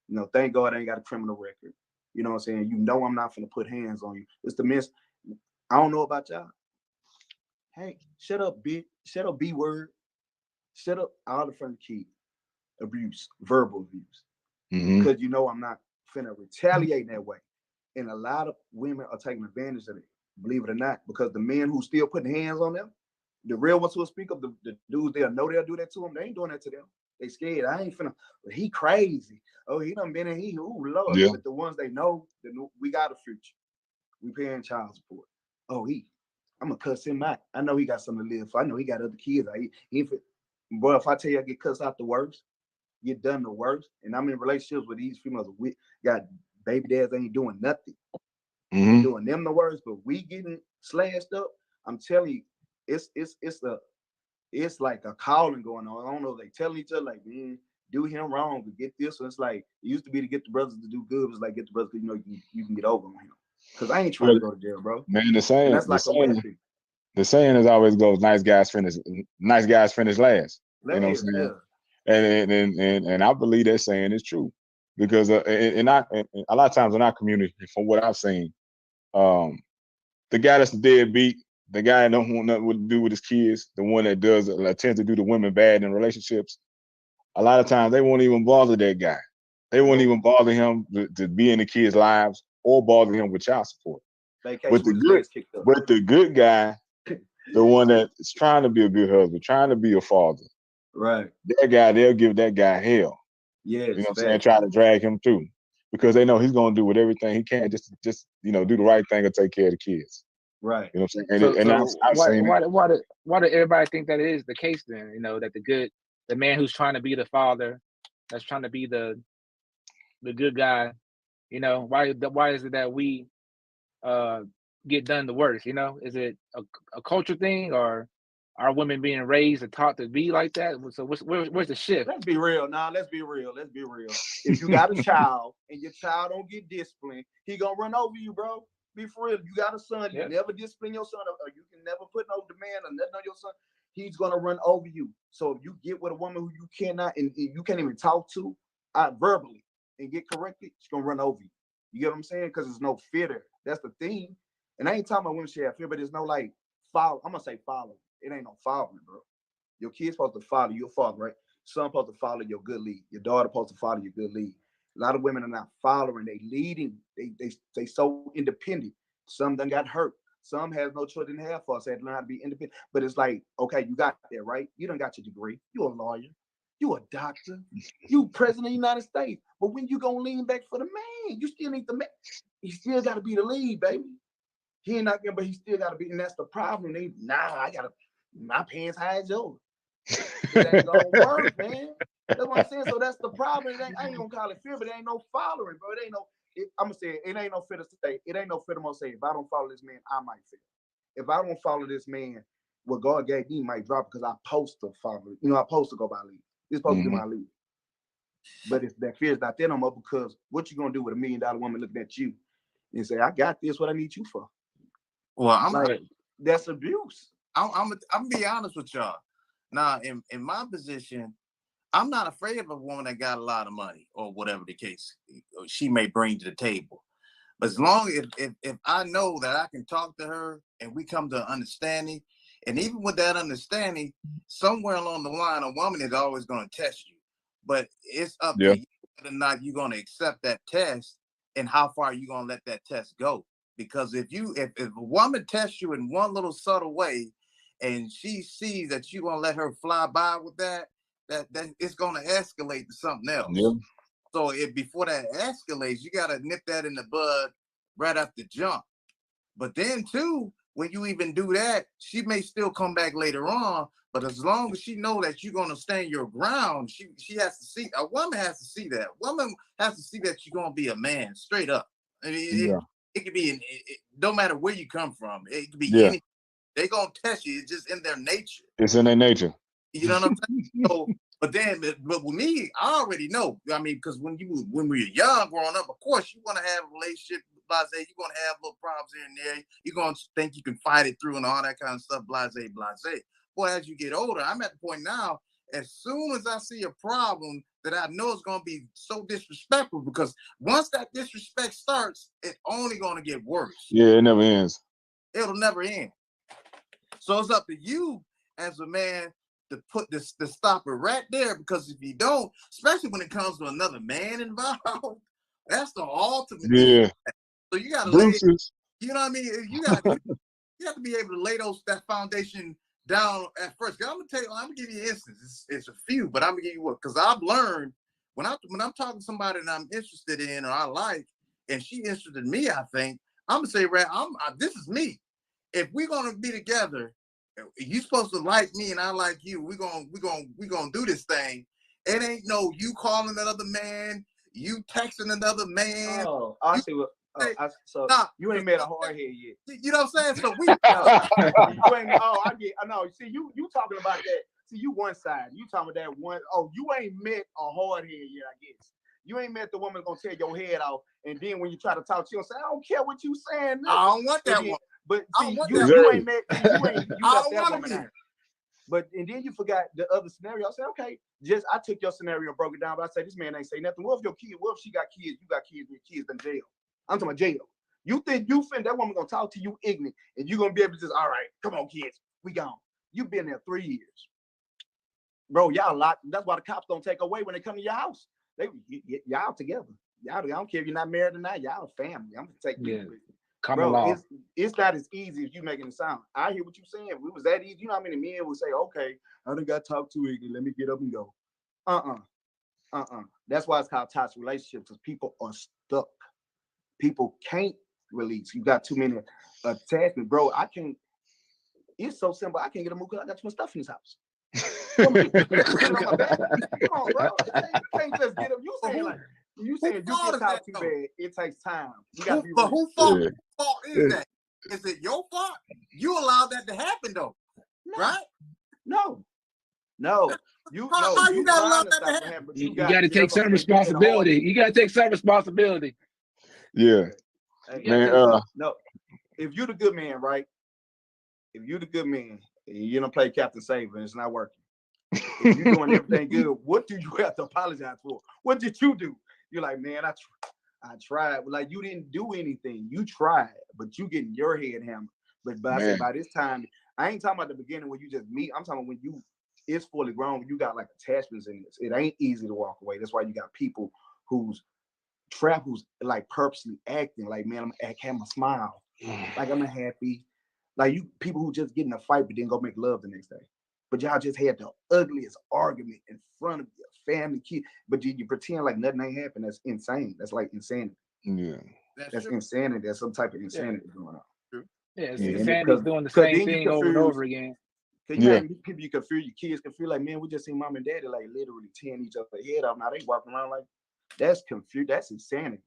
S24: You know, thank God I ain't got a criminal record. You know what I'm saying? You know I'm not gonna put hands on you. It's the miss. I don't know about y'all. Hey, shut up, bitch. Shut up, B word. Shut up, all the front of the kids. Abuse, verbal abuse. Because you know I'm not finna retaliate that way. And a lot of women are taking advantage of it, believe it or not, because the men who still putting hands on them, the real ones who will speak up, the dudes they'll know they'll do that to them. They ain't doing that to them. They scared. I ain't finna. He crazy. Oh, he done been in. Lord. Yeah. But the ones they know, we got a future. We paying child support. Oh, I'm gonna cuss him out. I know he got something to live for. I know he got other kids. Boy, if I tell you I get cussed out the worst, get done the worst, and I'm in relationships with these females. We got baby dads ain't doing nothing. Doing them the worst, but we getting slashed up. I'm telling you, it's like a calling going on. I don't know. They telling each other like, man, do him wrong, but get this. So it's like it used to be to get the brothers to do good. It's like get the brothers, you know, you can get over on him. Because I ain't trying to go to jail, bro.
S4: Man,
S24: that's like a weapon.
S4: The saying is always goes, nice guys finish last. You know what I'm saying? Yeah. And I believe that saying is true. Because and a lot of times in our community, from what I've seen, the guy that's the deadbeat, the guy that don't want nothing to do with his kids, the one that tends to do the women bad in relationships, a lot of times they won't even bother that guy. They won't even bother him to be in the kids' lives or bother him with child support. But the good guy, the one that is trying to be a good husband, trying to be a father,
S24: right?
S4: That guy, they'll give that guy hell.
S24: Yes,
S4: you know what I'm saying? Try to drag him through because they know he's going to do with everything he can just do the right thing and take care of the kids.
S24: Right.
S4: You know what I'm saying?
S23: Why do everybody think that is the case then? You know, that the man who's trying to be the father, that's trying to be the good guy, you know, why is it that we get done the worst? You know, is it a culture thing, or are women being raised and taught to be like that? So where's the shift?
S24: Let's be real. Let's be real. If you got a child and your child don't get disciplined, he gonna run over you, bro. Be for real. You got a son, you never discipline your son, or you can never put no demand or nothing on your son. He's gonna run over you. So if you get with a woman who you cannot and you can't even talk to verbally and get corrected, she's gonna run over you. You get what I'm saying? Because there's no fear there. That's the thing. And I ain't talking about women should have fear, but there's no like follow. I'm gonna say follow. It ain't no following, bro. Your kid's supposed to follow your father, right? Son supposed to follow your good lead. Your daughter supposed to follow your good lead. A lot of women are not following. They leading. They so independent. Some done got hurt. Some has no choice, didn't have for us, had to learn how to be independent. But it's like, okay, you got that, right? You done got your degree. You a lawyer. You a doctor. You president of the United States. But when you gonna lean back for the man, you still need the man. He still got to be the lead, baby. He ain't not gonna, but he still got to be, and that's the problem. I gotta, my pants high as yours. It ain't gonna work, man. That's what I'm saying. So that's the problem. I ain't gonna call it fear, but it ain't no following, bro. It ain't no. I'm gonna say it ain't no fear to say. It ain't no fear to gonna say. If I don't follow this man, I might fail. If I don't follow this man, what God gave me might drop because I'm supposed to follow. You know, I'm supposed to go by lead. It's supposed to be my lead. But if that fear is not there no more, because what you gonna do with $1 million woman looking at you and say, "I got this. What I need you for?"
S22: Well, I'm
S24: like, that's abuse.
S22: I'm gonna be honest with y'all. Now, in my position, I'm not afraid of a woman that got a lot of money or whatever the case she may bring to the table. But as long as if I know that I can talk to her and we come to an understanding, and even with that understanding, somewhere along the line, a woman is always going to test you. But it's up to you whether or not you're going to accept that test and how far you're going to let that test go. Because if a woman tests you in one little subtle way, and she sees that you're going to let her fly by with that it's going to escalate to something else. Yeah. So before that escalates, you got to nip that in the bud right off the jump. But then too, when you even do that, she may still come back later on. But as long as she know that you're going to stand your ground, she has to see, a woman has to see that. A woman has to see that you're going to be a man straight up. I mean, it could be, no matter where you come from, it could be any. They gonna test you. It's just in their nature.
S4: It's in their nature.
S22: You know what I'm saying? So, but with me, I already know. I mean, because when we were young, growing up, of course, you want to have a relationship. Blase, you're gonna have little problems here and there. You're gonna think you can fight it through and all that kind of stuff. Blase. Boy, as you get older, I'm at the point now. As soon as I see a problem that I know is gonna be so disrespectful, because once that disrespect starts, it's only gonna get worse.
S4: Yeah, it never ends.
S22: It'll never end. So it's up to you as a man to put this to stop it right there, because if you don't, especially when it comes to another man involved, that's the ultimate.
S4: Yeah.
S22: So you gotta
S4: Bruce's.
S22: you know what I mean? You have to be able to lay that foundation down at first. I'm gonna give you an instance. It's a few, but I'm gonna give you one, because I've learned when I'm talking to somebody that I'm interested in or I like, and she interested in me, I think I'm gonna say, right, this is me. If we're gonna be together, you supposed to like me and I like you. We're gonna do this thing. It ain't no you calling another man, you texting another man.
S24: Oh, I see what. So you ain't met a hard head yet.
S22: You know what I'm saying? So we.
S24: You ain't. Oh, I get. I know. See, you talking about that. See, you one side. You talking about that one. Oh, you ain't met a hard head yet, I guess. You ain't met the woman gonna tear your head off, and then when you try to talk, she'll say, "I don't care what you saying."
S22: I don't want that one.
S24: But see, you ain't met. You left that woman out. But and then you forgot the other scenario. I said, okay, I took your scenario and broke it down. But I said, this man ain't say nothing. What if your kid? What if she got kids? You got kids, and your kids in jail. I'm talking about jail. You think that woman gonna talk to you ignorant, and you gonna be able to just, all right, come on, kids, we gone. You been there 3 years, bro. Y'all locked. That's why the cops don't take away when they come to your house. Y'all together. Y'all, I don't care if you're not married or not. Y'all family. I'm gonna take you. Bro, it's not as easy as you making it sound. I hear what you're saying. If it was that easy, you know how many men would say, okay, I done got talked to ignorant. Let me get up and go. That's why it's called toxic relationships, because people are stuck. People can't release. You got too many attachments, bro. It's so simple. I can't get a move because I got too much stuff in this house. Come on, bro. You can't just get up. You saying you get talked too bad, it takes time. You gotta be
S22: but whose fault is that? Is it your fault? You allowed that to happen though, right?
S24: No. You
S23: gotta
S24: allow that to happen.
S23: You gotta take some responsibility. You gotta take some responsibility.
S4: Yeah.
S24: Man, no. If you're the good man, right? If you're the good man, and you don't play Captain Save and it's not working. If you're doing everything good, what do you have to apologize for? What did you do? You're like, man, I tried. Like, you didn't do anything. You tried, but you getting your head hammered. But by this time, I ain't talking about the beginning when you just meet. I'm talking about when it's fully grown, when you got like attachments in this. It ain't easy to walk away. That's why you got people who's like purposely acting like, man, I'm have a smile. Like, I'm happy. Like you people who just get in a fight but then go make love the next day. But y'all just had the ugliest argument in front of your family, kid. But you pretend like nothing ain't happened. That's insane. That's like insanity.
S4: Yeah.
S24: That's insanity. There's some type of insanity going on.
S23: Yeah, it's
S24: Yeah,
S23: insanity doing the
S24: because
S23: same
S24: then you
S23: thing over and
S24: confuse.
S23: over again.
S24: Cause you know, people you can feel your kids can feel like, man, we just seen mom and daddy like literally tearing each other head off. Now they walking around like that's confused. That's insanity.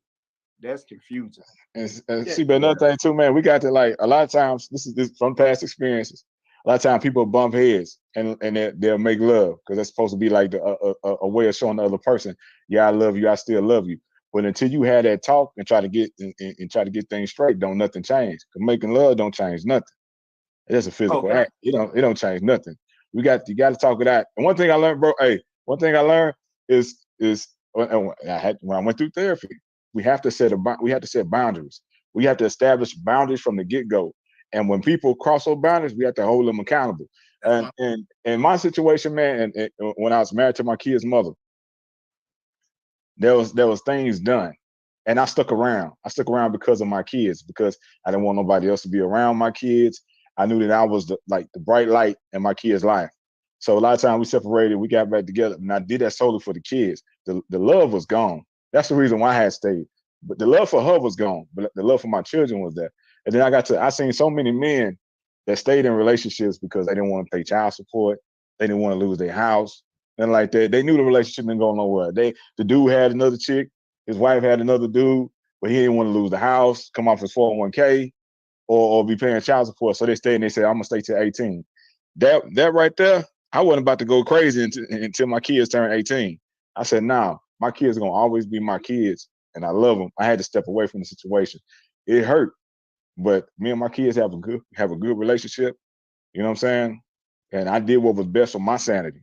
S24: That's confusing.
S4: And see, but another thing too, man, we got to like a lot of times. This is from past experiences. A lot of times people bump heads and they'll make love because that's supposed to be like a way of showing the other person, yeah, I love you, I still love you. But until you had that talk and try to get and try to get things straight, don't nothing change. Cause making love don't change nothing. It's a physical act. It don't change nothing. You got to talk it out. And one thing I learned, bro. Hey, one thing I learned is when I went through therapy, we have to set boundaries. We have to establish boundaries from the get go. And when people cross those boundaries, we have to hold them accountable. And in my situation, man, and when I was married to my kid's mother, there was things done, and I stuck around. I stuck around because of my kids, because I didn't want nobody else to be around my kids. I knew that I was the bright light in my kids' life. So a lot of times we separated, we got back together, and I did that solely for the kids. The love was gone. That's the reason why I had stayed. But the love for her was gone, but the love for my children was there. And then I seen so many men that stayed in relationships because they didn't want to pay child support, they didn't want to lose their house, and like that. They knew the relationship didn't go nowhere. The dude had another chick, his wife had another dude, but he didn't want to lose the house, come off his 401k, or be paying child support. So they stayed and they said, I'm gonna stay till 18. That right there, I wasn't about to go crazy until my kids turned 18. I said, nah, my kids are gonna always be my kids, and I love them. I had to step away from the situation. It hurt, but me and my kids have a good relationship. You know what I'm saying? And I did what was best for my sanity.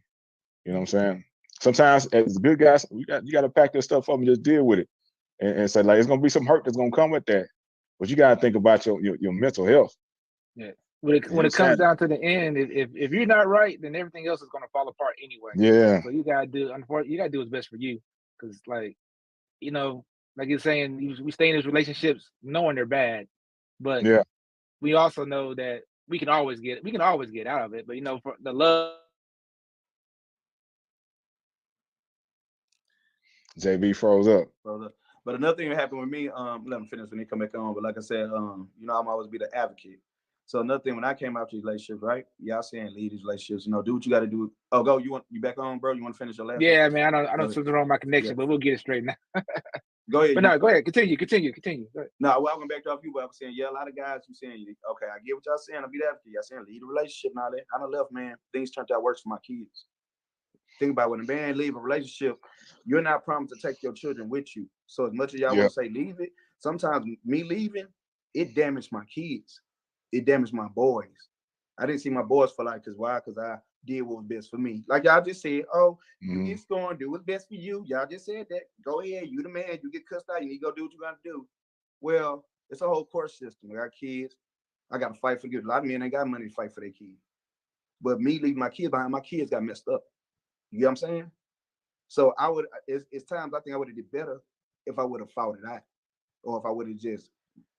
S4: You know what I'm saying? Sometimes as good guys, you got to pack this stuff up and just deal with it, and say like it's gonna be some hurt that's gonna come with that. But you got to think about your mental health.
S23: Yeah. When it comes down to the end, if you're not right, then everything else is gonna fall apart anyway.
S4: Yeah.
S23: So you gotta do what's best for you, because like you're saying, we stay in these relationships knowing they're bad, but
S4: Yeah.
S23: we also know that we can always get out of it. But for the love.
S4: JB froze up.
S24: But another thing that happened with me, let me finish when he come back on. But like I said, I'm always be the advocate. So another thing, when I came out to relationships, right? Y'all saying lead these relationships, do what you got to do. Oh, go. You back on, bro? You want to finish your last?
S23: Yeah, man. I don't something wrong with my connection, but we'll get it straight now.
S24: Go ahead.
S23: But no, go ahead. Continue. Go ahead.
S24: No, well, I'm gonna back off you, but I'm saying, yeah, a lot of guys who saying, okay, I get what y'all saying. I'll be the advocate. Y'all saying lead a relationship and all that. I done left, man. Things turned out worse for my kids. Think about when a man leave a relationship, you're not promised to take your children with you. So as much as y'all want to say leave it, sometimes me leaving, it damaged my kids. It damaged my boys. I didn't see my boys for life. Because why? Because I did what was best for me. Like y'all just said, you get scorned, do what's best for you. Y'all just said that. Go ahead, you the man. You get cussed out. You need to go do what you got to do. Well, it's a whole court system. I got kids. I got to fight for good. A lot of men ain't got money to fight for their kids. But me leaving my kids behind, my kids got messed up. You know what I'm saying? So it's times I think I would have did better if I would have fought it out, or if I would have just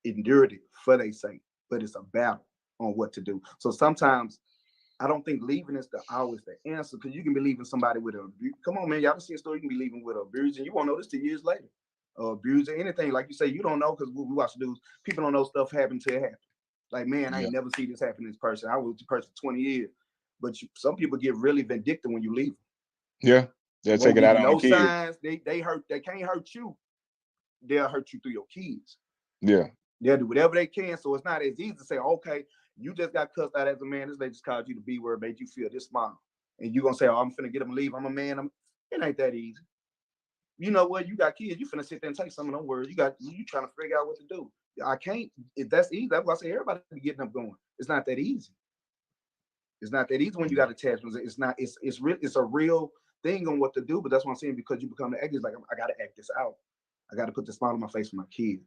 S24: endured it for their sake. But it's a battle on what to do. So sometimes I don't think leaving is always the answer, because you can be leaving somebody with come on, man, y'all see a story, you can be leaving with abuse, and you won't know this 2 years later. Abuse or anything, like you say, you don't know, because we watch the news. People don't know stuff happened till it happened. Like, man, I ain't never see this happen to this person. I was with the person for 20 years. But some people get really vindictive when you leave.
S4: Yeah, they'll take it out on the kids.
S24: No signs. They hurt. They can't hurt you. They'll hurt you through your kids.
S4: Yeah.
S24: They'll do whatever they can. So it's not as easy to say, okay, you just got cussed out as a man. This lady just called you the B word, made you feel this small. And you're going to say, oh, I'm finna get them to leave. I'm a man. It ain't that easy. You know what? You got kids. You finna sit there and take some of them words. You trying to figure out what to do. I can't. If that's easy, that's why I say everybody getting up going. It's not that easy. It's not that easy when you got attachments. It's not. It's a real thing on what to do. But that's what I'm saying, because you become the actor. It's like, I got to act this out. I got to put the smile on my face for my kid.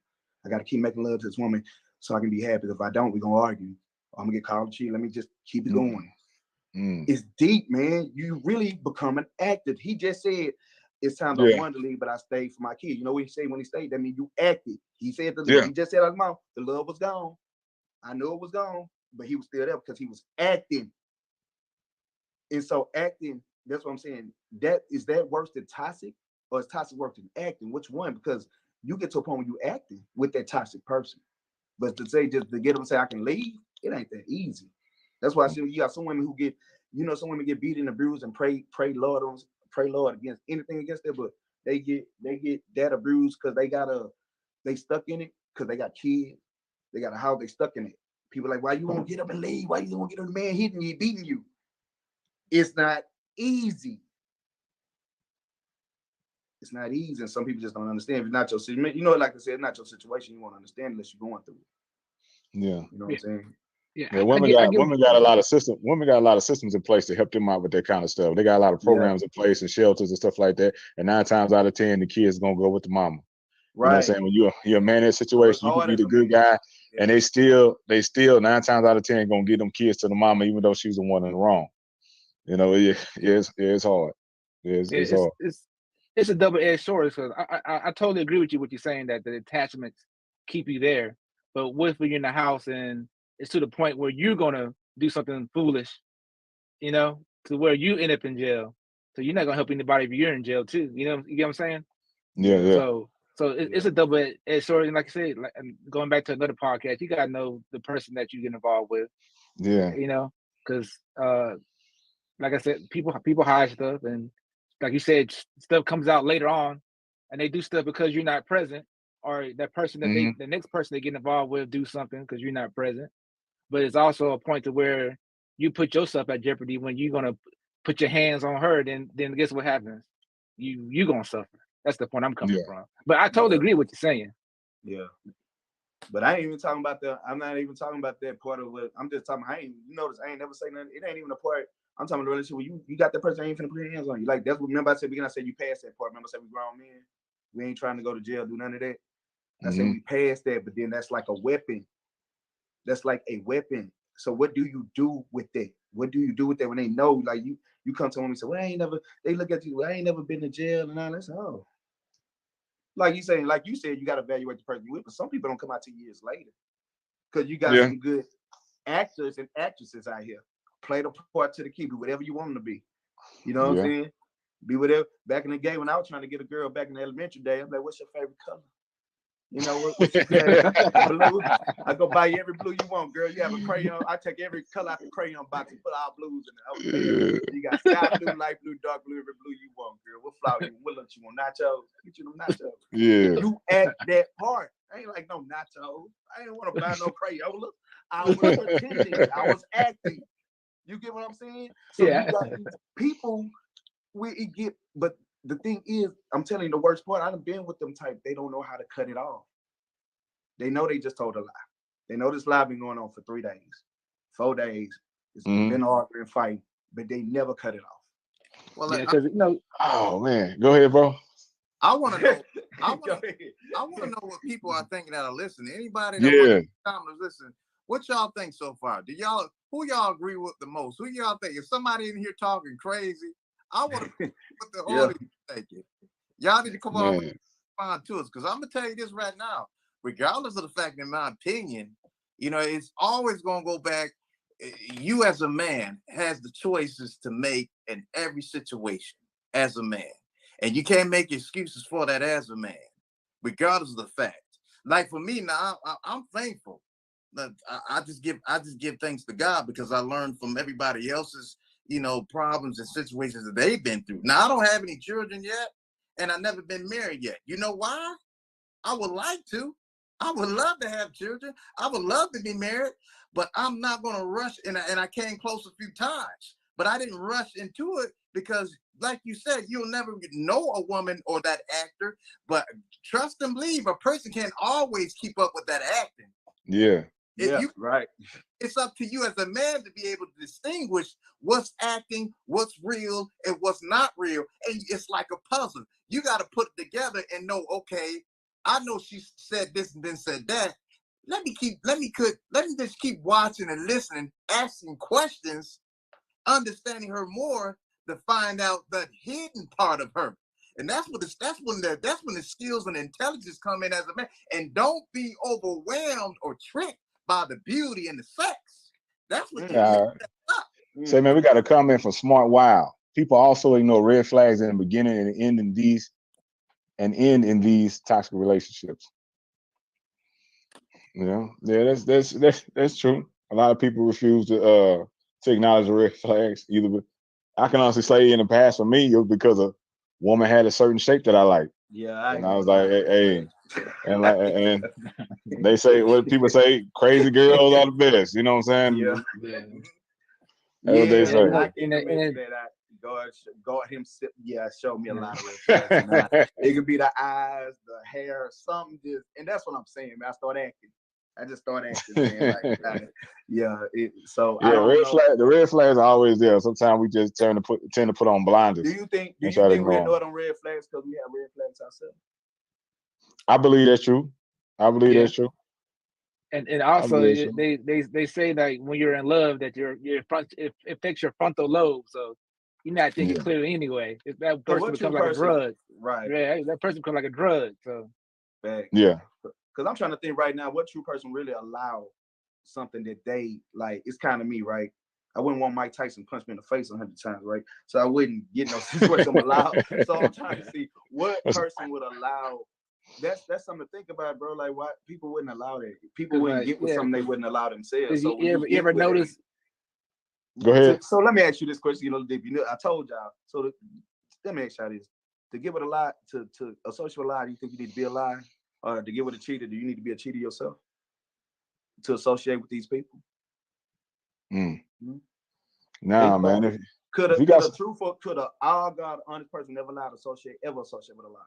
S24: I got to keep making love to this woman so I can be happy. If I don't, we're going to argue. I'm going to get called cheat. Let me just keep it going. It's deep, man. You really become an actor. He just said, it's times I wanted to leave, but I stayed for my kid. You know what he said when he stayed? That means you acted. He said, he just said out of his mouth, the love was gone. I knew it was gone.
S5: but he was still there because he was acting. And so acting, that's what I'm saying. Is that worse than toxic, or is toxic worse than acting? Which one? Because you get to a point where you acting with that toxic person. But to say, just to get them to say I can leave, it ain't that easy. That's why I see you got some women who get, some women get beat and abused and pray Lord against anything against them, but they get that abused because they stuck in it because they got kids, they got a house, they stuck in it. People like, why you won't get up and leave? Why you don't get up? The man hitting you, beating you. It's not easy. It's not easy, and some people just don't understand. If it's not your situation, like I said, it's not your situation. You won't understand unless you're going through it.
S4: Yeah.
S5: You know what I'm saying?
S4: Yeah, women got a lot of systems. Women got a lot of systems in place to help them out with that kind of stuff. They got a lot of programs in place and shelters and stuff like that. And 9 times out of 10, the kids gonna go with the mama. You know what I'm saying? When you're a man in that situation, you can be the good guy, and they still 9 times out of 10 gonna get them kids to the mama, even though she's the one in the wrong. It's hard. It's hard.
S23: It's a double-edged sword, because I totally agree with you what you're saying, that the attachments keep you there. But what if you're in the house and it's to the point where you're gonna do something foolish, to where you end up in jail? So you're not gonna help anybody if you're in jail too. You get what I'm saying?
S4: Yeah.
S23: So it's a double-edged sword, and like I said, going back to another podcast, you gotta know the person that you get involved with.
S4: Yeah.
S23: Because like I said, people hide stuff, and like you said, stuff comes out later on, and they do stuff because you're not present, or that person that the next person they get involved with do something because you're not present. But it's also a point to where you put yourself at jeopardy when you're gonna put your hands on her. Then guess what happens? You gonna suffer. That's the point I'm coming from. But I totally agree with what you're saying.
S5: Yeah. But I ain't even talking about that. I'm not even talking about that part of it. I'm just talking. I ain't never say nothing. It ain't even a part. I'm talking about the relationship where you got that person, ain't finna put your hands on you. Like, that's what, remember I said, I said you passed that part. Remember I said we grown men. We ain't trying to go to jail, do none of that. I said we passed that, but then that's like a weapon. That's like a weapon. So what do you do with that? What do you do with that when they know, like you come to them and say, well, they look at you, well, I ain't never been to jail and all that. Oh. Like you said, you got to evaluate the person you with, but some people don't come out 2 years later. Because you got some good actors and actresses out here. Play the part to the key, be whatever you want them to be. You know what I'm saying? Be whatever. Back in the day when I was trying to get a girl back in the elementary day, I'm like, what's your favorite color? What's your favorite? Blue. I go buy you every blue you want, girl. You have a crayon. I take every color out the crayon box and put all blues in it. You got sky blue, light blue, dark blue, every blue you want, girl. What flower you want? What lunch you want? Nachos? Get you them nachos.
S4: Yeah.
S5: You act that part. I ain't like no nachos. I ain't want to buy no Crayola. I was pretending. I was acting. You get what I'm saying? So you got these people where it get, but the thing is, I'm telling you the worst part, I've been with them type, they don't know how to cut it off. They know they just told a lie. They know this lie been going on for 3 days, 4 days. It's been arguing, fighting, but they never cut it off.
S23: Well, because
S4: oh man, go ahead, bro.
S22: I want to know. I want to know what people are thinking that are listening. Anybody that wants to listen, what y'all think so far? Who y'all agree with the most? Who y'all think? If somebody in here talking crazy, I want to know what the audience thinking. Y'all need to come on and respond to us, because I'm gonna tell you this right now. Regardless of the fact, in my opinion, it's always gonna go back. You as a man has the choices to make in every situation as a man. And you can't make excuses for that as a man, regardless of the fact. Like for me now, I'm thankful. I just give thanks to God, because I learned from everybody else's, problems and situations that they've been through. Now I don't have any children yet, and I've never been married yet. You know why? I would like to. I would love to have children. I would love to be married, but I'm not going to rush. And I came close a few times, but I didn't rush into it because, like you said, you'll never know a woman or that actor. But trust and believe, a person can't always keep up with that acting.
S4: Yeah.
S5: Right.
S22: It's up to you as a man to be able to distinguish what's acting, what's real, and what's not real. And it's like a puzzle. You got to put it together and know, okay, I know she said this and then said that. Let me just keep watching and listening, asking questions, understanding her more to find out the hidden part of her. And that's when the skills and intelligence come in as a man. And don't be overwhelmed or tricked by the beauty and the sex. That's what
S4: Say, man, we got a comment from Smart Wow. People also ignore red flags in the beginning and end in these toxic relationships. You know, yeah, that's true. A lot of people refuse to acknowledge the red flags. I can honestly say in the past for me, it was because a woman had a certain shape that I liked.
S24: Yeah,
S4: and I was like, hey, and they say what people say, crazy girls are the best. You know what I'm saying?
S24: Yeah.
S4: That's what they say.
S24: I can admit that God himself, showed me a lot of red flags. Now, it could be the eyes, the hair, something just, and that's what I'm saying, man. I just start acting, man. Like, I don't know.
S4: The red flags are always there. Sometimes we just tend to put on blinders.
S24: Do you think we ignore them red flags because we have red flags ourselves?
S4: I believe that's true. That's true.
S23: And also they say that when you're in love that it affects your frontal lobe, so you're not thinking clearly anyway. If that person becomes like a drug,
S24: right?
S23: Yeah, that person becomes like a drug. So
S4: yeah,
S24: because I'm trying to think right now, what true person really allow something that they like? It's kind of me, right? I wouldn't want Mike Tyson punch me in the face 100 times, right? So I wouldn't get no situation allowed. So I'm trying to see what person would allow. That's something to think about, bro. Like, why people wouldn't allow that? People wouldn't get with something they wouldn't allow themselves. So
S23: you ever notice?
S4: Go ahead.
S24: So let me ask you this question. You know, I told y'all. So let me ask y'all this: to get with a lie, to associate with a lie, do you think you need to be a lie, or to get with a cheater, do you need to be a cheater yourself to associate with these people?
S4: Nah, man.
S24: Could a all God honest person never lie to associate with a lie?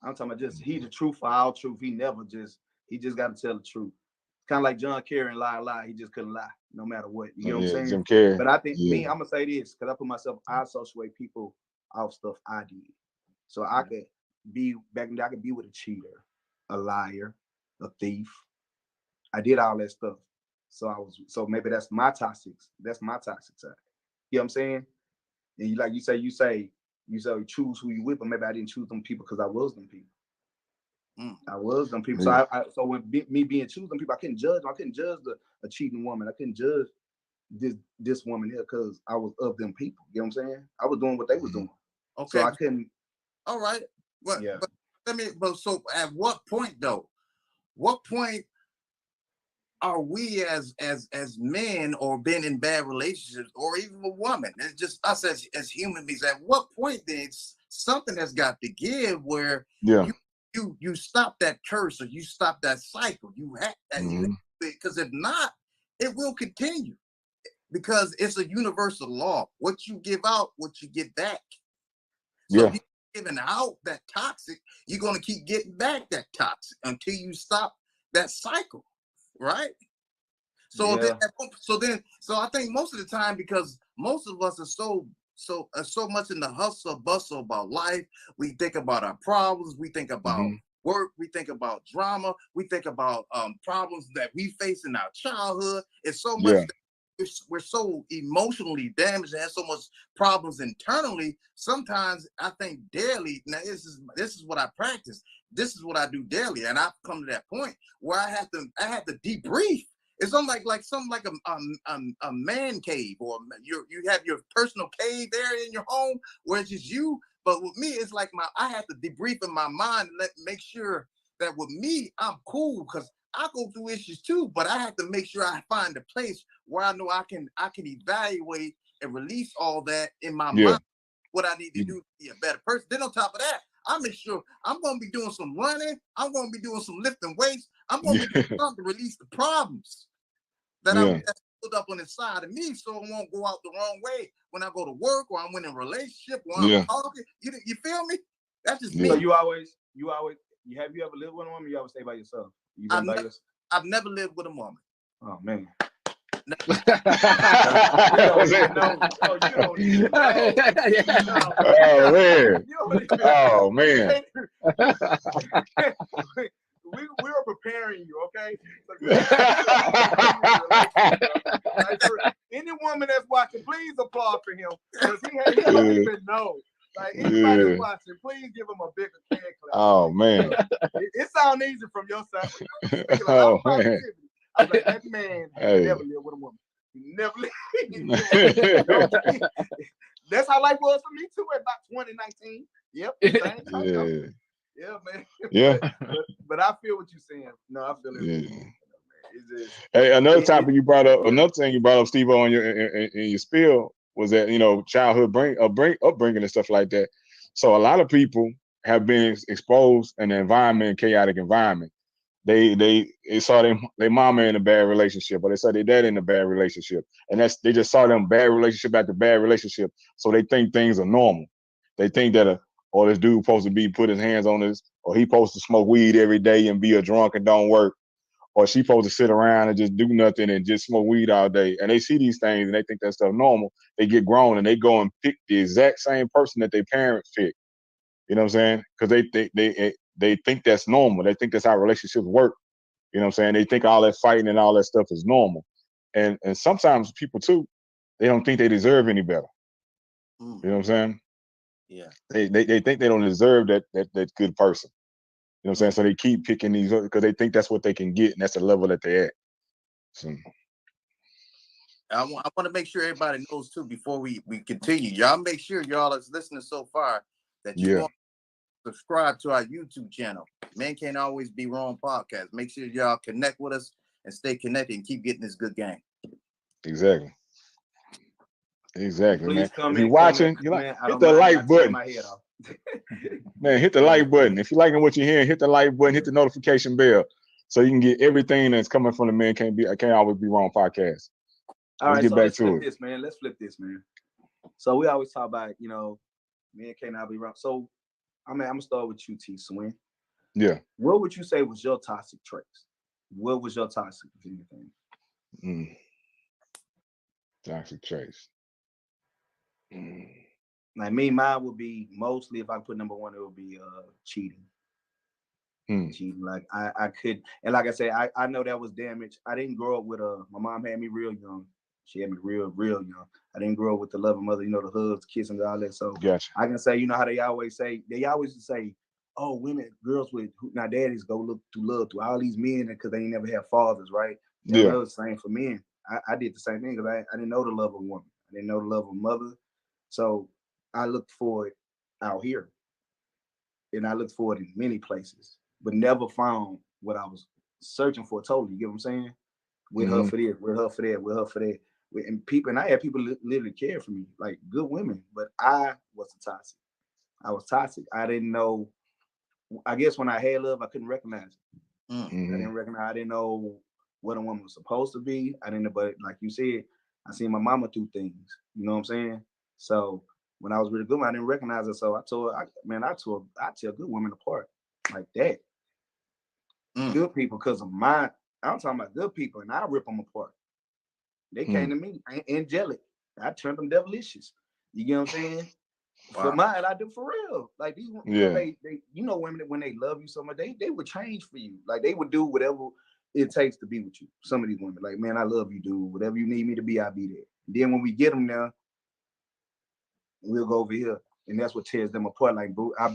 S24: I'm talking about just he the truth for all truth. He just got to tell the truth. Kind of like John Kerry and lie. He just couldn't lie no matter what. You know what I'm saying?
S4: Jim Carrey.
S24: But I think me, I'm gonna say this because I put myself. I associate people off stuff I did, so I could be back in the day. I could be with a cheater, a liar, a thief. I did all that stuff. So maybe that's my toxic side. You know what I'm saying? And you say choose who you with, but maybe I didn't choose them people because I was them people. I was them people. So so when me being choose them people, I couldn't judge them. I couldn't judge a cheating woman. I couldn't judge this woman here because I was of them people. You know what I'm saying? I was doing what they was doing.
S22: Okay.
S24: So I couldn't.
S22: All right. But so at what point though? What point are we as men or been in bad relationships or even a woman? It's just us as human beings. At what point then something has got to give where you stop that curse or you stop that cycle. You have that because if not, it will continue because it's a universal law. What you give out, what you get back. So if you're giving out that toxic, you're gonna keep getting back that toxic until you stop that cycle. Right. So so I think most of the time, because most of us are so much in the hustle bustle about life, we think about our problems, we think about work, we think about drama, we think about problems that we face in our childhood. It's so much that we're so emotionally damaged and have so much problems internally. Sometimes I think daily. Now this is what I practice. This is what I do daily, and I've come to that point where I have to debrief. It's something like a man cave, or you have your personal cave there in your home where it's just you. But with me, it's like I have to debrief in my mind and make sure that with me I'm cool because I go through issues too. But I have to make sure I find a place where I know I can evaluate and release all that in my mind. What I need to do to be a better person. Then on top of that, I make sure I'm going to be doing some running. I'm going to be doing some lifting weights. I'm going to be doing something to release the problems that that's put up on the side of me, so it won't go out the wrong way when I go to work or I'm in a relationship or I'm talking. You feel me? That's just me.
S24: So you always have you ever lived with a woman? You always stay by yourself.
S22: I've never lived with a woman.
S24: Oh man.
S4: Oh man.
S24: We are preparing you, okay? Any woman that's watching, please applaud for him because he doesn't even know. Like anybody that's watching, please give him a bigger hand clap.
S4: Oh man.
S24: It sounds easy from your side.
S4: Oh man.
S5: I was like, that man never lived with a woman. He never lived. That's how life was for me too at about 2019. Yep. Same type, yeah, man.
S4: Yeah.
S5: but I feel what you're saying. No, I feel it.
S4: Yeah.
S5: It's just,
S4: Hey, another topic you brought up, another thing you brought up, Steve, on your in your spiel was that, you know, childhood upbringing and stuff like that. So a lot of people have been exposed in an environment, chaotic environment. They saw their mama in a bad relationship, or they saw their dad in a bad relationship, and they just saw them bad relationship after bad relationship. So they think things are normal. They think that this dude supposed to be put his hands on this, or he supposed to smoke weed every day and be a drunk and don't work, or she supposed to sit around and just do nothing and just smoke weed all day. And they see these things and they think that stuff normal. They get grown and they go and pick the exact same person that their parents picked. You know what I'm saying? Because they think that's normal. They think that's how relationships work. You know what I'm saying? They think all that fighting and all that stuff is normal. And sometimes people too, they don't think they deserve any better. You know what I'm saying?
S22: Yeah.
S4: They think they don't deserve that good person. You know what I'm saying? So they keep picking these because they think that's what they can get, and that's the level that they're at. So
S22: I want to make sure everybody knows too before we continue. Y'all make sure y'all is listening so far that you want to subscribe to our YouTube channel. Men Can't Always Be Wrong podcast. Make sure y'all connect with us and stay connected and keep getting this good game.
S4: Exactly. Exactly,
S5: please
S4: man. If you're watching, hit the like button. Man, hit the like button. If you're liking what you're hearing, hit the like button, hit the notification bell, so you can get everything that's coming from the Men Can't Always Be Wrong podcast.
S5: All right,
S4: Let's get
S5: so
S4: back
S5: let's
S4: to
S5: flip
S4: it.
S5: this, man. Let's flip this, man. So we always talk about, you know, men cannot be wrong. So I'm gonna start with you, T Swin.
S4: Yeah.
S5: What would you say was your toxic traits? What was your toxic, if anything?
S4: Toxic traits.
S5: Like me, mine would be mostly, if I put number one, it would be cheating. Cheating. Like I could, and like I said, I know that was damage. I didn't grow up with my mom had me real young. She had me real young. I didn't grow up with the loving mother, you know, the hugs, kissing, all that. So I can say, you know how they always say, oh, women, girls with now daddies go look through love through all these men because they ain't never had fathers, right? That was the same for men. I did the same thing because I didn't know the love of a woman. I didn't know the love of a mother. So I looked for it out here. And I looked for it in many places, but never found what I was searching for totally. You get what I'm saying? With her for this, with her for that, with her for that. And I had people literally care for me, like good women, but I was toxic. I was toxic. I didn't know. I guess when I had love, I couldn't recognize it. I didn't know what a woman was supposed to be. I didn't know, but like you said, I seen my mama do things. You know what I'm saying? So when I was really good, I didn't recognize her. So I told her, I tell good women apart like that. Good people, because of mine. I'm talking about good people, and I rip them apart. They came to me angelic. I turned them devilicious. You get what I'm saying? Wow. For mine, I do for real. Like these, they, you know, women when they love you so much, they would change for you. Like they would do whatever it takes to be with you. Some of these women, like, man, I love you, dude. Whatever you need me to be, I'll be there. And then when we get them there, we'll go over here, and that's what tears them apart. Like, boo, I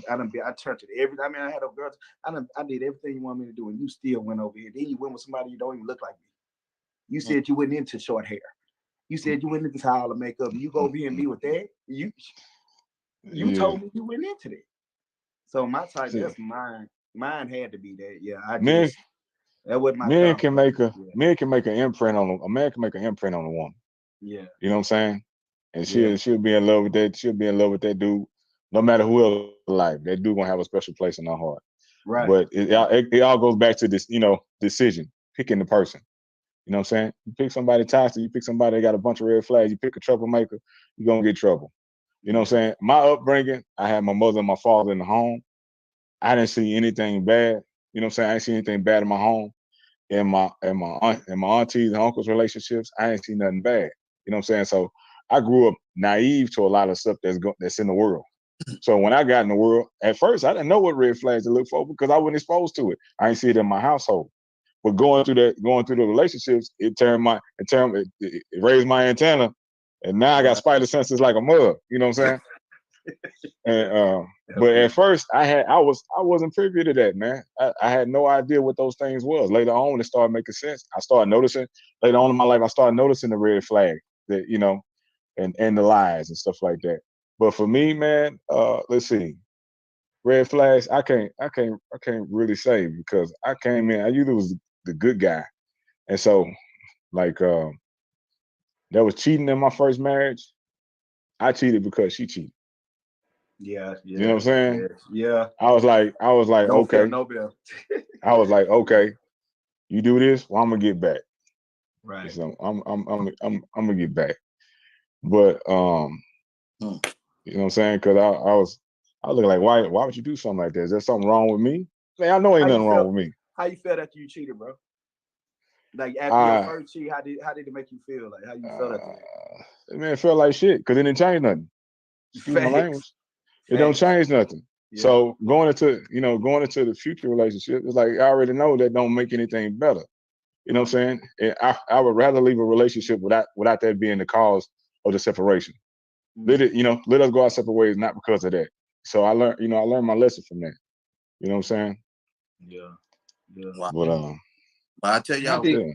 S5: turned to I had a girl. I did everything you want me to do, and you still went over here. Then you went with somebody you don't even look like me. You said you went into short hair. You said you went into towel and makeup. And you go over here and be with that. You told me you went into that. So my type, that's mine. Mine had to be that. Yeah, that wasn't my
S4: men can make an imprint on a man can make an imprint on a woman.
S5: Yeah.
S4: You know what I'm saying? And she'll be in love with that. She'll be in love with that dude, no matter who else in life. That dude gonna have a special place in her heart.
S5: Right.
S4: But it all goes back to this, you know, decision, picking the person. You know what I'm saying? You pick somebody toxic, you pick somebody that got a bunch of red flags, you pick a troublemaker, you're gonna get trouble. You know what I'm saying? My upbringing, I had my mother and my father in the home. I didn't see anything bad. You know what I'm saying? I didn't see anything bad in my home. In my aunties and uncles' relationships, I didn't see nothing bad. You know what I'm saying? So I grew up naive to a lot of stuff that's in the world. So when I got in the world, at first I didn't know what red flags to look for because I wasn't exposed to it. I didn't see it in my household. But going through the relationships, it raised my antenna, and now I got spider senses like a mug. You know what I'm saying? And but at first I wasn't privy to that, man. I had no idea what those things was. Later on, it started making sense. I started noticing later on in my life, I started noticing the red flag that, you know, and the lies and stuff like that. But for me, man, let's see. Red flags, I can't really say because I came in, I usually was the good guy. And so like there was cheating in my first marriage. I cheated because she cheated.
S24: Yeah,
S4: You know what I'm saying?
S24: yeah.
S4: I was like,
S24: No
S4: okay.
S24: fear, no bill.
S4: I was like, okay, you do this, well, I'm gonna get back.
S24: Right.
S4: So I'm gonna get back. But you know what I'm saying? Because I was looking like, why would you do something like that? Is there something wrong with me? Man, I know ain't nothing wrong with me.
S24: How you felt after you cheated, bro? Like after your first cheat, how did it make you feel? Like how you felt after that?
S4: Man, it felt like shit because it didn't change nothing. Excuse my language. It don't change nothing.
S24: Yeah.
S4: So going into the future relationship, it's like I already know that don't make anything better. You know what I'm saying? And I would rather leave a relationship without that being the cause of the separation. Let us go our separate ways, not because of that. So I learned my lesson from that. You know what I'm saying?
S24: Yeah.
S22: Wow.
S4: But
S22: I tell y'all,
S4: yeah.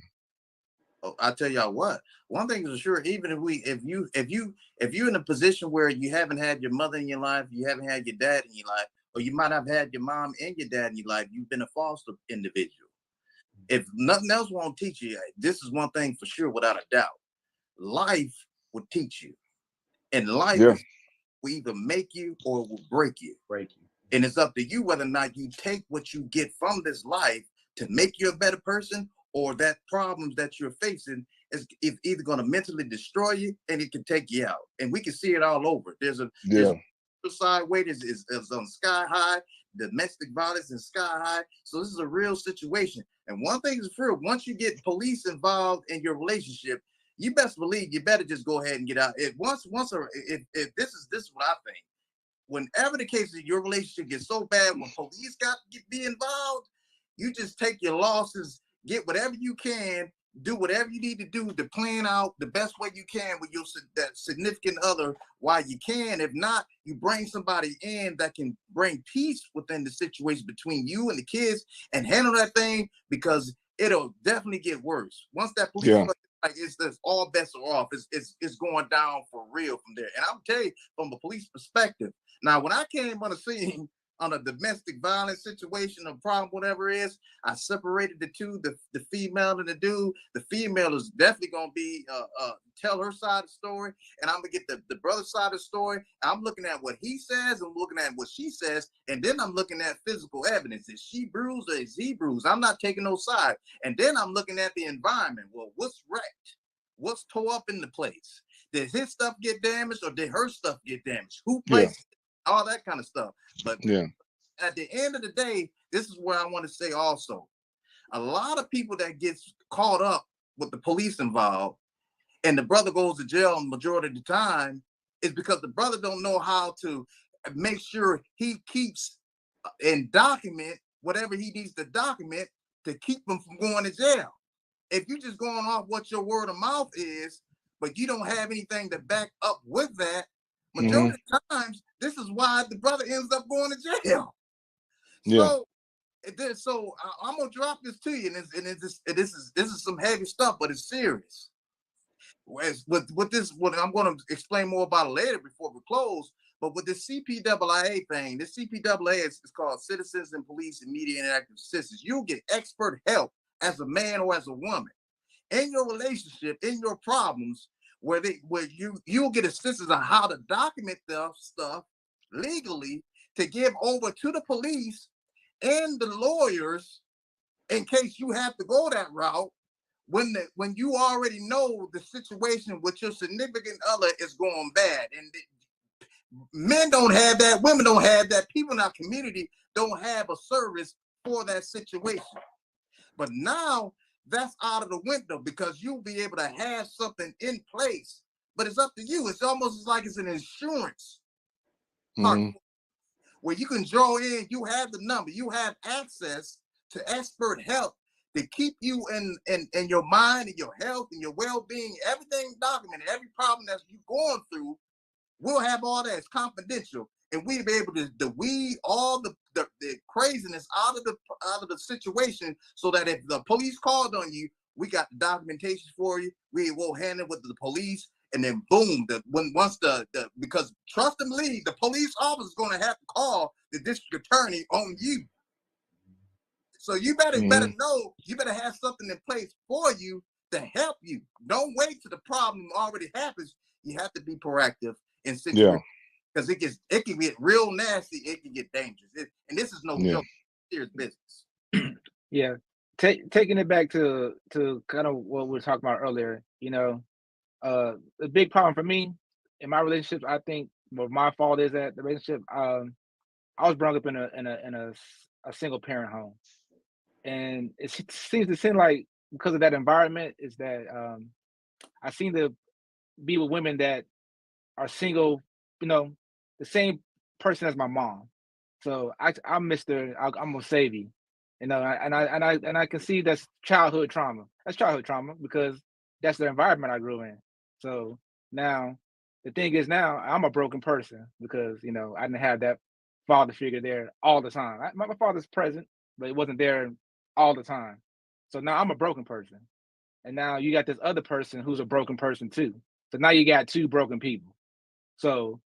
S22: I tell y'all what. One thing is sure, even if you're in a position where you haven't had your mother in your life, you haven't had your dad in your life, or you might have had your mom and your dad in your life, you've been a foster individual. If nothing else won't teach you, this is one thing for sure, without a doubt. Life will teach you, and life will either make you or will break you. And it's up to you whether or not you take what you get from this life to make you a better person, or that problems that you're facing is either going to mentally destroy you and it can take you out. And we can see it all over. There's suicide rate is on sky high, domestic violence is sky high. So this is a real situation. And one thing is true, once you get police involved in your relationship, you best believe you better just go ahead and get out. If this is what I think. Whenever the case of your relationship gets so bad, when police got to be involved, you just take your losses, get whatever you can, do whatever you need to do to plan out the best way you can with your that significant other while you can. If not, you bring somebody in that can bring peace within the situation between you and the kids and handle that thing, because it'll definitely get worse. Once that police it's just all bets are off. It's going down for real from there. And I'm telling you, from a police perspective. Now, when I came on the scene on a domestic violence situation or problem, whatever it is, I separated the two, the female and the dude. The female is definitely gonna be tell her side of the story, and I'm gonna get the brother's side of the story. I'm looking at what he says, I'm looking at what she says, and then I'm looking at physical evidence. Is she bruised or is he bruised? I'm not taking no side. And then I'm looking at the environment. Well, what's wrecked? What's tore up in the place? Did his stuff get damaged or did her stuff get damaged? Who placed it? All that kind of stuff. But at the end of the day, this is where I want to say also, a lot of people that gets caught up with the police involved and the brother goes to jail majority of the time is because the brother don't know how to make sure he keeps and document whatever he needs to document to keep him from going to jail. If you just going off what your word of mouth is, but you don't have anything to back up with that, majority of times, this is why the brother ends up going to jail. So I'm gonna drop this to you, and this is some heavy stuff, but it's serious. With what I'm gonna explain more about it later before we close. But with the CPAA thing, the CPAA is called Citizens and Police and Media Interactive Assistance. You'll get expert help as a man or as a woman in your relationship, in your problems, where you'll get assistance on how to document the stuff legally to give over to the police and the lawyers in case you have to go that route when you already know the situation with your significant other is going bad. And men don't have that, women don't have that, people in our community don't have a service for that situation. But now that's out of the window because you'll be able to have something in place. But it's up to you. It's almost like it's an insurance part where you can draw in, you have the number, you have access to expert help to keep you in your mind and your health and your well-being, everything documented, every problem that you're going through We'll have all that as confidential, and we'll be able to weed all the craziness out of the situation, so that if the police called on you, we got the documentation for you. We will hand it with the police, and then boom, because trust and believe, the police officer is going to have to call the district attorney on you. So you better know, you better have something in place for you to help you. Don't wait till the problem already happens. You have to be proactive in situations, because it can get real nasty. It can get dangerous, and this is no joke. Serious business.
S23: Yeah, taking it back to kind of what we were talking about earlier. You know, the big problem for me in my relationships, I think what my fault is that the relationship. I was brought up in a single parent home, and it seems to seem like, because of that environment, is that I seem to be with women that are single, you know, the same person as my mom. So I'm Mr. I'm gonna save you, you know, and I can see that's childhood trauma. That's childhood trauma because that's the environment I grew in. So now the thing is, now I'm a broken person because, you know, I didn't have that father figure there all the time. My father's present, but it wasn't there all the time. So now I'm a broken person, and now you got this other person who's a broken person too. So now you got two broken people. So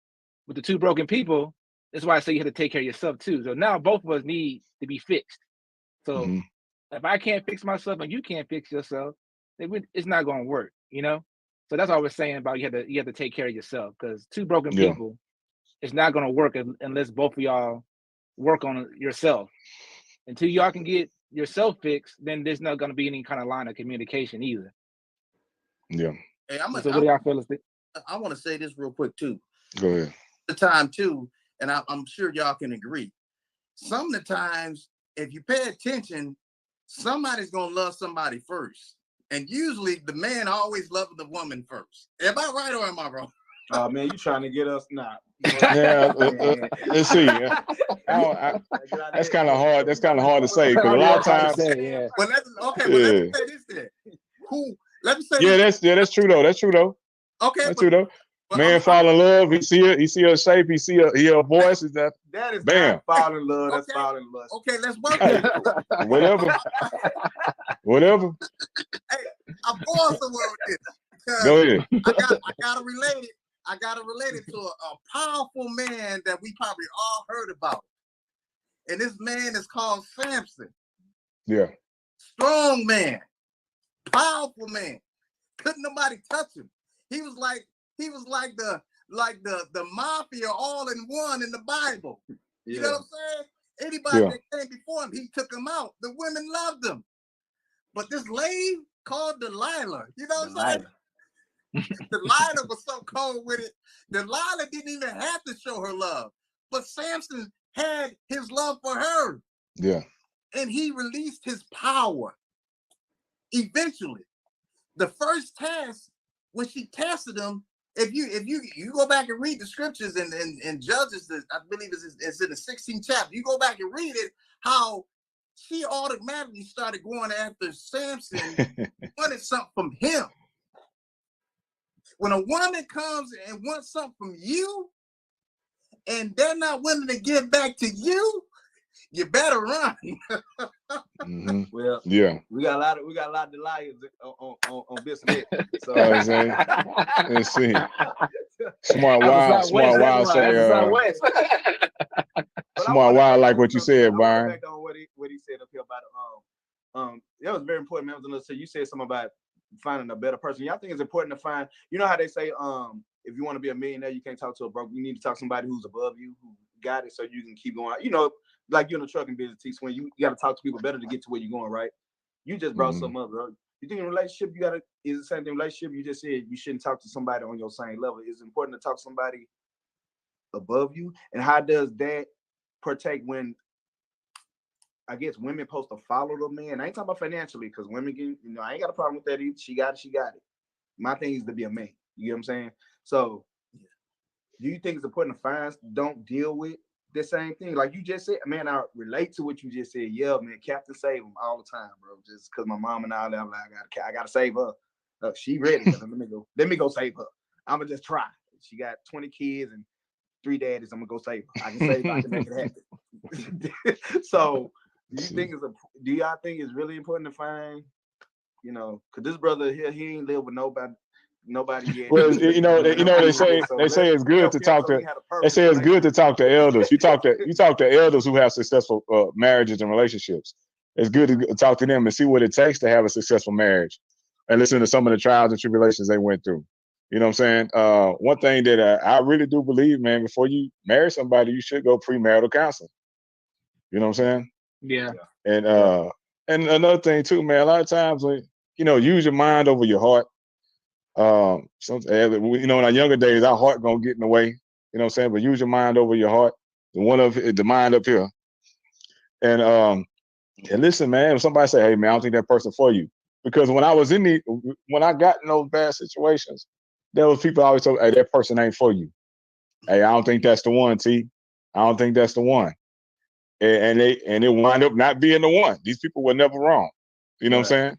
S23: with the two broken people, that's why I say you have to take care of yourself too. So now both of us need to be fixed. So if I can't fix myself and you can't fix yourself, it's not going to work, you know? So that's all we're saying about you have to take care of yourself, because two broken people, it's not going to work unless both of y'all work on yourself. Until y'all can get yourself fixed, then there's not going to be any kind of line of communication either.
S4: Yeah.
S22: Hey,
S23: so what do y'all feel?
S22: I want to say this real quick too.
S4: Go ahead.
S22: The time too, and I'm sure y'all can agree. Some of the times, if you pay attention, somebody's gonna love somebody first, and usually the man always loves the woman first. Am I right or am I wrong?
S24: Oh man, you trying to get us now?
S4: Yeah, let's see. That's kind of hard. That's kind of hard to say, because a lot of times.
S22: Well, let me say this then. Let me say.
S4: Yeah, that's true though. That's true though.
S22: Okay,
S4: that's true though. Man fall in love. He see her shape. He see her voice. Is that
S24: is
S4: bam?
S24: Not fall in love. That's fall in love.
S22: Okay, let's work.
S4: Whatever.
S22: Hey, I'm going somewhere with this.
S4: Go ahead.
S22: I gotta relate it to a powerful man that we probably all heard about, and this man is called Samson.
S4: Yeah.
S22: Strong man, powerful man. Couldn't nobody touch him. He was like the mafia all in one in the Bible. You know what I'm saying? Anybody that came before him, he took him out. The women loved him. But this lady called Delilah, you know what I'm saying? Delilah was so cold with it. Delilah didn't even have to show her love. But Samson had his love for her.
S4: Yeah.
S22: And he released his power. Eventually, the first test, when she tested him, if you go back and read the scriptures and Judges, I believe it's in the 16th chapter. You go back and read it, how she automatically started going after Samson, wanted something from him. When a woman comes and wants something from you, and they're not willing to give back to you, you better run.
S24: Well,
S4: yeah,
S24: we got a lot of Delilahs on business. So
S4: let's see. Smart wild, Smart wild, like what you said, Byron.
S24: Back on what he said up here about that was very important. Man, you said something about finding a better person. Y'all think it's important to find, you know how they say, if you want to be a millionaire, you can't talk to a broke. You need to talk to somebody who's above you, who got it, so you can keep going. You know, like you're in the trucking business, T-Swin, you got to talk to people better to get to where you're going, right? You just brought something up, bro. You think in a relationship, is the same thing. Relationship, you just said you shouldn't talk to somebody on your same level. It's important to talk to somebody above you. And how does that partake when, I guess, women supposed to follow the man? I ain't talking about financially, because women can, you know, I ain't got a problem with that either. She got it. My thing is to be a man. You get what I'm saying? So, do you think it's important to find, don't deal with the same thing? Like you just said, man, I relate to what you just said. Yeah, man, Captain save him all the time, bro. Just because my mom and I'm like, I gotta save her. She ready. Let me go save her. I'ma just try.
S5: She got 20 kids and 3 daddies. I'm gonna go save her. I can save her. I can make it happen. So do y'all think it's really important to find, you know, because this brother here, he ain't live with nobody yet.
S4: Well, they say it's good to talk to. They say it's good to talk to elders. You talk to elders who have successful marriages and relationships. It's good to talk to them and see what it takes to have a successful marriage, and listen to some of the trials and tribulations they went through. You know what I'm saying? One thing that I really do believe, man, before you marry somebody, you should go premarital counseling. You know what I'm saying?
S23: Yeah.
S4: And another thing too, man. A lot of times when use your mind over your heart. In our younger days, our heart gonna get in the way. You know what I'm saying? But use your mind over your heart. The mind up here. And listen, man. If somebody say, "Hey, man, I don't think that person for you," because when I got in those bad situations, there was people always told, "Hey, that person ain't for you." Hey, I don't think that's the one, T. I don't think that's the one. And it wind up not being the one. These people were never wrong. You know what I'm saying?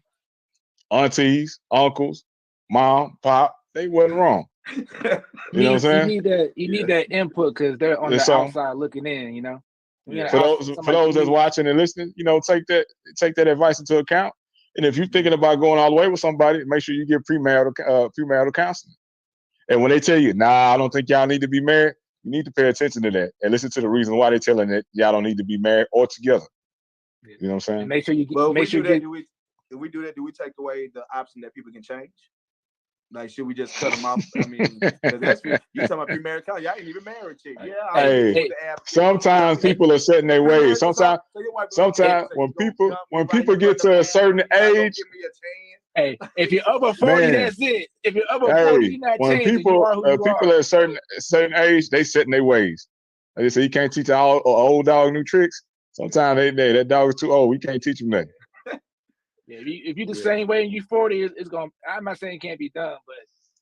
S4: Aunties, uncles, mom, pop, they wasn't wrong. You know what I'm saying?
S23: You need that input because they're on the outside looking in, you know.
S4: For those that's watching and listening, take that advice into account. And if you're thinking about going all the way with somebody, make sure you get premarital counseling. And when they tell you, "Nah, I don't think y'all need to be married," you need to pay attention to that and listen to the reason why they're telling that y'all don't need to be married or together. You know what I'm saying?
S23: And make sure you
S5: Well, if we do that, do we take away the option that people can change? Like, should we just cut them off? I mean, because that's you talking about premarital counseling. Y'all ain't even married yet. Yeah.
S4: Hey, sometimes people are setting their ways. Sometimes when people get to a certain age,
S23: hey, if you're over 40, that's it. If you're over 40, you're not
S4: when
S23: changing.
S4: people
S23: You are who you
S4: people
S23: are.
S4: at a certain age, they set in their ways. Like they say, you can't teach an old dog new tricks. Sometimes that dog is too old. We can't teach him nothing.
S23: Yeah, if you the same way and you 40, it's gonna. I'm not saying it can't be done, but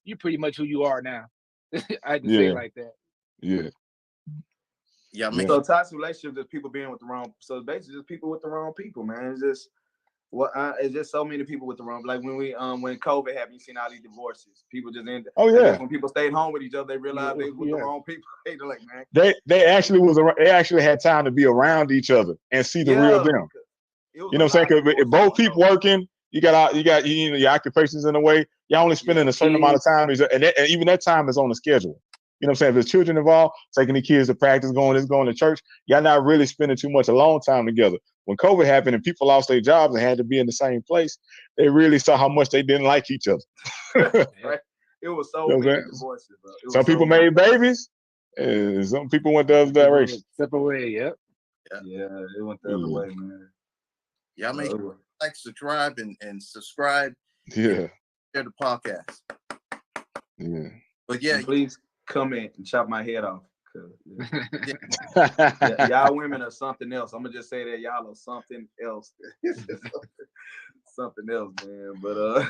S23: you're pretty much who you are now. I had to say it like that.
S4: Yeah.
S22: Yeah.
S5: So toxic relationships is people being with the wrong. So basically, just people with the wrong people, man. It's just it's just so many people with the wrong. Like when COVID happened, you seen all these divorces. People just ended.
S4: Oh yeah.
S5: I guess when people stayed home with each other, they realized they was with the wrong people. They're like, man.
S4: They actually had time to be around each other and see the real them. You know what I'm saying? Because if both keep working, you got your occupations in the way. Y'all only spending a certain amount of time, and even that time is on the schedule. You know what I'm saying? If there's children involved, taking the kids to practice, going to church, y'all not really spending too much alone time together. When COVID happened and people lost their jobs and had to be in the same place, they really saw how much they didn't like each other.
S5: Right? It was so many divorces, bro.
S4: Some people made babies, and some people went the other direction.
S23: Separate way, yep.
S5: Yeah, it went the other way, man.
S22: Y'all make sure like, subscribe, and subscribe.
S4: Yeah.
S22: Share the podcast.
S4: Yeah.
S22: But yeah,
S5: please comment and chop my head off. Y'all women are something else. I'm gonna just say that y'all are something else. Something else, man. But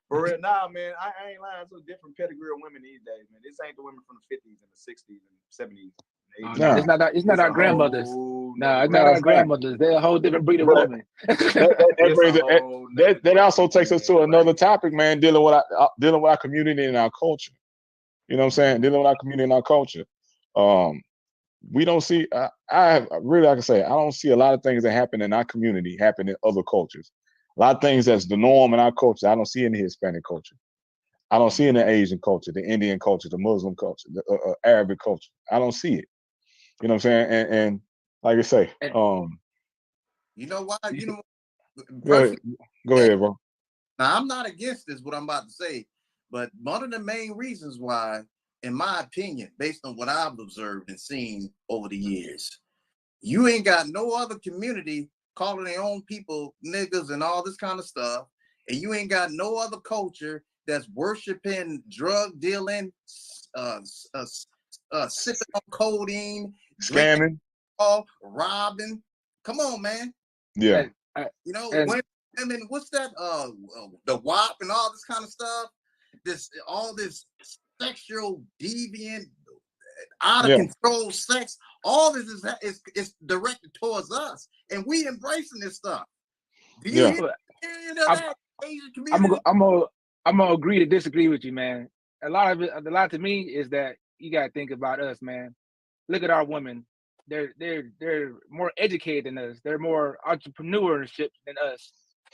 S5: for real, nah, man, I ain't lying. It's a different pedigree of women these days, man. This ain't the women from the 50s and the 60s and 70s.
S23: It's not our grandmothers. No, it's not our grandmothers. They're a whole different breed of woman.
S4: That also takes us to another topic, man. Dealing with our community and our culture. You know what I'm saying? Dealing with our community and our culture. We don't see. I really, like I say, I don't see a lot of things that happen in our community happen in other cultures. A lot of things that's the norm in our culture, I don't see in the Hispanic culture. I don't see in the Asian culture, the Indian culture, the Muslim culture, the Arabic culture. I don't see it. You know what I'm saying? And like I say,
S22: you know why?
S4: Go ahead, bro.
S22: Now, I'm not against this, what I'm about to say, but one of the main reasons why, in my opinion, based on what I've observed and seen over the years, you ain't got no other community calling their own people niggas and all this kind of stuff, and you ain't got no other culture that's worshiping drug dealing, sipping on codeine,
S4: scamming,
S22: robbing. Come on, man.
S4: Yeah.
S22: Women, what's that? The WAP and all this kind of stuff. All this sexual deviant, out of control sex. All this is directed towards us, and we embracing this stuff. Do you hear that? Asian community?
S23: I'm gonna agree to disagree with you, man. a lot to me is that you gotta think about us, man. Look at our women. They're more educated than us. They're more entrepreneurship than us.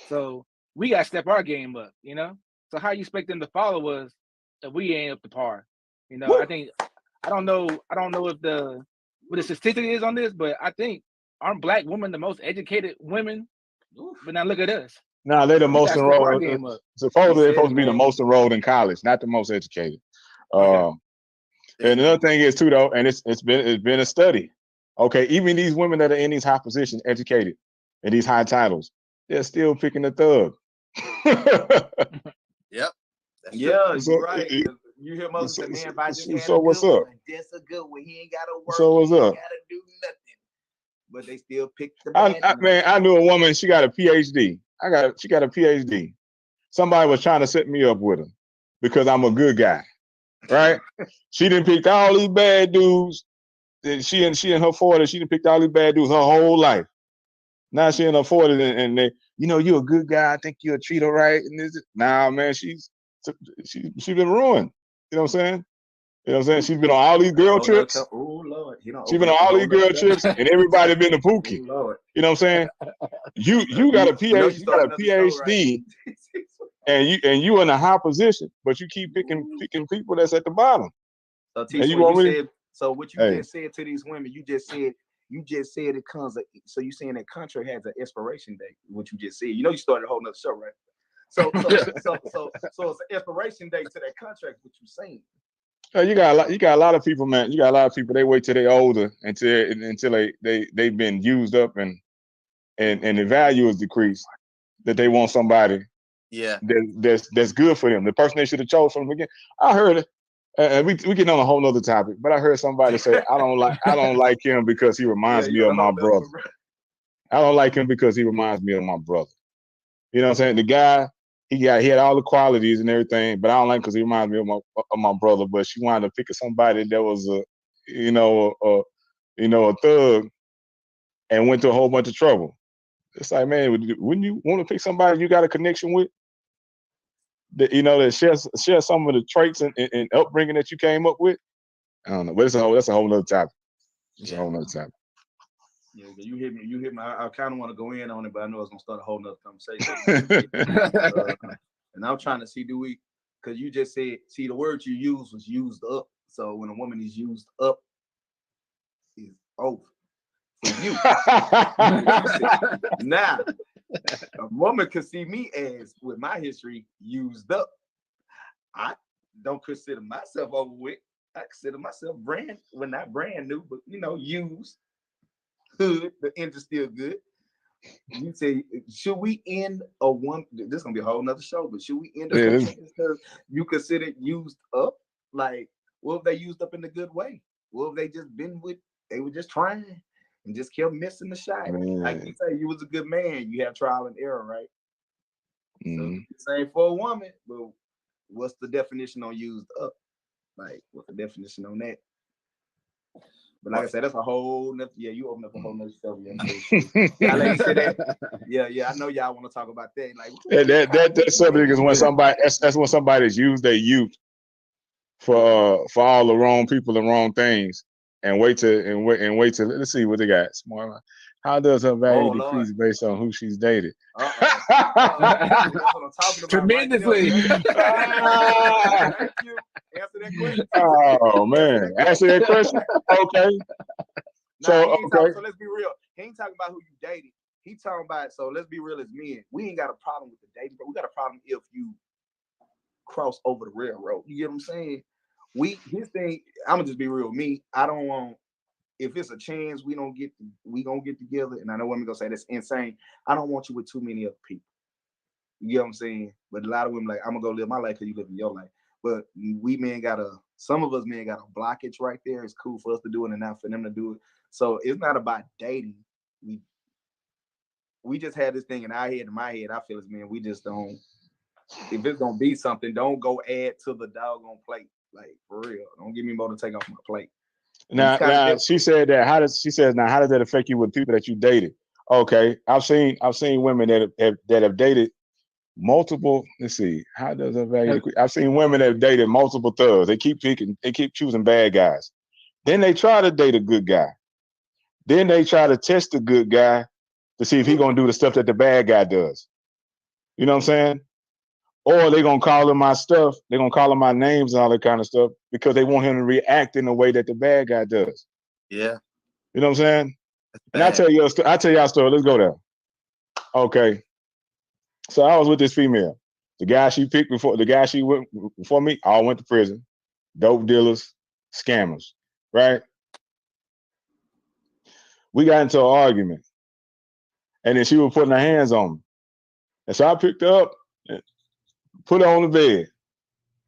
S23: So we gotta step our game up, you know. So how you expect them to follow us if we ain't up to par? You know, I think I don't know if what the statistic is on this, but I think aren't black women the most educated women? But now look at us.
S4: Now they're the
S23: We
S4: most
S23: gotta step our
S4: enrolled.
S23: game up.
S4: Supposedly they're supposed to be the most enrolled in college, not the most educated.
S23: Okay.
S4: And another thing is too, though, and it's been a study. Okay, even these women that are in these high positions, educated, and these high titles, they're still picking the thug.
S5: Yep. That's
S4: Yeah,
S5: true.
S4: so,
S5: You're right. You hear most of the man, if I just had
S4: so
S5: a
S4: what's
S5: good
S4: up?
S5: one, just a good one. He ain't gotta work.
S4: So what's
S5: he ain't
S4: up?
S5: gotta do nothing. But they still pick the bad
S4: Man, I knew a woman. She got a PhD. She got a PhD. Somebody was trying to set me up with her because I'm a good guy, right? She didn't pick all these bad dudes. And she in her 40s, she done picked all these bad dudes her whole life. Now she in her 40s and they, you're a good guy. I think you'll treat her right. And nah, man, she's been ruined. You know what I'm saying? You know what I'm saying? She's been on all these girl trips.
S5: Oh Lord,
S4: She's been on all these girl trips, and everybody been to Pookie.
S5: Oh Lord.
S4: You know what I'm saying? You got a PhD, you got a PhD, and you in a high position, but you keep picking people that's at the bottom.
S5: So
S4: And
S5: you said, so what you just said to these women, you just said it comes. So you saying that contract has an expiration date? What you just said, you started a whole nother show, right? So it's an expiration date to that contract. What you saying?
S4: You got a lot of people, man. You got a lot of people. They wait till they're older until they've been used up and the value is decreased. That they want somebody, that's good for them. The person they should have chose from the beginning. I heard it. We get on a whole nother topic, but I heard somebody say, I don't like him because he reminds me of my brother. I don't like him because he reminds me of my brother. You know what I'm saying? The guy, he had all the qualities and everything, but I don't like him because he reminds me of my brother. But she wanted to pick somebody that was a thug and went to a whole bunch of trouble. It's like, man, wouldn't you want to pick somebody you got a connection with? That share some of the traits and upbringing that you came up with. I don't know, but that's a whole nother topic. It's a whole nother topic.
S5: Yeah, you hit me. I kind of want to go in on it, but I know it's gonna start a whole nother conversation. And I'm trying to see, because you just said, see, the word you used was used up. So when a woman is used up, is over for you. Now, a woman could see me as, with my history, used up. I don't consider myself over with. I consider myself not brand new, but used. Hood, the end is still good. You say, should we end a one? This is gonna be a whole nother show, but should we end a because you consider used up? Like, what if they used up in a good way? What if they just they were just trying and just kept missing the shot? Like you say, you was a good man. You have trial and error, right? So same for a woman, but what's the definition on used up? Like, what's the definition on that? But like I said, that's a whole nother, you open up a whole nother show. Yeah, like you said that. Yeah, I know y'all want to talk about that. Like
S4: that subject is when that's when somebody's used their youth for all the wrong people and wrong things, and wait till let's see what they got. Smart. How does her value decrease based on who she's dated?
S5: That's what I'm talking about.
S23: Tremendously.
S5: Right. Thank you. Answer that question.
S4: Oh man, answer that question. Okay.
S5: So let's be real. He ain't talking about who you dated. He talking about, so let's be real as men. We ain't got a problem with the dating, but we got a problem if you cross over the railroad. You get what I'm saying? His thing, I'm gonna just be real with me. I don't want, if it's a chance we gonna get together, and I know women gonna say that's insane. I don't want you with too many other people. You get what I'm saying? But a lot of women like, I'm gonna go live my life because you live in your life. But some of us men got a blockage right there. It's cool for us to do it and not for them to do it. So it's not about dating. We just had this thing in our head, in my head. I feel as men, we just don't. If it's gonna be something, don't go add to the doggone plate. Like, for real, don't give me more to take off my plate.
S4: Now she said that. How does that affect you with people that you dated? Okay, I've seen women that have dated multiple. Let's see, how does a value decrease? I've seen women that dated multiple thugs. They keep choosing bad guys. Then they try to date a good guy. Then they try to test the good guy to see if he's gonna do the stuff that the bad guy does. You know what I'm saying? Or they're gonna call him my stuff. They're gonna call him my names and all that kind of stuff because they want him to react in the way that the bad guy does.
S22: Yeah.
S4: You know what I'm saying? And I tell y'all a story. Let's go there. Okay. So I was with this female. The guy she picked before before me, all went to prison. Dope dealers, scammers, right? We got into an argument. And then she was putting her hands on me. And so I picked her up and put her on the bed,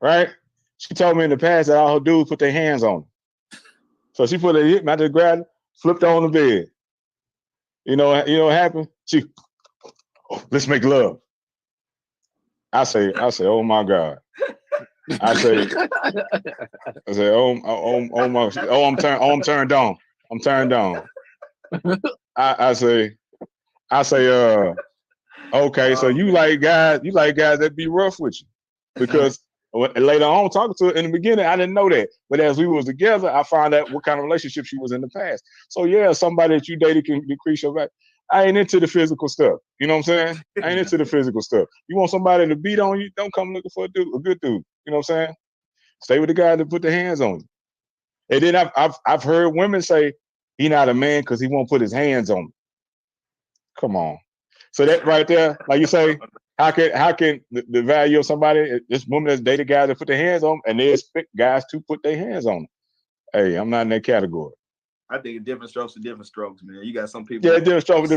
S4: right? She told me in the past that all her dudes put their hands on her. So she put her hit me, I just grabbed her, flipped her on the bed. You know what happened? She, let's make love. I say, oh my God. I say, I'm turned on. I'm turned on. I say, okay, so you like guys that be rough with you. Because later on, talking to her in the beginning, I didn't know that. But as we was together, I found out what kind of relationship she was in the past. So yeah, somebody that you dated can decrease your value. I ain't into the physical stuff. You know what I'm saying? I ain't into the physical stuff. You want somebody to beat on you, don't come looking for a good dude. You know what I'm saying? Stay with the guy that put their hands on you. And then I've heard women say he not a man because he won't put his hands on me. Come on. So that right there, like you say, how can the value of somebody, this woman that's dated guys that put their hands on them, and they expect guys to put their hands on them? Hey, I'm not in that category.
S5: I think different strokes are different strokes, man. You got some people.
S4: Yeah, different strokes,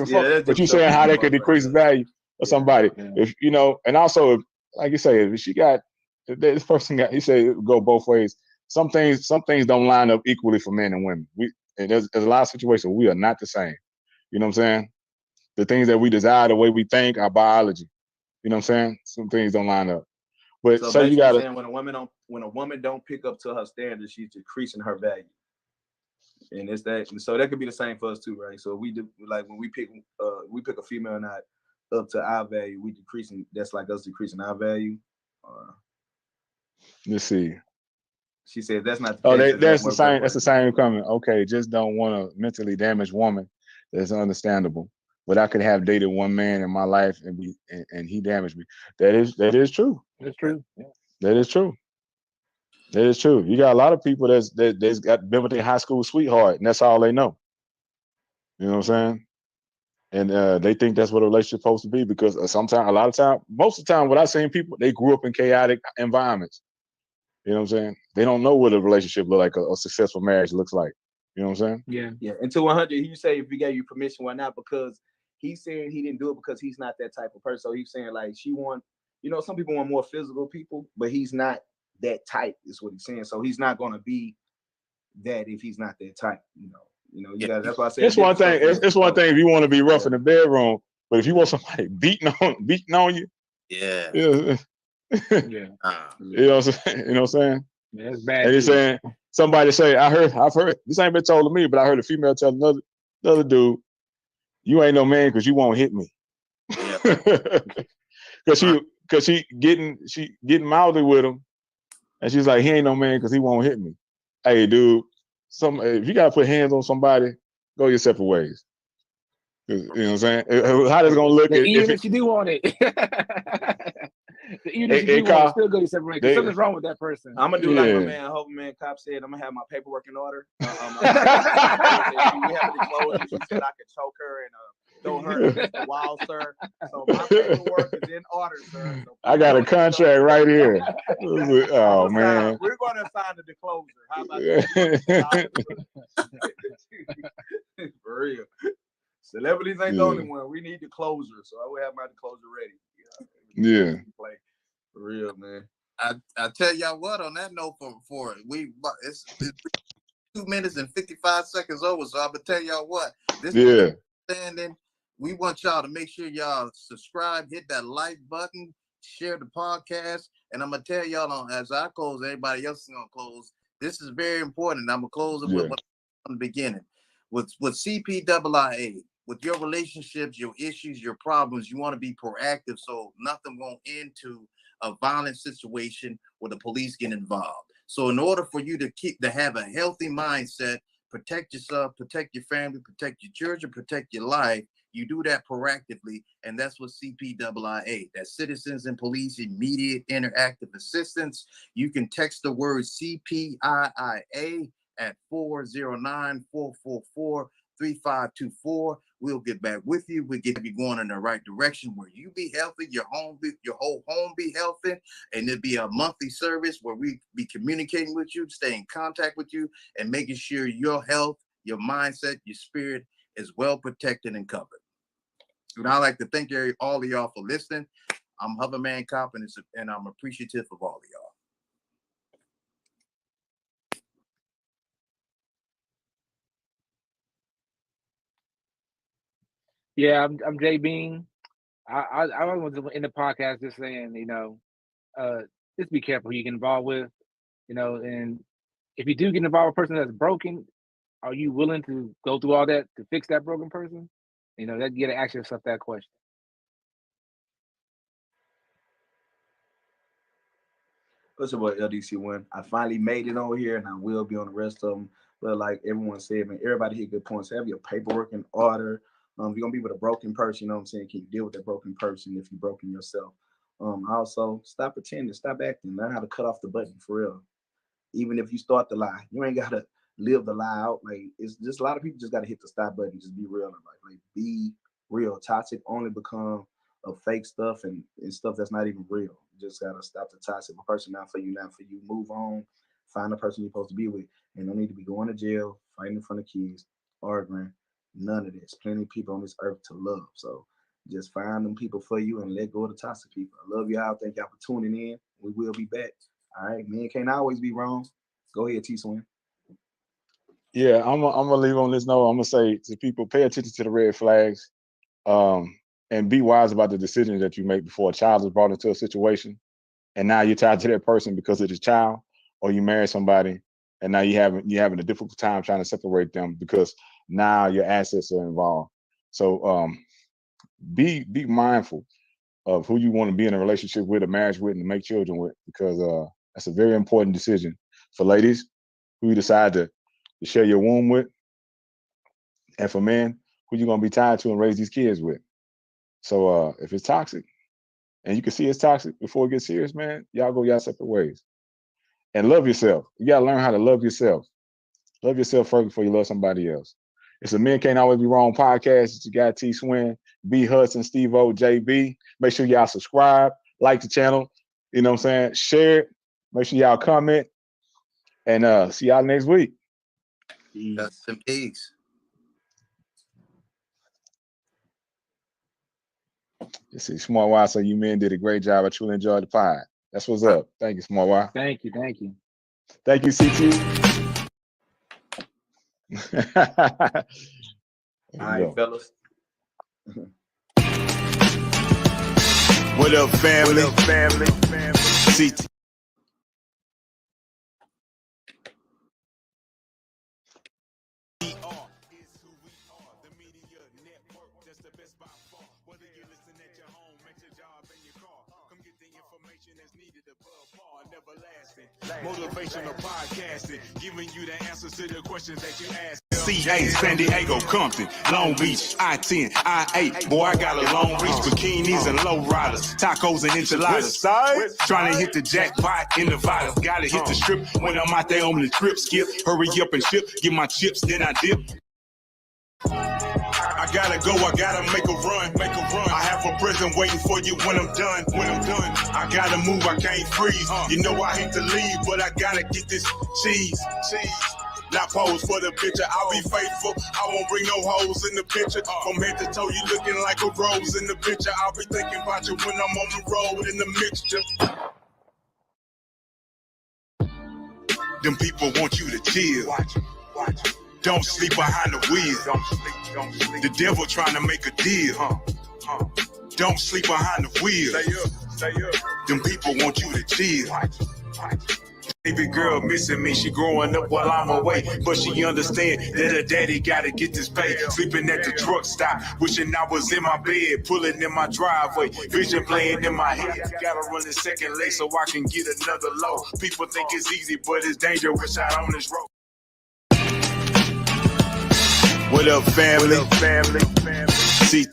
S4: but you saying how they could decrease the value of somebody. If you know, and also, like you say, if she got this person got, he said it go both ways. Some things don't line up equally for men and women. There's a lot of situations we are not the same. You know what I'm saying? The things that we desire, the way we think, our biology. You know what I'm saying? Some things don't line up. But
S5: so
S4: you gotta
S5: saying when a woman don't pick up to her standards, she's decreasing her value. And it's that, and so that could be the same for us too, right? So we do, like when we pick a female not up to our value, we decreasing. That's like us decreasing our value.
S4: Let's see.
S5: She said that's not the case.
S4: That's the same. That's the same comment. Okay, just don't want a mentally damaged woman. That's understandable. But I could have dated one man in my life and he damaged me. That is true.
S23: That's true. Yeah.
S4: That is true. That is true. You got a lot of people that's been with their high school sweetheart, and that's all they know. You know what I'm saying? And they think that's what a relationship's supposed to be because most of the time, what I've seen people, they grew up in chaotic environments. You know what I'm saying? They don't know what a relationship look like, a successful marriage looks like. You know what I'm saying?
S5: Yeah. Yeah. And to 100, you say if he gave you permission, why not? Because he's saying he didn't do it because he's not that type of person. So he's saying like some people want more physical people, but he's not that type, is what he's saying. So he's not gonna be that if he's not that type, you guys, that's why I said
S4: it's one thing. It's one thing if you want to be rough in the bedroom, but if you want somebody beating on you,
S22: yeah.
S4: You know what I'm saying?
S23: Yeah, it's bad.
S4: And he's saying somebody say, I've heard this ain't been told to me, but I heard a female tell another dude, you ain't no man because you won't hit me. Because she getting mouthy with him, and she's like, he ain't no man because he won't hit me. Hey, dude, if you gotta put hands on somebody, go your separate ways. You know what I'm saying? How that's gonna look?
S23: Even if you do want it. Even if you do want it, still go your separate ways. Something's wrong with that person.
S5: I'm gonna do like my man Hoverman Cop said. I'm gonna have my paperwork in order. We have any closure. She said I could choke her and throw her against the wall, sir. So my paperwork is in order, sir. So
S4: I got a contract right here. Oh man,
S5: we're gonna sign the disclosure. How about that? For real. Celebrities ain't the only one. We need the closure, so I will have my closure ready.
S4: Yeah.
S5: For real, man.
S22: I tell y'all what. On that note, for it's 2 minutes and 55 seconds over. So I'm gonna tell y'all what. Standing. We want y'all to make sure y'all subscribe, hit that like button, share the podcast, and I'm gonna tell y'all as I close, everybody else is gonna close. This is very important. I'm gonna close it with what from the beginning with CPIIA. with your relationships, your issues, your problems, you want to be proactive so nothing won't end to a violent situation where the police get involved. So in order for you to have a healthy mindset, protect yourself, protect your family, protect your children, protect your life, you do that proactively, and that's what CPIIA, that's Citizens and Police Immediate Interactive Assistance. You can text the word CPIIA at 409-444-3524. We'll get back with you. We'll get you going in the right direction where you be healthy, your whole home be healthy, and it'll be a monthly service where we be communicating with you, stay in contact with you, and making sure your health, your mindset, your spirit is well protected and covered. And I'd like to thank all of y'all for listening. I'm Hoverman Cop, and I'm appreciative of all of y'all.
S23: Yeah, I'm Jay Bean. I was in the podcast just saying, just be careful who you get involved with, and if you do get involved with a person that's broken, are you willing to go through all that to fix that broken person? That you got to ask yourself that question.
S24: What's your boy LDC1? I finally made it over here, and I will be on the rest of them. But like everyone said, man, everybody hit good points. Have your paperwork in order. If you're gonna be with a broken person, you know what I'm saying? Can you deal with that broken person if you're broken yourself? Also, stop pretending, stop acting, learn how to cut off the button for real. Even if you start the lie, you ain't gotta live the lie out. Like, it's just a lot of people just gotta hit the stop button, just be real in life. Like, be real. Toxic only become of fake stuff and stuff that's not even real. You just gotta stop the toxic. A person not for you, not for you. Move on. Find the person you're supposed to be with. And don't need to be going to jail, fighting in front of kids, arguing. None of this. Plenty of people on this earth to love. So just find them people for you and let go of the toxic people. I love y'all. Thank y'all for tuning in. We will be back. All right. Men can't always be wrong. Go ahead, T-Swin.
S4: Yeah, I'm gonna leave on this note. I'm gonna say to people, pay attention to the red flags, and be wise about the decisions that you make before a child is brought into a situation, and now you're tied to that person because of the child, or you marry somebody, and now you're having a difficult time trying to separate them because now your assets are involved. So be mindful of who you want to be in a relationship with, a marriage with, and to make children with, because that's a very important decision for ladies who you decide to share your womb with, and for men who you're gonna be tied to and raise these kids with. So if it's toxic, and you can see it's toxic before it gets serious, man, y'all go y'all separate ways. And love yourself. You gotta learn how to love yourself. Love yourself first before you love somebody else. It's a Men Can't Always Be Wrong podcast. It's your guy T Swin, B Hudson, Steve O, JB. Make sure y'all subscribe, like the channel, you know what I'm saying? Share it. Make sure y'all comment. And see y'all next week.
S22: Peace. Peace.
S4: You see, Smart Wise, so you men did a great job. I truly enjoyed the pod. That's what's up. Thank you, Smart Wise.
S23: Thank you. Thank you.
S4: Thank you, CT.
S24: All right, fellas.
S1: What up, family? CT. Motivational podcasting, giving you the answers to the questions that you ask. CA, San Diego, Compton, Long Beach, I-10, I-8. Boy, I got a long reach, bikinis and low riders, tacos and enchiladas. Trying to hit the jackpot in Nevada. Gotta hit the strip when I'm out there on the trip. Skip, hurry up and ship, get my chips, then I dip. I gotta go, I gotta make a run. I have a present waiting for you when I'm done. I gotta move, I can't freeze. You know I hate to leave, but I gotta get this cheese. Not pose for the picture, I'll be faithful. I won't bring no holes in the picture. From head to toe, you looking like a rose in the picture. I'll be thinking about you when I'm on the road in the mixture. Them people want you to chill. Watch. Don't sleep behind the wheel. The devil trying to make a deal. Don't sleep behind the wheel. Stay up. Them people want you to chill. Baby girl missing me, she growing up while I'm away. But she understand that her daddy gotta get this pay. Sleeping at the truck stop, wishing I was in my bed, pulling in my driveway, vision playing in my head. Gotta run the second leg so I can get another load. People think it's easy, but it's dangerous out on this road. What up, family? See.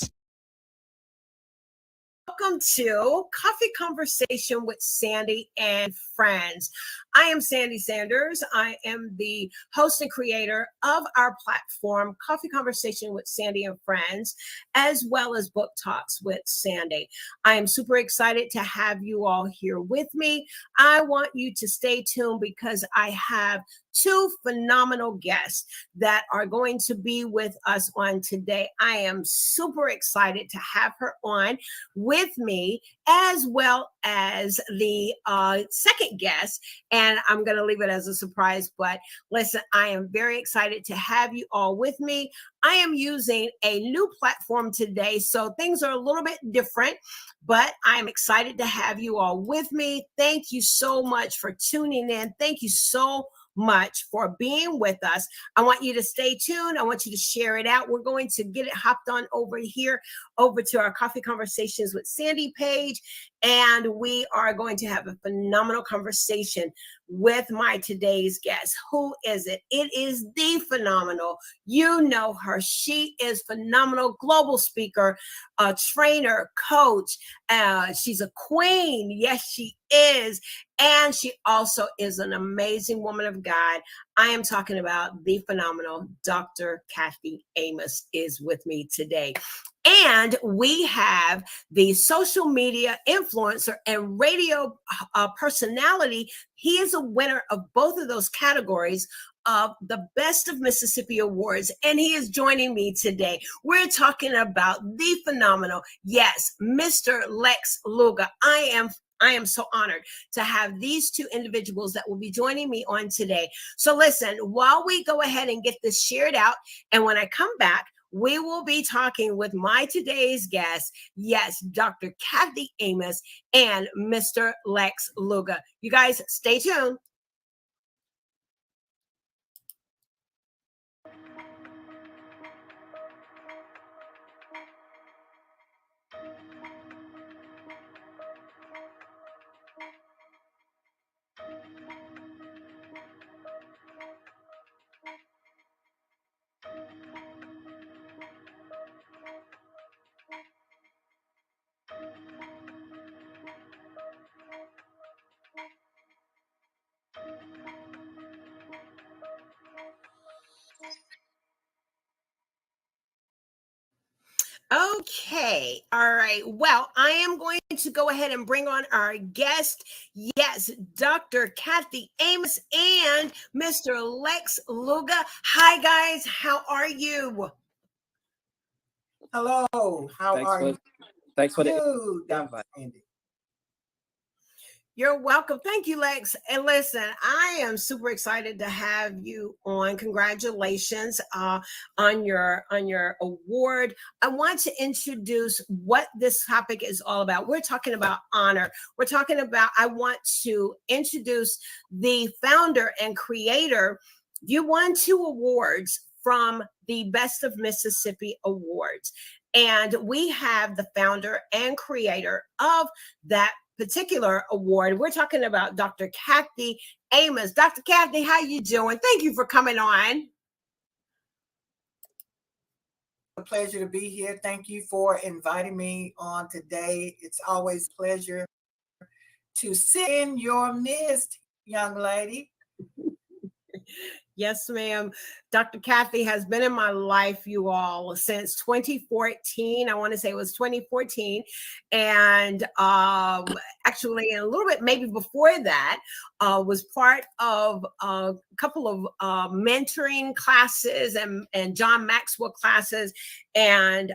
S6: Welcome to Coffee Conversation with Sandy and Friends. I am Sandy Sanders. I am the host and creator of our platform, Coffee Conversation with Sandy and Friends, as well as Book Talks with Sandy. I am super excited to have you all here with me. I want you to stay tuned because I have two phenomenal guests that are going to be with us on today. I am super excited to have her on with me, as well as the second guest. And I'm going to leave it as a surprise, but listen, I am very excited to have you all with me. I am using a new platform today, so things are a little bit different, but I'm excited to have you all with me. Thank you so much for tuning in. Thank you so much for being with us. I want you to stay tuned. I want you to share it out. We're going to get it hopped on over here, over to our Coffee Conversations with Sandy page, and we are going to have a phenomenal conversation with my today's guest. Who is it? It is the phenomenal. You know her. She is phenomenal. Global speaker, a trainer, coach. She's a queen. Yes, she is. And she also is an amazing woman of God. I am talking about the phenomenal Dr. Kathy Amos is with me today. And we have the social media influencer and radio personality. He is a winner of both of those categories of the Best of Mississippi Awards, and he is joining me today. We're talking about the phenomenal, yes, Mr. Lex Luger. I am so honored to have these two individuals that will be joining me on today. So listen, while we go ahead and get this shared out, and when I come back, we will be talking with my today's guest, yes, Dr. Kathy Amos and Mr. Lex Luger. You guys stay tuned. Okay. All right. Well, I am going to go ahead and bring on our guest. Yes, Dr. Kathy Amos and Mr. Lex Luger. Hi, guys. How are you?
S7: Hello. How are you?
S6: Thanks for
S7: you, Dr. Sandy.
S6: You're welcome. Thank you, Lex. And listen, I am super excited to have you on. Congratulations on your award. I want to introduce what this topic is all about. We're talking about honor. I want to introduce the founder and creator. You won 2 awards from the Best of Mississippi Awards. And we have the founder and creator of that particular award. We're talking about Dr. Kathy Amos. Dr. Kathy, how you doing? Thank you for coming on.
S7: A pleasure to be here. Thank you for inviting me on today. It's always a pleasure to sit in your midst, young lady.
S6: Yes, ma'am. Dr. Kathy has been in my life, you all, since 2014. I want to say it was 2014. And actually, a little bit maybe before that, was part of a couple of mentoring classes and John Maxwell classes. And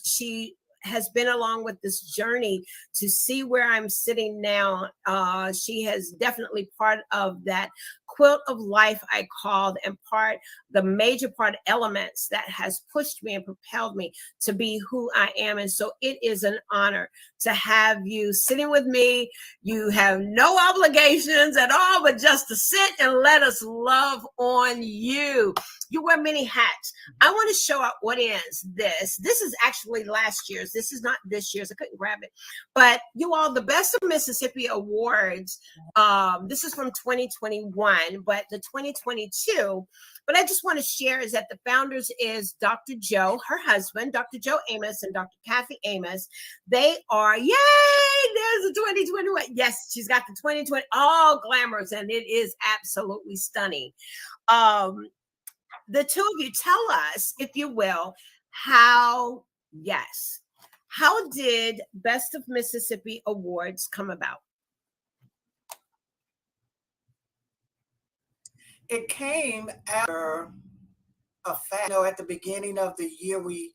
S6: she has been along with this journey to see where I'm sitting now. She has definitely part of that quilt of life I called, and the major part elements that has pushed me and propelled me to be who I am. And so it is an honor to have you sitting with me. You have no obligations at all, but just to sit and let us love on you. You wear many hats. I want to show up what is this. This is actually last year's. This is not this year's. I couldn't grab it. But you all, the Best of Mississippi Awards. This is from 2021, but the 2022. But I just want to share is that the founders is Dr. Joe, her husband, Dr. Joe Amos, and Dr. Kathy Amos. They are, yay, there's the 2021. Yes, she's got the 2020, all glamorous, and it is absolutely stunning. The two of you, tell us, if you will, how did Best of Mississippi Awards come about?
S7: It came after a fact. You know, at the beginning of the year, we,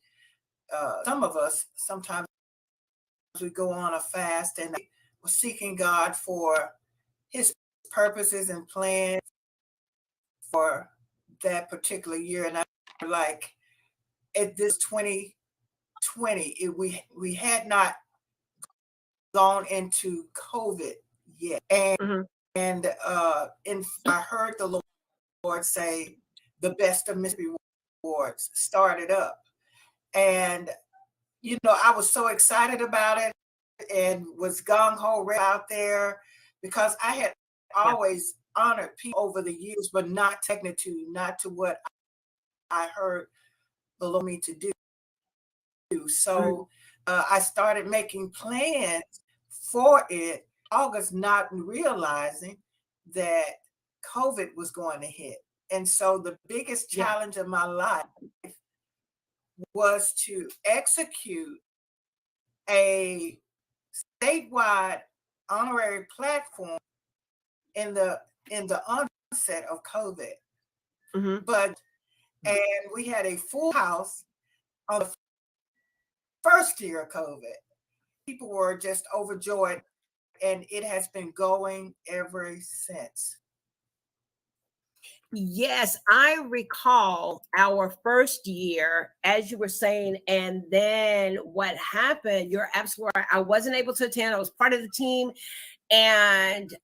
S7: some of us, sometimes we go on a fast and we're seeking God for his purposes and plans for that particular year. And I'm like, at this 2020, we had not gone into COVID yet. And I heard the Lord say the Best of Mississippi Awards started up. And, you know, I was so excited about it and was gung-ho out there because I had always honored people over the years, but not magnitude, not to what I heard the Lord me to do. So I started making plans for it August, not realizing that COVID was going to hit. And so the biggest challenge of my life was to execute a statewide honorary platform in the onset of COVID. And we had a full house on the first year of COVID. People were just overjoyed, and it has been going ever since.
S6: Yes, I recall our first year, as you were saying, and then what happened, you're absolutely right. I wasn't able to attend. I was part of the team, and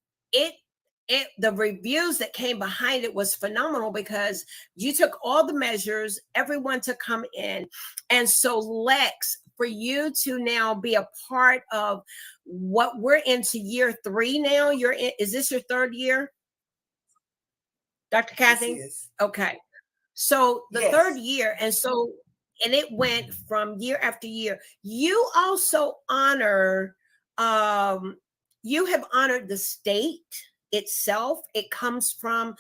S6: the reviews that came behind it was phenomenal because you took all the measures, everyone to come in. And so Lex, for you to now be a part of what we're into year 3 now, is this your 3rd year? Dr. Kathy?
S7: Yes.
S6: Okay. So the 3rd year, and it went from year after year. You also honor, you have honored the state itself. It comes from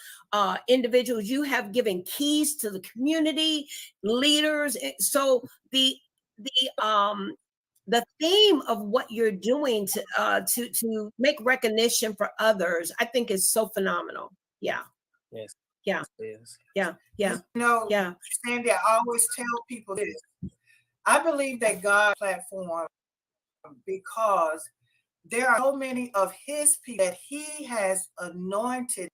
S6: individuals. You have given keys to the community, leaders. So the theme of what you're doing to make recognition for others, I think is so phenomenal. Yeah.
S8: Yes.
S6: Yeah.
S8: Yes.
S6: Yeah. Yeah.
S7: You know, Sandy, I always tell people this. I believe that God platform because there are so many of his people that he has anointed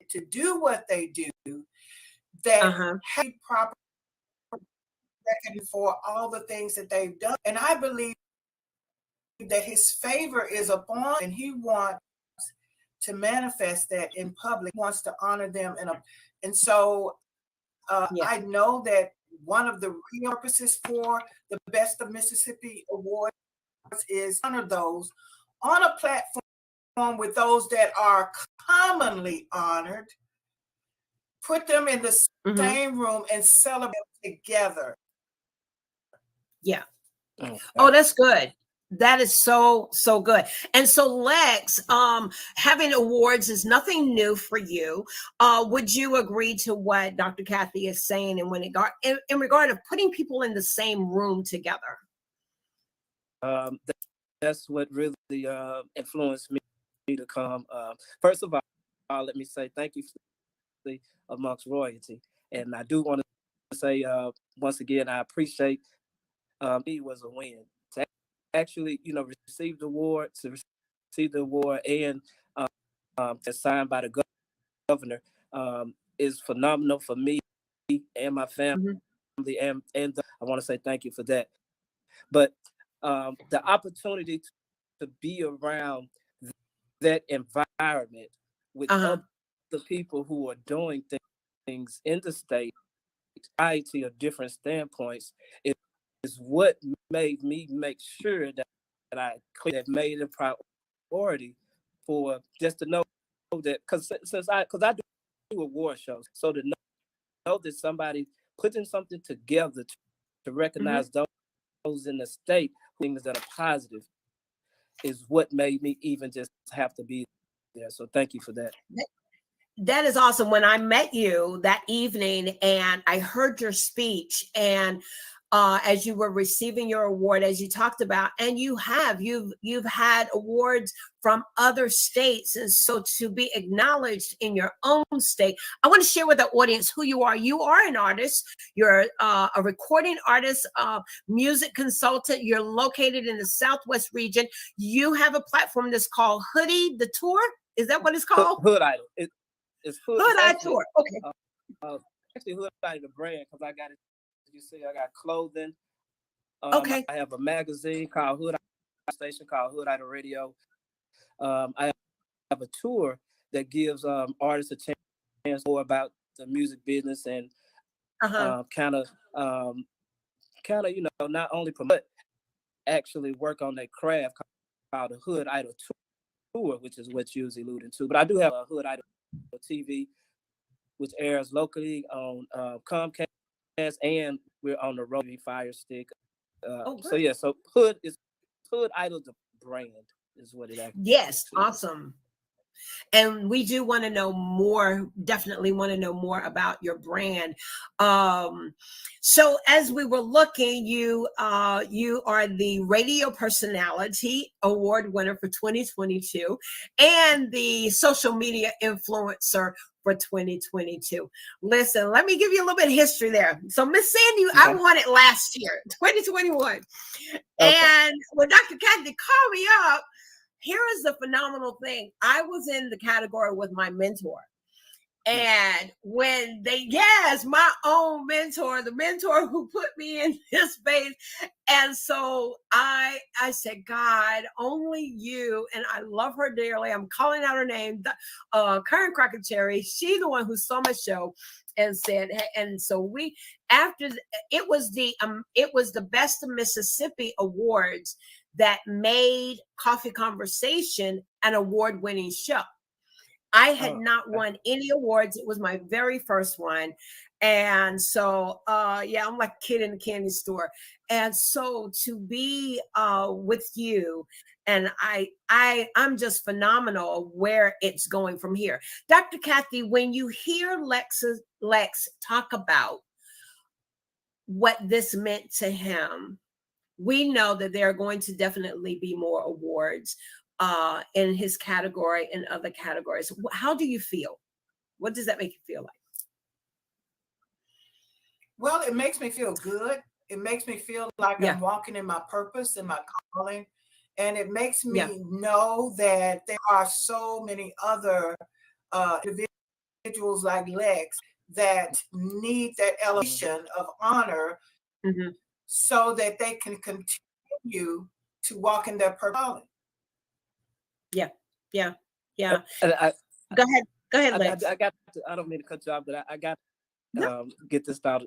S7: to do what they do that have proper reckoning for all the things that they've done. And I believe that his favor is upon, and he wants to manifest that in public. He wants to honor them. And so I know that one of the real purposes for the Best of Mississippi Awards is honor those on a platform with those that are commonly honored, put them in the same room and celebrate together.
S6: Yeah. Oh, that's good. That is so good. And so Lex, having awards is nothing new for you. Would you agree to what Dr. Kathy is saying in regard of putting people in the same room together?
S8: That's what really influenced me to come. First of all, let me say thank you amongst royalty. And I do want to say once again, I appreciate it was a win. To actually, receive the award, and that's signed by the governor is phenomenal for me and my family. And I want to say thank you for that. But the opportunity to be around that environment with other people who are doing things in the state, variety of different standpoints, is what made me make sure that I made a priority for just to know that, because I do award shows, so to know that somebody putting something together to recognize those in the state, things that are positive, is what made me even just have to be there. So thank you for that.
S6: That is awesome. When I met you that evening and I heard your speech, and as you were receiving your award, as you talked about, and you've had awards from other states, and so to be acknowledged in your own state, I want to share with the audience who you are. You are an artist. You're a recording artist, music consultant. You're located in the Southwest region. You have a platform that's called Hoodie the Tour. Is that what it's called?
S8: Hood Idol. It's
S6: Hood Idol Tour. Okay.
S8: Actually, Hood Idol the brand, because I got it. You see, I got clothing.
S6: Okay.
S8: I have a magazine called Hood Idol Station, called Hood Idol Radio. I have a tour that gives artists a chance more about the music business and kind of not only promote, actually work on their craft, called the Hood Idol Tour, which is what you're alluding to. But I do have a Hood Idol TV, which airs locally on Comcast, and we're on the Rotary Fire Stick. So Hood Idol the brand is what it actually
S6: Yes, awesome. And we do want to know more, definitely want to know more about your brand. So as we were looking, you are the Radio Personality Award winner for 2022 and the social media influencer for 2022. Listen, let me give you a little bit of history there. So Miss Sandy, I won it last year, 2021. And when Dr. Kathy called me up, here is the phenomenal thing. I was in the category with my mentor. And when my own mentor, the mentor who put me in this space. And so I said, God, only you, and I love her dearly. I'm calling out her name, Karen Crockett Cherry. She's the one who saw my show and said, and so it was the Best of Mississippi Awards that made Coffee Conversation an award-winning show. I had not won any awards. It was my very first one. And so, I'm like a kid in a candy store. And so to be with you, and I'm just phenomenal of where it's going from here. Dr. Kathy, when you hear Lex talk about what this meant to him, we know that there are going to definitely be more awards in his category and other categories. How do you feel? What does that make you feel like?
S7: Well, it makes me feel good. It makes me feel like I'm walking in my purpose and my calling. And it makes me know that there are so many other individuals like Lex that need that elevation of honor so that they can continue to walk in their purpose.
S6: Yeah. Go ahead, Lex.
S8: I don't mean to cut you off, but I got to get this thought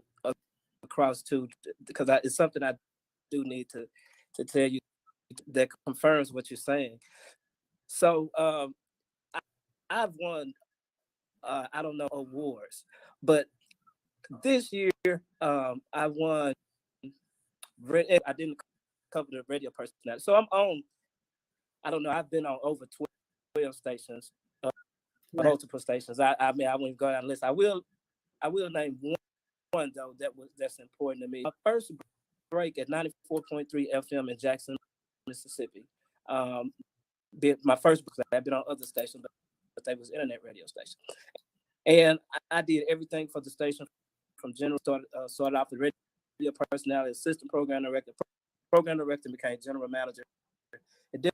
S8: across too, because it's something I do need to tell you that confirms what you're saying. So I've won, I don't know, awards, but this year I won. I didn't cover the radio personality, so I'm on. I don't know. I've been on over 12 stations, multiple stations. I mean, I wouldn't go down the list. I will name one though that's important to me. My first break at 94.3 FM in Jackson, Mississippi. My first break, I've been on other stations, but they was internet radio stations. And I did everything for the station, from general started off the radio personality, assistant program director, program director and became general manager.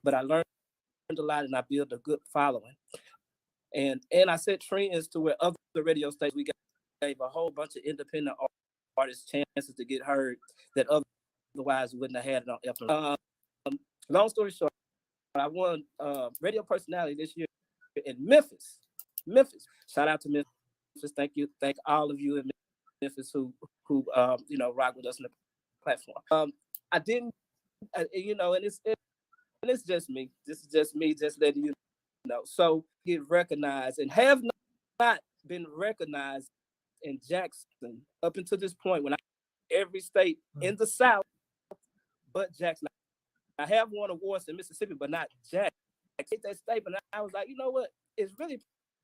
S8: But I learned a lot and I built a good following. And I set trends to where other radio stations, we gave a whole bunch of independent artists chances to get heard that otherwise wouldn't have had it on FM. Long story short, I won radio personality this year in Memphis. Shout out to Memphis. Thank you. Thank all of you in Memphis who rock with us on the platform. I didn't, and it's just me. This is just me, just letting you know. So get recognized and have not been recognized in Jackson up until this point when every state in the South but Jackson. I have won awards in Mississippi, but not Jackson. I take that statement. I was like, you know what? It's really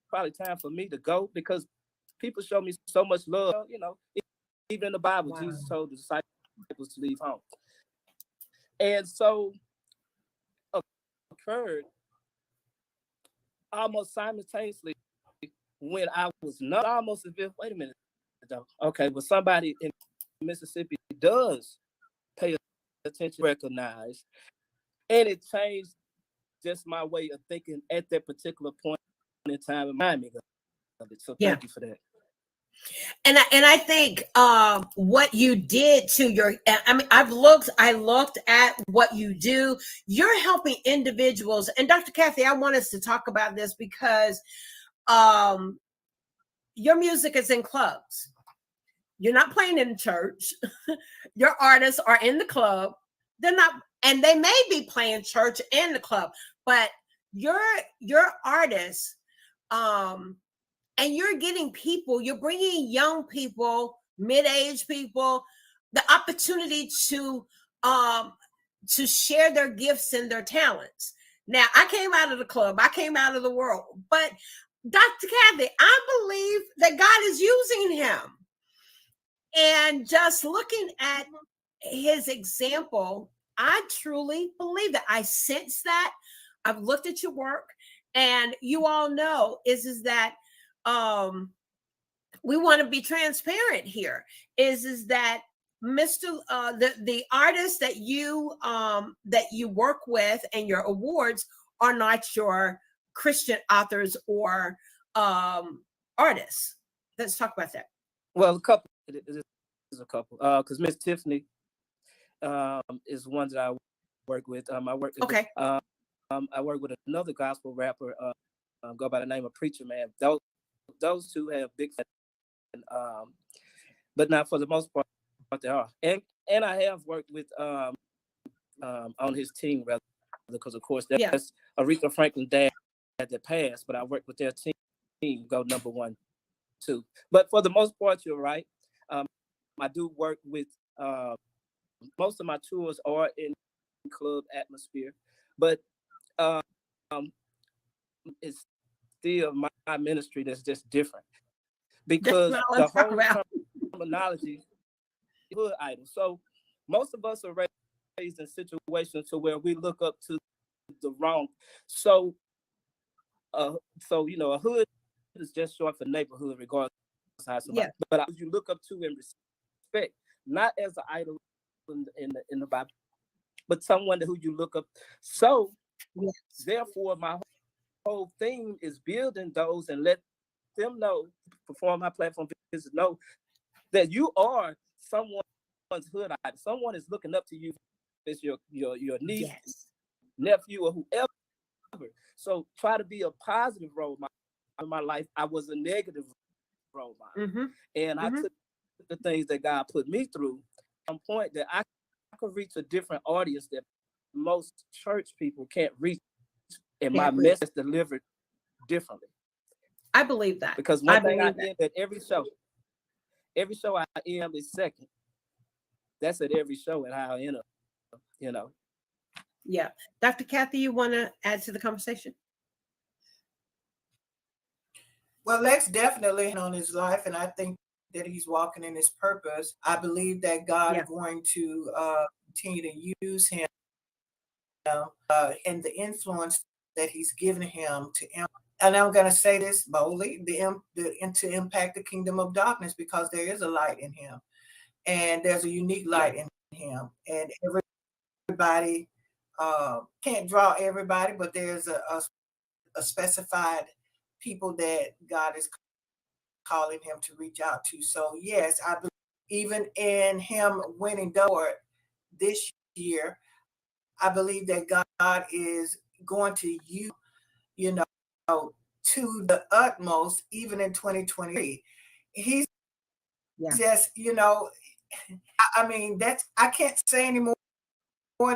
S8: probably time for me to go because people show me so much love. Even in the Bible, Jesus told the disciples to leave home. And so occurred almost simultaneously when I was not almost as if, wait a minute, okay, but somebody in Mississippi does pay attention, recognize, and it changed just my way of thinking at that particular point in time and remind me of it. So thank you for that.
S6: And I think what you did to your, I looked at what you do. You're helping individuals. And Dr. Kathy, I want us to talk about this because your music is in clubs. You're not playing in church. Your artists are in the club. They're not, and they may be playing church and the club, but your artists, and you're getting people, you're bringing young people, mid-age people, the opportunity to share their gifts and their talents. Now, I came out of the club, I came out of the world, but Dr. Kathy, I believe that God is using him. And just looking at his example, I truly believe that. I sense that. I've looked at your work, and you all know is that we want to be transparent here. Is that Mr. The artists that you work with and your awards are not your Christian authors or artists. Let's talk about that.
S8: Well, a couple. It is a couple. Because Miss Tiffany is one that I work with. I work.
S6: Okay.
S8: I work with another gospel rapper. Go by the name of Preacher Man. Those two have big fans, but not for the most part they are. And I have worked with on his team rather, because of course that's Aretha Franklin dad that passed, but I worked with their team, go number 1, 2. But for the most part, you're right. I do work with most of my tours are in club atmosphere, but it's still my ministry that's just different because the whole terminology hood idol. So most of us are raised in situations to where we look up to the wrong. So a hood is just short for neighborhood, regardless of how somebody. But you look up to and respect, not as an idol in the Bible, but someone who you look up. So therefore, my whole thing is building those and let them know, perform my platform, know that you are someone's hood idol. Someone is looking up to you. It's your niece, nephew, or whoever. So try to be a positive role model. In my life, I was a negative role model, and I took the things that God put me through. At some point that I could reach a different audience that most church people can't reach, and my message delivered differently.
S6: I believe that.
S8: Because one thing I end at every show I end is second. That's at every show and how I end up,
S6: Yeah. Dr. Kathy, you want to add to the conversation?
S7: Well, Lex definitely on his life, and I think that he's walking in his purpose. I believe that God is going to continue to use him and the influence that he's given him to, and I'm going to say this boldly, to impact the kingdom of darkness, because there is a light in him, and there's a unique light in him, and everybody. Can't draw everybody, but there's a specified people that God is calling him to reach out to. So yes, I believe even in him winning the award this year, I believe that God is going to use, you know, to the utmost, even in 2023. He's just, you know, I mean, I can't say anymore.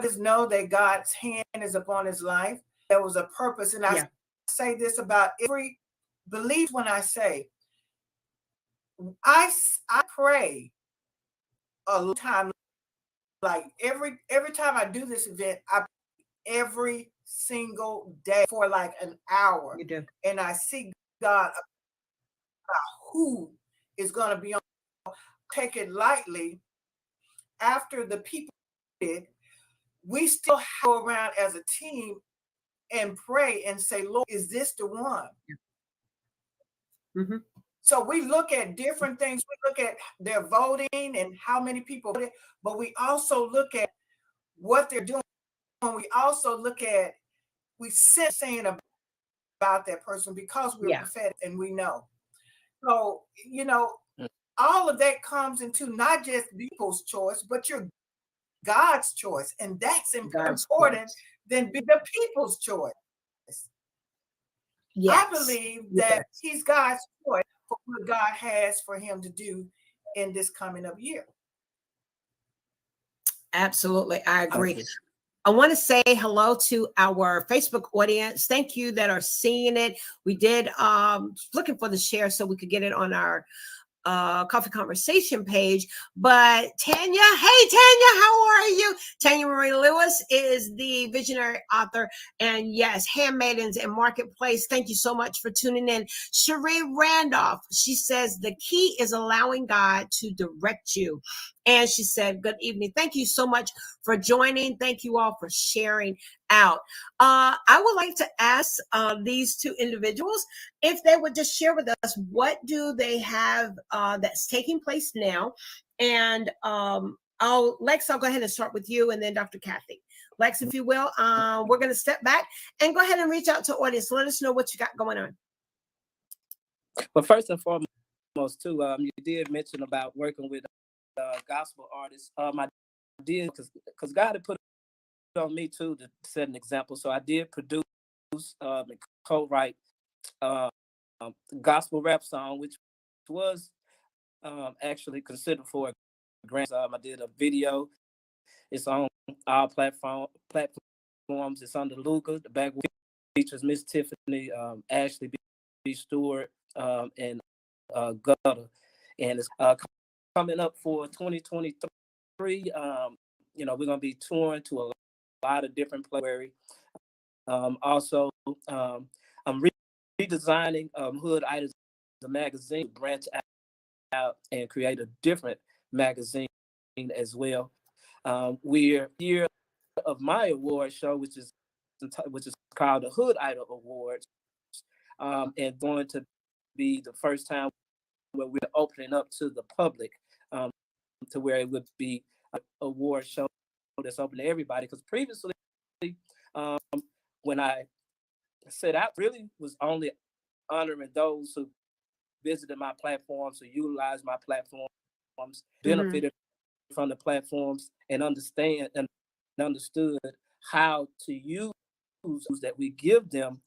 S7: Just know that God's hand is upon his life. There was a purpose. And I say this about every belief when I say, I pray a long time, like every time I do this event, I pray every single day for like an hour.
S6: You do.
S7: And I see God about who is going to be on. Take it lightly. After the people did, we still go around as a team and pray and say, Lord, is this the one?
S6: Mm-hmm.
S7: So we look at different things. We look at their voting and how many people voted, but we also look at what they're doing. We also look at, we sit saying about that person because we're prophetic and we know. So, you know, all of that comes into not just people's choice, but your God's choice. And that's important than the people's choice. I believe that he's God's choice for what God has for him to do in this coming up year.
S6: Absolutely. I agree. I want to say hello to our Facebook audience. Thank you that are seeing it. We did looking for the share so we could get it on our Coffee Conversation page. But Tanya, hey Tanya, how are you? Tanya Marie Lewis is the visionary author, and yes, Handmaidens and Marketplace. Thank you so much for tuning in. Cherie Randolph, she says the key is allowing God to direct you. And she said, good evening. Thank you so much for joining. Thank you all for sharing out. I would like to ask these two individuals if they would just share with us what do they have that's taking place now. And Lex, I'll go ahead and start with you and then Dr. Kathy. Lex, if you will, we're going to step back and go ahead and reach out to audience. Let us know what you got going on.
S8: But first and foremost, too, you did mention about working with gospel artists. I did because God had put it on me too to set an example. So I did produce and co-write gospel rap song, which was actually considered for a grant. I did a video. It's on all platforms. It's under Luca. The back features Miss Tiffany, Ashley B. Stewart, and Gutter, and it's coming up for 2023. You know, we're gonna be touring to a lot of different places. Also, I'm redesigning Hood Items, the magazine, branch out and create a different magazine as well. We're here of my award show, which is called the Hood Idol Awards, and going to be the first time where we're opening up to the public, to where it would be an award show that's open to everybody. Because previously, when I set out, really was only honoring those who visited my platforms, who utilized my platforms, benefited from the platforms, and understood how to use that we give them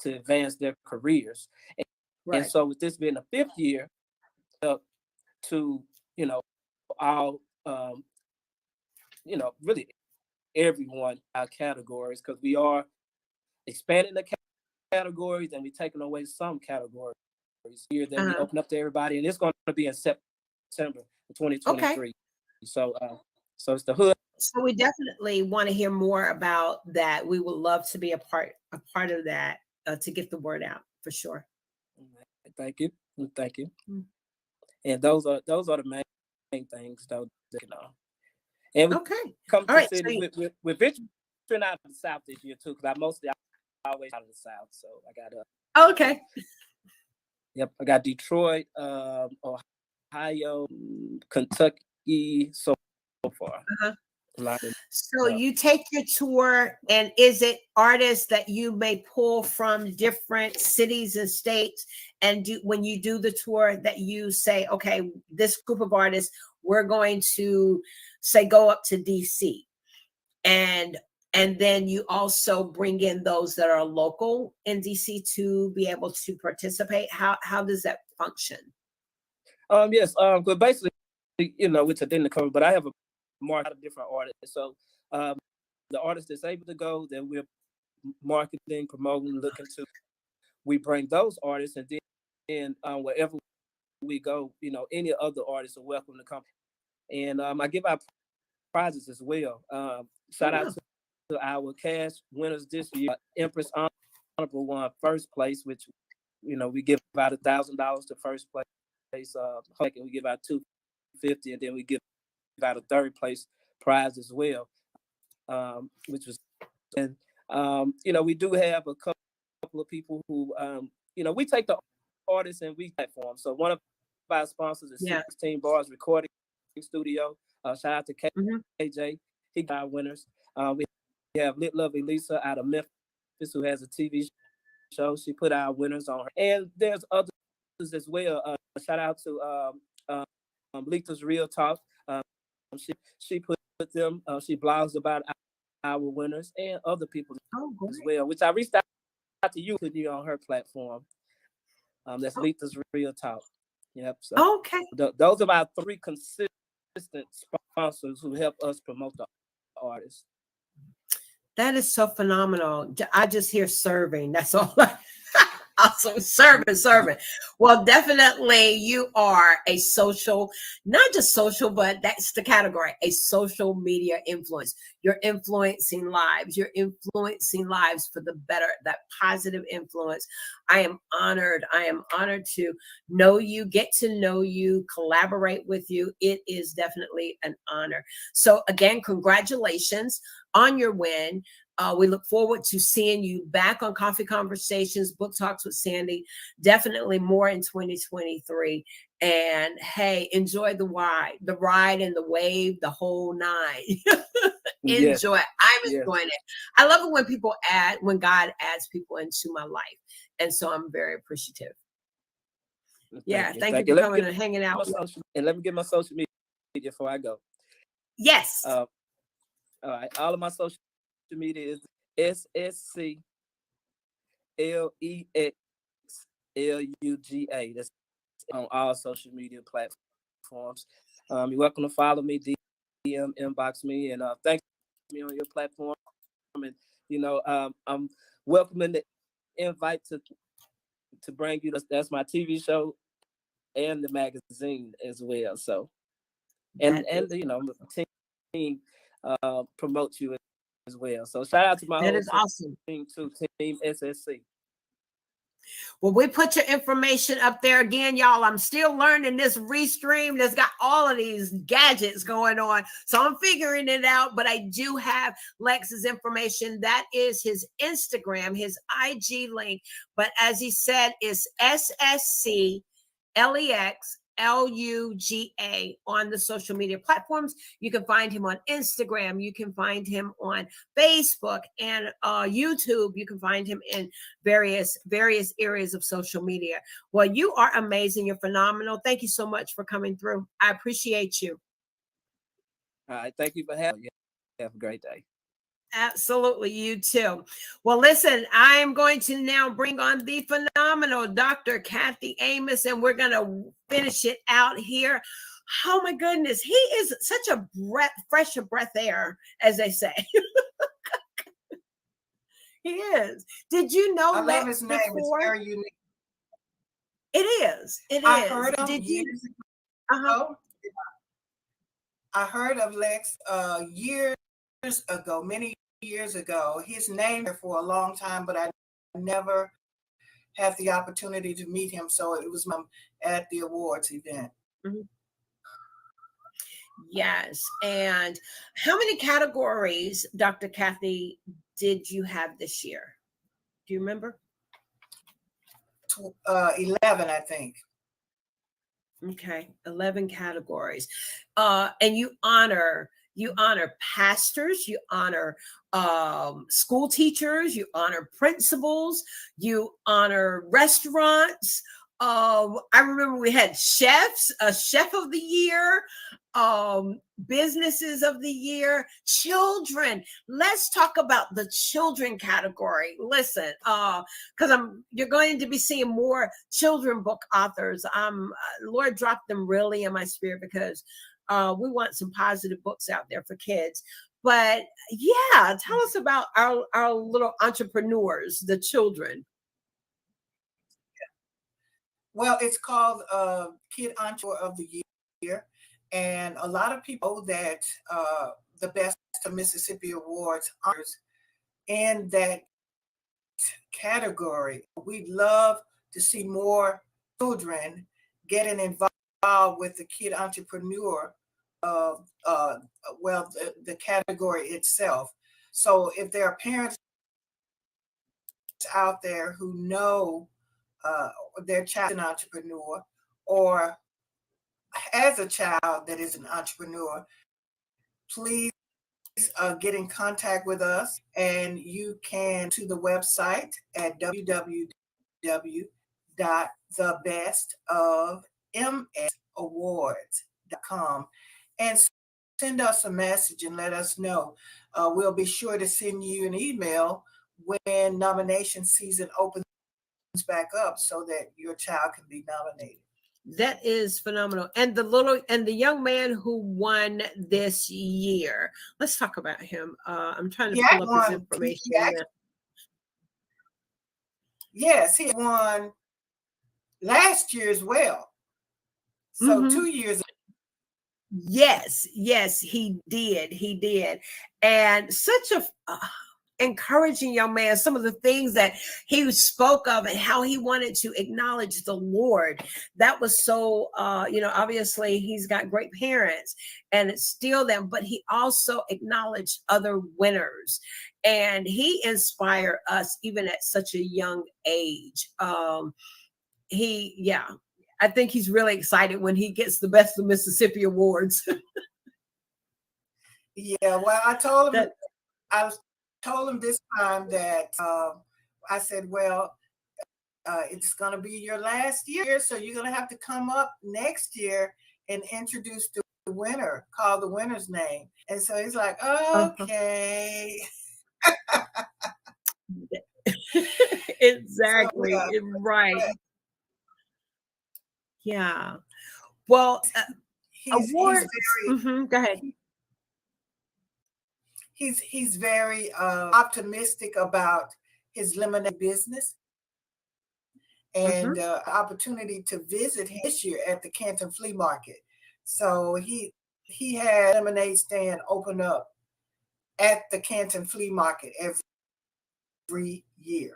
S8: to advance their careers. And so with this being the 5th year, to, you know, all, you know, really everyone, our categories, because we are expanding the categories and we're taking away some categories here that we open up to everybody, and it's going to be in September 2023. Okay. So it's the Hood.
S6: So we definitely want to hear more about that. We would love to be a part of that to get the word out for sure.
S8: Thank you. And those are the main things, though. You know. And we come to the city with venturing out of the South this year too, because I mostly always out of the South. So I got
S6: okay.
S8: Yep, I got Detroit, Ohio, Kentucky so far.
S6: So you take your tour, and is it artists that you may pull from different cities and states? And when you do the tour, that you say, okay, this group of artists, we're going to say go up to DC, and then you also bring in those that are local in DC to be able to participate. How does that function?
S8: Yes. But basically, which I didn't cover, but I have a market of different artists. So the artist that's able to go, then we're marketing, promoting, looking to. We bring those artists, and then wherever we go, any other artists are welcome to come. And I give out prizes as well. Shout out to our cash winners this year. Empress Honorable won first place, which we give out $1,000 to first place. Second, we give out $250, and then we give out a third place prize as well, which was. And we do have a couple of people who we take the artists and we platform. So one of our sponsors is 16 Bars Recording Studio. Shout out to KJ. He got our winners. We have Lit Lovely Lisa out of Memphis, who has a TV show. She put our winners on her. And there's others as well. Shout out to Lita's Real Talk. She put them. She blogs about our winners and other people as well, which I reached out to you, put you on her platform. That's Lita's Real Talk. Yep. So those are our 3 consistent sponsors who help us promote the artists.
S6: That is so phenomenal. I just hear serving. That's all. Awesome. Serving. Well, definitely you are a social, not just social, but that's the category, a social media influence. You're influencing lives. You're influencing lives for the better, that positive influence. I am honored. To know you, get to know you, collaborate with you. It is definitely an honor. So again, congratulations on your win. We look forward to seeing you back on Coffee Conversations, Book Talks with Sandy. Definitely more in 2023. And hey, enjoy the ride and the wave, the whole 9. Enjoy. I'm enjoying it. I love it when God adds people into my life. And so I'm very appreciative. Thank you for coming and hanging out.
S8: And let me get my social media before I go.
S6: Yes.
S8: All right. All of my social media is SSCLEXLUGA. That's on all social media platforms. You're welcome to follow me, DM, inbox me, and thank me on your platform. And I'm welcoming the invite to bring you. That's my TV show and the magazine as well. So, and the team promotes you as well. So shout out to my whole
S6: awesome
S8: team too, Team SSC.
S6: Well, we put your information up there again, y'all. I'm still learning this Restream that's got all of these gadgets going on. So I'm figuring it out, but I do have Lex's information. That is his Instagram, his IG link. But as he said, it's SSCLEXLUGA on the social media platforms. You can find him on Instagram. You can find him on Facebook and YouTube. You can find him in various areas of social media. Well, you are amazing. You're phenomenal. Thank you so much for coming through. I appreciate you.
S8: All right. Thank you for having me. Have a great day.
S6: Absolutely, you too. Well, listen, I am going to now bring on the phenomenal Dr. Kathy Amos, and we're going to finish it out here. Oh my goodness, he is such a fresh breath air, as they say. He is. Did you know
S7: I love his name? It's very unique.
S6: It is.
S7: I heard him years ago. I heard of Lex years ago, many years ago. His name for a long time, but I never had the opportunity to meet him. So it was at the awards event.
S6: Mm-hmm. Yes. And how many categories, Dr. Kathy, did you have this year? Do you remember?
S7: 11, I think.
S6: Okay, 11 categories. And you honor you honor pastors, you honor school teachers, you honor principals, you honor restaurants. I remember we had chefs, a chef of the year, businesses of the year, children. Let's talk about the children category. Listen, because you're going to be seeing more children book authors. Lord dropped them really in my spirit because we want some positive books out there for kids. But yeah, tell us about our little entrepreneurs, the children.
S7: Well, it's called Kid Entrepreneur of the Year. And a lot of people know that the Best of Mississippi Awards honors in that category. We'd love to see more children getting involved with the Kid Entrepreneur of, the category itself. So if there are parents out there who know their child is an entrepreneur, or as a child that is an entrepreneur, please get in contact with us, and you can to the website at www.thebestawaards.com and send us a message and let us know. We'll be sure to send you an email when nomination season opens back up so that your child can be nominated.
S6: That is phenomenal. And the young man who won this year, let's talk about him. I'm trying to pull up his information.
S7: Yes, he won last year as well. So 2 years ago.
S6: Yes, he did. And such a encouraging young man. Some of the things that he spoke of and how he wanted to acknowledge the Lord, that was so obviously he's got great parents and it's still them, but he also acknowledged other winners, and he inspired us even at such a young age. I think he's really excited when he gets the Best of Mississippi Awards.
S7: Yeah, well, I told him this time that I said, well, it's going to be your last year, so you're going to have to come up next year and introduce the winner, call the winner's name. And so he's like, okay.
S6: Exactly.
S7: So,
S6: right. Yeah. Well, awards. Go ahead.
S7: He's very optimistic about his lemonade business and opportunity to visit him this year at the Canton Flea Market. So he had a lemonade stand open up at the Canton Flea Market every year,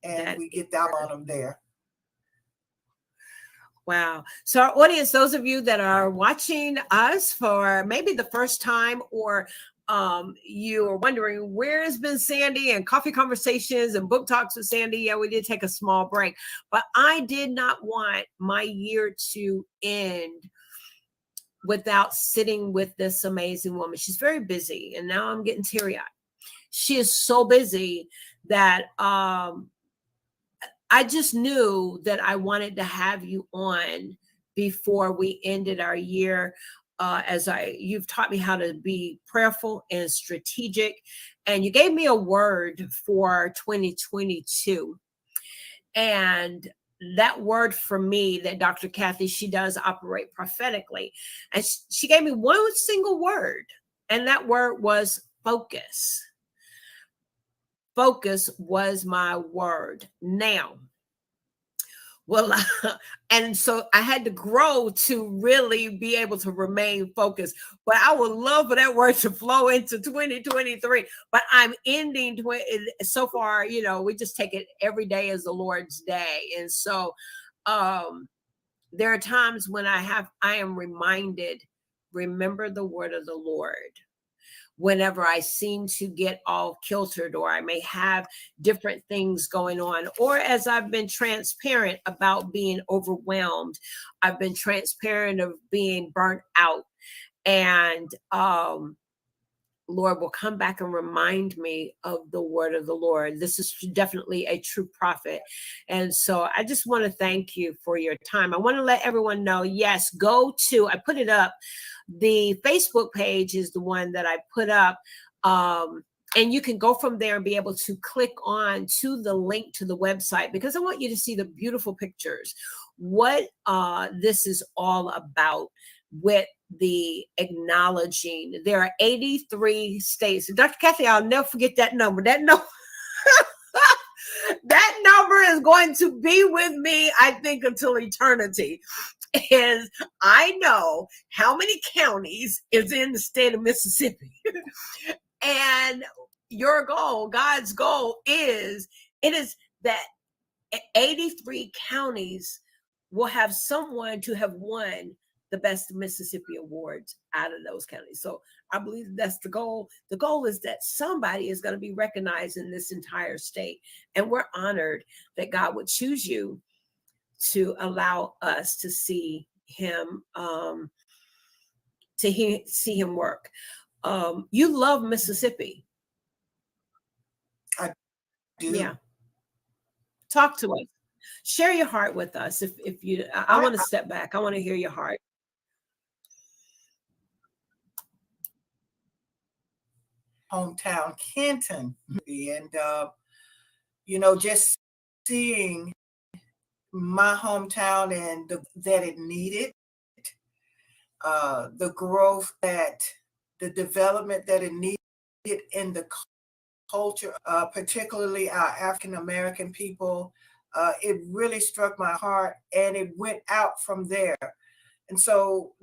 S7: and we get down on him there.
S6: Wow. So our audience, those of you that are watching us for maybe the first time, or you are wondering where has been Sandy and Coffee Conversations and Book Talks with Sandy. Yeah, we did take a small break, but I did not want my year to end without sitting with this amazing woman. She's very busy, and now I'm getting teary-eyed. She is so busy that I just knew that I wanted to have you on before we ended our year. You've taught me how to be prayerful and strategic, and you gave me a word for 2022. And that word for me, that Dr. Kathy, she does operate prophetically. And she gave me one single word, and that word was focus. Focus was my word. Now, well, and so I had to grow to really be able to remain focused. But I would love for that word to flow into 2023. But I'm ending so far, we just take it every day as the Lord's day. And so there are times when I am reminded, remember the word of the Lord. Whenever I seem to get all kiltered, or I may have different things going on, or as I've been transparent about being overwhelmed, I've been transparent of being burnt out. And Lord will come back and remind me of the word of the Lord. This is definitely a true prophet. And so I just want to thank you for your time. I want to let everyone know, yes, go to, I put it up. The Facebook page is the one that I put up. And you can go from there and be able to click on to the link to the website, because I want you to see the beautiful pictures, what this is all about with the acknowledging. There are 83 states. Dr. Kathy, I'll never forget that number. That number is going to be with me, I think, until eternity. And I know how many counties is in the state of Mississippi. And your goal, God's goal is that 83 counties will have someone to have won the Best of Mississippi awards out of those counties. So I believe that's the goal. The goal is that somebody is going to be recognized in this entire state. And we're honored that God would choose you to allow us to see him, see him work. You love Mississippi.
S7: I do.
S6: Yeah. Talk to us. Share your heart with us. If you, I want to step back. I want to hear your heart.
S7: Hometown, Kenton, and just seeing my hometown and that it needed the growth, that the development that it needed in the culture, particularly our African American people. It really struck my heart, and it went out from there. And so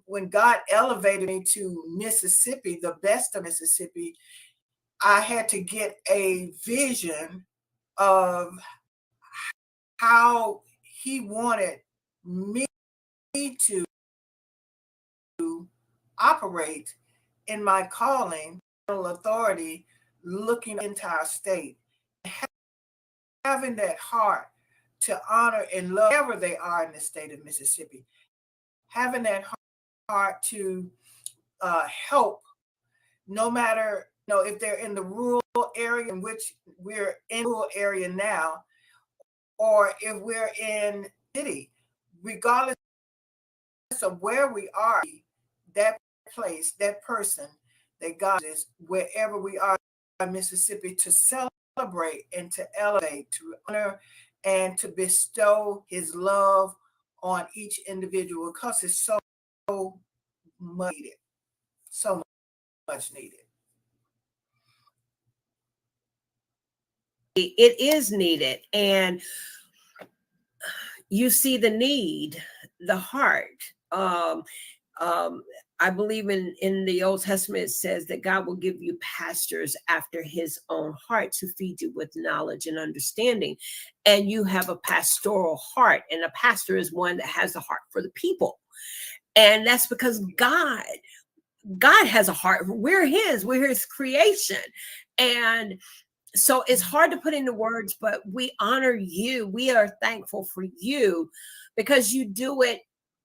S7: when God elevated me to Mississippi, the best of Mississippi, I had to get a vision of how he wanted me to operate in my calling, authority, looking into our state, having that heart to honor and love wherever they are in the state of Mississippi, having that heart to help, no matter if they're in the rural area, in which we're in rural area now, or if we're in city, regardless of where we are, that place, that person that God is, wherever we are in Mississippi, to celebrate and to elevate, to honor and to bestow his love on each individual, because it's so much needed. So much needed.
S6: It is needed. And you see the need, the heart. I believe in the Old Testament, it says that God will give you pastors after his own heart to feed you with knowledge and understanding. And you have a pastoral heart, and a pastor is one that has a heart for the people. And that's because God has a heart. We're his creation. And so it's hard to put into words, but we honor you. We are thankful for you, because you do it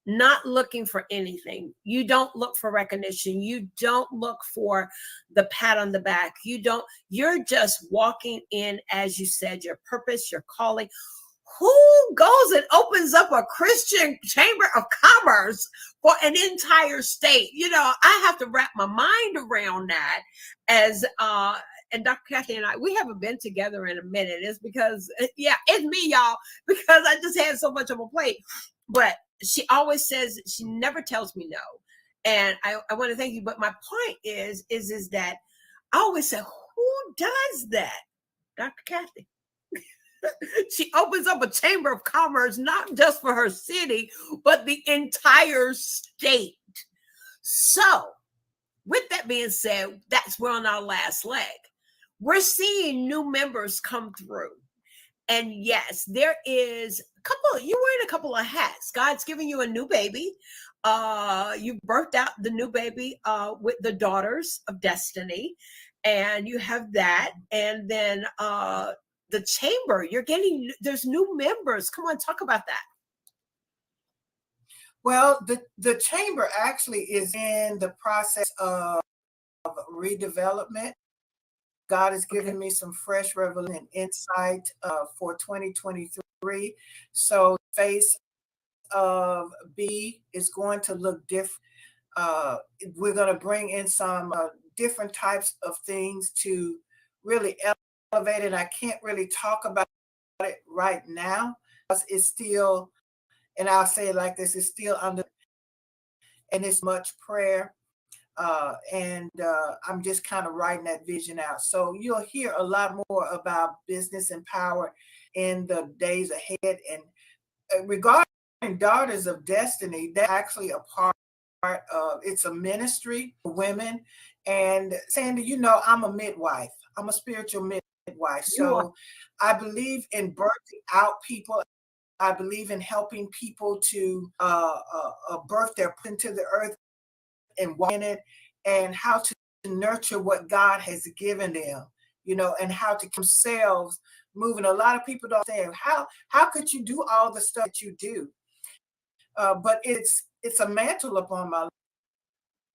S6: not looking for anything. You don't look for recognition. You don't look for the pat on the back. You're just walking in, as you said, your purpose, your calling. Who goes and opens up a Christian chamber of commerce for an entire state? I have to wrap my mind around that. And Dr. Kathy and I, we haven't been together in a minute. It's because, it's me, y'all, because I just had so much on my plate. But she always says, she never tells me no. And I want to thank you. But my point is that I always say, who does that? Dr. Kathy. She opens up a chamber of commerce, not just for her city, but the entire state. So with that being said, we're on our last leg. We're seeing new members come through. And yes, there is you're wearing a couple of hats. God's giving you a new baby. You birthed out the new baby with the Daughters of Destiny. And you have that. And then the chamber, there's new members. Come on, talk about that.
S7: Well, the chamber actually is in the process of redevelopment. God has given me some fresh revelation and insight for 2023. So face of B is going to look different. We're going to bring in some different types of things to really elevate it. I can't really talk about it right now. It's still, and I'll say it like this, it's still under, and it's much prayer. And I'm just kind of writing that vision out. So you'll hear a lot more about business and power in the days ahead. And regarding Daughters of Destiny, that's actually a part of, it's a ministry for women. And Sandy, you know, I'm a midwife. I'm a spiritual midwife. So I believe in birthing out people. I believe in helping people to birth their into the earth and walk in it, and how to nurture what God has given them, you know, and how to keep themselves moving. A lot of people don't say, how could you do all the stuff that you do? But it's a mantle upon my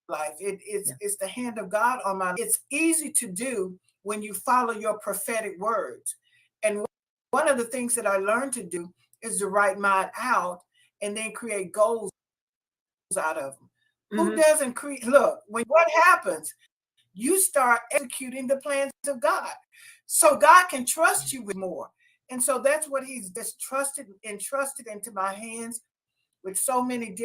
S7: life. It's the hand of God on my life. It's easy to do when you follow your prophetic words. And one of the things that I learned to do is to write mine out and then create goals out of them. Who doesn't create? Look, when what happens, you start executing the plans of God. So God can trust you with more. And so that's what he's just entrusted into my hands with so many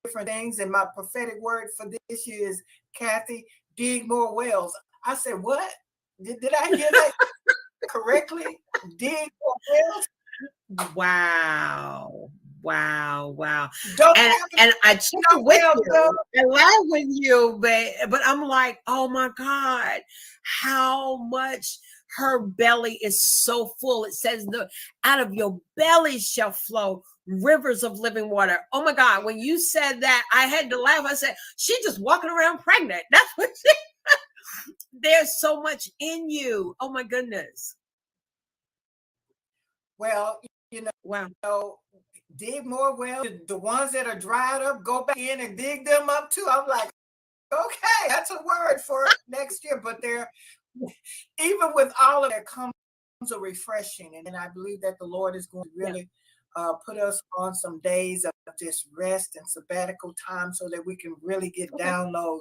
S7: different things. And my prophetic word for this year is, Kathy, dig more wells. I said, what? Did I hear that correctly? Dig more wells?
S6: Wow.
S7: Don't
S6: and I check with you. I laugh with you, but I'm like, oh my God, how much her belly is so full. It says out of your belly shall flow rivers of living water. Oh my God, when you said that, I had to laugh. I said, she's just walking around pregnant. That's what she there's so much in you. Oh my goodness.
S7: Well, you know, dig more wells. The ones that are dried up, go back in and dig them up too. I'm like, okay, that's a word for next year. But there, even with all of that comes a refreshing. And I believe that the Lord is going to really put us on some days of just rest and sabbatical time so that we can really get download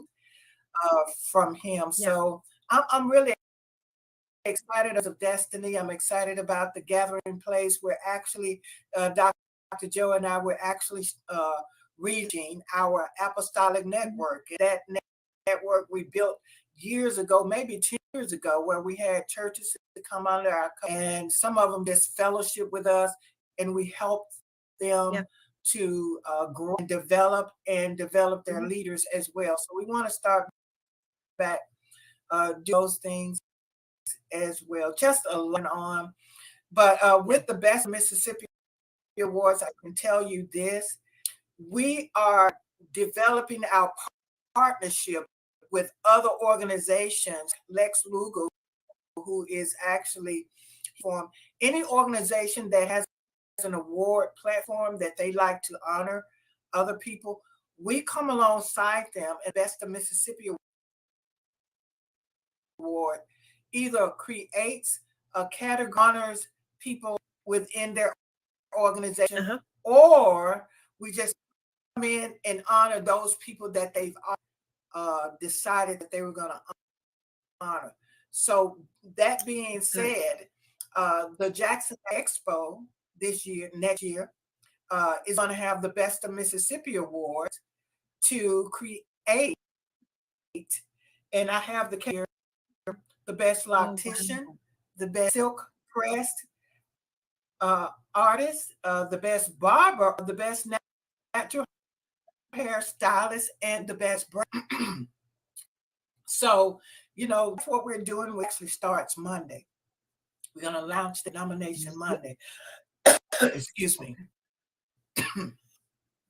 S7: from him. So I'm really excited of Destiny. I'm excited about the gathering place. We're actually, Dr. Joe and I were actually reaching our apostolic network. That network we built years ago, maybe 10 years ago, where we had churches to come under our, and some of them just fellowship with us, and we helped them to grow and develop their leaders as well. So we want to start back do those things as well, just a learn on. But with the Best Mississippi Awards, I can tell you this: we are developing our partnership with other organizations. Lex Luger, who is actually from any organization that has an award platform that they like to honor other people, we come alongside them and Best of Mississippi Award either creates a category, honors people within their organization, or we just come in and honor those people that they've decided that they were going to honor. So that being said, the Jackson Expo next year, is going to have the Best of Mississippi Awards to create, and I have the best loctician, the best silk pressed artist, the best barber, the best natural hairstylist, and the best brand. So, you know, that's what we're doing. We actually starts Monday. We're going to launch the nomination Monday. Excuse me.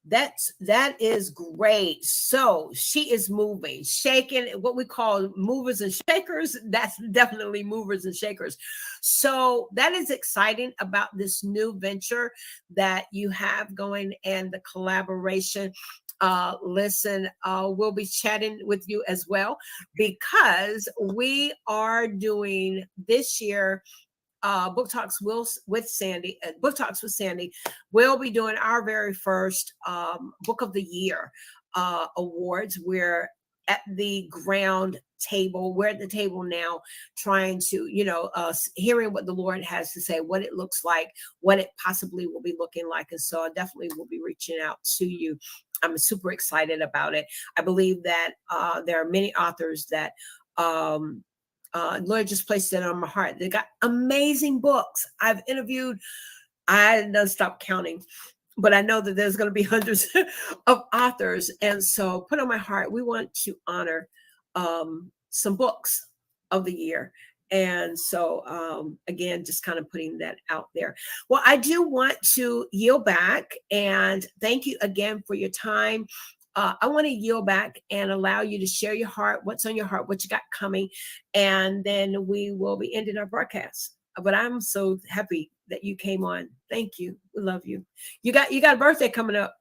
S6: That is great. So she is moving, shaking, what we call movers and shakers. That's definitely movers and shakers. So that is exciting about this new venture that you have going and the collaboration. Listen, we'll be chatting with you as well, because we are doing this year book talks with Sandy. Book talks with Sandy. We'll be doing our very first book of the year awards. We're at the ground table. We're at the table now, trying to, hearing what the Lord has to say, what it looks like, what it possibly will be looking like. And so I definitely will be reaching out to you. I'm super excited about it. I believe that there are many authors that Lord just placed it on my heart. They got amazing books. I've interviewed, I don't stop counting, but I know that there's going to be hundreds of authors. And so put on my heart, we want to honor some books of the year. And so, again, just kind of putting that out there. Well, I do want to yield back and thank you again for your time. I want to yield back and allow you to share your heart, what's on your heart, what you got coming, and then we will be ending our broadcast. But I'm so happy that you came on. Thank you. We love you. You got a birthday coming up.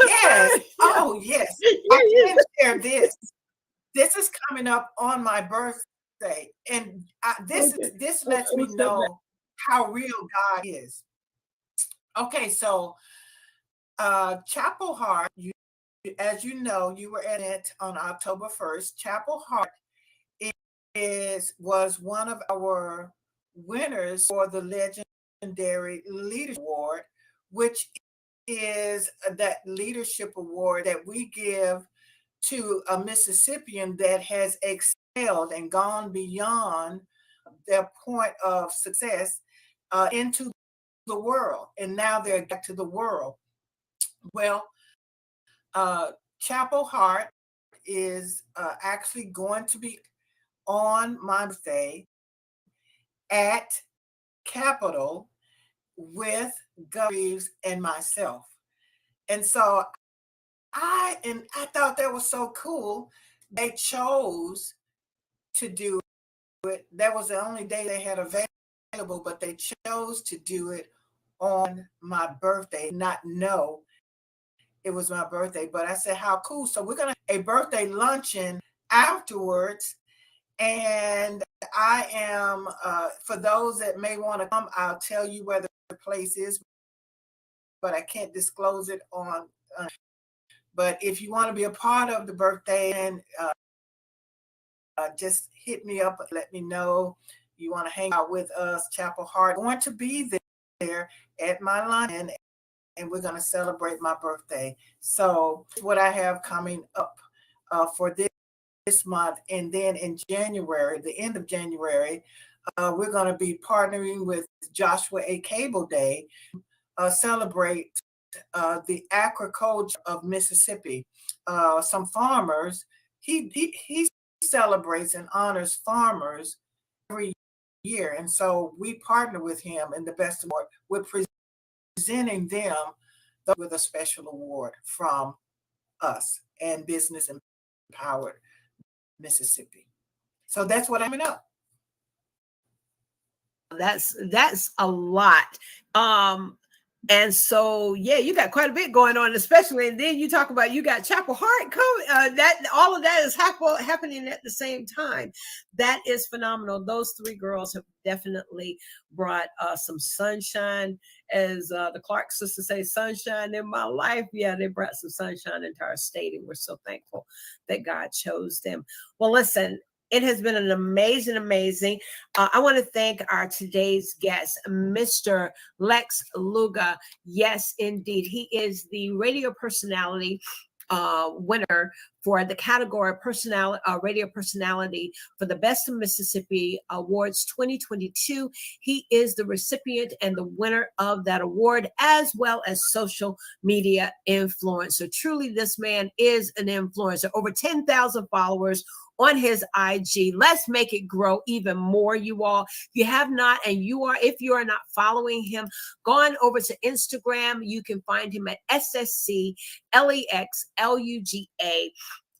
S7: Yes. Oh, yes. I can share this. This is coming up on my birthday, and this lets me know how real God is. Okay, so Chapel Heart, as you know, you were at it on October 1st. Chapel Heart was one of our winners for the Legendary Leadership Award, which is that leadership award that we give to a Mississippian that has excelled and gone beyond their point of success into the world. And now they're back to the world. Well, Chapel Heart is actually going to be on my birthday at Capitol with Governor Reeves and myself. And so I thought that was so cool. They chose to do it. That was the only day they had available, but they chose to do it on my birthday, not know it was my birthday. But I said, how cool. So we're going to have a birthday luncheon afterwards. And I am, for those that may want to come, I'll tell you where the place is, but I can't disclose it on. But if you want to be a part of the birthday, and just hit me up, let me know you want to hang out with us. Chapel Heart going to be there at my luncheon, and we're going to celebrate my birthday. So what I have coming up for this month, and then in January, the end of January, we're going to be partnering with Joshua A. Cable Day, celebrate the agriculture of Mississippi. Some farmers, he celebrates and honors farmers every year, and so we partner with him in the best award. We're presenting them with a special award from us and Business Empowered Mississippi. So that's what I'm up.
S6: That's a lot. And so, yeah, you got quite a bit going on, especially, and then you talk about you got Chapel Heart coming. That all of that is happening at the same time. That is phenomenal. Those three girls have definitely brought some sunshine, as the Clark sisters say, sunshine in my life. Yeah, they brought some sunshine into our state, and we're so thankful that God chose them. Well, listen. It has been an amazing. I want to thank our today's guest, Mr. Lex Luga. Yes, indeed. He is the radio personality winner for the category radio personality for the Best of Mississippi Awards 2022. He is the recipient and the winner of that award, as well as social media influencer. Truly, this man is an influencer. Over 10,000 followers, on his IG. Let's make it grow even more, you all. If you have not, and if you are not following him, go on over to Instagram. You can find him at SSCLEXLUGA.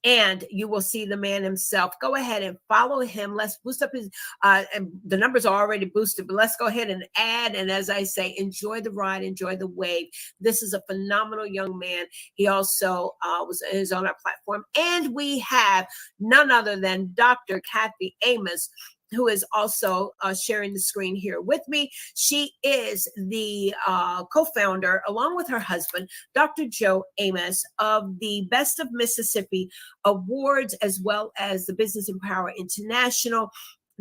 S6: And you will see the man himself. Go ahead and follow him. Let's boost up his, and the numbers are already boosted, but let's go ahead and add. And as I say, enjoy the ride, enjoy the wave. This is a phenomenal young man. He also is on our platform. And we have none other than Dr. Kathy Amos, who is also sharing the screen here with me. She is the co-founder, along with her husband, Dr. Joe Amos, of the Best of Mississippi Awards, as well as the Business Empower International.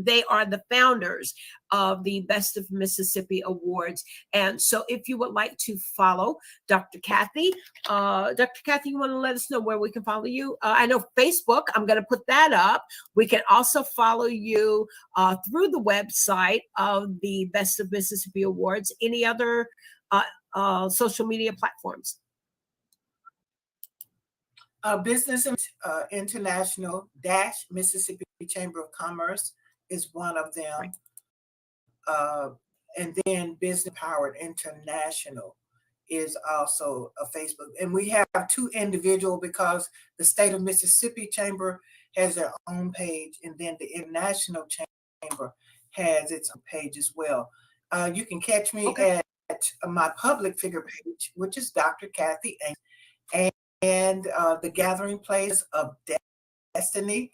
S6: They are the founders of the Best of Mississippi Awards. And so if you would like to follow Dr. Kathy, you want to let us know where we can follow you? I know Facebook, I'm going to put that up. We can also follow you through the website of the Best of Mississippi Awards. Any other social media platforms?
S7: Business International Mississippi Chamber of Commerce is one of them. And then Business Powered International is also a Facebook. And we have two individual, because the state of Mississippi Chamber has their own page, and then the International Chamber has its own page as well. You can catch me at my public figure page, which is Dr. Kathy Amos, and the Gathering Place of Destiny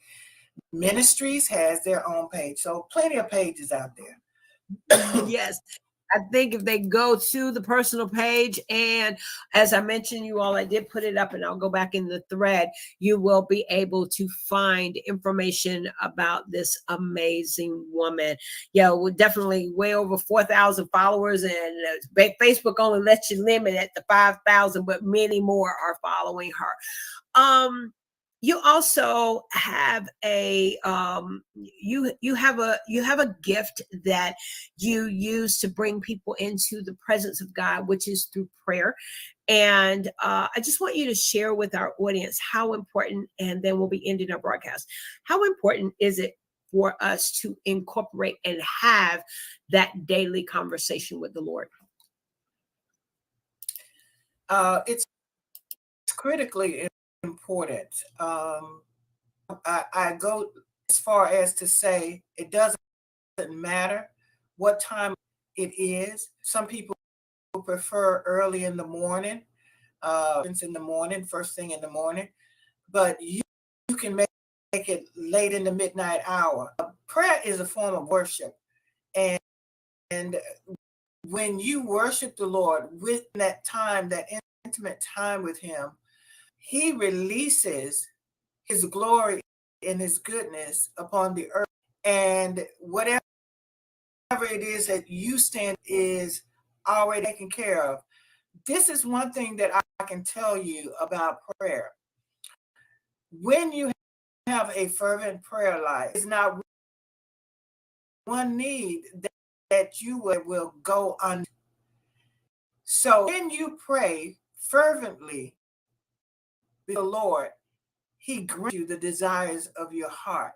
S7: Ministries has their own page. So plenty of pages out there.
S6: Yes. I think if they go to the personal page, and as I mentioned, you all, I did put it up, and I'll go back in the thread, you will be able to find information about this amazing woman. Yeah, we're definitely way over 4,000 followers, and Facebook only lets you limit at the 5,000, but many more are following her. You also have a you have a gift that you use to bring people into the presence of God, which is through prayer. And I just want you to share with our audience how important, and then we'll be ending our broadcast. How important is it for us to incorporate and have that daily conversation with the Lord?
S7: It's critically important. I go as far as to say it doesn't matter what time it is. Some people prefer early in the morning, first thing in the morning, but you can make it late in the midnight hour. Prayer is a form of worship, and when you worship the Lord with that time, that intimate time with Him, He releases His glory and His goodness upon the earth. And whatever it is that you stand is already taken care of. This is one thing that I can tell you about prayer. When you have a fervent prayer life, it's not one need that you will go on. So when you pray fervently with the Lord, He grants you the desires of your heart.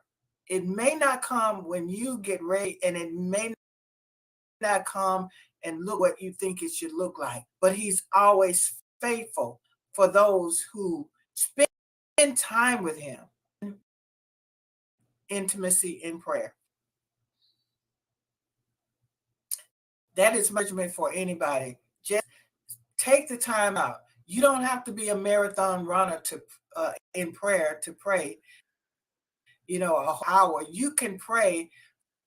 S7: It may not come when you get ready, and it may not come and look what you think it should look like, but He's always faithful for those who spend time with Him. Intimacy in prayer. That is measurement for anybody. Just take the time out. You don't have to be a marathon runner to in prayer to pray, an hour. You can pray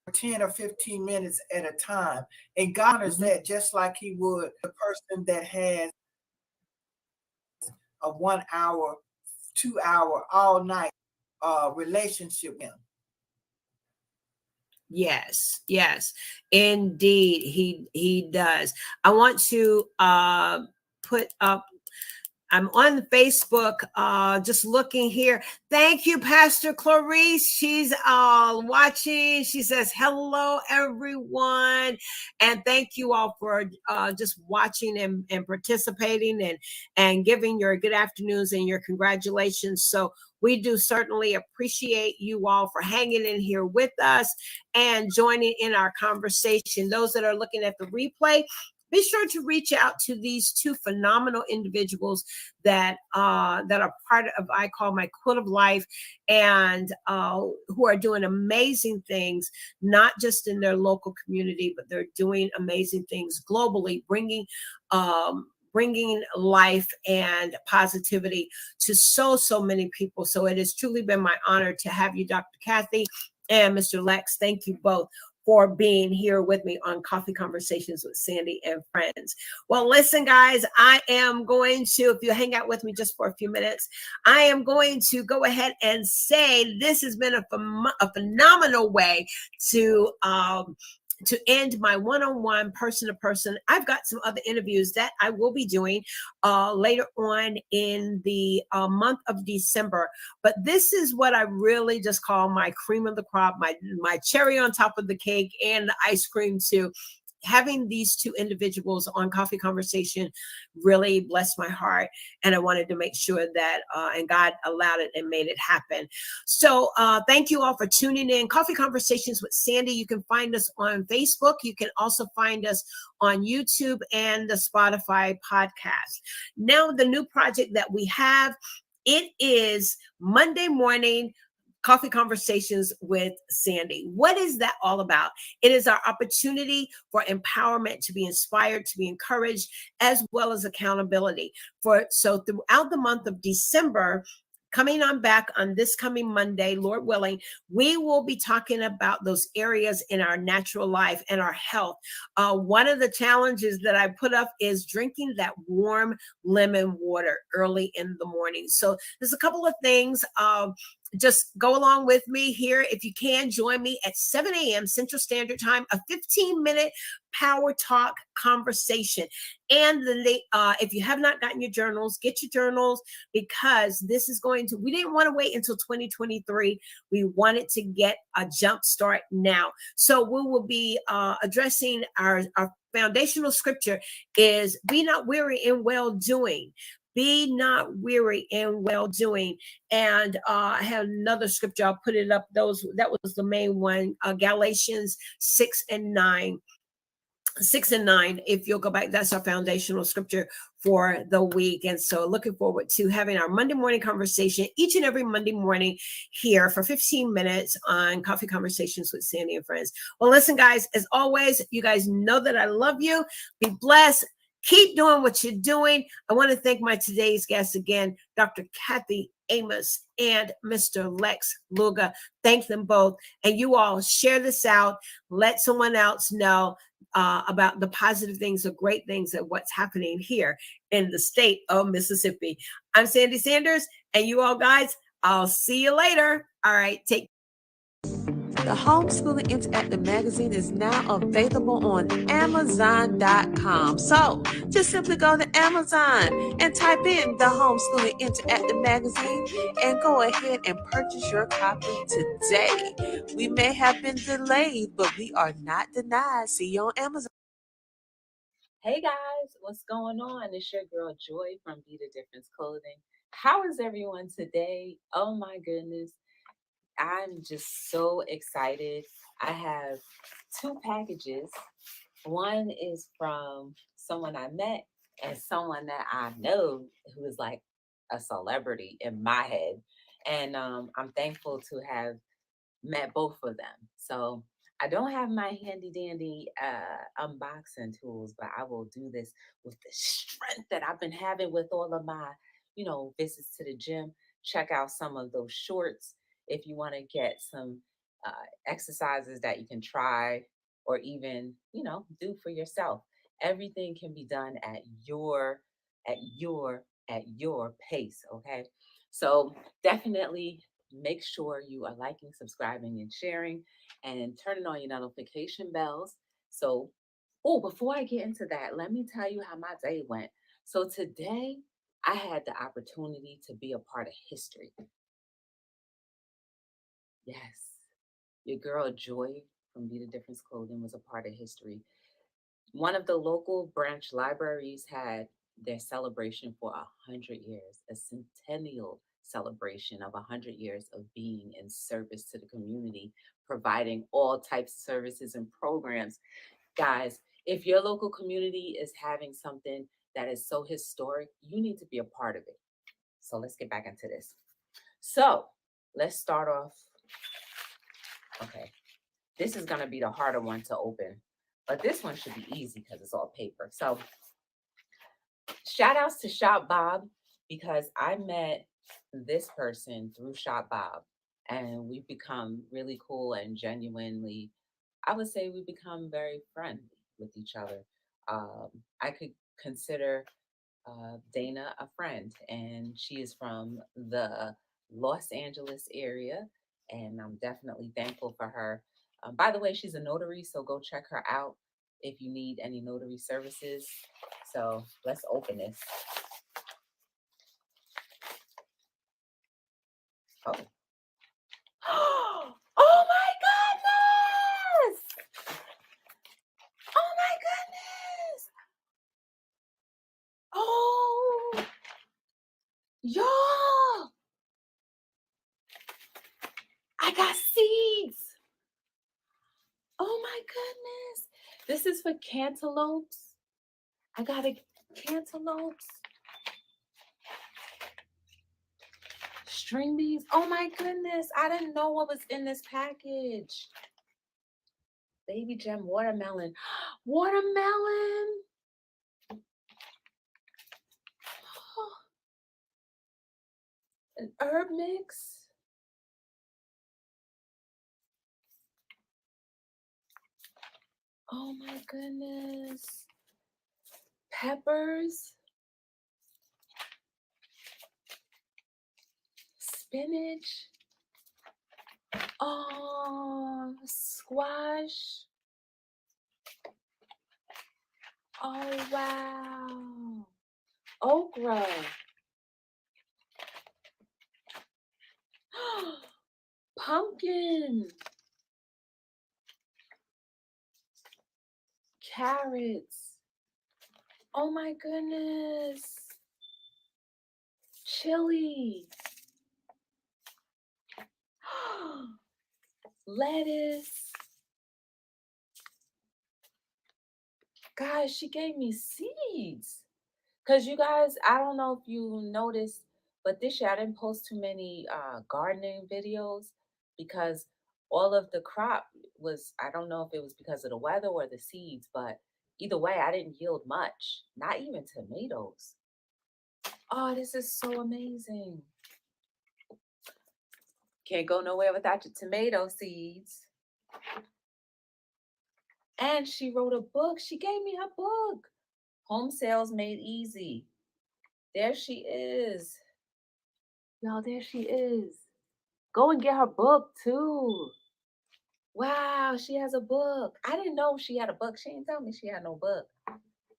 S7: for 10 or 15 minutes at a time. And God honors that just like He would the person that has a 1 hour, 2 hour, all night relationship with Him.
S6: Yes, indeed, he does. I want to put up, I'm on Facebook, just looking here. Thank you, Pastor Clarice. She's watching. She says, hello, everyone. And thank you all for just watching and participating and giving your good afternoons and your congratulations. So we do certainly appreciate you all for hanging in here with us and joining in our conversation. Those that are looking at the replay, be sure to reach out to these two phenomenal individuals that are part of, I call my quilt of life, and who are doing amazing things, not just in their local community, but they're doing amazing things globally, bringing life and positivity to so many people. So it has truly been my honor to have you, Dr. Kathy and Mr. Lex. Thank you both for being here with me on Coffee Conversations with Sandy and Friends. Well, listen, guys, I am going to, if you hang out with me just for a few minutes, I am going to go ahead and say this has been a phenomenal way to end my one-on-one, person-to-person. I've got some other interviews that I will be doing later on in the month of December. But this is what I really just call my cream of the crop, my cherry on top of the cake, and the ice cream too. Having these two individuals on Coffee Conversation really blessed my heart, and I wanted to make sure that, and God allowed it and made it happen. So thank you all for tuning in. Coffee Conversations with Sandy, you can find us on Facebook. You can also find us on YouTube and the Spotify podcast. Now, the new project that we have, it is Monday morning Coffee Conversations with Sandy. What is that all about? It is our opportunity for empowerment, to be inspired, to be encouraged, as well as accountability. So throughout the month of December, coming on back on this coming Monday, Lord willing, we will be talking about those areas in our natural life and our health. One of the challenges that I put up is drinking that warm lemon water early in the morning. So there's a couple of things. Just go along with me here. If you can, join me at 7 a.m. Central Standard Time, a 15-minute power talk conversation. And if you have not gotten your journals, get your journals, because this is we didn't want to wait until 2023. We wanted to get a jump start now. So we will be addressing our foundational scripture is, be not weary in well doing. Be not weary in well doing. And I have another scripture. I'll put it up. That was the main one. Galatians 6 and 9. 6 and 9. If you'll go back, that's our foundational scripture for the week. And so looking forward to having our Monday morning conversation each and every Monday morning here for 15 minutes on Coffee Conversations with Sandy and Friends. Well, listen, guys, as always, you guys know that I love you. Be blessed. Keep doing what you're doing. I want to thank my today's guests again, Dr. Kathy Amos and Mr. Lex Luga. Thank them both. And you all share this out. Let someone else know about the positive things, the great things, and what's happening here in the state of Mississippi. I'm Sandy Sanders, and you all guys, I'll see you later. All right, take
S2: The Homeschooling Interactive Magazine is now available on Amazon.com. So just simply go to Amazon and type in the Homeschooling Interactive Magazine and go ahead and purchase your copy today. We may have been delayed, but we are not denied. See you on Amazon.
S9: Hey guys, what's going on? It's your girl Joy from Be the Difference Clothing. How is everyone today? Oh my goodness. I'm just so excited. I have two packages. One is from someone I met and someone that I know who is like a celebrity in my head. And I'm thankful to have met both of them. So I don't have my handy dandy unboxing tools, but I will do this with the strength that I've been having with all of my, visits to the gym. Check out some of those shorts if you want to get some exercises that you can try or even, do for yourself. Everything can be done at your pace, okay? So definitely make sure you are liking, subscribing, and sharing, and turning on your notification bells. So, before I get into that, let me tell you how my day went. So today I had the opportunity to be a part of history. Yes, your girl Joy from Be the Difference Clothing was a part of history. One of the local branch libraries had their celebration for 100 years, a centennial celebration of 100 years of being in service to the community, providing all types of services and programs. Guys, if your local community is having something that is so historic, you need to be a part of it. So let's get back into this. So let's start off. Okay, this is going to be the harder one to open, but this one should be easy because it's all paper. So shout outs to Shop Bob, because I met this person through Shop Bob, and we've become really cool and genuinely, I would say we become very friendly with each other. I could consider Dana a friend, and she is from the Los Angeles area, and I'm definitely thankful for her. By the way, she's a notary, so go check her out if you need any notary services. So let's open this. Oh. Oh my goodness! Oh my goodness! Oh, y'all! I got seeds. Oh my goodness. This is for cantaloupes. I got cantaloupes. String beans. Oh my goodness. I didn't know what was in this package. Baby gem watermelon. Watermelon. Oh, an herb mix. Oh my goodness. Peppers. Spinach. Oh, squash. Oh, wow. Okra. Pumpkin. Carrots. Oh my goodness. Chili. Lettuce. Guys, she gave me seeds. Because you guys, I don't know if you noticed, but this year I didn't post too many gardening videos because all of the crop was, I don't know if it was because of the weather or the seeds, but either way, I didn't yield much, not even tomatoes. Oh, this is so amazing. Can't go nowhere without your tomato seeds. And she wrote a book. She gave me her book. Home Sales Made Easy. There she is. Y'all, there she is. Go and get her book too. Wow, she has a book. I didn't know she had a book. She didn't tell me she had no book.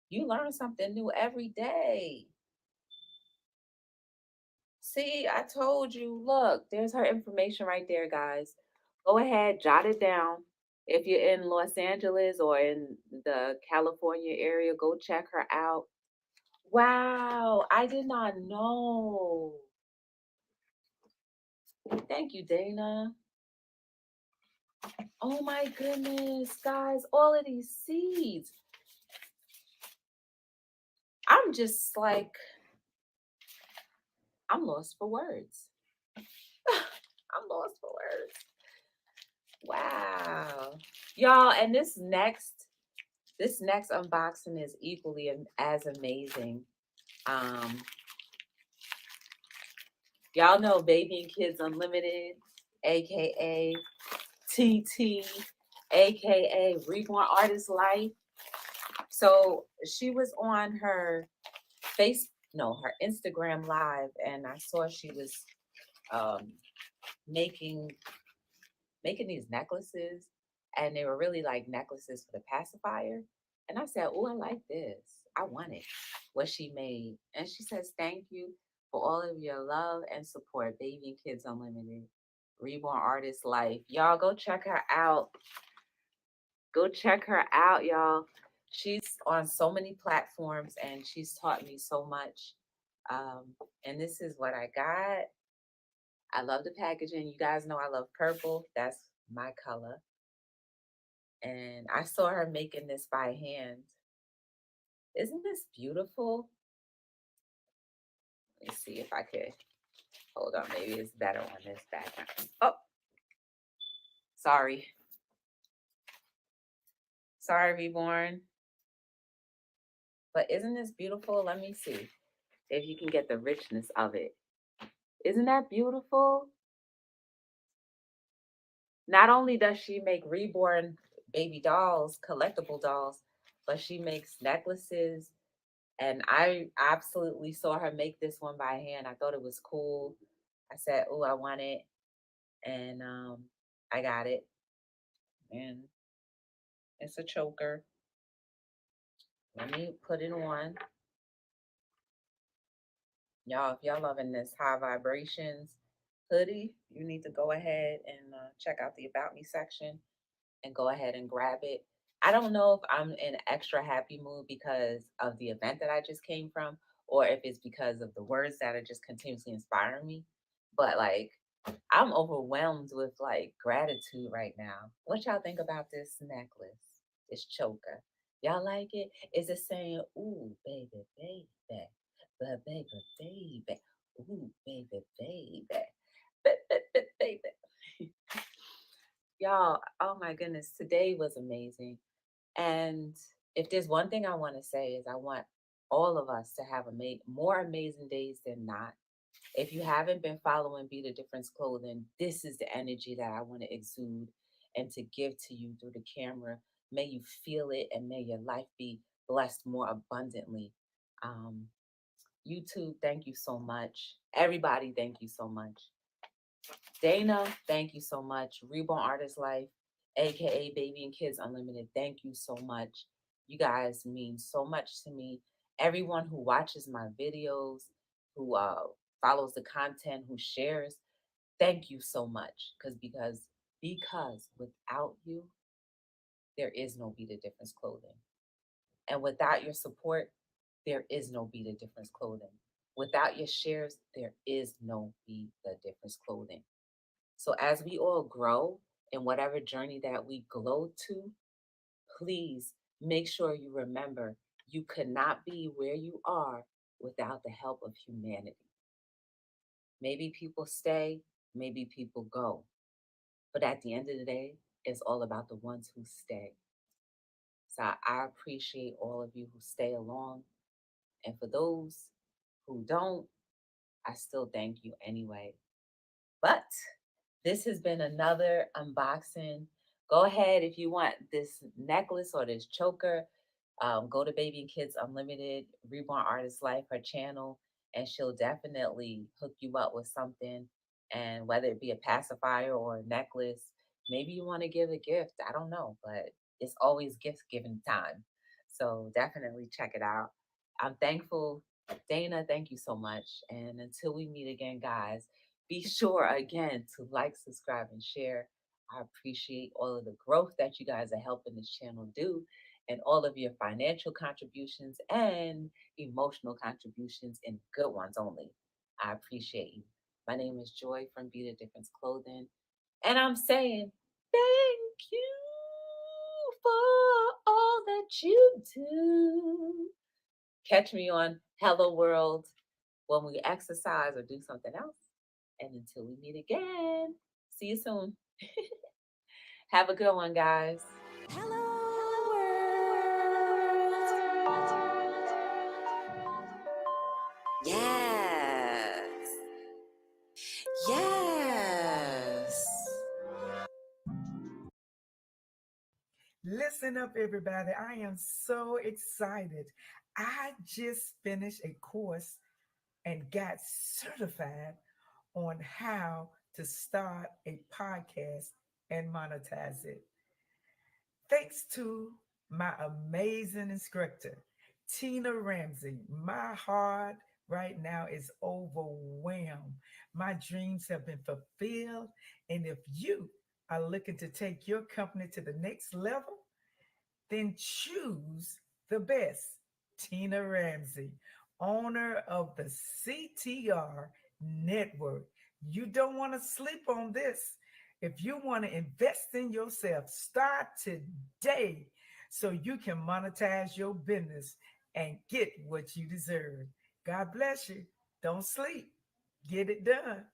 S9: You learn something new every day. See, I told you. Look, there's her information right there, guys. Go ahead, jot it down. If you're in Los Angeles or in the California area, go check her out. Wow, I did not know. Thank you, Dana. Oh my goodness, guys, all of these seeds. I'm just like, I'm lost for words. I'm lost for words. Wow. Y'all, and this next unboxing is equally as amazing. Y'all know Baby and Kids Unlimited, aka TT, aka Reborn Artist Life. So she was on her her Instagram live, and I saw she was making these necklaces, and they were really like necklaces for the pacifier. And I said, oh, I like this. I wanted what she made. And she says, thank you for all of your love and support. Baby and Kids Unlimited, Reborn Artist Life. Y'all go check her out. Go check her out, y'all. She's on so many platforms and she's taught me so much. And this is what I got. I love the packaging. You guys know I love purple. That's my color. And I saw her making this by hand. Isn't this beautiful? Let me see if I could. Hold on, maybe it's better on this background. Oh, sorry. Sorry, Reborn. But isn't this beautiful? Let me see if you can get the richness of it. Isn't that beautiful? Not only does she make reborn baby dolls, collectible dolls, but she makes necklaces. And I absolutely saw her make this one by hand. I thought it was cool. I said, oh, I want it. And I got it. And it's a choker. Let me put it on. Y'all, if y'all loving this High Vibrations hoodie, you need to go ahead and check out the About Me section and go ahead and grab it. I don't know if I'm in an extra happy mood because of the event that I just came from, or if it's because of the words that are just continuously inspiring me. But like, I'm overwhelmed with like gratitude right now. What y'all think about this necklace, this choker? Y'all like it? Is it saying, ooh, baby, baby, but baby, baby, ooh, baby, baby, baby. Y'all, oh my goodness, today was amazing. And if there's one thing I want to say is I want all of us to have more amazing days than not. If you haven't been following Be the Difference Clothing, this is the energy that I want to exude and to give to you through the camera. May you feel it and may your life be blessed more abundantly. YouTube, thank you so much. Everybody, thank you so much. Dana, thank you so much. Reborn Artist Life, aka Baby and Kids Unlimited, thank you so much. You guys mean so much to me. Everyone who watches my videos, who follows the content, who shares, thank you so much. Because without you, there is no Be the Difference Clothing. And without your support, there is no Be the Difference Clothing. Without your shares, there is no Be the Difference Clothing. So as we all grow in whatever journey that we glow to, please make sure you remember you could not be where you are without the help of humanity. Maybe people stay, maybe people go. But at the end of the day, it's all about the ones who stay. So I appreciate all of you who stay along. And for those who don't, I still thank you anyway. But this has been another unboxing. Go ahead if you want this necklace or this choker. Go to Baby and Kids Unlimited, Reborn Artist Life, her channel, and she'll definitely hook you up with something. And whether it be a pacifier or a necklace, maybe you want to give a gift. I don't know, but it's always gift giving time. So definitely check it out. I'm thankful. Dana, thank you so much. And until we meet again, guys, be sure again to like, subscribe, and share. I appreciate all of the growth that you guys are helping this channel do and all of your financial contributions and emotional contributions and good ones only. I appreciate you. My name is Joy from Be the Difference Clothing. And I'm saying thank you for all that you do. Catch me on Hello World when we exercise or do something else. And until we meet again, see you soon. Have a good one, guys.
S10: Yes. Yes.
S15: Listen up, everybody. I am so excited. I just finished a course and got certified on how to start a podcast and monetize it. Thanks to my amazing instructor, Tina Ramsey, my heart right now is overwhelmed. My dreams have been fulfilled. And if you are looking to take your company to the next level, then choose the best. Tina Ramsey, owner of the CTR Network. You don't want to sleep on this. If you want to invest in yourself, start today so you can monetize your business and get what you deserve. God bless you. Don't sleep. Get it done.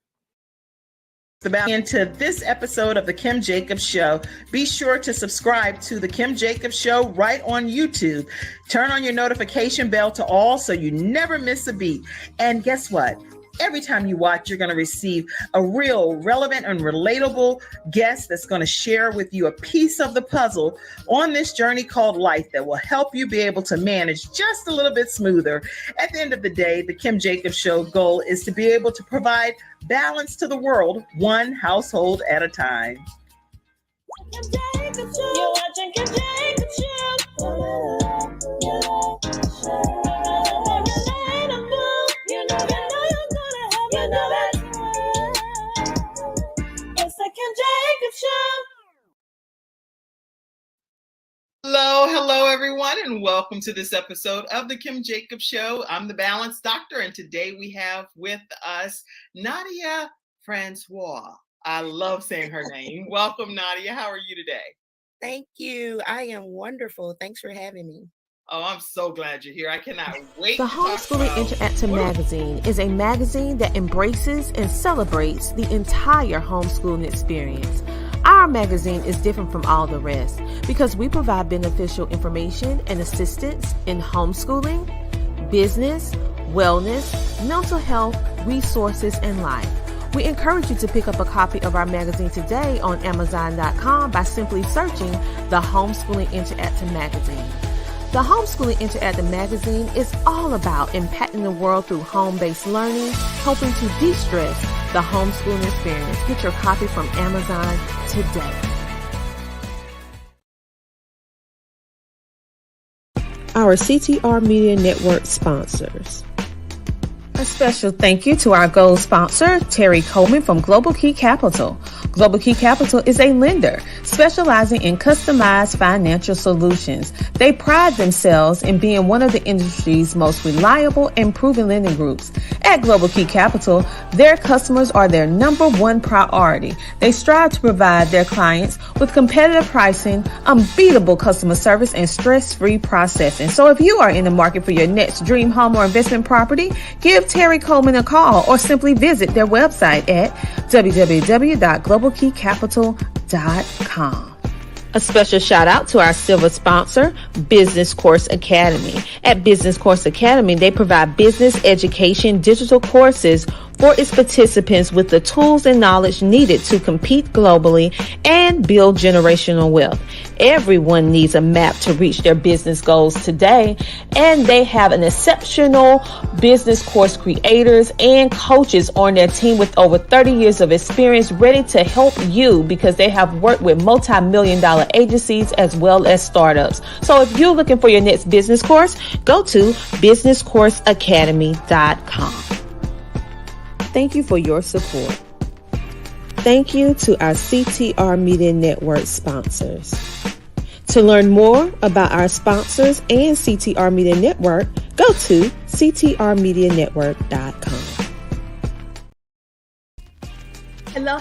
S10: Into this episode of the Kim Jacobs Show. Be sure to subscribe to the Kim Jacobs Show right on YouTube. Turn on your notification bell to all so you never miss a beat. And guess what? Every time you watch, you're going to receive a real relevant and relatable guest that's going to share with you a piece of the puzzle on this journey called life that will help you be able to manage just a little bit smoother. At the end of the day, the Kim Jacobs Show goal is to be able to provide balance to the world, one household at a time.
S17: You're watching Kim Jacobs Show. It's the Kim Jacobs Show.
S10: Hello, everyone, and welcome to this episode of the Kim Jacobs Show. I'm the Balance Doctor, and today we have with us Nadia Francois. I love saying her name. Welcome, Nadia. How are you today?
S11: Thank you. I am wonderful. Thanks for having me.
S10: Oh, I'm so glad you're here. I cannot wait
S2: The
S10: to talk
S2: Homeschooling
S10: about
S2: Interactive Magazine is a magazine that embraces and celebrates the entire homeschooling experience. Our magazine is different from all the rest because we provide beneficial information and assistance in homeschooling, business, wellness, mental health, resources, and life. We encourage you to pick up a copy of our magazine today on Amazon.com by simply searching the Homeschooling Interactive Magazine. The Homeschooling Interactive Magazine is all about impacting the world through home-based learning, helping to de-stress the homeschooling experience. Get your copy from Amazon today. Our CTR Media Network sponsors. A special thank you to our gold sponsor, Terry Coleman from Global Key Capital. Global Key Capital is a lender specializing in customized financial solutions. They pride themselves in being one of the industry's most reliable and proven lending groups. At Global Key Capital, their customers are their number one priority. They strive to provide their clients with competitive pricing, unbeatable customer service, and stress-free processing. So if you are in the market for your next dream home or investment property, give Terry Coleman a call or simply visit their website at www.globalkeycapital.com. A special shout out to our silver sponsor, Business Course Academy. At Business Course Academy, they provide business education digital courses for its participants with the tools and knowledge needed to compete globally and build generational wealth. Everyone needs a map to reach their business goals today, and they have an exceptional business course creators and coaches on their team with over 30 years of experience ready to help you because they have worked with multi-million-dollar agencies as well as startups. So if you're looking for your next business course, go to businesscourseacademy.com. Thank you for your support. Thank you to our CTR Media Network sponsors. To learn more about our sponsors and CTR Media Network, go to ctrmedianetwork.com. Hello,